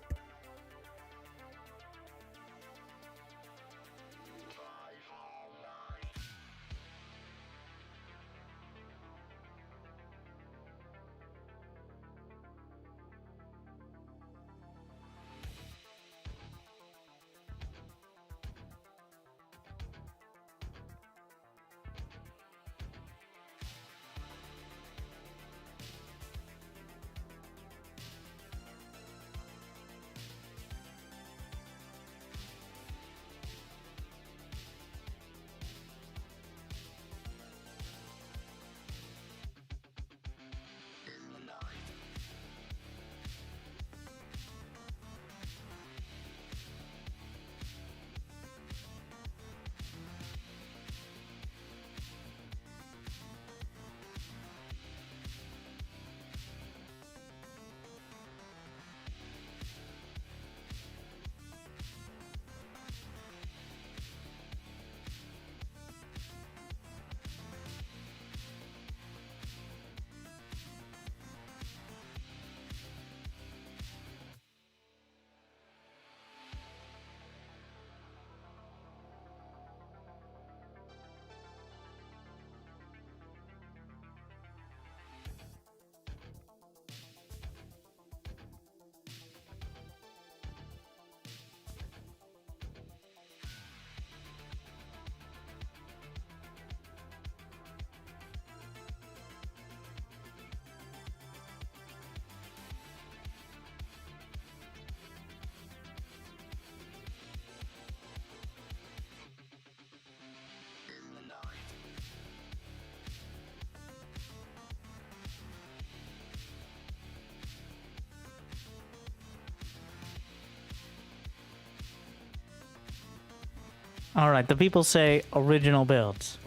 All right, the people say original builds.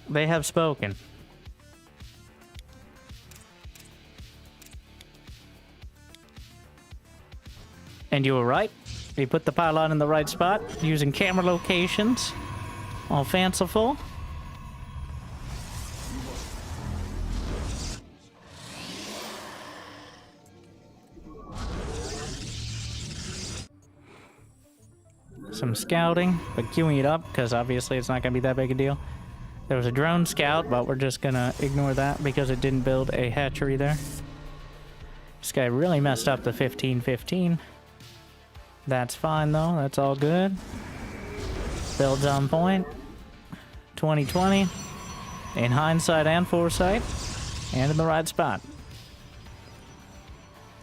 They have spoken. And you were right. You put the pylon in the right spot using camera locations. All fanciful. Some scouting, but queuing it up because obviously it's not going to be that big a deal. There was a drone scout, but we're just going to ignore that because it didn't build a hatchery there. This guy really messed up the 15-15. That's fine though, that's all good. Builds on point. 2020. In hindsight and foresight. And in the right spot.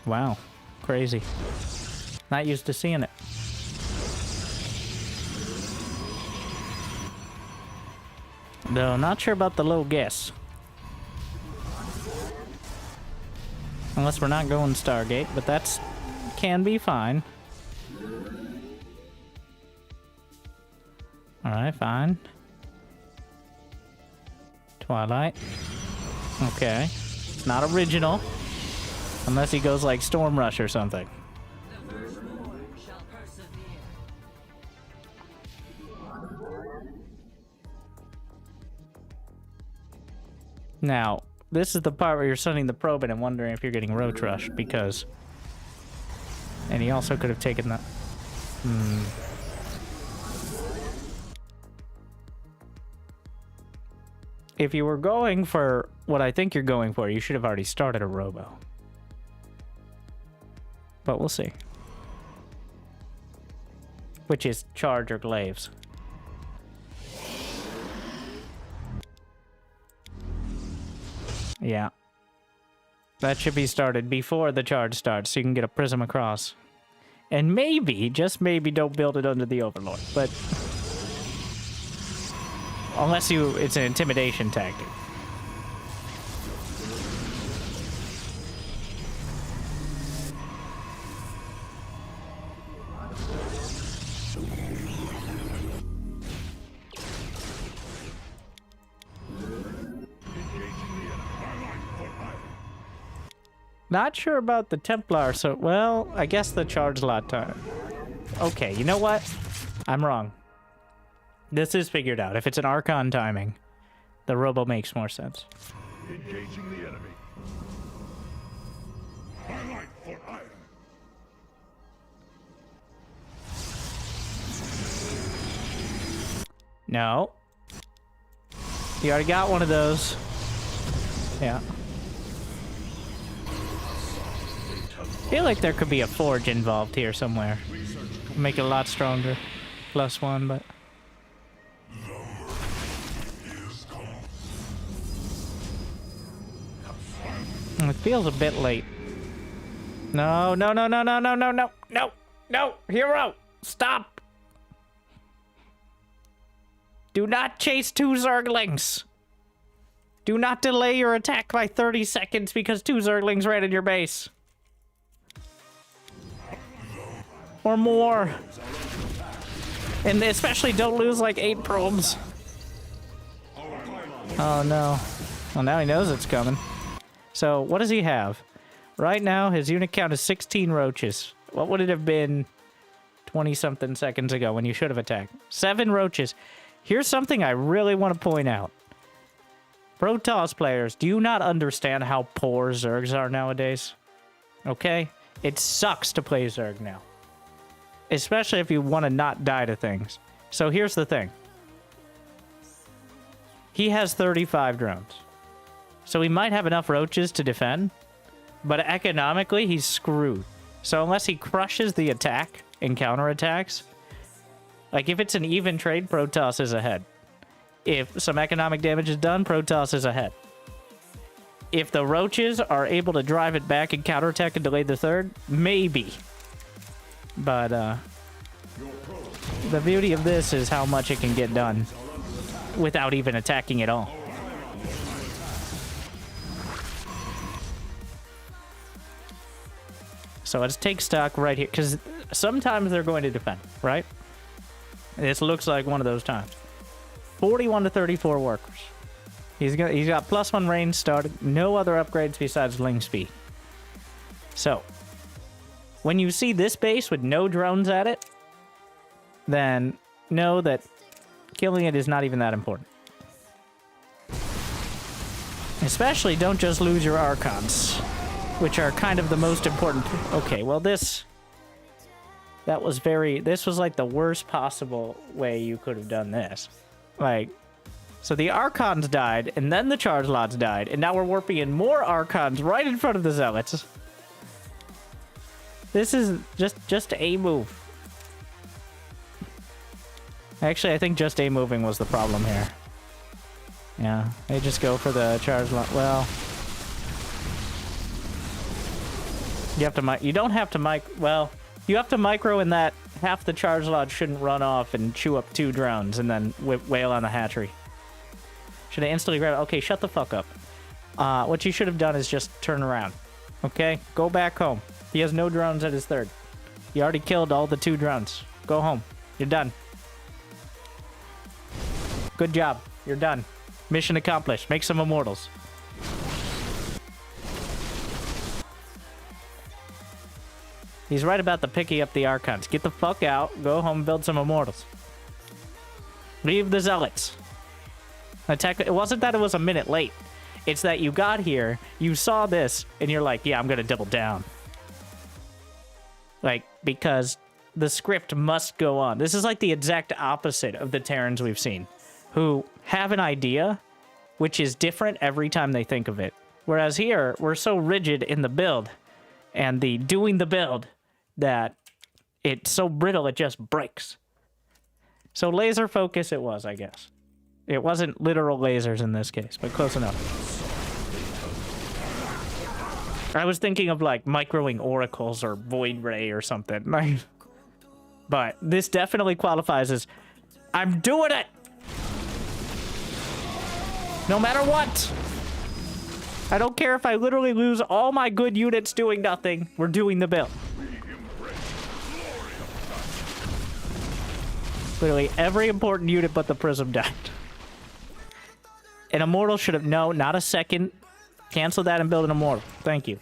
Wow. Crazy. Not used to seeing it. Though, not sure about the low guess. Unless we're not going Stargate, but that's can be fine. Alright, fine. Twilight. Okay. It's not original. Unless he goes like Storm Rush or something. Now, this is the part where you're sending the probe in and wondering if you're getting roach rush, because... And he also could have taken the... If you were going for what I think you're going for, you should have already started a robo. But we'll see. Which is charge or glaives. Yeah. That should be started before the charge starts, so you can get a prism across. And maybe, just maybe, don't build it under the Overlord, but... Unless it's an intimidation tactic. Not sure about the Templar, so, well, I guess the charge lot time. Okay, you know what? I'm wrong. This is figured out. If it's an Archon timing, the robo makes more sense.
Engaging the enemy. Highlight for iron.
No. You already got one of those. Yeah. I feel like there could be a forge involved here somewhere. Make it a lot stronger. +1, but... It feels a bit late. No, no, no, no, no, no, no, no, no, no, hero, stop. Do not chase 2 Zerglings. Do not delay your attack by 30 seconds because 2 Zerglings ran in your base. Or more. And especially don't lose like 8 probes. Oh no. Well, now he knows it's coming. So, what does he have? Right now, his unit count is 16 roaches. What would it have been 20-something seconds ago when you should have attacked? 7 roaches. Here's something I really want to point out. Protoss players, do you not understand how poor Zergs are nowadays? Okay? It sucks to play Zerg now. Especially if you want to not die to things. So here's the thing. He has 35 drones. So he might have enough roaches to defend, but economically he's screwed. So unless he crushes the attack and counterattacks, like if it's an even trade, Protoss is ahead. If some economic damage is done, Protoss is ahead. If the roaches are able to drive it back and counterattack and delay the third, maybe. But the beauty of this is how much it can get done without even attacking at all. So let's take stock right here, because sometimes they're going to defend, right? This looks like one of those times. 41 to 34 workers. He's got +1 range started. No other upgrades besides Ling speed. So, when you see this base with no drones at it, then know that killing it is not even that important. Especially don't just lose your Archons, which are kind of the most important. Okay, well this was like the worst possible way you could have done this. Like, so the Archons died, and then the Charge Lots died, and now we're warping in more Archons right in front of the Zealots. This is just a move. Actually, I think just a moving was the problem here. Yeah, they just go for the Charge Lot. Well, you have to you don't have to well, you have to micro in that half the Charge Lodge shouldn't run off and chew up 2 drones and then wail on the hatchery. Should I instantly grab it? Okay, shut the fuck up. What you should have done is just turn around. Okay? Go back home. He has no drones at his 3rd. He already killed all the 2 drones. Go home. You're done. Good job. You're done. Mission accomplished. Make some immortals. He's right about the picking up the Archons. Get the fuck out. Go home and build some immortals. Leave the Zealots. Attack. It wasn't that it was a minute late. It's that you got here, you saw this, and you're like, yeah, I'm gonna double down. Like, because the script must go on. This is like the exact opposite of the Terrans we've seen, who have an idea, which is different every time they think of it. Whereas here, we're so rigid in the build, and the doing the build, that it's so brittle it just breaks. So laser focus it was, I guess. It wasn't literal lasers in this case, but close enough. I was thinking of like microing oracles or void ray or something. But this definitely qualifies as I'm doing it! No matter what! I don't care if I literally lose all my good units doing nothing. We're doing the build. Literally every important unit but the Prism died. An Immortal should have... No, not a second. Cancel that and build an Immortal. Thank you.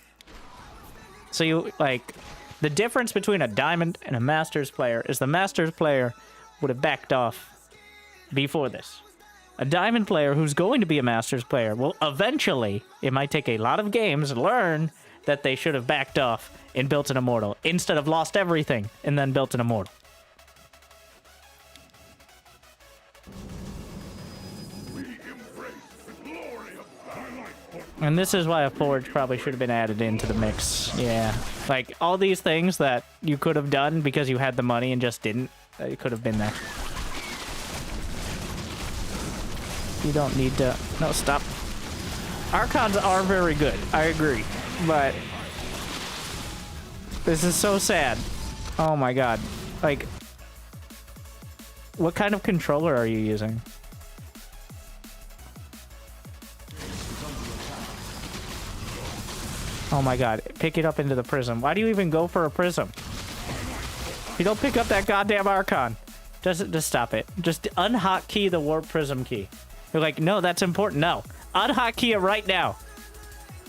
So you, like... The difference between a Diamond and a Masters player is the Masters player would have backed off before this. A Diamond player who's going to be a Masters player will eventually, it might take a lot of games, learn that they should have backed off and built an Immortal instead of lost everything and then built an Immortal. And this is why a Forge probably should have been added into the mix. Yeah. Like, all these things that you could have done because you had the money and just didn't, it could have been there. You don't need to... No, stop. Archons are very good. I agree. But... this is so sad. Oh my god. Like... What kind of controller are you using? Oh my god. Pick it up into the prism. Why do you even go for a prism? You don't pick up that goddamn Archon. Just stop it. Just unhotkey the warp prism key. You're like, no, that's important. No. Unhotkey it right now.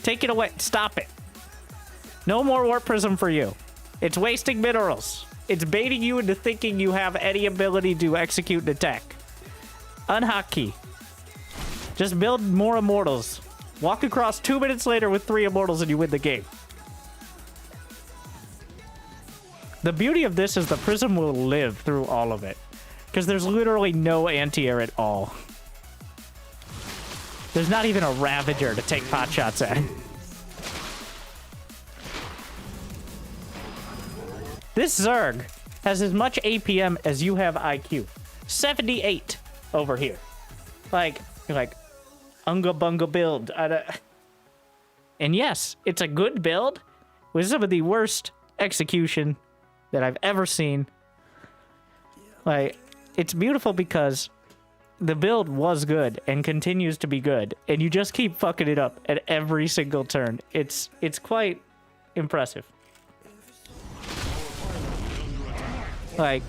Take it away. Stop it. No more warp prism for you. It's wasting minerals. It's baiting you into thinking you have any ability to execute an attack. Unhotkey. Just build more immortals. Walk across 2 minutes later with 3 immortals and you win the game. The beauty of this is the prism will live through all of it. Because there's literally no anti-air at all. There's not even a Ravager to take pot shots at. This Zerg has as much APM as you have IQ. 78 over here. Like, you're like, unga bunga build. And yes, it's a good build with some of the worst execution that I've ever seen. Like, it's beautiful because the build was good and continues to be good, and you just keep fucking it up at every single turn. It's quite impressive. Like,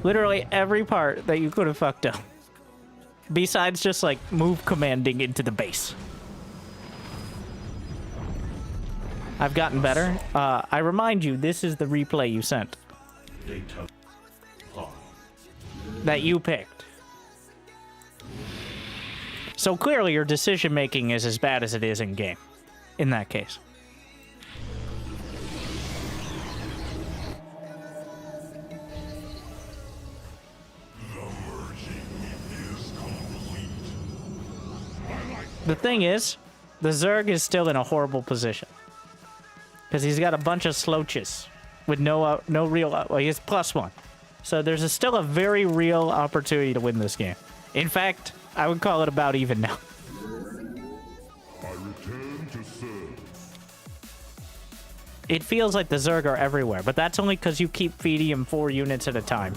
literally every part that you could have fucked up. Besides just, like, move commanding into the base. I've gotten better. I remind you, this is the replay you sent. That you picked. So clearly your decision making is as bad as it is in game. In that case. The thing is, the Zerg is still in a horrible position. Because he's got a bunch of sloaches with no real... well, he has +1. So there's still a very real opportunity to win this game. In fact, I would call it about even now.
I return to serve.
It feels like the Zerg are everywhere, but that's only because you keep feeding him 4 units at a time.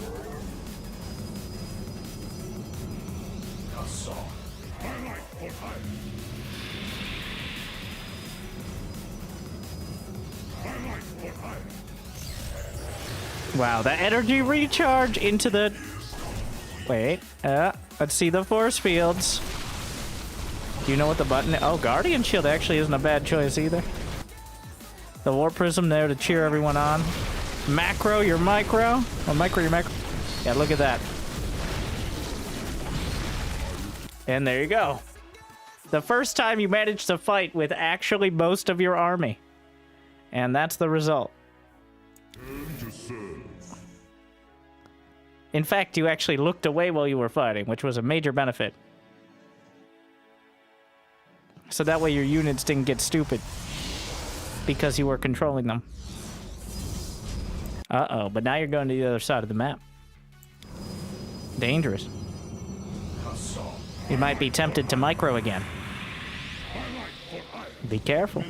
Wow, the energy recharge into the... Wait, let's see the force fields. Do you know what the button is? Oh, Guardian Shield actually isn't a bad choice either. The Warp Prism there to cheer everyone on. Macro, your micro. Oh, micro, your macro. Yeah, look at that. And there you go. The first time you managed to fight with actually most of your army. And that's the result. In fact, you actually looked away while you were fighting, which was a major benefit. So that way your units didn't get stupid. Because you were controlling them. Uh-oh, but now you're going to the other side of the map. Dangerous. You might be tempted to micro again. Be careful.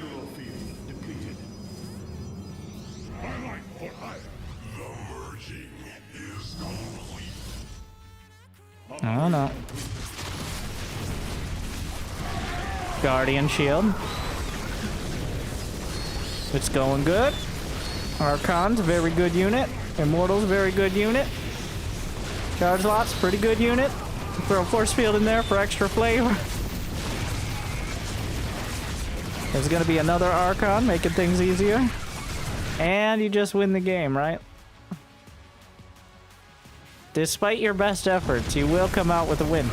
Oh no. Guardian Shield. It's going good. Archon's a very good unit. Immortal's a very good unit. Charge Lot's pretty good unit. Throw Force Field in there for extra flavor. There's gonna be another Archon making things easier. And you just win the game, right? Despite your best efforts, you will come out with a win.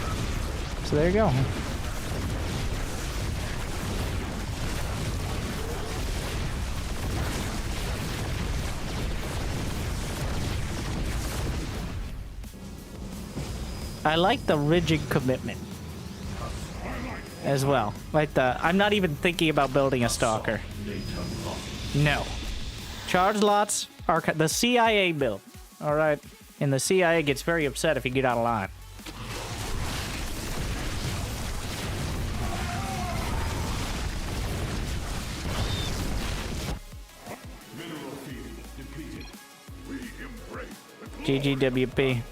So there you go. I like the rigid commitment as well. Like I'm not even thinking about building a stalker. No. Charge lots are the CIA build. All right. And the CIA gets very upset if you get out of line. GGWP.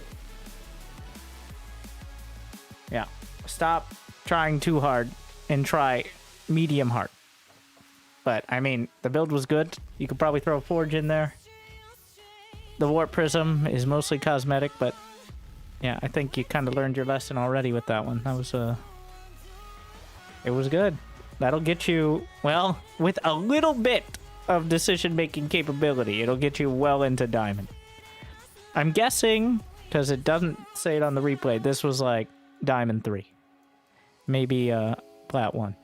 Yeah. Stop trying too hard and try medium hard. But, I mean, the build was good. You could probably throw a Forge in there. The Warp Prism is mostly cosmetic, but yeah, I think you kind of learned your lesson already with that one. That was, it was good. That'll get you, well, with a little bit of decision-making capability, it'll get you well into Diamond. I'm guessing, because it doesn't say it on the replay, this was like Diamond 3. Maybe, Plat 1.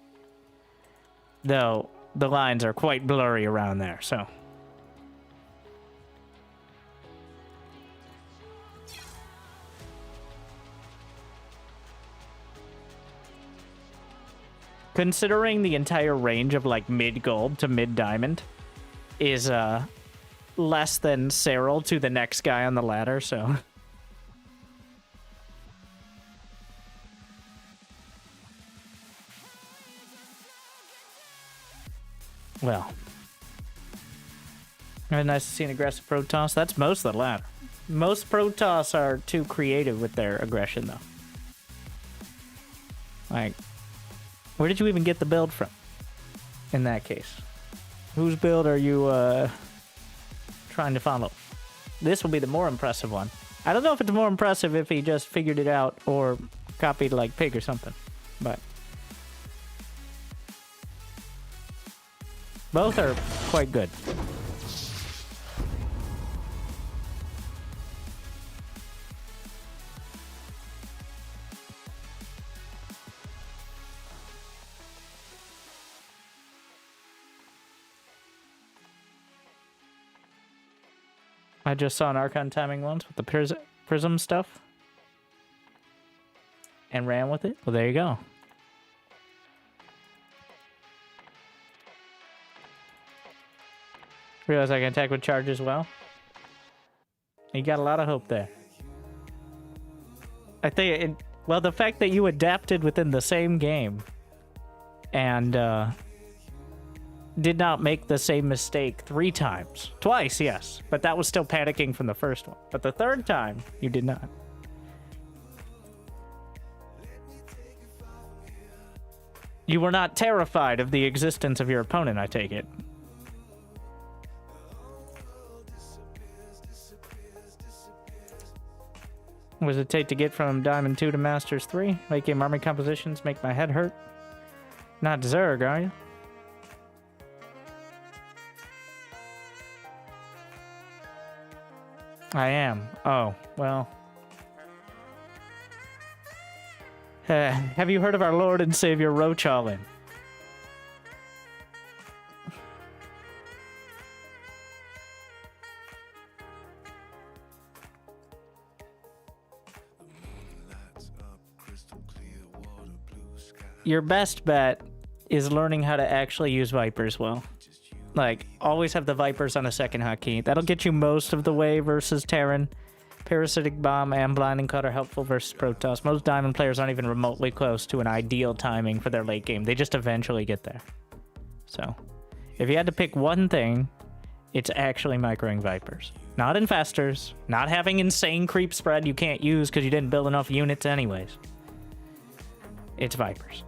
Though, the lines are quite blurry around there, so... Considering the entire range of, like, mid-gold to mid-diamond is, less than Cyril to the next guy on the ladder, so... Well. Very nice to see an aggressive Protoss. That's most of the ladder. Most Protoss are too creative with their aggression, though. Like... Where did you even get the build from? In that case. Whose build are you, trying to follow? This will be the more impressive one. I don't know if it's more impressive if he just figured it out or copied like Pig or something, but both are quite good. I just saw an Archon timing once with the prism stuff and ran with it. Well, there you go. Realize I can attack with charge as well. You got a lot of hope there. I think well, the fact that you adapted within the same game and did not make the same mistake 3 times. Twice, yes, but that was still panicking from the first one. But the third time, you did not. You were not terrified of the existence of your opponent, I take it. What does it take to get from Diamond 2 to Masters 3? Late game army compositions make my head hurt. Not Zerg, are you? I am. Oh, well. Have you heard of our Lord and Savior Rochalin? Your best bet is learning how to actually use Vipers well. Like, always have the Vipers on a second hotkey. That'll get you most of the way versus Terran. Parasitic Bomb and Blinding Cut are helpful versus Protoss. Most Diamond players aren't even remotely close to an ideal timing for their late game. They just eventually get there. So, if you had to pick one thing, it's actually microing Vipers. Not infestors, not having insane creep spread you can't use because you didn't build enough units anyways. It's Vipers.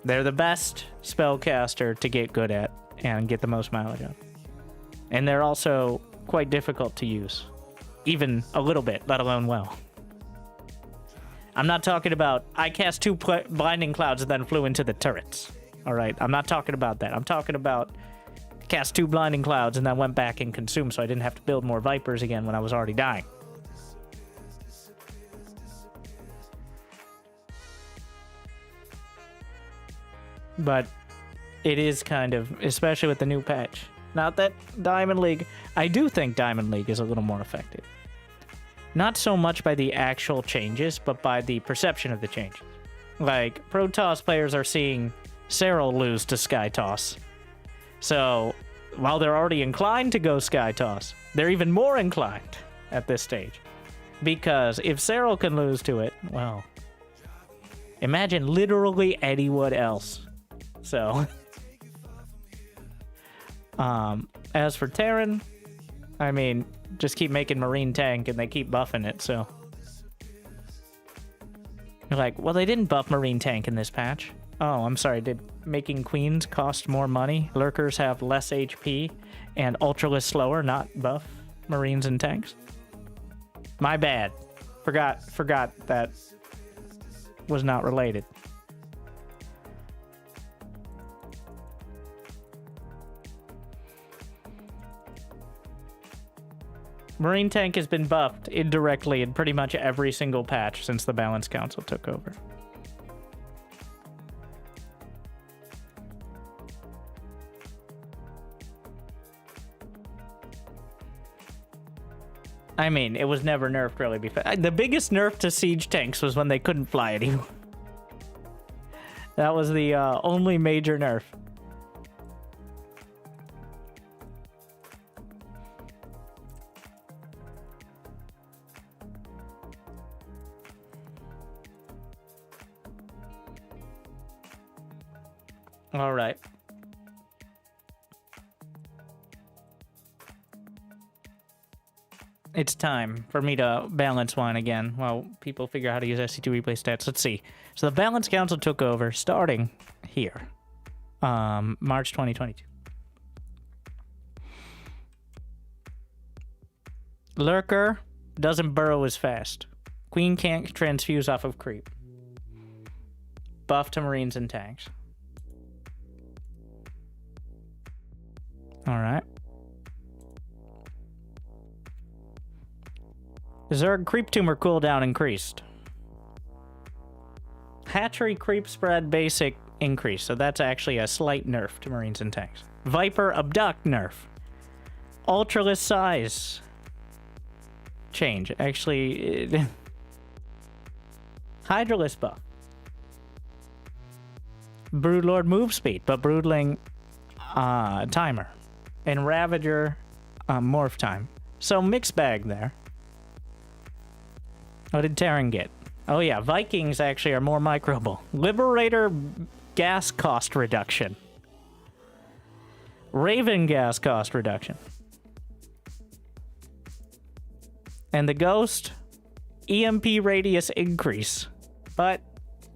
They're the best spellcaster to get good at and get the most mileage out. And they're also quite difficult to use. Even a little bit, let alone well. I'm not talking about, I cast 2 blinding clouds and then flew into the turrets. Alright, I'm not talking about that. I'm talking about cast 2 blinding clouds and then went back and consumed so I didn't have to build more Vipers again when I was already dying. But it is kind of, especially with the new patch. Not that Diamond League, I do think Diamond League is a little more effective. Not so much by the actual changes, but by the perception of the changes. Like, Protoss players are seeing Cyril lose to Skytoss. So, while they're already inclined to go Skytoss, they're even more inclined at this stage. Because if Cyril can lose to it, well, imagine literally anyone else. So, as for Terran, I mean, just keep making Marine tank and they keep buffing it, so. You're like, well, they didn't buff Marine tank in this patch. Oh, I'm sorry, did making Queens cost more money? Lurkers have less HP and Ultralisk slower, not buff Marines and tanks? My bad. Forgot that was not related. Marine tank has been buffed indirectly in pretty much every single patch since the Balance Council took over. I mean, it was never nerfed really before. The biggest nerf to siege tanks was when they couldn't fly anymore. That was the only major nerf. All right. It's time for me to balance one again while people figure out how to use SC2 replay stats. Let's see. So the Balance Council took over starting here, March 2022. Lurker doesn't burrow as fast. Queen can't transfuse off of creep. Buff to Marines and tanks. Alright. Zerg creep tumor cooldown increased. Hatchery creep spread basic increase, so that's actually a slight nerf to Marines and tanks. Viper abduct nerf. Ultraless size change. Actually, Hydralisk buff. Broodlord move speed, but Broodling timer. And Ravager morph time. So mixed bag there. What did Terran get? Oh yeah, Vikings actually are more microable. Liberator gas cost reduction. Raven gas cost reduction. And the Ghost, EMP radius increase. But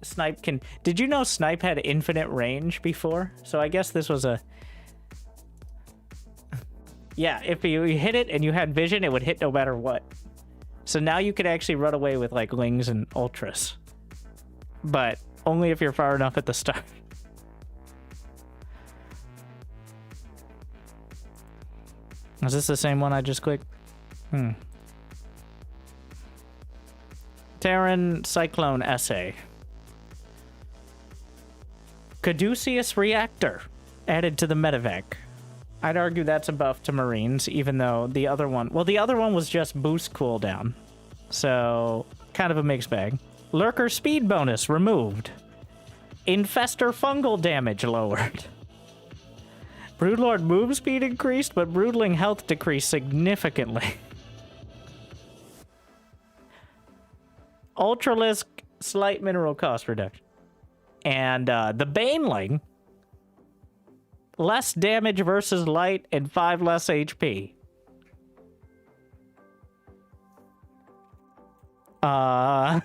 Snipe can... Did you know Snipe had infinite range before? So I guess this was a... Yeah, if you hit it and you had vision, it would hit no matter what. So now you could actually run away with like Lings and Ultras. But only if you're far enough at the start. Is this the same one I just clicked? Terran Cyclone essay. Caduceus reactor added to the medivac. I'd argue that's a buff to Marines, even though the other one... Well, the other one was just boost cooldown. So, kind of a mixed bag. Lurker speed bonus removed. Infestor fungal damage lowered. Broodlord move speed increased, but Broodling health decreased significantly. Ultralisk slight mineral cost reduction. And the Baneling... Less damage versus light and 5 less HP. Yeah.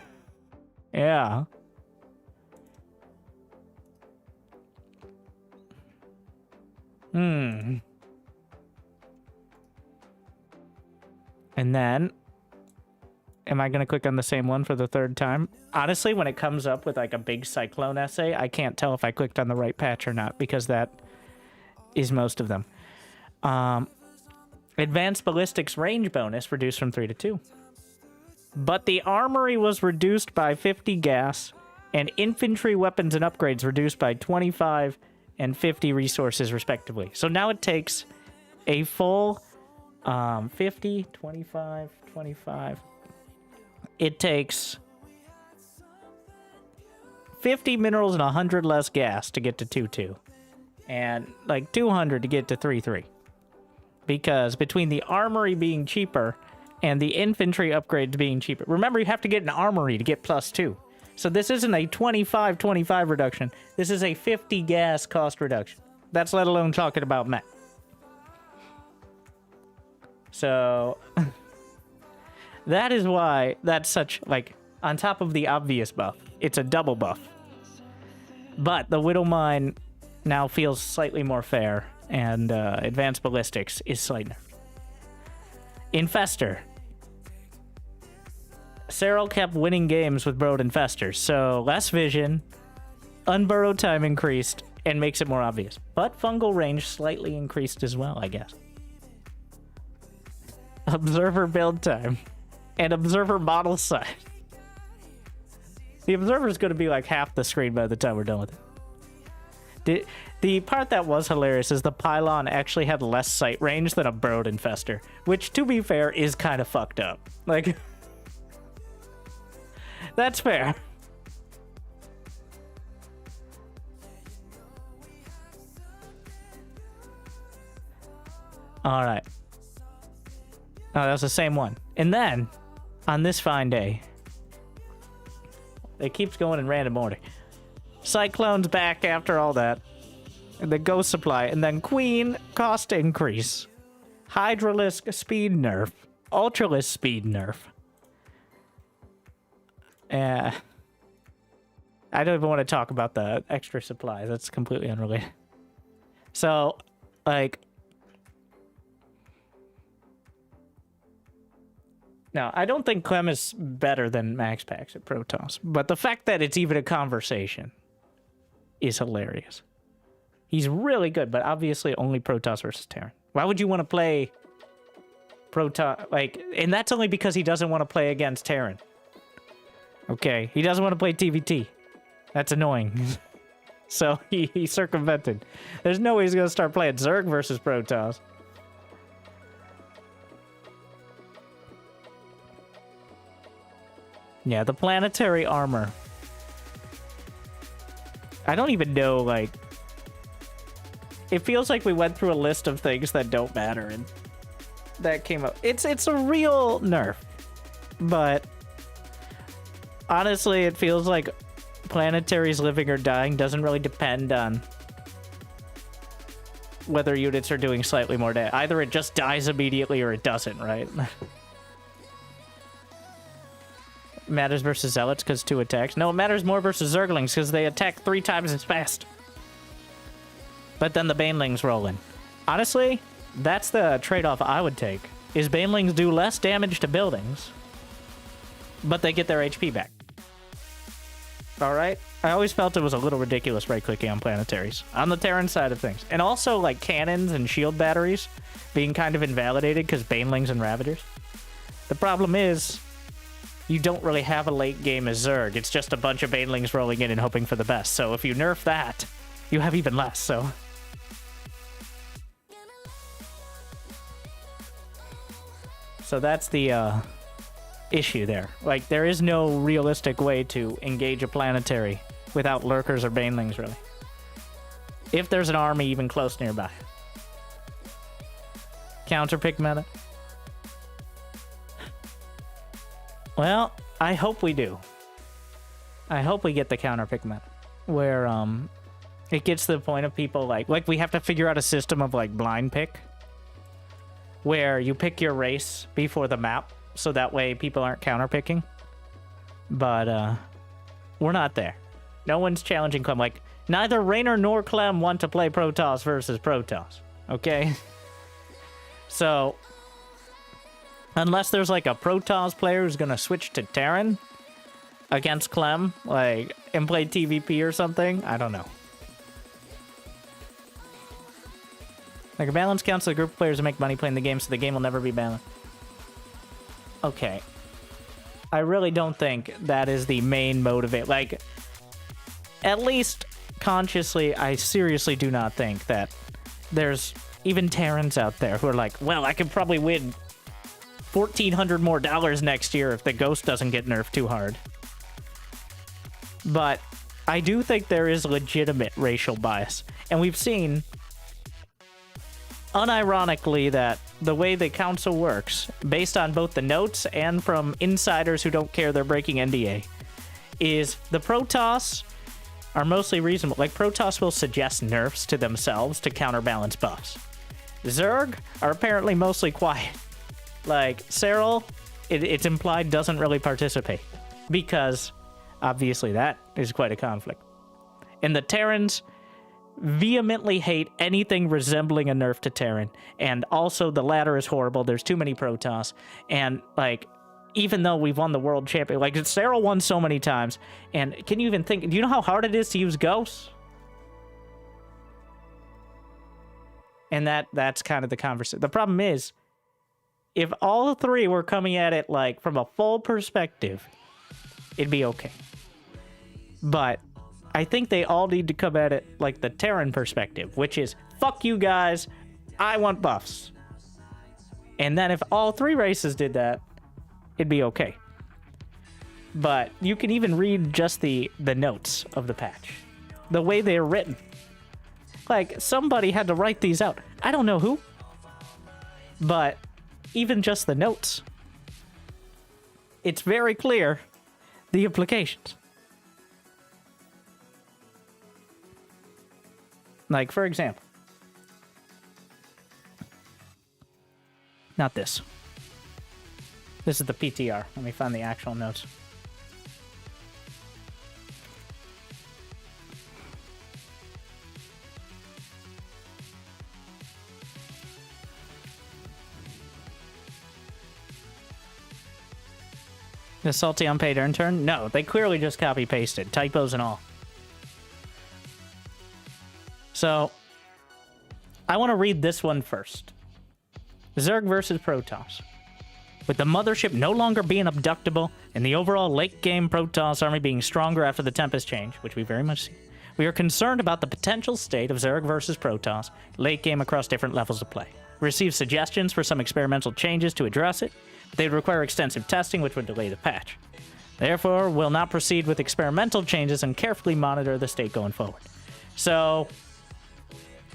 And then, am I going to click on the same one for the third time? Honestly, when it comes up with like a big Cyclone essay, I can't tell if I clicked on the right patch or not, because that is most of them. Advanced ballistics range bonus reduced from 3 to 2. But the armory was reduced by 50 gas, and infantry weapons and upgrades reduced by 25 and 50 resources respectively. So now it takes a full 50, 25, 25. It takes 50 minerals and 100 less gas to get to 2-2. And like 200 to get to 3-3. Because between the armory being cheaper and the infantry upgrades being cheaper. Remember, you have to get an armory to get +2. So this isn't a 25-25 reduction. This is a 50 gas cost reduction. That's let alone talking about mech. So that is why that's such, like, on top of the obvious buff, it's a double buff. But the Widowmine now feels slightly more fair, and advanced ballistics is slight nerfed. Infestor. Cyril kept winning games with Brood Infestors, so less vision, unburrowed time increased, and makes it more obvious. But fungal range slightly increased as well, I guess. Observer build time. And observer model size. The observer is going to be like half the screen by the time we're done with it. The part that was hilarious is the pylon actually had less sight range than a burrowed infestor, which, to be fair, is kind of fucked up. Like, that's fair. All right. Oh, that was the same one. And then, on this fine day, it keeps going in random order. Cyclone's back after all that. And the Ghost Supply. And then Queen, cost increase. Hydralisk speed nerf. Ultralisk speed nerf. I don't even want to talk about the extra supplies. That's completely unrelated. So, like... Now, I don't think Clem is better than Max Pax at Protoss, but the fact that it's even a conversation is hilarious. He's really good, but obviously only Protoss versus Terran. Why would you want to play Protoss? Like, and that's only because he doesn't want to play against Terran. Okay, he doesn't want to play TVT. That's annoying. So he circumvented. There's no way he's going to start playing Zerg versus Protoss. Yeah, the planetary armor. I don't even know, like... It feels like we went through a list of things that don't matter, and that came up. It's a real nerf. But... honestly, it feels like planetaries living or dying doesn't really depend on whether units are doing slightly more damage. Either it just dies immediately or it doesn't, right? Matters versus Zealots because 2 attacks. No, it matters more versus Zerglings because they attack 3 times as fast. But then the Banelings roll in. Honestly, that's the trade-off I would take. Is Banelings do less damage to buildings, but they get their HP back. Alright? I always felt it was a little ridiculous right-clicking on planetaries. On the Terran side of things. And also, like, cannons and shield batteries being kind of invalidated because Banelings and Ravagers. The problem is... you don't really have a late game as Zerg. It's just a bunch of Banelings rolling in and hoping for the best. So if you nerf that, you have even less, so... So that's the issue there. Like, there is no realistic way to engage a planetary without Lurkers or Banelings, really. If there's an army even close nearby. Counterpick meta? Well, I hope we do. I hope we get the counterpick meta. Where, it gets to the point of people like we have to figure out a system of, like, blind pick. Where you pick your race before the map, so that way people aren't counterpicking. But, we're not there. No one's challenging Clem. Like, neither Raynor nor Clem want to play Protoss versus Protoss. Okay? So... unless there's, like, a Protoss player who's gonna switch to Terran against Clem, like, and play TVP or something, I don't know. Like, a balance counts to the group of players who make money playing the game, so the game will never be balanced. Okay. I really don't think that is the main motivate. Like, at least consciously, I seriously do not think that there's even Terrans out there who are like, well, I could probably win $1,400 more next year if the Ghost doesn't get nerfed too hard. But I do think there is legitimate racial bias. And we've seen, unironically, that the way the council works, based on both the notes and from insiders who don't care they're breaking NDA, is the Protoss are mostly reasonable. Like, Protoss will suggest nerfs to themselves to counterbalance buffs. Zerg are apparently mostly quiet. Like, Cyril, it's implied, doesn't really participate. Because, obviously, that is quite a conflict. And the Terrans vehemently hate anything resembling a nerf to Terran. And also, the latter is horrible. There's too many Protoss. And, like, even though we've won the world champion... like, Cyril won so many times. And can you even think... do you know how hard it is to use Ghosts? And that's kind of the conversation. The problem is... if all 3 were coming at it, like, from a full perspective, it'd be okay. But I think they all need to come at it like the Terran perspective, which is, fuck you guys, I want buffs. And then if all 3 races did that, it'd be okay. But you can even read just the notes of the patch. The way they're written. Like, somebody had to write these out. I don't know who. But... even just the notes, it's very clear the implications. Like, for example, not this. This is the PTR. Let me find the actual notes. The salty unpaid intern? No, they clearly just copy-pasted. Typos and all. So, I want to read this one first. Zerg versus Protoss. With the mothership no longer being abductable, and the overall late-game Protoss army being stronger after the Tempest change, which we very much see, we are concerned about the potential state of Zerg versus Protoss late-game across different levels of play. We received suggestions for some experimental changes to address it, but they would require extensive testing, which would delay the patch. Therefore, we'll not proceed with experimental changes and carefully monitor the state going forward. So,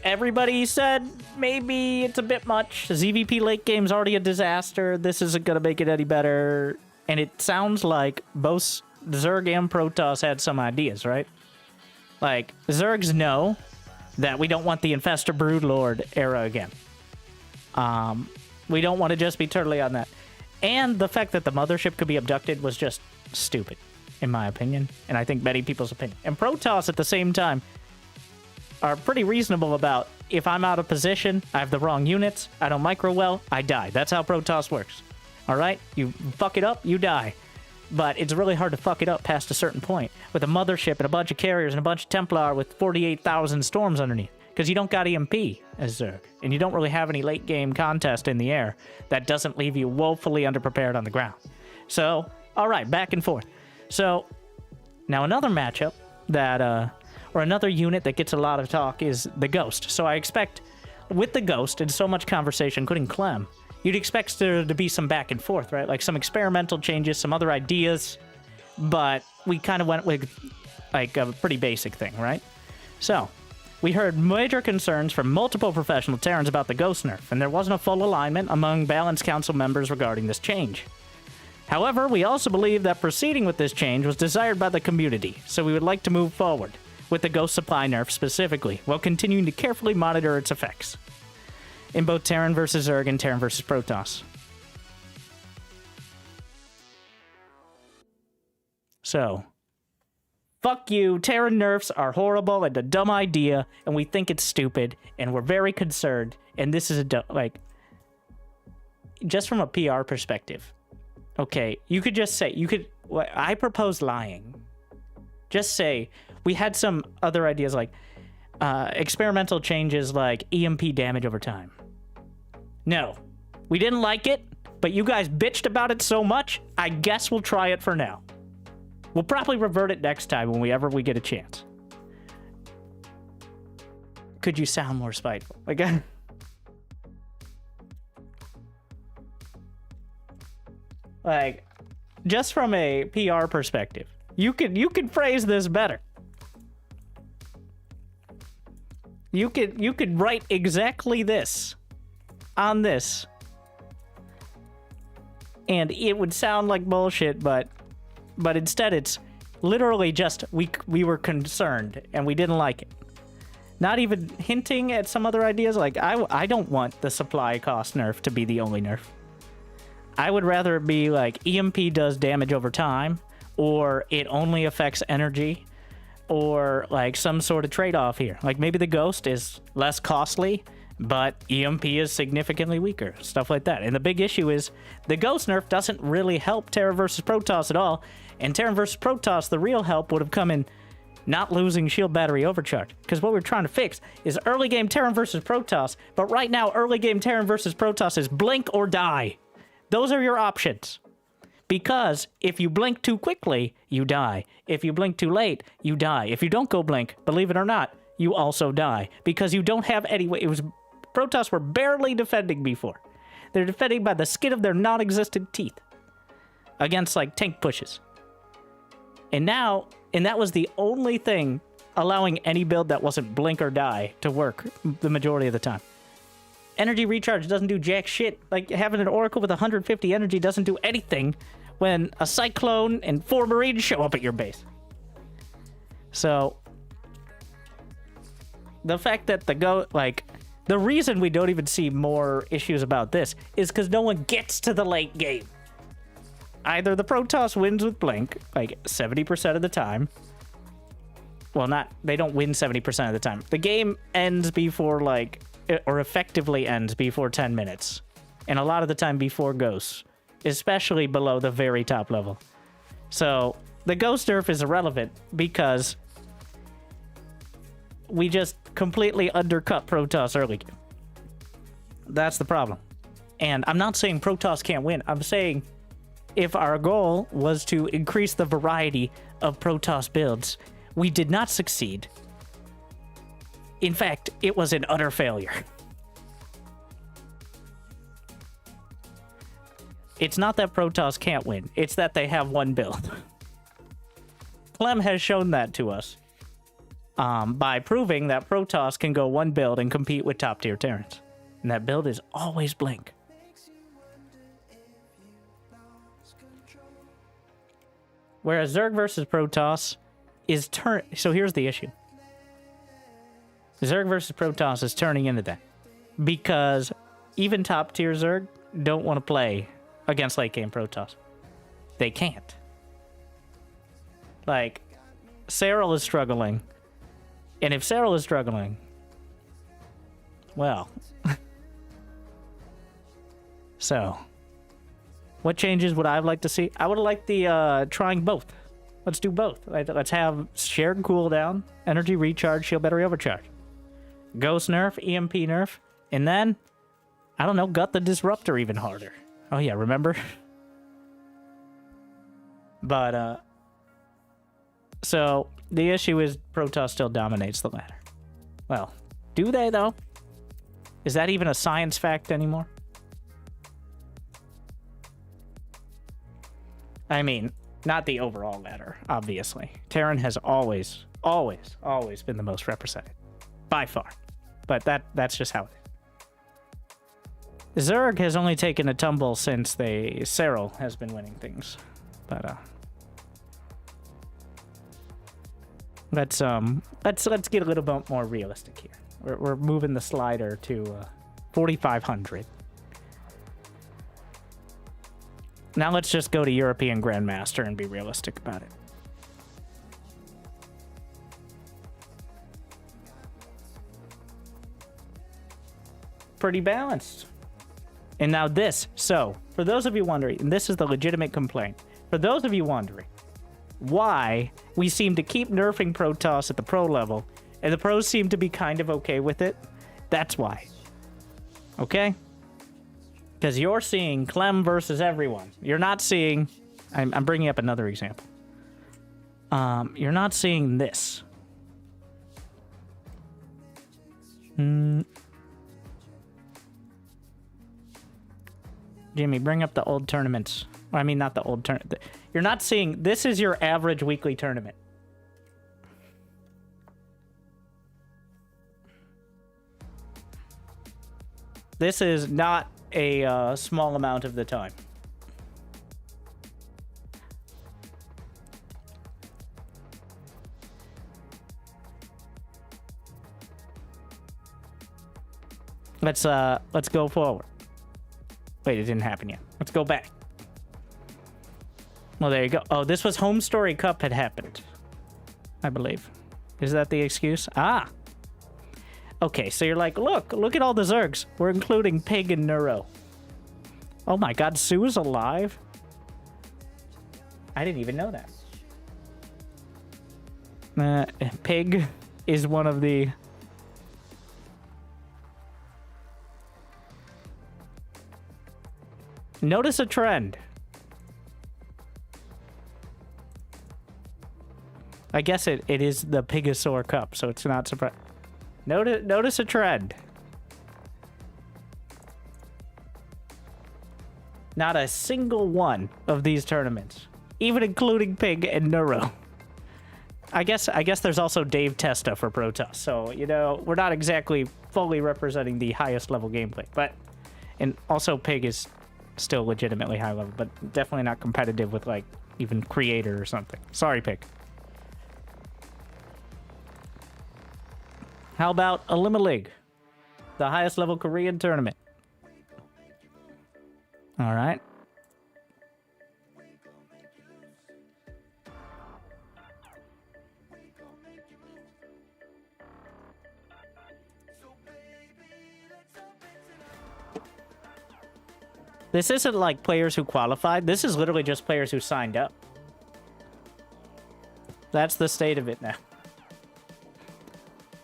everybody said maybe it's a bit much. ZVP late game's already a disaster. This isn't going to make it any better. And it sounds like both Zerg and Protoss had some ideas, right? Like, Zergs know that we don't want the Infestor Broodlord era again. We don't want to just be totally on that. And the fact that the mothership could be abducted was just stupid, in my opinion. And I think many people's opinion. And Protoss, at the same time, are pretty reasonable about, if I'm out of position, I have the wrong units, I don't micro well, I die. That's how Protoss works. Alright? You fuck it up, you die. But it's really hard to fuck it up past a certain point. With a mothership and a bunch of carriers and a bunch of Templar with 48,000 storms underneath. Because you don't got EMP as Zerg. And you don't really have any late game contest in the air that doesn't leave you woefully underprepared on the ground. So, alright, back and forth. So, now another matchup that, or another unit that gets a lot of talk is the Ghost. So I expect, with the Ghost and so much conversation, including Clem, you'd expect there to be some back and forth, right? Like some experimental changes, some other ideas, but we kind of went with like a pretty basic thing, right? So, we heard major concerns from multiple professional Terrans about the Ghost nerf, and there wasn't a full alignment among Balance Council members regarding this change. However, we also believe that proceeding with this change was desired by the community, so we would like to move forward with the Ghost supply nerf specifically, while continuing to carefully monitor its effects in both Terran versus Zerg and Terran versus Protoss. So, fuck you, Terran nerfs are horrible and a dumb idea, and we think it's stupid, and we're very concerned, and this is just from a PR perspective. Okay, you could just say, I propose lying. Just say, we had some other ideas like experimental changes like EMP damage over time. No, we didn't like it, but you guys bitched about it so much, I guess we'll try it for now. We'll probably revert it next time whenever we get a chance. Could you sound more spiteful? Again. Like, just from a PR perspective, you could phrase this better. You could write exactly this on this, and it would sound like bullshit, but instead it's literally just we were concerned and we didn't like it. Not even hinting at some other ideas. Like I don't want the supply cost nerf to be the only nerf. I would rather it be like EMP does damage over time, or it only affects energy, or like some sort of trade-off here. Like maybe the Ghost is less costly, but EMP is significantly weaker. Stuff like that. And the big issue is the Ghost nerf doesn't really help Terran versus Protoss at all. And Terran versus Protoss, the real help would have come in not losing shield battery overcharge. Because what we're trying to fix is early game Terran versus Protoss, but right now early game Terran versus Protoss is blink or die. Those are your options. Because if you blink too quickly, you die. If you blink too late, you die. If you don't go blink, believe it or not, you also die. Because you don't have any way. Protoss were barely defending before. They're defending by the skin of their non-existent teeth. Against, like, tank pushes. And that was the only thing allowing any build that wasn't blink or die to work the majority of the time. Energy recharge doesn't do jack shit. Like, having an Oracle with 150 energy doesn't do anything when a Cyclone and 4 Marines show up at your base. So, the fact that the reason we don't even see more issues about this is because no one gets to the late game. Either the Protoss wins with blink, like 70% of the time. Well, they don't win 70% of the time. The game ends before, or effectively ends before 10 minutes. And a lot of the time before Ghosts. Especially below the very top level. So the ghost nerf is irrelevant because we just completely undercut Protoss early game. That's the problem. And I'm not saying Protoss can't win. I'm saying if our goal was to increase the variety of Protoss builds, we did not succeed. In fact, it was an utter failure. It's not that Protoss can't win. It's that they have one build. Clem has shown that to us. By proving that Protoss can go one build and compete with top-tier Terrans. And that build is always Blink. Whereas Zerg versus Protoss is so here's the issue. Zerg versus Protoss is turning into that. Because even top-tier Zerg don't want to play against late-game Protoss. They can't. Like, Cyril is struggling. And if Cyril is struggling, well. So, what changes would I have liked to see? I would have liked the trying both. Let's do both. Let's have shared cooldown, energy recharge, shield battery overcharge. Ghost nerf, EMP nerf, and then, I don't know, gut the disruptor even harder. Oh yeah, remember? But, so, the issue is Protoss still dominates the ladder. Well, do they, though? Is that even a science fact anymore? I mean, not the overall ladder, obviously. Terran has always been the most represented. By far. But that's just how it is. Zerg has only taken a tumble since Cyril has been winning things. But, Let's get a little bit more realistic here. We're moving the slider to 4,500. Now let's just go to European Grandmaster and be realistic about it. Pretty balanced. And now this. So, for those of you wondering, and this is the legitimate complaint. For those of you wondering, why we seem to keep nerfing Protoss at the pro level, and the pros seem to be kind of okay with it. That's why. Okay? Because you're seeing Clem versus everyone. You're not seeing... I'm bringing up another example. You're not seeing this. Jimmy, bring up the old tournaments. I mean, not the old tournament. You're not seeing... This is your average weekly tournament. This is not a small amount of the time. Let's go forward. Wait, it didn't happen yet. Let's go back. Well, there you go. Oh, this was Home Story Cup had happened, I believe. Is that the excuse? Ah. Okay, so you're like, look at all the Zergs. We're including Pig and Neuro. Oh my god, Sue's alive? I didn't even know that. Pig is one of the... Notice a trend. I guess it is the Pigosaur Cup, so it's not surprising. Notice a trend. Not a single one of these tournaments, even including Pig and Neuro. I guess there's also Dave Testa for Protoss, so, you know, we're not exactly fully representing the highest level gameplay, but... And also Pig is still legitimately high level, but definitely not competitive with, like, even Creator or something. Sorry, Pig. How about Eliminalig, the highest level Korean tournament? All right. This isn't like players who qualified. This is literally just players who signed up. That's the state of it now.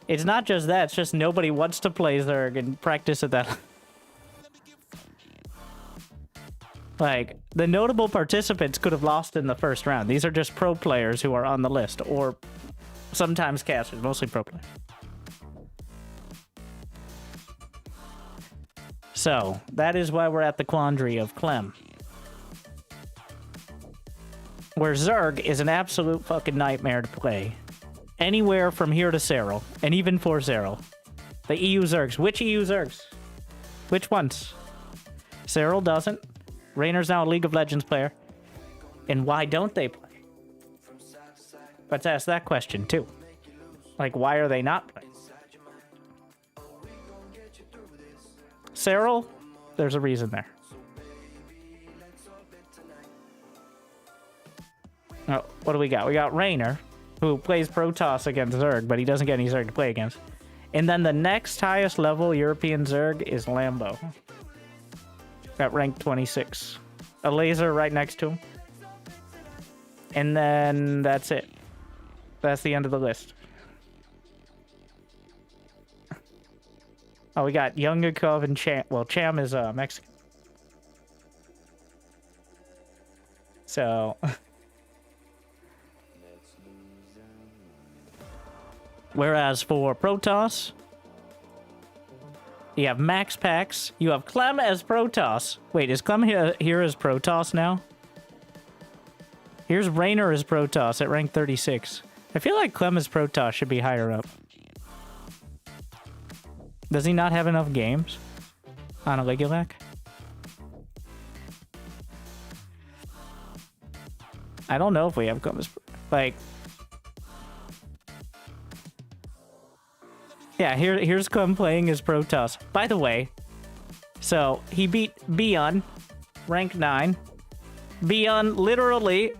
It's not just that, it's just nobody wants to play Zerg and practice at that. Like, the notable participants could have lost in the first round. These are just pro players who are on the list, or sometimes casters, mostly pro players. So, that is why we're at the quandary of Clem. Where Zerg is an absolute fucking nightmare to play. Anywhere from here to Cyril, and even for Cyril. The EU Zergs. Which EU Zergs? Which ones? Cyril doesn't. Raynor's now a League of Legends player. And why don't they play? Let's ask that question too. Like, why are they not playing? Cyril, there's a reason there. Oh, what do we got? We got Raynor, who plays Protoss against Zerg, but he doesn't get any Zerg to play against. And then the next highest level European Zerg is Lambo. Got ranked 26. A laser right next to him. And then that's it. That's the end of the list. Oh, we got Youngakov and Cham. Well, Cham is Mexican. So... Whereas for Protoss, you have Max Pax. You have Clem as Protoss. Wait, is Clem here as Protoss now? Here's Raynor as Protoss at rank 36. I feel like Clem as Protoss should be higher up. Does he not have enough games on a Legulac? I don't know if we have Clem as... Like... Yeah, here's Clem playing as Protoss. By the way, so he beat Bion, rank 9. Bion, literally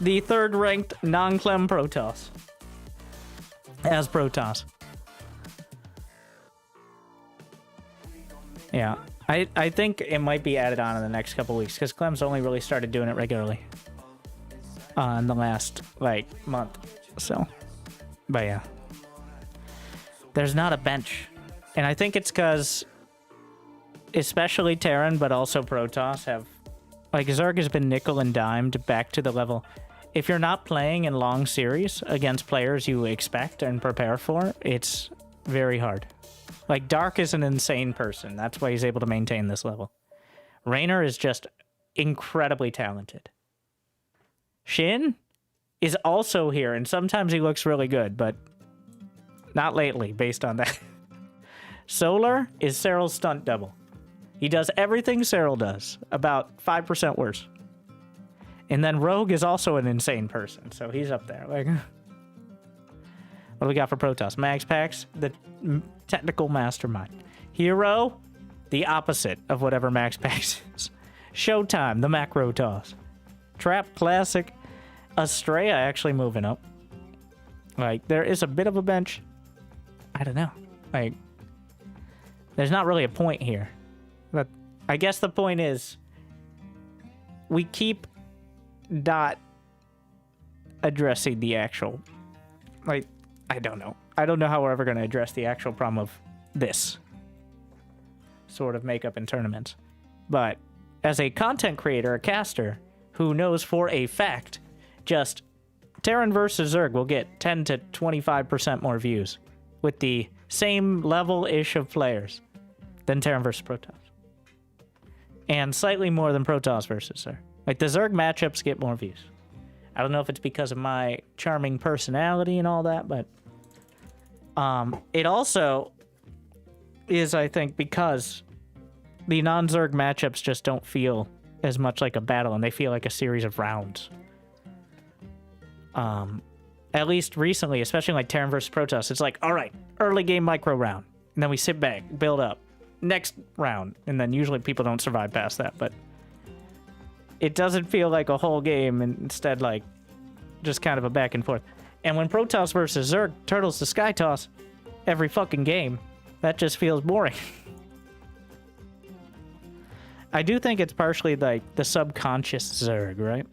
the third ranked non-Clem Protoss. As Protoss. Yeah, I think it might be added on in the next couple weeks, because Clem's only really started doing it regularly in the last, like, month. So, but yeah. There's not a bench. And I think it's because, especially Terran, but also Protoss have... Like, Zerg has been nickel and dimed back to the level... If you're not playing in long series against players you expect and prepare for, it's very hard. Like, Dark is an insane person. That's why he's able to maintain this level. Raynor is just incredibly talented. Shin is also here, and sometimes he looks really good, but... Not lately, based on that. Solar is Cyril's stunt double. He does everything Cyril does, about 5% worse. And then Rogue is also an insane person, so he's up there. Like, what do we got for Protoss? Max Pax, the technical mastermind. Hero, the opposite of whatever Max Pax is. Showtime, the macro toss. Trap Classic. Estrella actually moving up. Like, there is a bit of a bench. I don't know. Like, there's not really a point here. But I guess the point is, we keep not addressing the actual... Like, I don't know. I don't know how we're ever going to address the actual problem of this sort of makeup in tournaments. But as a content creator, a caster, who knows for a fact, just Terran versus Zerg will get 10 to 25% more views with the same level-ish of players than Terran versus Protoss. And slightly more than Protoss versus Zerg. Like, the Zerg matchups get more views. I don't know if it's because of my charming personality and all that, but it also is, I think, because the non-Zerg matchups just don't feel as much like a battle, and they feel like a series of rounds. At least recently, especially like Terran versus Protoss, it's like, all right, early game micro round. And then we sit back, build up. Next round. And then usually people don't survive past that, but it doesn't feel like a whole game, and instead like just kind of a back and forth. And when Protoss versus Zerg turtles the sky toss every fucking game, that just feels boring. I do think it's partially like the subconscious Zerg, right?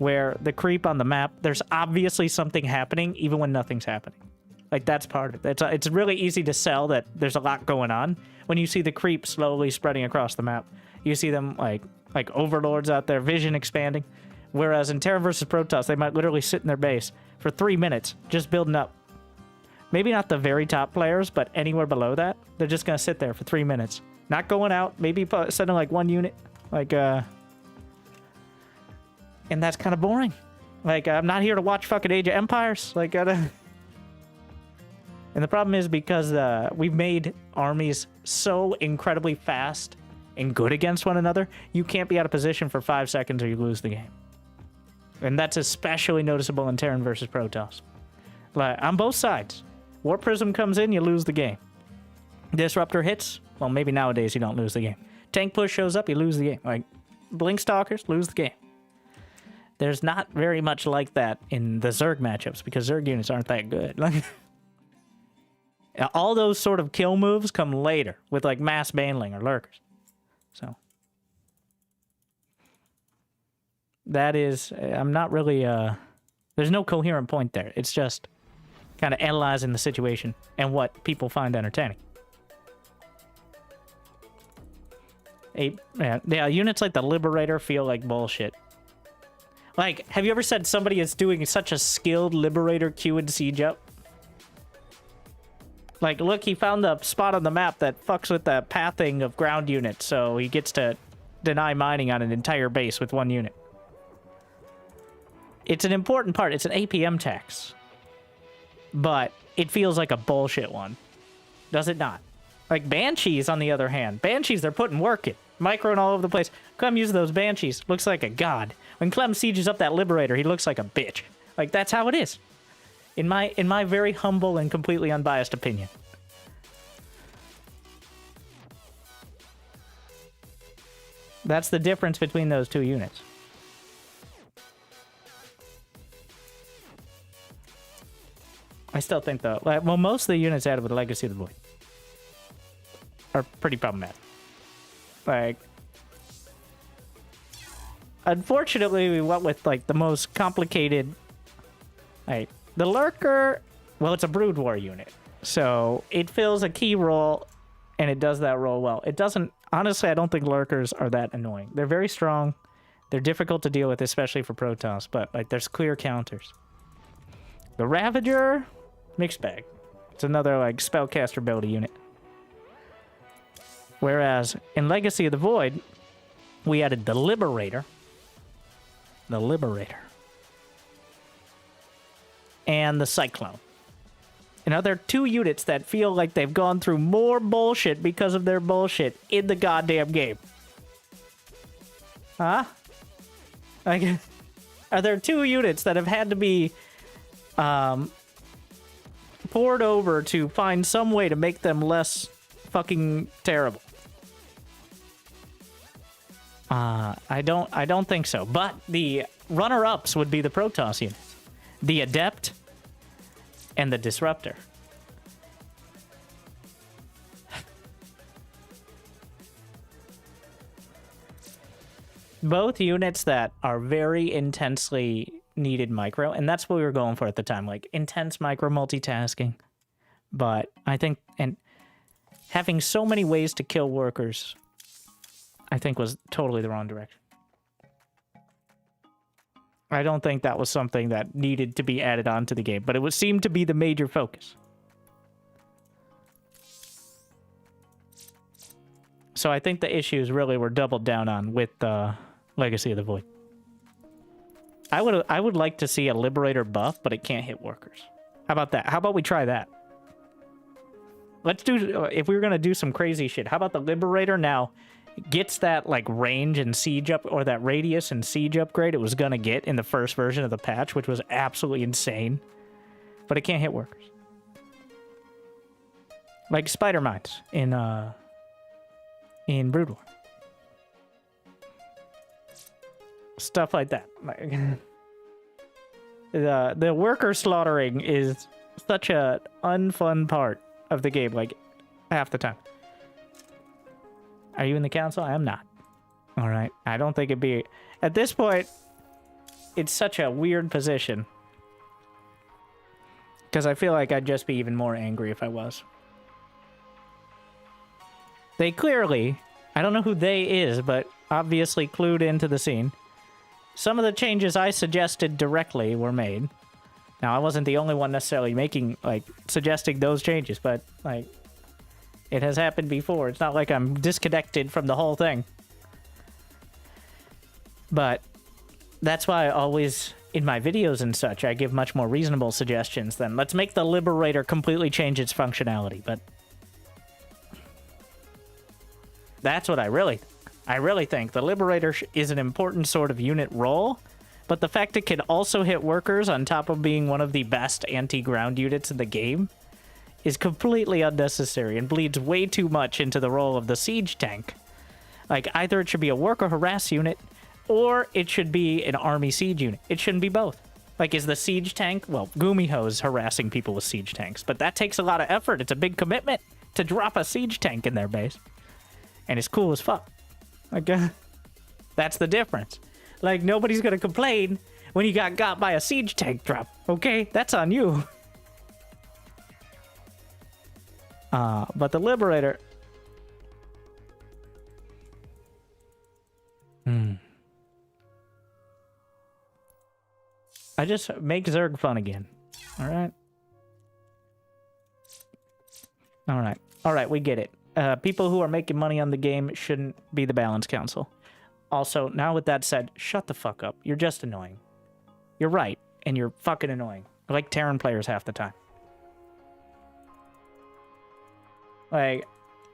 where the creep on the map, there's obviously something happening even when nothing's happening. Like, that's part of it. It's really easy to sell that there's a lot going on when you see the creep slowly spreading across the map. You see them like overlords out there, vision expanding. Whereas in Terran versus Protoss, they might literally sit in their base for 3 minutes just building up. Maybe not the very top players, but anywhere below that, they're just going to sit there for 3 minutes. Not going out, maybe sending like one unit. Like, and that's kind of boring. Like, I'm not here to watch fucking Age of Empires. Like, And the problem is because we've made armies so incredibly fast and good against one another, you can't be out of position for 5 seconds or you lose the game. And that's especially noticeable in Terran versus Protoss. Like, on both sides. War Prism comes in, you lose the game. Disruptor hits, well, maybe nowadays you don't lose the game. Tank Push shows up, you lose the game. Like, Blink Stalkers, lose the game. There's not very much like that in the Zerg matchups because Zerg units aren't that good. Like, all those sort of kill moves come later with like mass baneling or lurkers. So that is, I'm not really, there's no coherent point there. It's just kind of analyzing the situation and what people find entertaining. Yeah, units like the Liberator feel like bullshit. Like, have you ever said somebody is doing such a skilled Liberator Q and siege up? Like, look, he found the spot on the map that fucks with the pathing of ground units, so he gets to deny mining on an entire base with one unit. It's an important part. It's an APM tax. But it feels like a bullshit one. Does it not? Like, Banshees, on the other hand. Banshees, they're putting work in. Microing all over the place. Clem uses those Banshees. Looks like a god. When Clem sieges up that Liberator, he looks like a bitch. Like, that's how it is. In my very humble and completely unbiased opinion. That's the difference between those two units. I still think, though, like, well, most of the units added with Legacy of the Void are pretty problematic. Like, unfortunately, we went with, like, the most complicated... Like, the Lurker, well, it's a Brood War unit. So, it fills a key role, and it does that role well. It doesn't... Honestly, I don't think Lurkers are that annoying. They're very strong. They're difficult to deal with, especially for Protoss, but, like, there's clear counters. The Ravager... Mixed bag. It's another, like, spellcaster ability unit. Whereas, in Legacy of the Void, we added the Liberator. The Liberator. And the Cyclone. You know, they're two units that feel like they've gone through more bullshit because of their bullshit in the goddamn game. Huh? Like, are there two units that have had to be... poured over to find some way to make them less fucking terrible. I don't think so. But the runner-ups would be the Protoss units. The Adept and the Disruptor. Both units that are very intensely needed micro, and that's what we were going for at the time, like intense micro multitasking. But I think, and having so many ways to kill workers, I think was totally the wrong direction. I don't think that was something that needed to be added on to the game, but it would seem to be the major focus. So I think the issues really were doubled down on with Legacy of the Void. I would like to see a Liberator buff, but it can't hit workers. How about that? How about we try that? Let's do, if we were going to do some crazy shit, how about the Liberator now gets that, like, range and siege up, or that radius and siege upgrade it was going to get in the first version of the patch, which was absolutely insane. But it can't hit workers. Like Spider Mines in Brood War. Stuff like that. The worker slaughtering is such a unfun part of the game, like, half the time. Are you in the council? I am not. Alright. I don't think it'd be... At this point, it's such a weird position. Because I feel like I'd just be even more angry if I was. They clearly, I don't know who they is, but obviously clued into the scene. Some of the changes I suggested directly were made. Now, I wasn't the only one necessarily making, like, suggesting those changes, but, like, it has happened before. It's not like I'm disconnected from the whole thing. But that's why I always, in my videos and such, I give much more reasonable suggestions than, let's make the Liberator completely change its functionality, but that's what I really think. The Liberator is an important sort of unit role, but the fact it can also hit workers on top of being one of the best anti-ground units in the game is completely unnecessary and bleeds way too much into the role of the siege tank. Like, either it should be a worker harass unit, or it should be an army siege unit. It shouldn't be both. Like, is the siege tank... Well, Gumiho's harassing people with siege tanks, but that takes a lot of effort. It's a big commitment to drop a siege tank in their base. And it's cool as fuck. Like, that's the difference. Like, nobody's gonna complain when you got by a siege tank drop, okay? That's on you. But the Liberator... I just make Zerg fun again. Alright? Alright, we get it. People who are making money on the game shouldn't be the Balance Council. Also, now with that said, shut the fuck up. You're just annoying. You're right, and you're fucking annoying. You're like Terran players half the time. Like,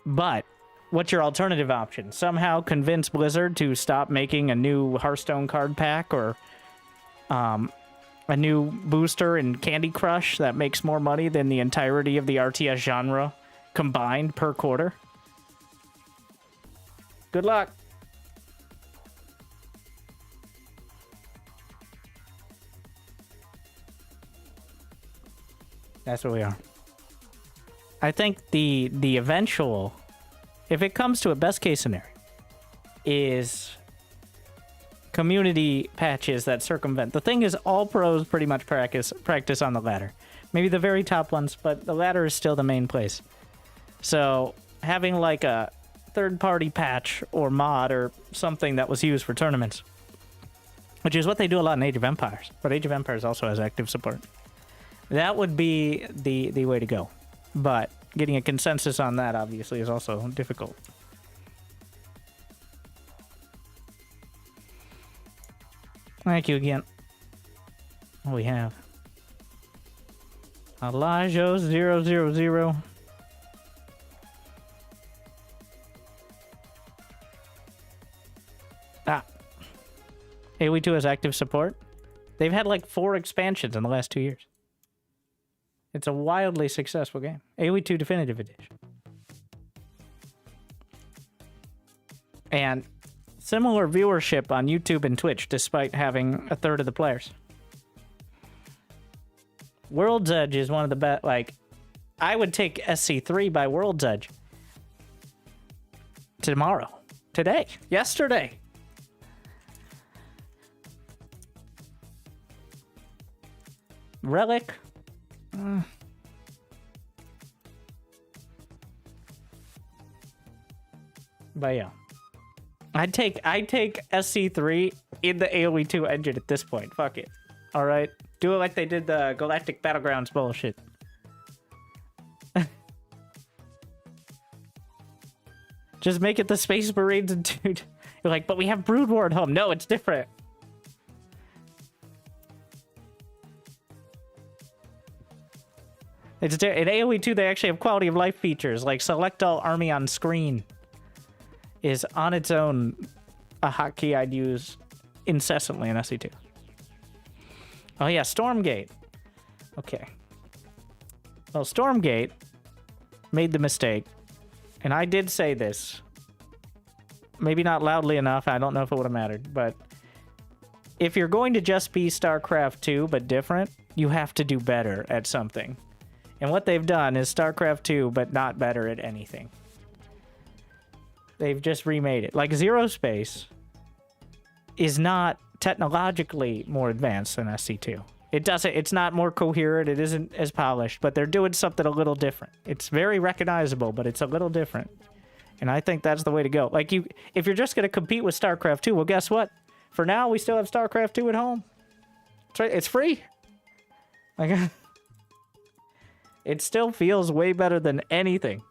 but what's your alternative option? Somehow convince Blizzard to stop making a new Hearthstone card pack or a new booster in Candy Crush that makes more money than the entirety of the RTS genre combined per quarter? Good luck. That's what we are. I think the eventual, if it comes to a best case scenario, is community patches that circumvent. The thing is, all pros pretty much practice on the ladder. Maybe the very top ones, but the ladder is still the main place. So having like a third-party patch or mod or something that was used for tournaments, which is what they do a lot in Age of Empires, but Age of Empires also has active support. That would be the way to go. But getting a consensus on that, obviously, is also difficult. Thank you again. What do we have? Elijah000. AoE2 has active support. They've had like 4 expansions in the last 2 years. It's a wildly successful game. AoE2 Definitive Edition. And similar viewership on YouTube and Twitch, despite having a third of the players. World's Edge is one of the best. Like, I would take SC3 by World's Edge tomorrow, today, yesterday. Relic. But yeah, I'd take SC3 in the AoE2 engine at this point. Fuck it. All right, do it like they did the Galactic Battlegrounds bullshit. Just make it the Space Marines and dude. You're like, but we have Brood War at home. No, it's different. In AoE2, they actually have quality of life features, like select all army on screen is on its own a hotkey I'd use incessantly in SC2. Oh yeah, Stormgate. Okay. Well, Stormgate made the mistake, and I did say this. Maybe not loudly enough, I don't know if it would have mattered, but if you're going to just be StarCraft 2 but different, you have to do better at something. And what they've done is StarCraft 2, but not better at anything. They've just remade it. Like, Zero Space is not technologically more advanced than SC2. It's not more coherent, it isn't as polished, but they're doing something a little different. It's very recognizable, but it's a little different. And I think that's the way to go. Like, if you're just going to compete with StarCraft 2, well, guess what? For now, we still have StarCraft 2 at home. That's right, it's free. Like, it still feels way better than anything.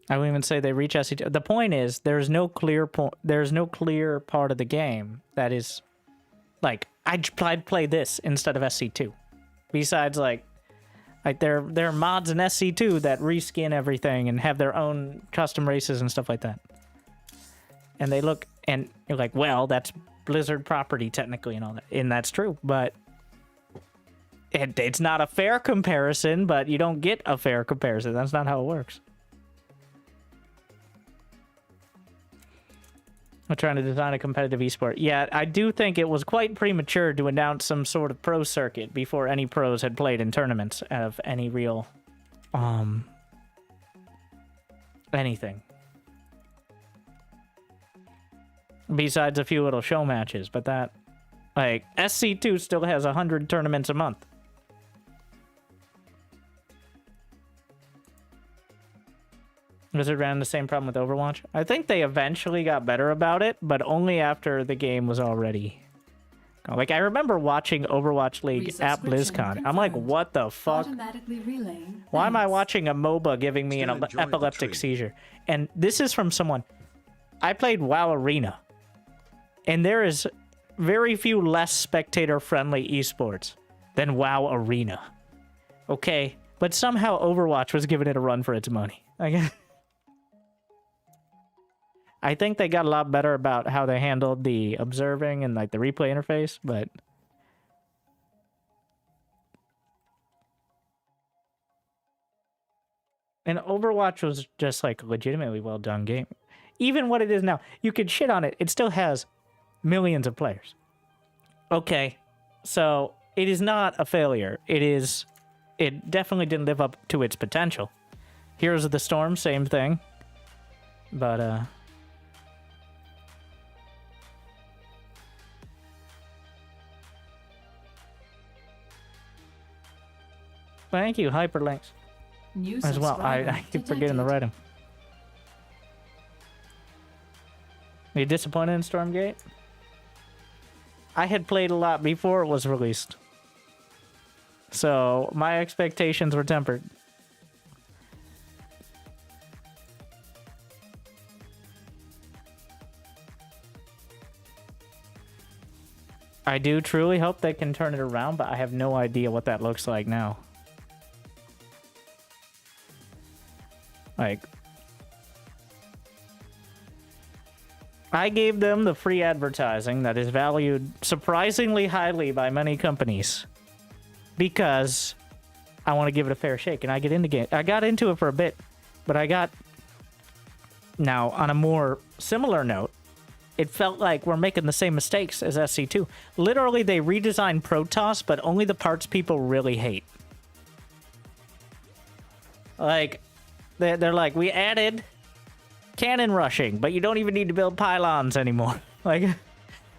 I wouldn't even say they reach SC2. The point is, there's no clear part of the game that is like, I'd play this instead of SC2. Besides, like there are mods in SC2 that reskin everything and have their own custom races and stuff like that. And they look, and you're like, well, that's Blizzard property technically and all that, and that's true, but it's not a fair comparison. But you don't get a fair comparison. That's not how it works. I'm trying to design a competitive esport. Yeah, I do think it was quite premature to announce some sort of pro circuit before any pros had played in tournaments of any real, anything. Besides a few little show matches, but that, like, SC2 still has 100 tournaments a month. Blizzard ran the same problem with Overwatch. I think they eventually got better about it, but only after the game was already... Like, I remember watching Overwatch League at BlizzCon. I'm like, what the fuck? Why am I watching a MOBA giving me an epileptic seizure? And this is from someone... I played WoW Arena. And there is very few less spectator-friendly esports than WoW Arena. Okay, but somehow Overwatch was giving it a run for its money. I think they got a lot better about how they handled the observing and like the replay interface, but and Overwatch was just like a legitimately well done game. Even what it is now, you could shit on it, it still has millions of players. Okay, so it is not a failure. It definitely didn't live up to its potential. Heroes of the Storm, same thing. But thank you, Hyperlinks. As well. I keep forgetting to write them. Are you disappointed in Stormgate? I had played a lot before it was released. So my expectations were tempered. I do truly hope they can turn it around, but I have no idea what that looks like now. Like, I gave them the free advertising that is valued surprisingly highly by many companies because I want to give it a fair shake, and I got into it for a bit, but now on a more similar note, it felt like we're making the same mistakes as SC2. Literally, they redesigned Protoss, but only the parts people really hate. Like, they're like, we added cannon rushing, but you don't even need to build pylons anymore. Like,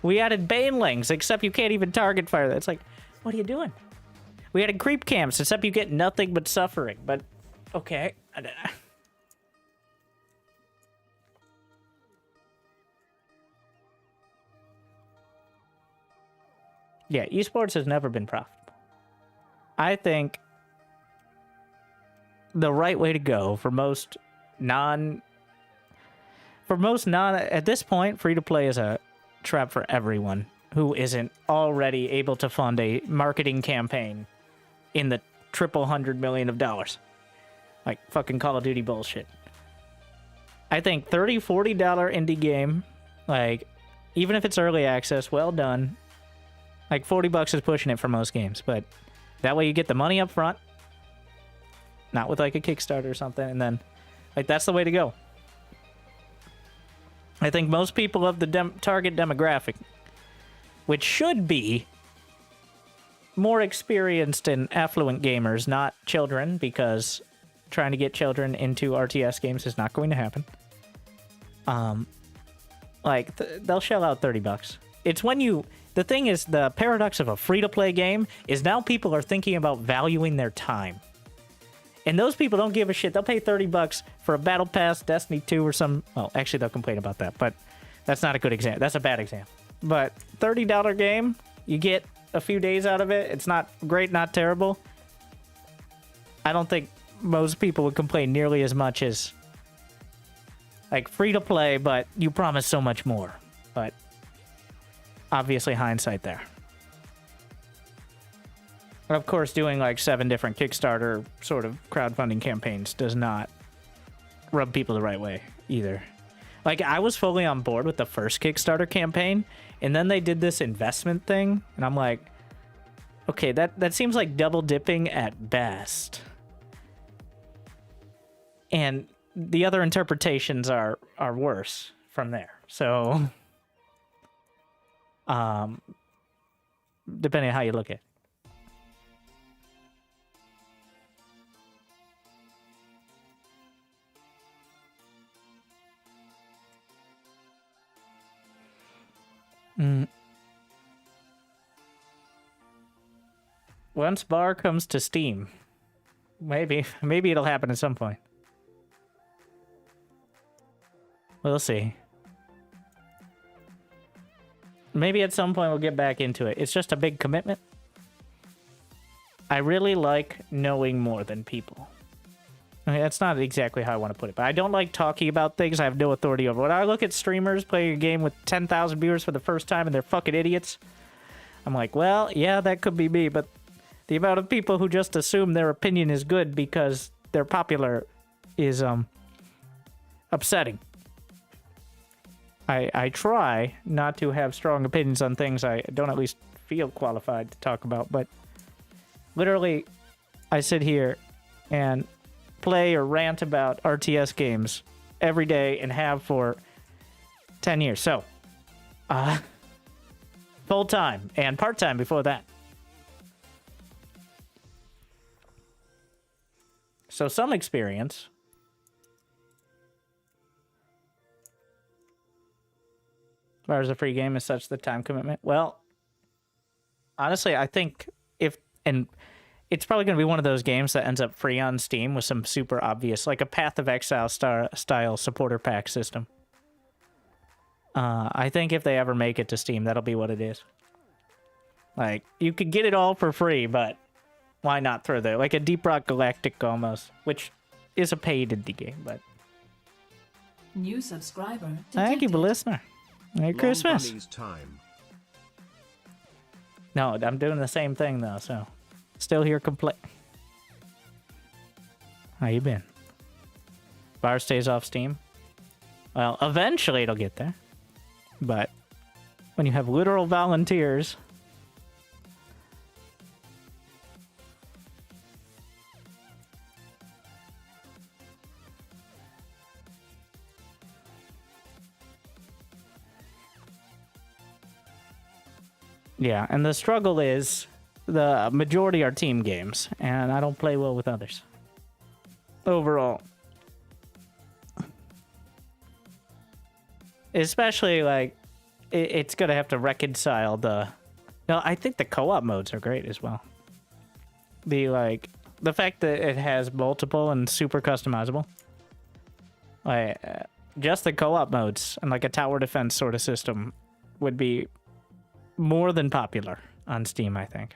we added banelings, except you can't even target fire. It's like, what are you doing? We added creep camps, except you get nothing but suffering. But, okay. Yeah, esports has never been profitable. I think the right way to go for most at this point, free-to-play is a trap for everyone who isn't already able to fund a marketing campaign in the $100 million of dollars. Like fucking Call of Duty bullshit. I think $30, $40 indie game, like, even if it's early access, well done. Like, $40 is pushing it for most games, but that way you get the money up front. Not with, like, a Kickstarter or something, and then, like, that's the way to go. I think most people of the target demographic, which should be more experienced and affluent gamers, not children, because trying to get children into RTS games is not going to happen. Like, they'll shell out $30. It's when you... The thing is, the paradox of a free-to-play game is now people are thinking about valuing their time. And those people don't give a shit. They'll pay $30 for a Battle Pass, Destiny 2 or some... Well, actually, they'll complain about that, but that's not a good example. That's a bad example. But $30 game, you get a few days out of it. It's not great, not terrible. I don't think most people would complain nearly as much as... Like, free-to-play, but you promise so much more. But, obviously, hindsight there. And of course, doing, like, 7 different Kickstarter sort of crowdfunding campaigns does not rub people the right way, either. Like, I was fully on board with the first Kickstarter campaign, and then they did this investment thing, and I'm like, okay, that seems like double-dipping at best. And... the other interpretations are worse from there. So, depending on how you look at it. Once Bar comes to Steam, maybe it'll happen at some point. We'll see. Maybe at some point we'll get back into it. It's just a big commitment. I really like knowing more than people. I mean, that's not exactly how I want to put it, but I don't like talking about things I have no authority over. When I look at streamers playing a game with 10,000 viewers for the first time and they're fucking idiots, I'm like, well, yeah, that could be me, but the amount of people who just assume their opinion is good because they're popular is upsetting. I try not to have strong opinions on things I don't at least feel qualified to talk about, but literally, I sit here and play or rant about RTS games every day and have for 10 years. So, full-time and part-time before that. So some experience. As far as a free game is such the time commitment. Well, honestly, I think and it's probably going to be one of those games that ends up free on Steam with some super obvious, like a Path of Exile style supporter pack system. I think if they ever make it to Steam, that'll be what it is. Like, you could get it all for free, but why not throw there? Like a Deep Rock Galactic almost, which is a paid indie game, but...
New subscriber detected.
Thank you, listener. Merry Christmas.
Time.
No, I'm doing the same thing, though, so... Still here complete. How you been? Bar stays off Steam? Well, eventually it'll get there. But when you have literal volunteers... Yeah, and the struggle is the majority are team games, and I don't play well with others. Overall. Especially, like, it's going to have to reconcile the... No, I think the co-op modes are great as well. The fact that it has multiple and super customizable. Like, just the co-op modes and, like, a tower defense sort of system would be more than popular on Steam, I think.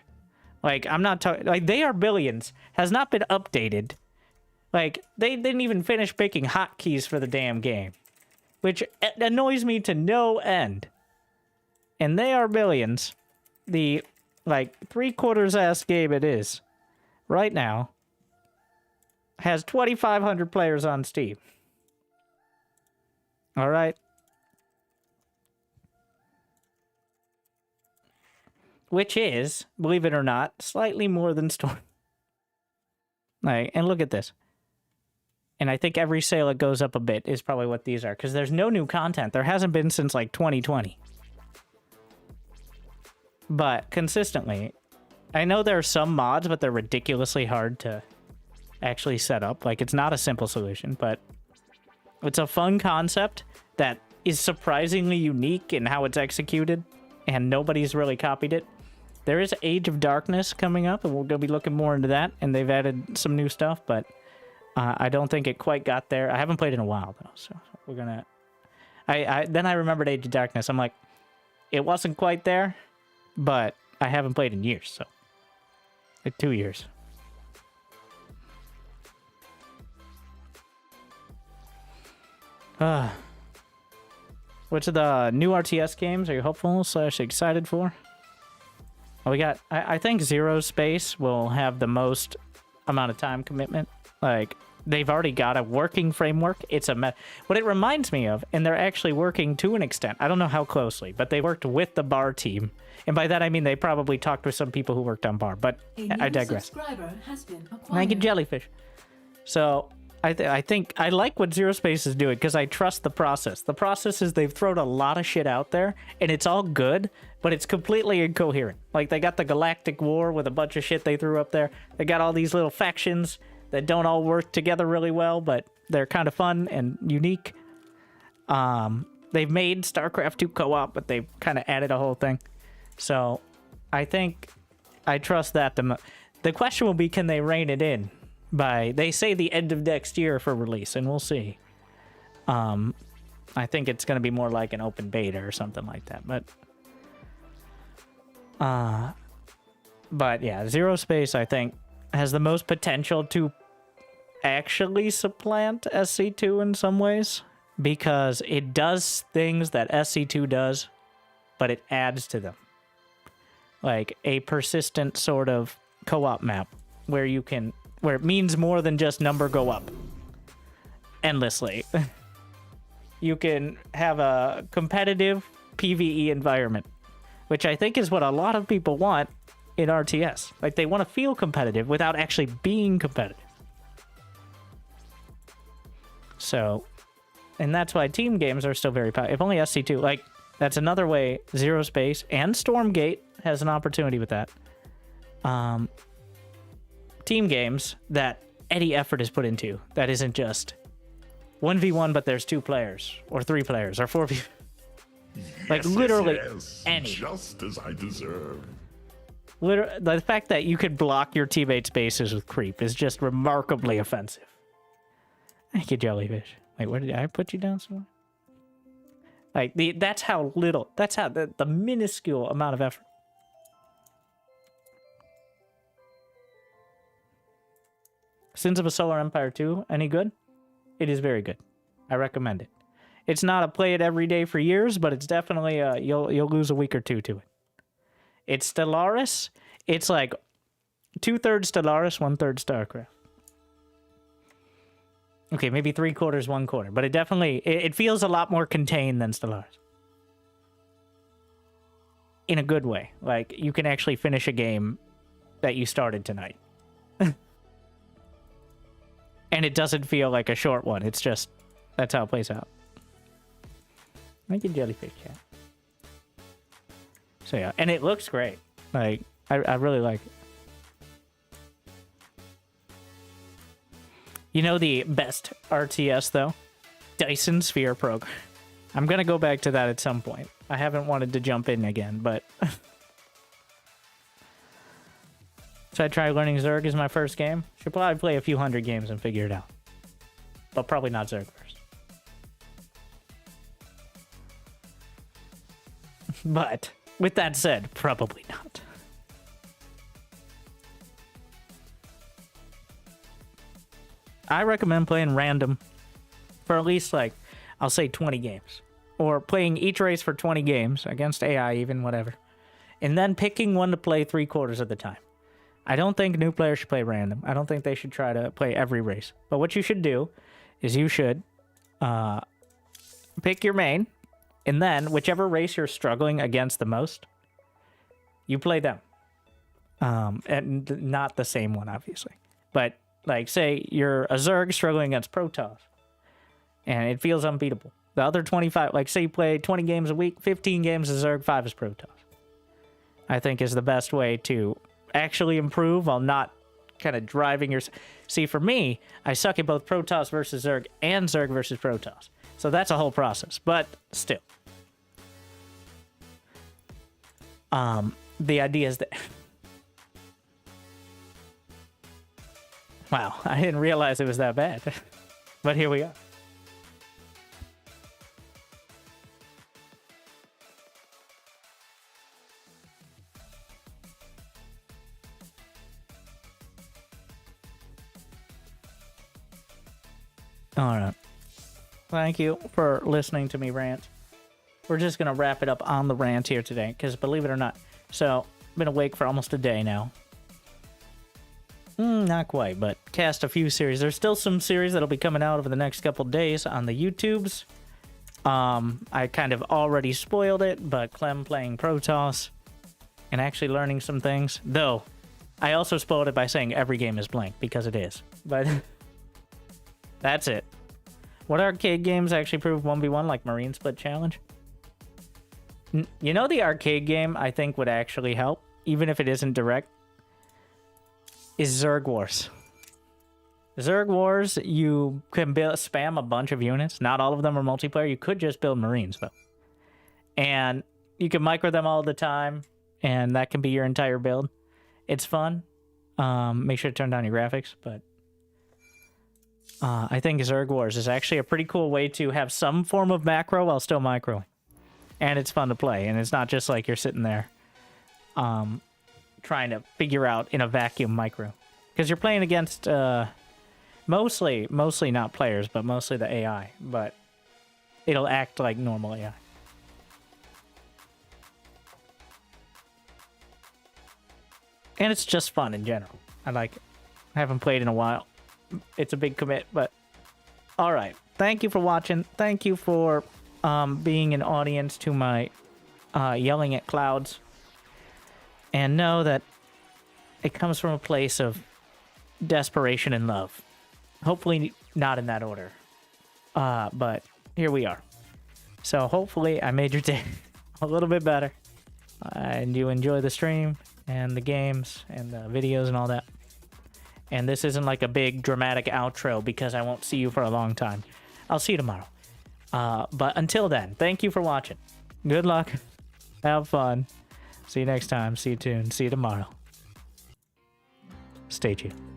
Like, I'm not talking... Like, They Are Billions has not been updated. Like, they didn't even finish making hotkeys for the damn game. Which annoys me to no end. And They Are Billions, the, like, 3/4 game it is, right now, has 2,500 players on Steam. Alright? Which is, believe it or not, slightly more than Storm. Like, and look at this. And I think every sale it goes up a bit is probably what these are. Because there's no new content. There hasn't been since, like, 2020. But, consistently. I know there are some mods, but they're ridiculously hard to actually set up. Like, it's not a simple solution, but it's a fun concept that is surprisingly unique in how it's executed, and nobody's really copied it. There is Age of Darkness coming up, and we're going to be looking more into that, and they've added some new stuff, but I don't think it quite got there. I haven't played in a while, though, so we're going to... Then I remembered Age of Darkness. I'm like, it wasn't quite there, but I haven't played in years, so... Like 2 years. Which of the new RTS games are you hopeful / excited for? Well, we got... I think Zero Space will have the most amount of time commitment. Like, they've already got a working framework. It's a... What it reminds me of, and they're actually working to an extent. I don't know how closely, but they worked with the bar team. And by that, I mean they probably talked with some people who worked on bar. But I digress.
Subscriber has been acquired.
Thank you, Jellyfish. So... I think I like what Zero Space is doing because I trust the process. The process is they've thrown a lot of shit out there and it's all good, but it's completely incoherent. Like, they got the Galactic War with a bunch of shit they threw up there. They got all these little factions that don't all work together really well, but they're kind of fun and unique. They've made Starcraft 2 co-op, but they've kind of added a whole thing. So I think I trust that. The question will be, can they rein it in? They say the end of next year for release, and we'll see. I think it's going to be more like an open beta or something like that. But yeah, Zero Space, I think, has the most potential to actually supplant SC2 in some ways, because it does things that SC2 does, but it adds to them. Like a persistent sort of co-op map where it means more than just number go up endlessly. You can have a competitive PvE environment, which I think is what a lot of people want in RTS. Like, they want to feel competitive without actually being competitive. So, and that's why team games are still very powerful. If only SC2, like, that's another way Zero Space and Stormgate has an opportunity with that. Team games that any effort is put into that isn't just 1v1 but there's 2 players or 3 players or 4 people. Like, literally any.
Just as I deserve.
The fact that you could block your teammates' bases with creep is just remarkably offensive. Thank you, Jellyfish. Wait, where did I put you down somewhere? Like, that's how little, that's how the minuscule amount of effort. Sins of a Solar Empire 2, any good? It is very good. I recommend it. It's not a play it every day for years, but it's definitely you'll lose a week or two to it. It's Stellaris. It's like 2/3 Stellaris, 1/3 Starcraft. Okay, maybe 3/4, 1/4, but it definitely it feels a lot more contained than Stellaris. In a good way. Like, you can actually finish a game that you started tonight. And it doesn't feel like a short one. It's just, that's how it plays out. Thank you, Jellyfish Cat. So yeah, and it looks great. Like, I really like it. You know the best RTS, though? Dyson Sphere program. I'm going to go back to that at some point. I haven't wanted to jump in again, but... Should I try learning Zerg as my first game? Should probably play a few hundred games and figure it out. But probably not Zerg first. But, with that said, probably not. I recommend playing random for at least, like, I'll say 20 games. Or playing each race for 20 games, against AI even, whatever. And then picking one to play 3/4 of the time. I don't think new players should play random. I don't think they should try to play every race. But what you should do is you should pick your main, and then whichever race you're struggling against the most, you play them. And not the same one, obviously. But, like, say you're a Zerg struggling against Protoss, and it feels unbeatable. The other 25, like, say you play 20 games a week, 15 games as Zerg, 5 as Protoss. I think is the best way to actually improve while not kind of driving your... See, for me, I suck at both Protoss versus Zerg and Zerg versus Protoss. So that's a whole process, but still. The idea is that... Wow, I didn't realize it was that bad. But here we are. Alright. Thank you for listening to me rant. We're just going to wrap it up on the rant here today, because believe it or not, so, I've been awake for almost a day now. Not quite, but cast a few series. There's still some series that'll be coming out over the next couple days on the YouTubes. I kind of already spoiled it, but Clem playing Protoss and actually learning some things. Though, I also spoiled it by saying every game is blank, because it is. But that's it. What arcade games actually prove 1v1 like Marine Split Challenge? You know, the arcade game I think would actually help, even if it isn't direct, is Zerg Wars. Zerg Wars, you can spam a bunch of units. Not all of them are multiplayer. You could just build Marines, though. And you can micro them all the time, and that can be your entire build. It's fun. Make sure to turn down your graphics, but I think Zerg Wars is actually a pretty cool way to have some form of macro while still microing. And it's fun to play, and it's not just like you're sitting there trying to figure out in a vacuum micro. Because you're playing against mostly not players, but mostly the AI. But it'll act like normal AI. And it's just fun in general. I like it. I haven't played in a while. It's a big commit, but alright. Thank you for watching. Thank you for being an audience to my yelling at clouds. And know that it comes from a place of desperation and love. Hopefully not in that order. But here we are. So hopefully I made your day a little bit better. And you enjoy the stream and the games and the videos and all that. And this isn't like a big dramatic outro because I won't see you for a long time. I'll see you tomorrow. But until then, thank you for watching. Good luck. Have fun. See you next time. See you tuned. See you tomorrow. Stay tuned.